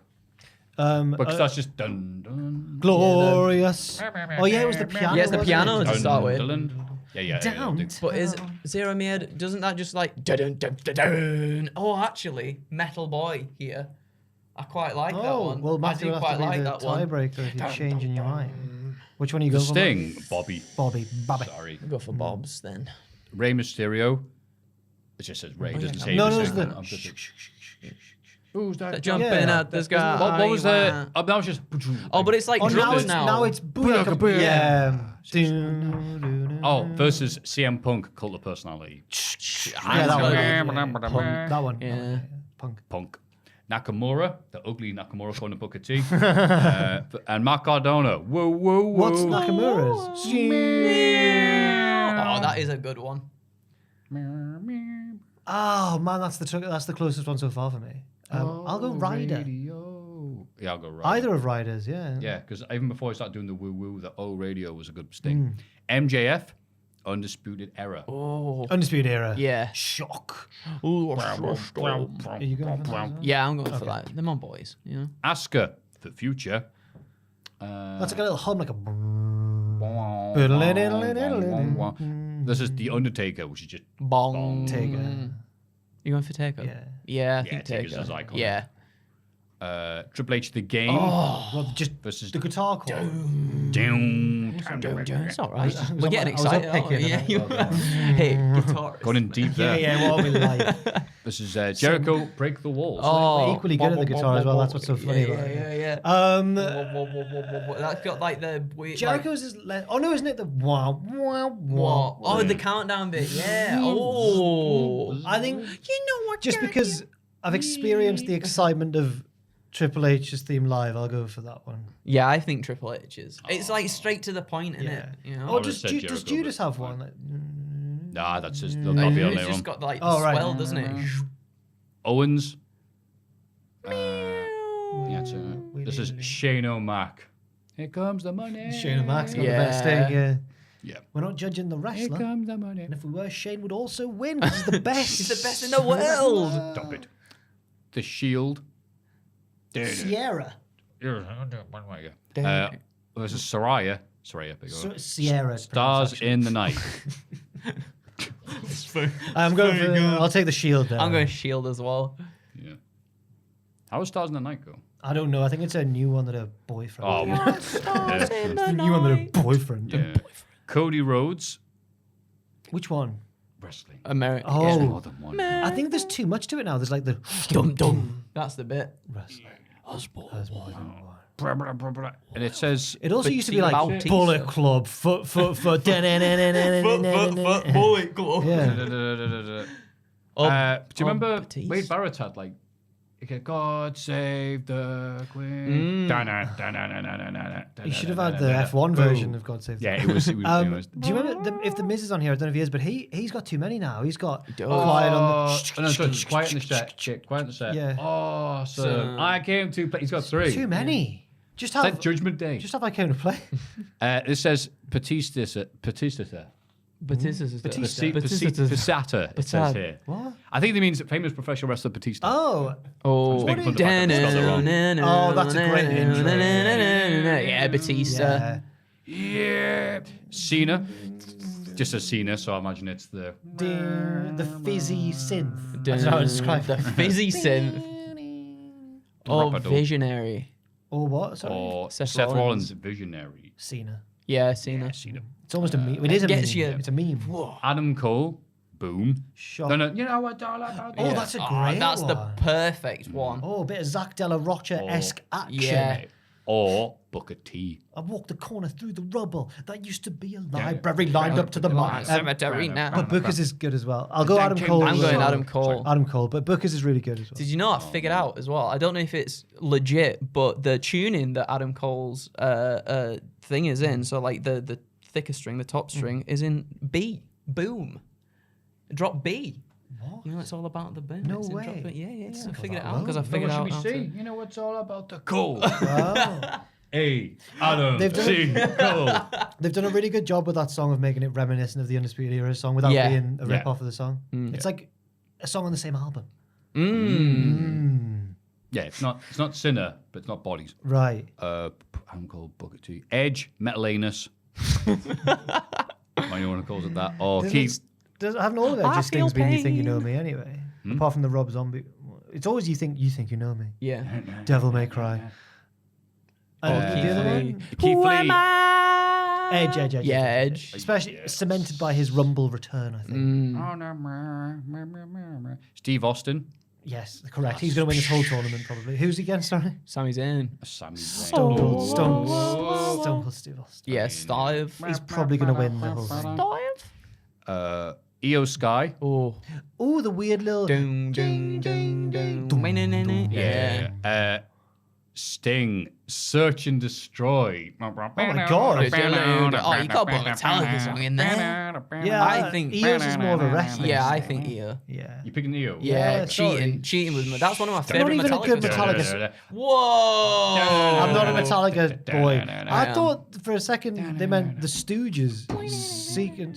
Um, Because that's just dun dun. Glorious. Oh yeah, it was the piano. Yeah, it's the wasn't piano it? to start with. Yeah. Down. But is Zero Mied, doesn't that just like dun dun dun dun? Oh, actually, Metal Boy here. I quite like that Oh one. well, I Matthew do will quite have to like be the that one. tiebreaker if you're changing your mind. Which one are you The going for? Sting, Bobby. Bobby. Sorry. We'll go for Bob's then. Rey Mysterio. It just says Ray. It doesn't say. No, the no, second. it's I'm just- Who's that? Jumping Yeah. at the sky. What was the? That was just. Oh, but it's like Oh, now drums it's now. booyaka. Booyaka. Yeah. Oh, versus CM Punk, Cult of Personality. Yeah, that one. Punk. That one. Yeah. Punk. Punk. Nakamura, the ugly Nakamura according to Booker T. And Mark Cardona. Whoa. What's Nakamura's? Oh, that is a good one. Oh man, that's the closest one so far for me. I'll go Ryder. Yeah, I'll go Ryder. Either of Riders, yeah. Yeah, because even before I started doing the woo, the O radio was a good sting. MJF, Undisputed Era. Oh. Undisputed Era. Yeah. Shock. Ooh, Are you going for that? yeah, I'm going for that. They're my boys, you know. Asuka, The Future. That's like a little hum, like a. This is The Undertaker, which is just Bong. Taker. You going for Taker? Yeah. Yeah, I think Taker's Taker. is iconic. Yeah. Triple H, The Game. Well, just versus the guitar chord. Down. It's all right. was We're on getting my- I was excited. aren't we? uppicking Yeah, and you Hey, guitar. Going in deep Yeah, there. yeah, what are we like? This is Jericho, Break the Walls. Oh. We're equally good at the guitar as well. That's what's so funny about it. Yeah. That's got like the weird. Jericho's is. Oh no, isn't it the wow, wow, What? wow? Oh, the countdown bit. Yeah. Oh. I think You know what? just because I've experienced the excitement of Triple H's theme live, I'll go for that one. Yeah, I think Triple H's. It's like straight to the point, isn't it? You know. Oh, would've does said does Jericho, Judas but have one? fine. Like, Nah, that's just And that'll be on it's later just on. got like the Oh, right. swell, doesn't it? Owens. Yeah, it's, this is Shane O'Mac. Here comes the money. Shane O'Mac's got the Yeah. best thing. Yeah. Yeah. We're not judging the Here wrestler. comes the money. And if we were, Shane would also win. 'Cause he's the best. He's the best in the world. Stop it. The Shield. Sierra. This is Soraya. Soraya, big O. Sierra. Stars in the Night. I'm going for. I'll take the Shield there. I'm going Shield as well. Yeah. How does Stars in the Night go? I don't know. I think it's a new one that her boyfriend. Oh, yeah. a new one that her boyfriend. Yeah. Cody Rhodes. Which one? Wrestling. America. Oh. More than one. I think there's too much to it now. There's like the Dum dum. That's the bit. Wrestling. And it says... It also used to be like Bautista. Bullet Club, foot. Bullet Club. Yeah. Oh, do you remember Batista. Wade Barrett had like, God save the Queen? You should have had the F1 version of God Save the Yeah, it was. Do you remember if the Miz is on here? I don't know if he is, but he's got too many now. He's got does. Quiet on no, sorry, quiet in the set. Quiet in the set. Yeah. Oh, so I came to play. He's got three. too many. Just It's have like Judgment Day. Just have I came to play. It says Batista. Batista. Pisata. It says here. What? I think it means famous professional wrestler Batista. Oh, Oh, making fun of the fact that I spelled it wrong. Oh, that's a great intro. Yeah, Batista. Yeah. Cena. Just says Cena, so I imagine it's the. the fizzy synth. I don't know how to describe The it. fizzy synth. Oh, Rapido. Visionary. Or what? Sorry. Or Seth Seth Rollins. Rollins, Visionary. Cena. Yeah, Cena. Cena. It's almost a meme. It is a meme. gets you- It's a meme. Adam Cole. Boom. Shot. No, you know what all about Oh, that's a Oh, great that's the one. perfect one. Oh, a bit of Zach Della Rocha-esque action. Yeah. Or Booker T. I walked the corner through the rubble. That used to be a library lined up to the mine. Cemetery now. But Booker's is good as well. I'll go Adam Cole. I'm as going well. Adam Cole. Adam Cole, but Booker's is really good as well. Did you know I figured out as well? I don't know if it's legit, but the tuning that Adam Cole's thing is in, so like the thicker string, the top string, is in B. Boom. Drop B. What? You know, it's all about the boom. No It's in way. drop B. Yeah. I figured it that out because I figured out. how to- You know what's all about the Cole. Wow. A. Adam They've done C. Cole. They've done a really good job with that song of making it reminiscent of the Undisputed Era song without Yeah. being a Yeah. rip-off of the song. It's like a song on the same album. Yeah, it's not Sinner, but it's not Bodies. Right. Adam Cole, Booker T. Edge, Metal Anus. Anyone calls it that. Or Keith. Haven't all of it I just feel things been You Think You pain. Know Me anyway? Apart from the Rob Zombie. It's always You Think You Know Me. Yeah. Devil May Cry. And Keith the other Lee. one? Keith Lee. Edge. Yeah, Edge. Especially cemented by his Rumble return, I think. Steve Austin. Yes, correct. He's going to win this whole tournament probably. Who's he against, sorry? Sami Zayn. Sami Zayn. Stone Cold Steve Austin. Yeah, Steve. He's probably going to win the whole thing. Steve. Io Sky. Oh. Oh, the weird little... Dun, dun, dun, dun. Yeah. Sting. Search and Destroy. Oh my God. Oh, you got to put Metallica song in there. Yeah, I think- Eos is more of a wrestling. Yeah, I song. think Io. Yeah. You picking Io? Yeah, sorry. cheating with me. That's one of my Not favorite even a Metallica good songs. Metallica. Whoa! I'm not a Metallica boy. I am. thought for a second they meant the Stooges,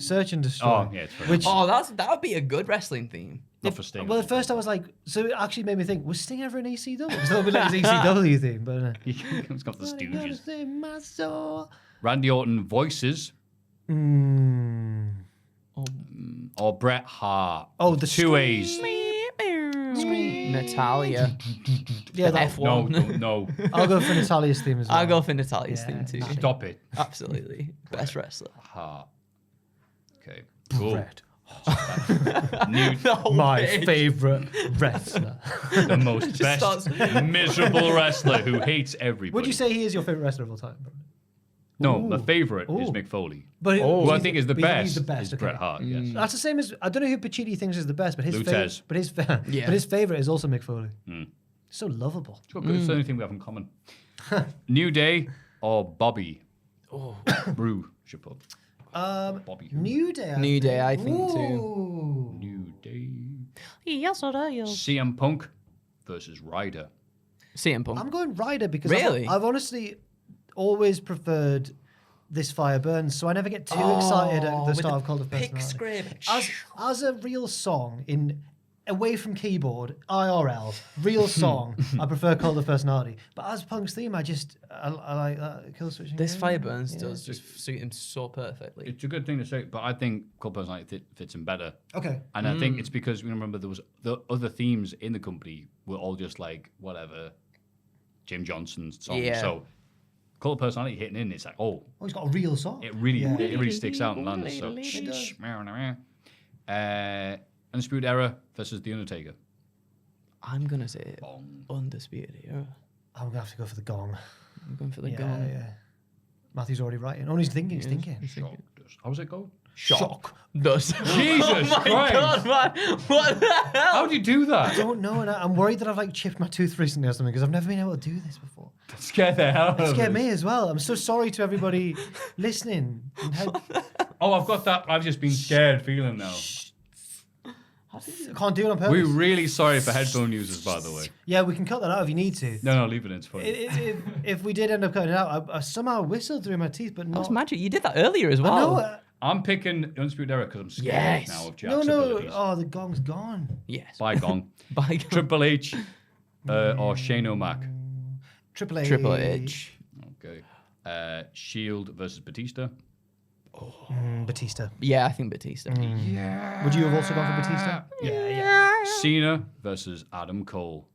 Search and Destroy. Oh, yeah, it's very which, Oh, that would be a good wrestling theme. Not for Sting. well, at first I was like, so it actually made me think, was Sting ever in ECW? Because that would be like his ECW theme, but... It's got the Stooges. Save my soul. Randy Orton Voices. Or Bret Hart. Oh, the two A's. Natalia. Yeah, The that, F1. No. I'll go for Natalia's theme as well. I'll go for Natalia's theme too. Stop it. Absolutely. Best wrestler. Hart. Okay. Cool. Brett. My Favourite wrestler. The most best starts- miserable wrestler who hates everybody. Would you say he is your favourite wrestler of all time? Probably? No, my favourite is Ooh. Mick Foley. But Who I think is the but best, he's the best, is okay. Bret Hart, yes. That's the same as, I don't know who Pacitti thinks is the best, but his Lutez. but his favourite is also Mick Foley. So lovable. It's the only thing we have in common. New Day or Bobby? Brew, should put. Bobby. New Day. New Day, I think too. Ooh. New Day. Yes, I do. CM Punk versus Ryder. CM Punk. I'm going Ryder because Really? I've honestly always preferred This Fire Burns, so I never get too excited at the with start the of Cult of pick Personality. script. As a real song in away from keyboard, IRL, real song, I prefer Cult of Personality. But as Punk's theme, I like that kill switching. This game. Fire Burns does just suit him so perfectly. It's a good thing to say, but I think Cult Personality fits him better. Okay. And I think it's because, remember, there was the other themes in the company were all just like, whatever, Jim Johnson's songs. Yeah. So Cult of Personality hitting in, it's like, oh, He's got a real song. it really sticks out and lands. So, Undisputed Era versus The Undertaker. I'm gonna say Undisputed Era. I'm gonna have to go for the gong. I'm going for the gong. Yeah. Matthew's already writing. Oh, he's thinking. He's thinking. How's it go? Shock. Does. Jesus oh my Christ. God, man. What the hell? How do you do that? I don't know, and I'm worried that I've like chipped my tooth recently or something because I've never been able to do this before. That scared the hell out It of scared me as well. I'm so sorry to everybody listening. And Oh, I've got that. I've just been scared feeling now. I can't do it on purpose. We're really sorry for headphone users, by the way. Yeah, we can cut that out if you need to. No, leave it in. It's funny. If we did end up cutting it out, I somehow whistled through my teeth, but That was not. magic. You did that earlier as I well. know. I'm picking Undisputed Era because I'm scared Yes. now of Jack's No. abilities. Oh, the gong's gone. Yes. By Gong. By Triple H or Shane O'Mac. Triple H. Triple H. Okay. Shield versus Batista. Batista. Yeah, I think Batista. Yeah. Would you have also gone for Batista? Yeah. Cena versus Adam Cole.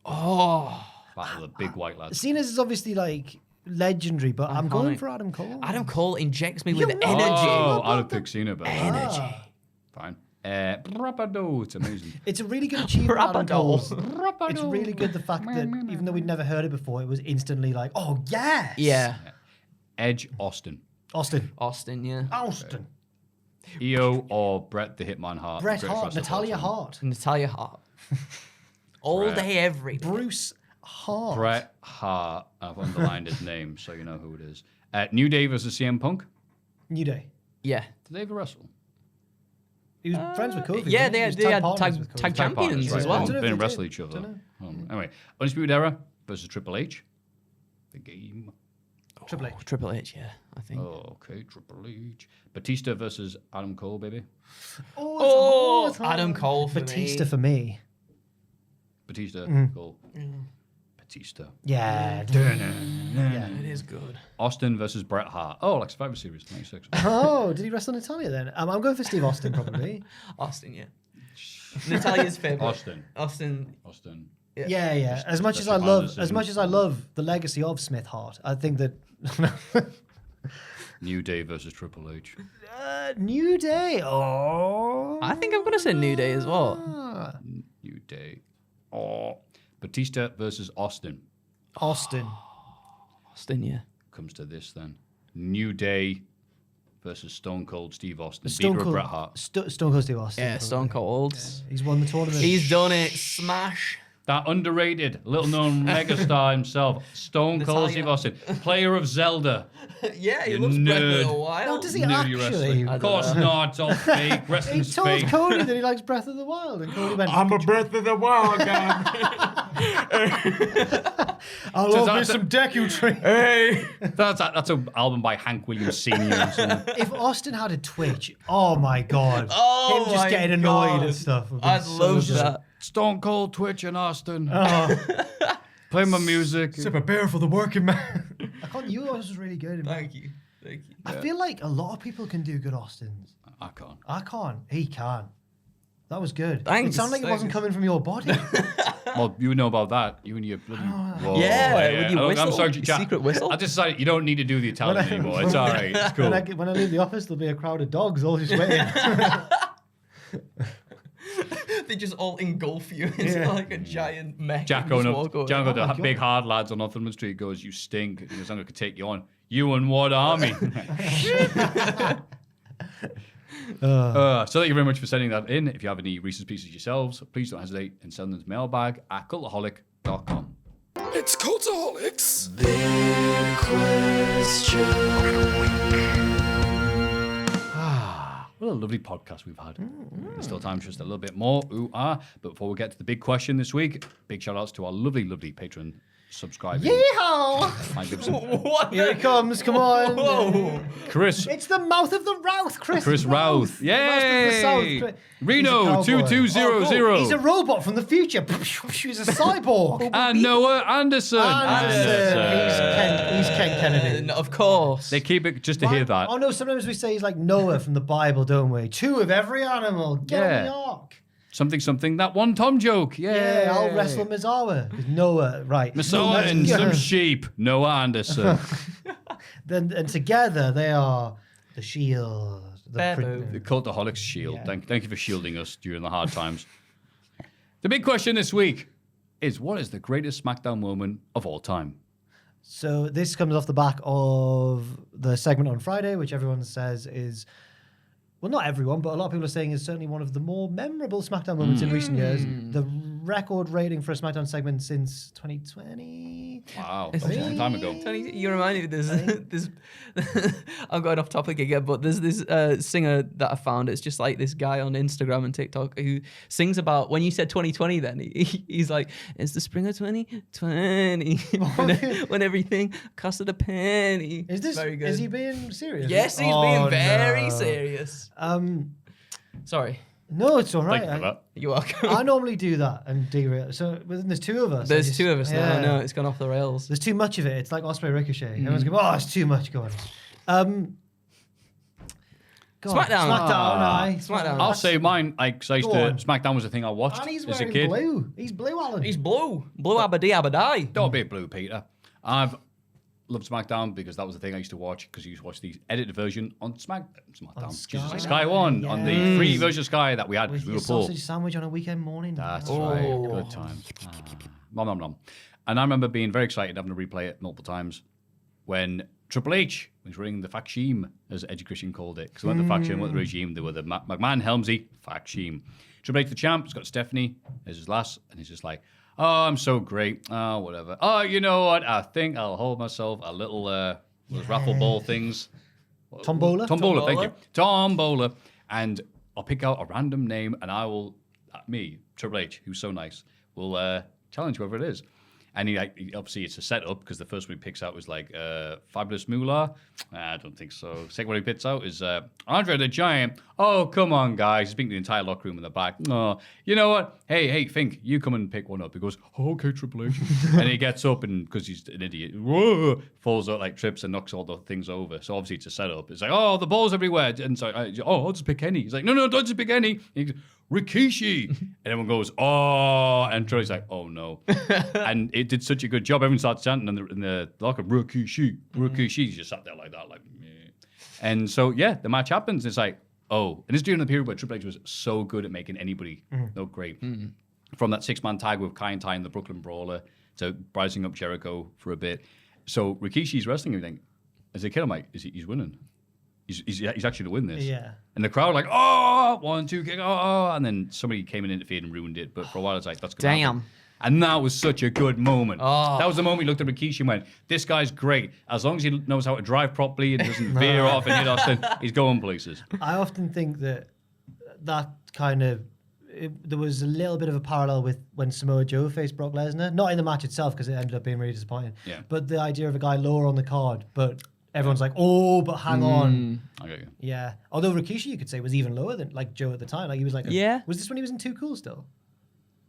Oh. Battle of the big white lads. Cena's is obviously like legendary, but I'm going Iconic. for Adam Cole. Adam Cole injects me with You're energy. Oh, I'd have picked Cena, but Energy. fine. Brabado, it's amazing. It's a really good achievement, Adam Cole's. Brabado. It's really good the fact that even though we'd never heard it before, it was instantly like, oh yes. Yeah. Edge, Austin. Austin. Austin, yeah. Austin. EO or Bret the Hitman Hart. Bret greatest Hart. wrestler of Natalia all time. Hart. Natalia Hart. All Bret. day, every day. Bruce Hart. Bret Hart. I've underlined his name so you know who it is. New Day versus CM Punk. New Day. Yeah. Did they ever wrestle? He was friends with Kofi. Yeah, wasn't he? He they was had partners with Kofi. tag champions partners, as right? well. I don't know if Didn't they wrestle did. each other. Dunno. Anyway, Undisputed Era versus Triple H. The game. Triple H. Triple H, yeah, I think. Okay, Triple H. Batista versus Adam Cole, baby. Oh, it's hard. Adam Cole for Batista me. for me. Batista, Cole. Batista. Yeah. It is good. Austin versus Bret Hart. Oh, like Survivor Series 96. Oh, did he wrestle Natalia then? I'm going for Steve Austin probably. Austin, yeah. Natalia's favorite. Austin. Yeah. As much as that's I your love, decision. as much as I love the legacy of Smith Hart, I think that New Day versus Triple H. New Day. Oh, I think I'm going to say New Day as well. New Day. Oh. Batista versus Austin. Austin. Austin, yeah. Comes to this then. New Day versus Stone Cold Steve Austin. Stone Beater of Cold. Bret Hart. Stone Cold Steve Austin. Yeah, Stone Cold. He's won the tournament. He's done it. Smash. That underrated, little-known megastar himself, Stone Cold Natalia. Steve Austin, player of Zelda. Yeah, he You looks Breath of nerd. the Wild. No, does he Nerdy actually? wrestling. I Of don't course know. not. It's all fake. He Wrestling's told fake. Cody that he likes Breath of the Wild, and Cody went, I'm a Breath of the Wild guy. "I'll So love me that's some Deku Tree." Hey, that's an album by Hank Williams Sr. or something. If Austin had a Twitch, oh my god, Oh him just my getting annoyed God. and stuff. would be I'd so love good. that. Stone Cold Twitch in Austin. Oh, Play my music. sip a beer for the working man. I can't. You always was really good. Thank you. I feel like a lot of people can do good Austins. I can't. I can't. He can. That was good. Thanks, It sounded like it wasn't thanks. coming from your body. Well, you know about that. You and your bloody. Whoa, Yeah, with your Look, I'm whistle, sorry, your Jack. secret whistle. I decided you don't need to do the Italian anymore. It's all right. It's cool. When I leave the office, there'll be a crowd of dogs all just waiting. They just all engulf you into like a giant mech. Jack and going just up, walk away. Jack Oh to my the big God. hard lads on Northumberland Street goes, "You stink." He goes, "I'm going to take you on." You and what army? So thank you very much for sending that in. If you have any Reese's Pieces yourselves, please don't hesitate and send them to mailbag at cultaholic.com. It's Cultaholics. What a lovely podcast we've had. There's still time for just a little bit more. But before we get to the big question this week, big shout outs to our lovely, lovely patron subscribers. Yeehaw! Mike Gibson, What? Here he comes. Come on. Chris, It's the mouth of the Routh, Chris Routh, The mouth of the South. yay! He's Reno a cowboy. 2200. He's a robot from the future. He's a cyborg. And Noah Anderson. He's Ken Kennedy. Of course. They keep it just to hear that. Oh no, sometimes we say he's like Noah from the Bible, don't we? Two of every animal. Get on the ark. Something, that one Tom joke. Yeah. Yeah, I'll wrestle Misawa. 'Cause Noah, right. Masawa and some sheep. Noah Anderson. And together they are the shield. Babu. The Cultaholics shield. Yeah. Thank you for shielding us during the hard times. The big question this week is, what is the greatest SmackDown moment of all time? So this comes off the back of the segment on Friday, which everyone says is, well, not everyone, but a lot of people are saying is certainly one of the more memorable SmackDown moments in recent years. The record rating for a SmackDown segment since 2020. Wow, that's a long time ago. Tony, you remind me of this. I'm going off topic again, but there's this singer that I found. It's just like this guy on Instagram and TikTok who sings about, when you said 2020, then he's like, it's the spring of 2020 when everything costed a penny. Is this very good? Is he being serious? Yes, he's being very serious. Sorry. No, it's all right. Thank you for that. You're welcome. I normally do that and derail. So there's two of us. There's two of us now. I know, it's gone off the rails. There's too much of it. It's like Osprey Ricochet. Everyone's going, oh, it's too much going on. SmackDown. SmackDown. I'll say mine. Like, I used Go to, on. SmackDown was the thing I watched And he's as a wearing kid. blue. He's blue, Alan. He's blue. Blue abadie. Don't be blue, Peter. I've loved SmackDown because that was the thing I used to watch, because you used to watch the edited version on SmackDown. Sky. Sky One, on the free version of Sky that we had because With we your were poor. sausage sandwich on a weekend morning. That's Oh. right. Good time. Nom, nom, nom. And I remember being very excited, having to replay it multiple times, when Triple H was running the Faction, as Edgy Christian called it. Because they weren't the faction, weren't the regime, they were the McMahon Helmsley Faction. Triple H, the champ, has got Stephanie as his last, and he's just like, oh, I'm so great. Oh, whatever. Oh, you know what? I think I'll hold myself a little, those raffle ball things. Tombola? Tombola, thank you. Tombola. And I'll pick out a random name, and I will, me, Triple H, who's so nice, will challenge whoever it is. And he obviously, it's a setup, because the first one he picks out was like Fabulous Moolah. I don't think so. Second one he picks out is Andre the Giant. Oh, come on, guys. He's speaking to the entire locker room in the back. Oh, you know what? Hey, Fink, you come and pick one up. He goes, oh, okay, Triple H. And he gets up, and because he's an idiot, whoa, falls out, like trips and knocks all the things over. So obviously it's a setup. It's like, oh, the ball's everywhere. And so, I'll just pick any. He's like, no, don't just pick any. He goes, Rikishi. And everyone goes, oh, and Troy's like, oh no. And it did such a good job. Everyone starts chanting in the locker, Rikishi. He just sat there like that, like, meh. And so, yeah, the match happens. It's like, oh, and it's during the period where Triple H was so good at making anybody look great. From that 6-man tag with Kai and Tai and the Brooklyn Brawler to rising up Jericho for a bit. So Rikishi's wrestling everything. As a kid, I'm like, he's winning. He's actually to win this. Yeah. And the crowd like, oh, 1, 2, kick, oh. And then somebody came in and interfered and ruined it. But for a while, it's like, that's good. Damn. And that was such a good moment. Oh. That was the moment he looked at Rikishi and went, this guy's great. As long as he knows how to drive properly and doesn't veer off and hit us, then he's going places. I often think that kind of, there was a little bit of a parallel with when Samoa Joe faced Brock Lesnar. Not in the match itself, because it ended up being really disappointing. Yeah. But the idea of a guy lower on the card, but everyone's like, oh, but hang on. I got you. Yeah. Although Rikishi, you could say, was even lower than like Joe at the time. Like he was like, Yeah. Was this when he was in Too Cool still?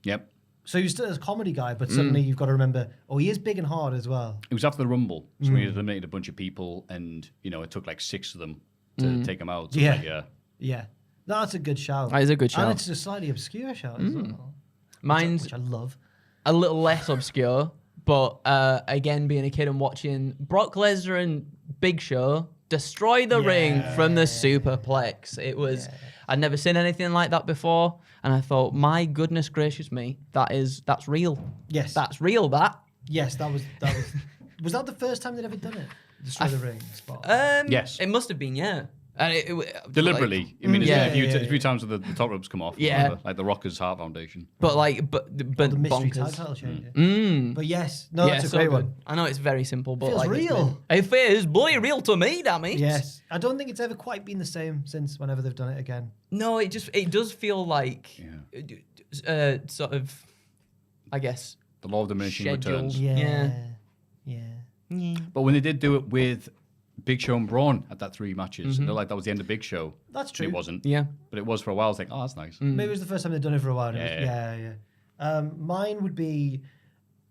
Yep. So he was still a comedy guy, but suddenly you've got to remember, he is big and hard as well. It was after the Rumble. So we eliminated a bunch of people, and, it took like 6 of them to take them out. So Yeah. like, yeah. Yeah. No, that's a good shout. That is a good shout. And it's a slightly obscure shout as well. Mine's Which I love. a little less obscure, but again, being a kid and watching Brock Lesnar and Big Show destroy the ring from the superplex. It was, I'd never seen anything like that before, and I thought, my goodness gracious me, that's real. Yes. That's real, that. Yes, that was. Was that the first time they'd ever done it? Destroy the ring spot. Yes. It must have been, yeah. And Deliberately. I mean, it's Yeah. a few times the top ropes come off. Yeah. Whatever, like the Rockers Heart Foundation. but the mystery tag bonkers. title change. But yes, no, Yeah, that's a so great good. one. I know it's very simple, but Feels like real. It feels bloody real to me, damn it. Yes, I don't think it's ever quite been the same since whenever they've done it again. No, it does feel like sort of, I guess, The law of diminishing scheduled. returns. Yeah. But when they did do it with Big Show and Braun at that 3 matches, they're like, that was the end of Big Show. That's And true. it wasn't. Yeah. But it was for a while. I was like, oh, that's nice. Maybe it was the first time they've done it for a while. and it was- yeah. Mine would be.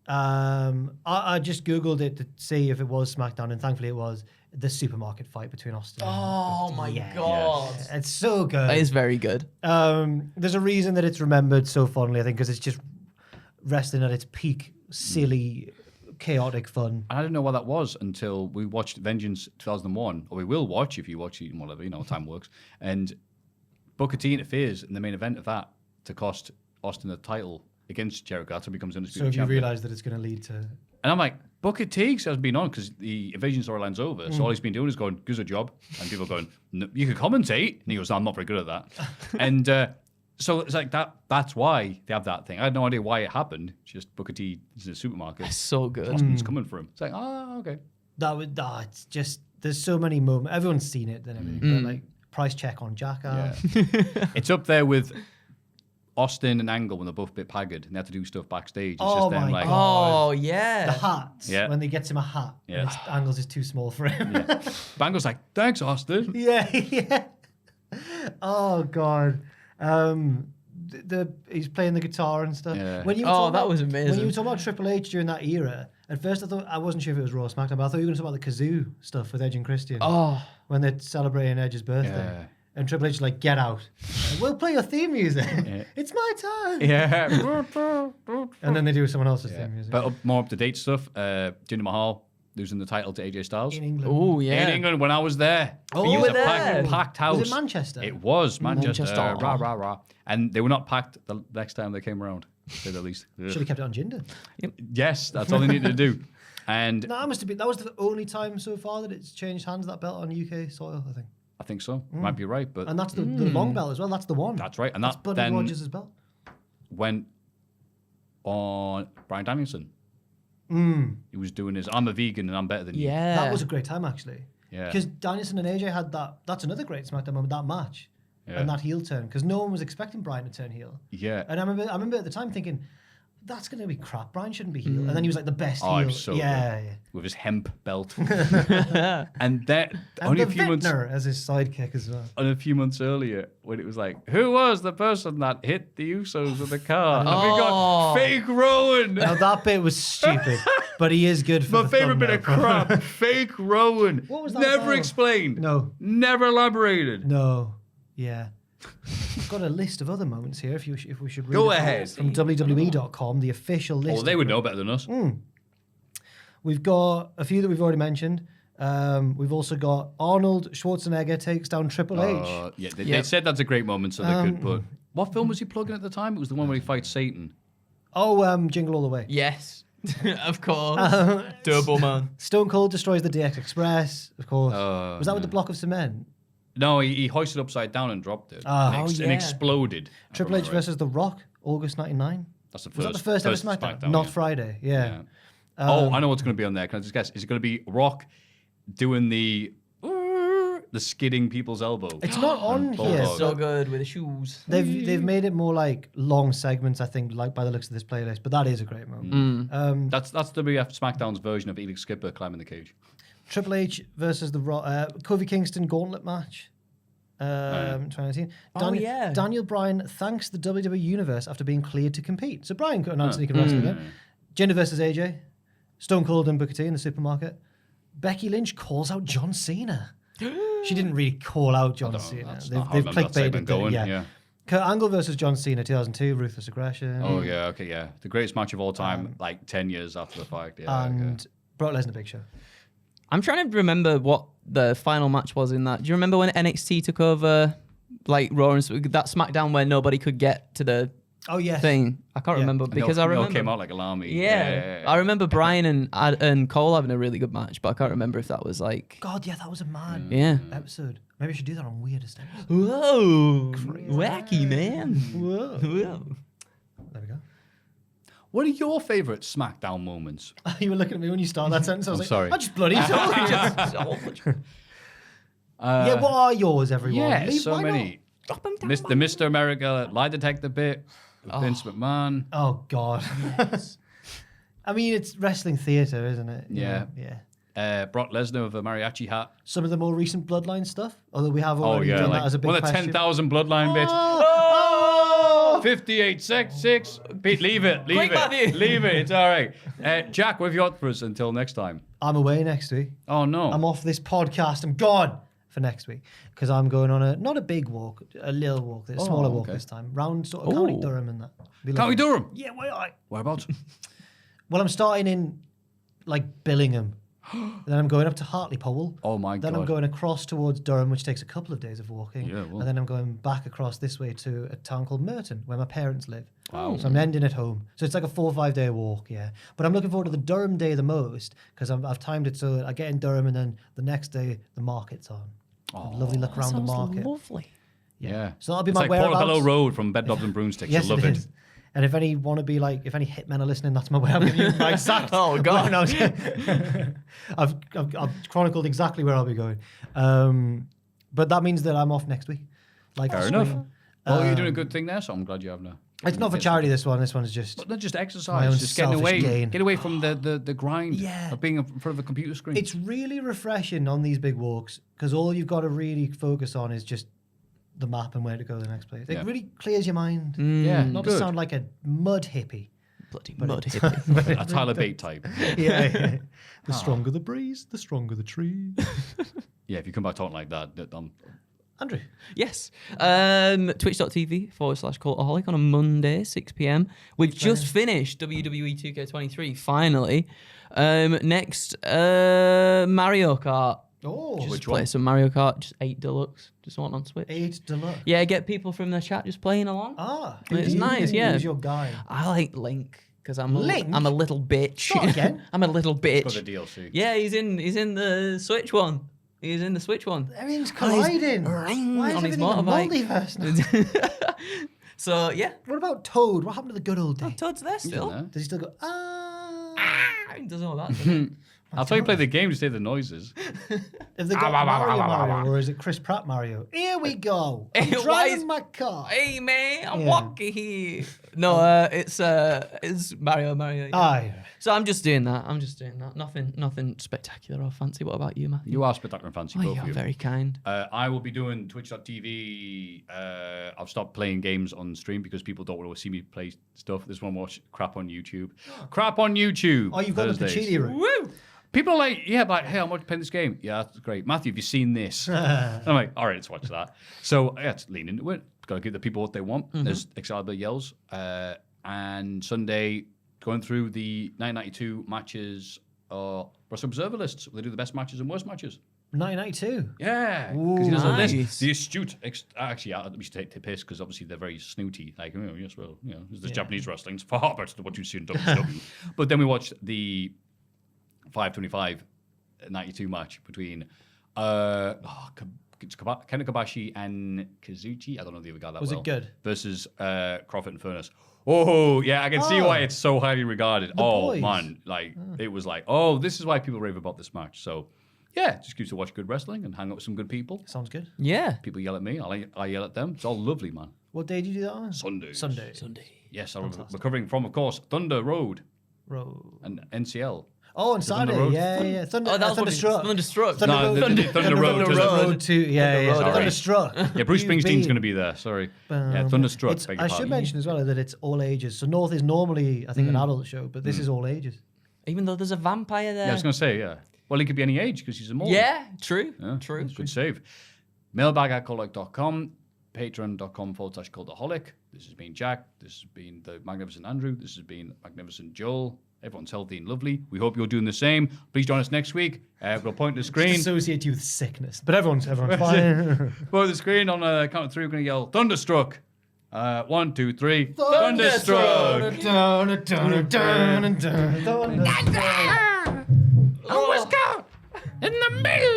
I just googled it to see if it was SmackDown, and thankfully it was the supermarket fight between Austin. Oh my god. It's so good. That is very good. There's a reason that it's remembered so fondly, I think, because it's just wrestling at its peak, silly, chaotic fun. And I didn't know what that was until we watched Vengeance 2001, or we will watch if you watch it, whatever, time works. And Booker T interferes in the main event of that to cost Austin the title against Jericho. That's how he becomes So undisputed have you champion. realised that it's going to lead to... And I'm like, Booker T has been on because the Invasion storyline's over. So all he's been doing is going, "Gives a job," and people are going, "No, "You can commentate," and he goes, "No, I'm not very good at that." And so it's like that. That's why they have that thing. I had no idea why it happened. It's just Booker T is in the supermarket. It's so good. Austin's coming for him. It's like, okay. It's just... There's so many moments. Everyone's seen it and everything. But like, price check on Jackass. It's up there with Austin and Angle when they're both a bit haggard and they had to do stuff backstage. It's Oh just them my like, God. Oh, yeah. The hats, Yeah. when they get him a hat, Yeah. and Angles is too small for him. Bangle's like, "Thanks, Austin." yeah. Oh God. He's playing the guitar and stuff. Yeah. When you were Oh, talking that about- was When you amazing. were talking about Triple H during that era, at first I wasn't sure if it was Raw or SmackDown, but I thought you were going to talk about the kazoo stuff with Edge and Christian. Oh, When they're celebrating Edge's birthday. Yeah. And Triple H is like, "Get out. We'll play your theme music. It's my time." Yeah. And then they do someone else's Yeah. theme music. But more up to date stuff. Jinder Mahal losing the title to AJ Styles. in England. oh yeah. In England when I was there. Oh, It you was were a there? packed house. Was it Manchester? It was Manchester. Manchester. Rah, rah, rah. And they were not packed the next time they came around, to say the least. Should have kept it on Jinder. Yes, that's all they needed to do. And No, that was the only time so far that it's changed hands, that belt on UK soil, I think. I think so. Might be right, but And that's the long belt as well. That's the one. that's right. And That's that Buddy then Rogers' belt. went on Bryan Danielson. He was doing his, "I'm a vegan and I'm better than you." Yeah. That was a great time, actually. Yeah. Because Danielson and AJ had that. That's another great SmackDown moment, that match. Yeah. And that heel turn. Because no one was expecting Bryan to turn heel. Yeah. And I remember at the time thinking, that's going to be crap. Bryan shouldn't be heel. And then he was like the best Oh, heel. it was so yeah, good. yeah. With his hemp belt. And that And only the a few months Vintner as his sidekick as well. and a few months earlier when it was like, "Who was the person that hit the Usos with the car?" And we got fake Rowan. Now that bit was stupid, but he is good for My the favorite bit of thumbnail. crap. Fake Rowan. What was that Never about? explained. No. Never elaborated. No. Yeah. I've got a list of other moments here if we should read Go it ahead. from WWE.com, the official list. Oh, they would know better than us. We've got a few that we've already mentioned. We've also got Arnold Schwarzenegger takes down Triple H. Yeah, they said that's a great moment, so they could put. What film was he plugging at the time? It was the one where he fights Satan. Oh, Jingle All the Way. Yes. Of course. Turbo Man. Stone Cold destroys the DX Express, of course. Oh, Was that with the block of cement? No, he hoisted upside down and dropped it. Ah. And Oh, and yeah. exploded. I Triple H remember right. versus The Rock, August 99. That's the Was that the first ever SmackDown? Not yeah. Friday, yeah. I know what's going to be on there. Can I just guess? Is it going to be Rock doing the skidding people's elbow? It's not on Bulldog. here. So good with the shoes. They've made it more like long segments, I think, like by the looks of this playlist. But that is a great moment. That's WWF SmackDown's version of Elix Skipper climbing the cage. Triple H versus the Kofi Kingston gauntlet match. 2019. yeah. Daniel Bryan thanks the WWE Universe after being cleared to compete. So Bryan announced that he can wrestle again. Jinder versus AJ. Stone Cold and Booker T in the supermarket. Becky Lynch calls out John Cena. She didn't really call out John Cena. That's They've not how I remember that clickbaited segment it. going, Yeah. yeah. Kurt Angle versus John Cena 2002. Ruthless Aggression. Oh yeah, okay, yeah. The greatest match of all time, like 10 years after the fact. Yeah, And Brock Lesnar Big Show. I'm trying to remember what the final match was in that. Do you remember when NXT took over, like Raw and that SmackDown where nobody could get to the Oh yes. thing? I can't remember And because they I all remember. came out like alarmy. Yeah. I remember Bryan and Cole having a really good match, but I can't remember if that was like. God, yeah, that was a mad Yeah. episode. Maybe I should do that on Weirdest Episode. Whoa, wacky man. Whoa. Whoa. There we go. What are your favourite SmackDown moments? You were looking at me when you started that sentence. I was like, sorry. I just bloody told you. Yeah, what are yours, everyone? Yeah, Leave- so why many. The Mr. America lie detector bit with Vince McMahon. not? Oh, God. I mean, it's wrestling theatre, isn't it? You Yeah. know, yeah. Brock Lesnar with a mariachi hat. Some of the more recent Bloodline stuff, although we have Oh already yeah, done like that as a big one of the question. 10,000 bloodline bits. Oh! 58, 6. Pete, leave it. Quick, Matthew. Leave it. It's all right. Jack, what have you got for us until next time? I'm away next week. Oh no. I'm off this podcast. I'm gone for next week because I'm going on not a big walk, a little walk, a smaller walk okay. this time, round sort of County Durham and that. Be County lovely. Durham. Yeah, why? Whereabouts? Well, I'm starting in like Billingham, Then I'm going up to Hartlepool. Oh my Then God. I'm going across towards Durham, which takes a couple of days of walking. Yeah, well. And then I'm going back across this way to a town called Merton, where my parents live. Wow. So I'm ending at home. So it's like a 4 or 5 day walk, yeah. But I'm looking forward to the Durham day the most because I've timed it so I get in Durham and then the next day the market's on. Oh, Lovely look around the Sounds market. lovely. Yeah. So that'll be It's my like whereabouts. Portobello Road from Bed Knobs and Broomsticks. Yes, I love it. is. And if any hitmen are listening, that's my way. I'm giving you my exact. Oh, God. No, I've chronicled exactly where I'll be going. But that means that I'm off next week. Like Fair this enough. week. Well, you're doing a good thing there, so I'm glad you have now. It's not for charity. This one's just. But not just My exercise, own just getting selfish away, gain. get away from the grind Yeah. of being in front of a computer screen. It's really refreshing on these big walks because all you've got to really focus on is just the map and where to go to the next place. It Yeah. really clears your mind. yeah, Not to good. sound like a mud hippie. Bloody mud hippie. A Tyler Bate type. Yeah. The stronger the breeze, the stronger the tree. Yeah, if you come back talking like that, Andrew. Yes. Twitch.tv/Cultaholic on a Monday, 6 p.m. We've just finished WWE 2K23, finally. Next, Mario Kart. Oh, Just Which play one? some Mario Kart, just 8 Deluxe. Just one on Switch. 8 Deluxe. Yeah, get people from the chat just playing along. Who It's do you nice, think? yeah. Who's your guy? I like Link because I'm Link? I'm a little bitch. Start again. I'm a little bitch. got the DLC. Yeah, he's in the Switch one. He's in the Switch one. Everything's colliding. Why is on his everything a motorbike. multiverse now? So yeah, What about Toad? What happened to the good old days? Toad's there He's in still. there. Does he still go, ah? He does all that. Doesn't he? I'll tell you play the game to say the noises. Have they got Mario, or is it Chris Pratt Mario? Here we go. I'm Why driving is- my car. Hey man, I'm Yeah. walking here. No, it's Mario. Yeah. Aye. So I'm just doing that. Nothing spectacular or fancy. What about you, Matthew? You are spectacular and fancy, Oh, both you're of you. very kind. I will be doing Twitch.tv. I've stopped playing games on stream because people don't want to see me play stuff. They just want to watch crap on YouTube. Crap on YouTube. Oh, you've got the Thursdays. Pachidi route. Woo! People are like, yeah, but hey, I'm watching playing this game. Yeah, that's great. Matthew, have you seen this? I'm like, all right, let's watch that. So yeah, let's lean into it. Got to give the people what they want. There's Excalibur yells. And Sunday, going through the 1992 matches, Wrestling Observer lists. They do the best matches and worst matches. 1992. Yeah, because he does all this. Nice. The astute. Actually, we should take the piss because obviously they're very snooty. Like, oh, yes, well, you know, there's Japanese wrestling. It's far better than what you see in WWE. But then we watched the 525 92 match between Kenta Kobashi and Kazuchi. I don't know the other guy that Was well. it good? Versus Crawford and Furnace. Oh, yeah, I can see why it's so highly regarded. boys. Man, like, it was like, oh, this is why people rave about this match. So, yeah, just keeps to watch good wrestling and hang out with some good people. Sounds good. Yeah. People yell at me, I yell at them. It's all lovely, man. What day did you do that on? Sunday. Sunday. Yes, we're covering from, of course, Thunder Road Road. and NCL. Oh, on Thunder Saturday. Road. Yeah. Oh, that was Thunderstruck. Thunderstruck. No, Thunder Road. Road 2. Yeah. Sorry. Thunderstruck. Yeah, Bruce Springsteen's going to be there. Sorry. Yeah, Thunderstruck. It's- beg your I should pardon. mention as well that it's all ages. So North is normally, I think, an adult show, but this is all ages. Even though there's a vampire there. Yeah, I was going to say, yeah. Well, he could be any age because he's a mole. Yeah, true. Yeah, True. Good save. Mailbag@cultaholic.com, patreon.com/cultaholic. This has been Jack. This has been the Magnificent Andrew. This has been Magnificent Joel. Everyone's healthy and lovely. We hope you're doing the same. Please join us next week. We'll point to the screen. Associate you with sickness. But everyone's fine. Point to the screen on the count of three. We're going to yell, Thunderstruck. 1, 2, 3. Thunderstruck. I was caught in the middle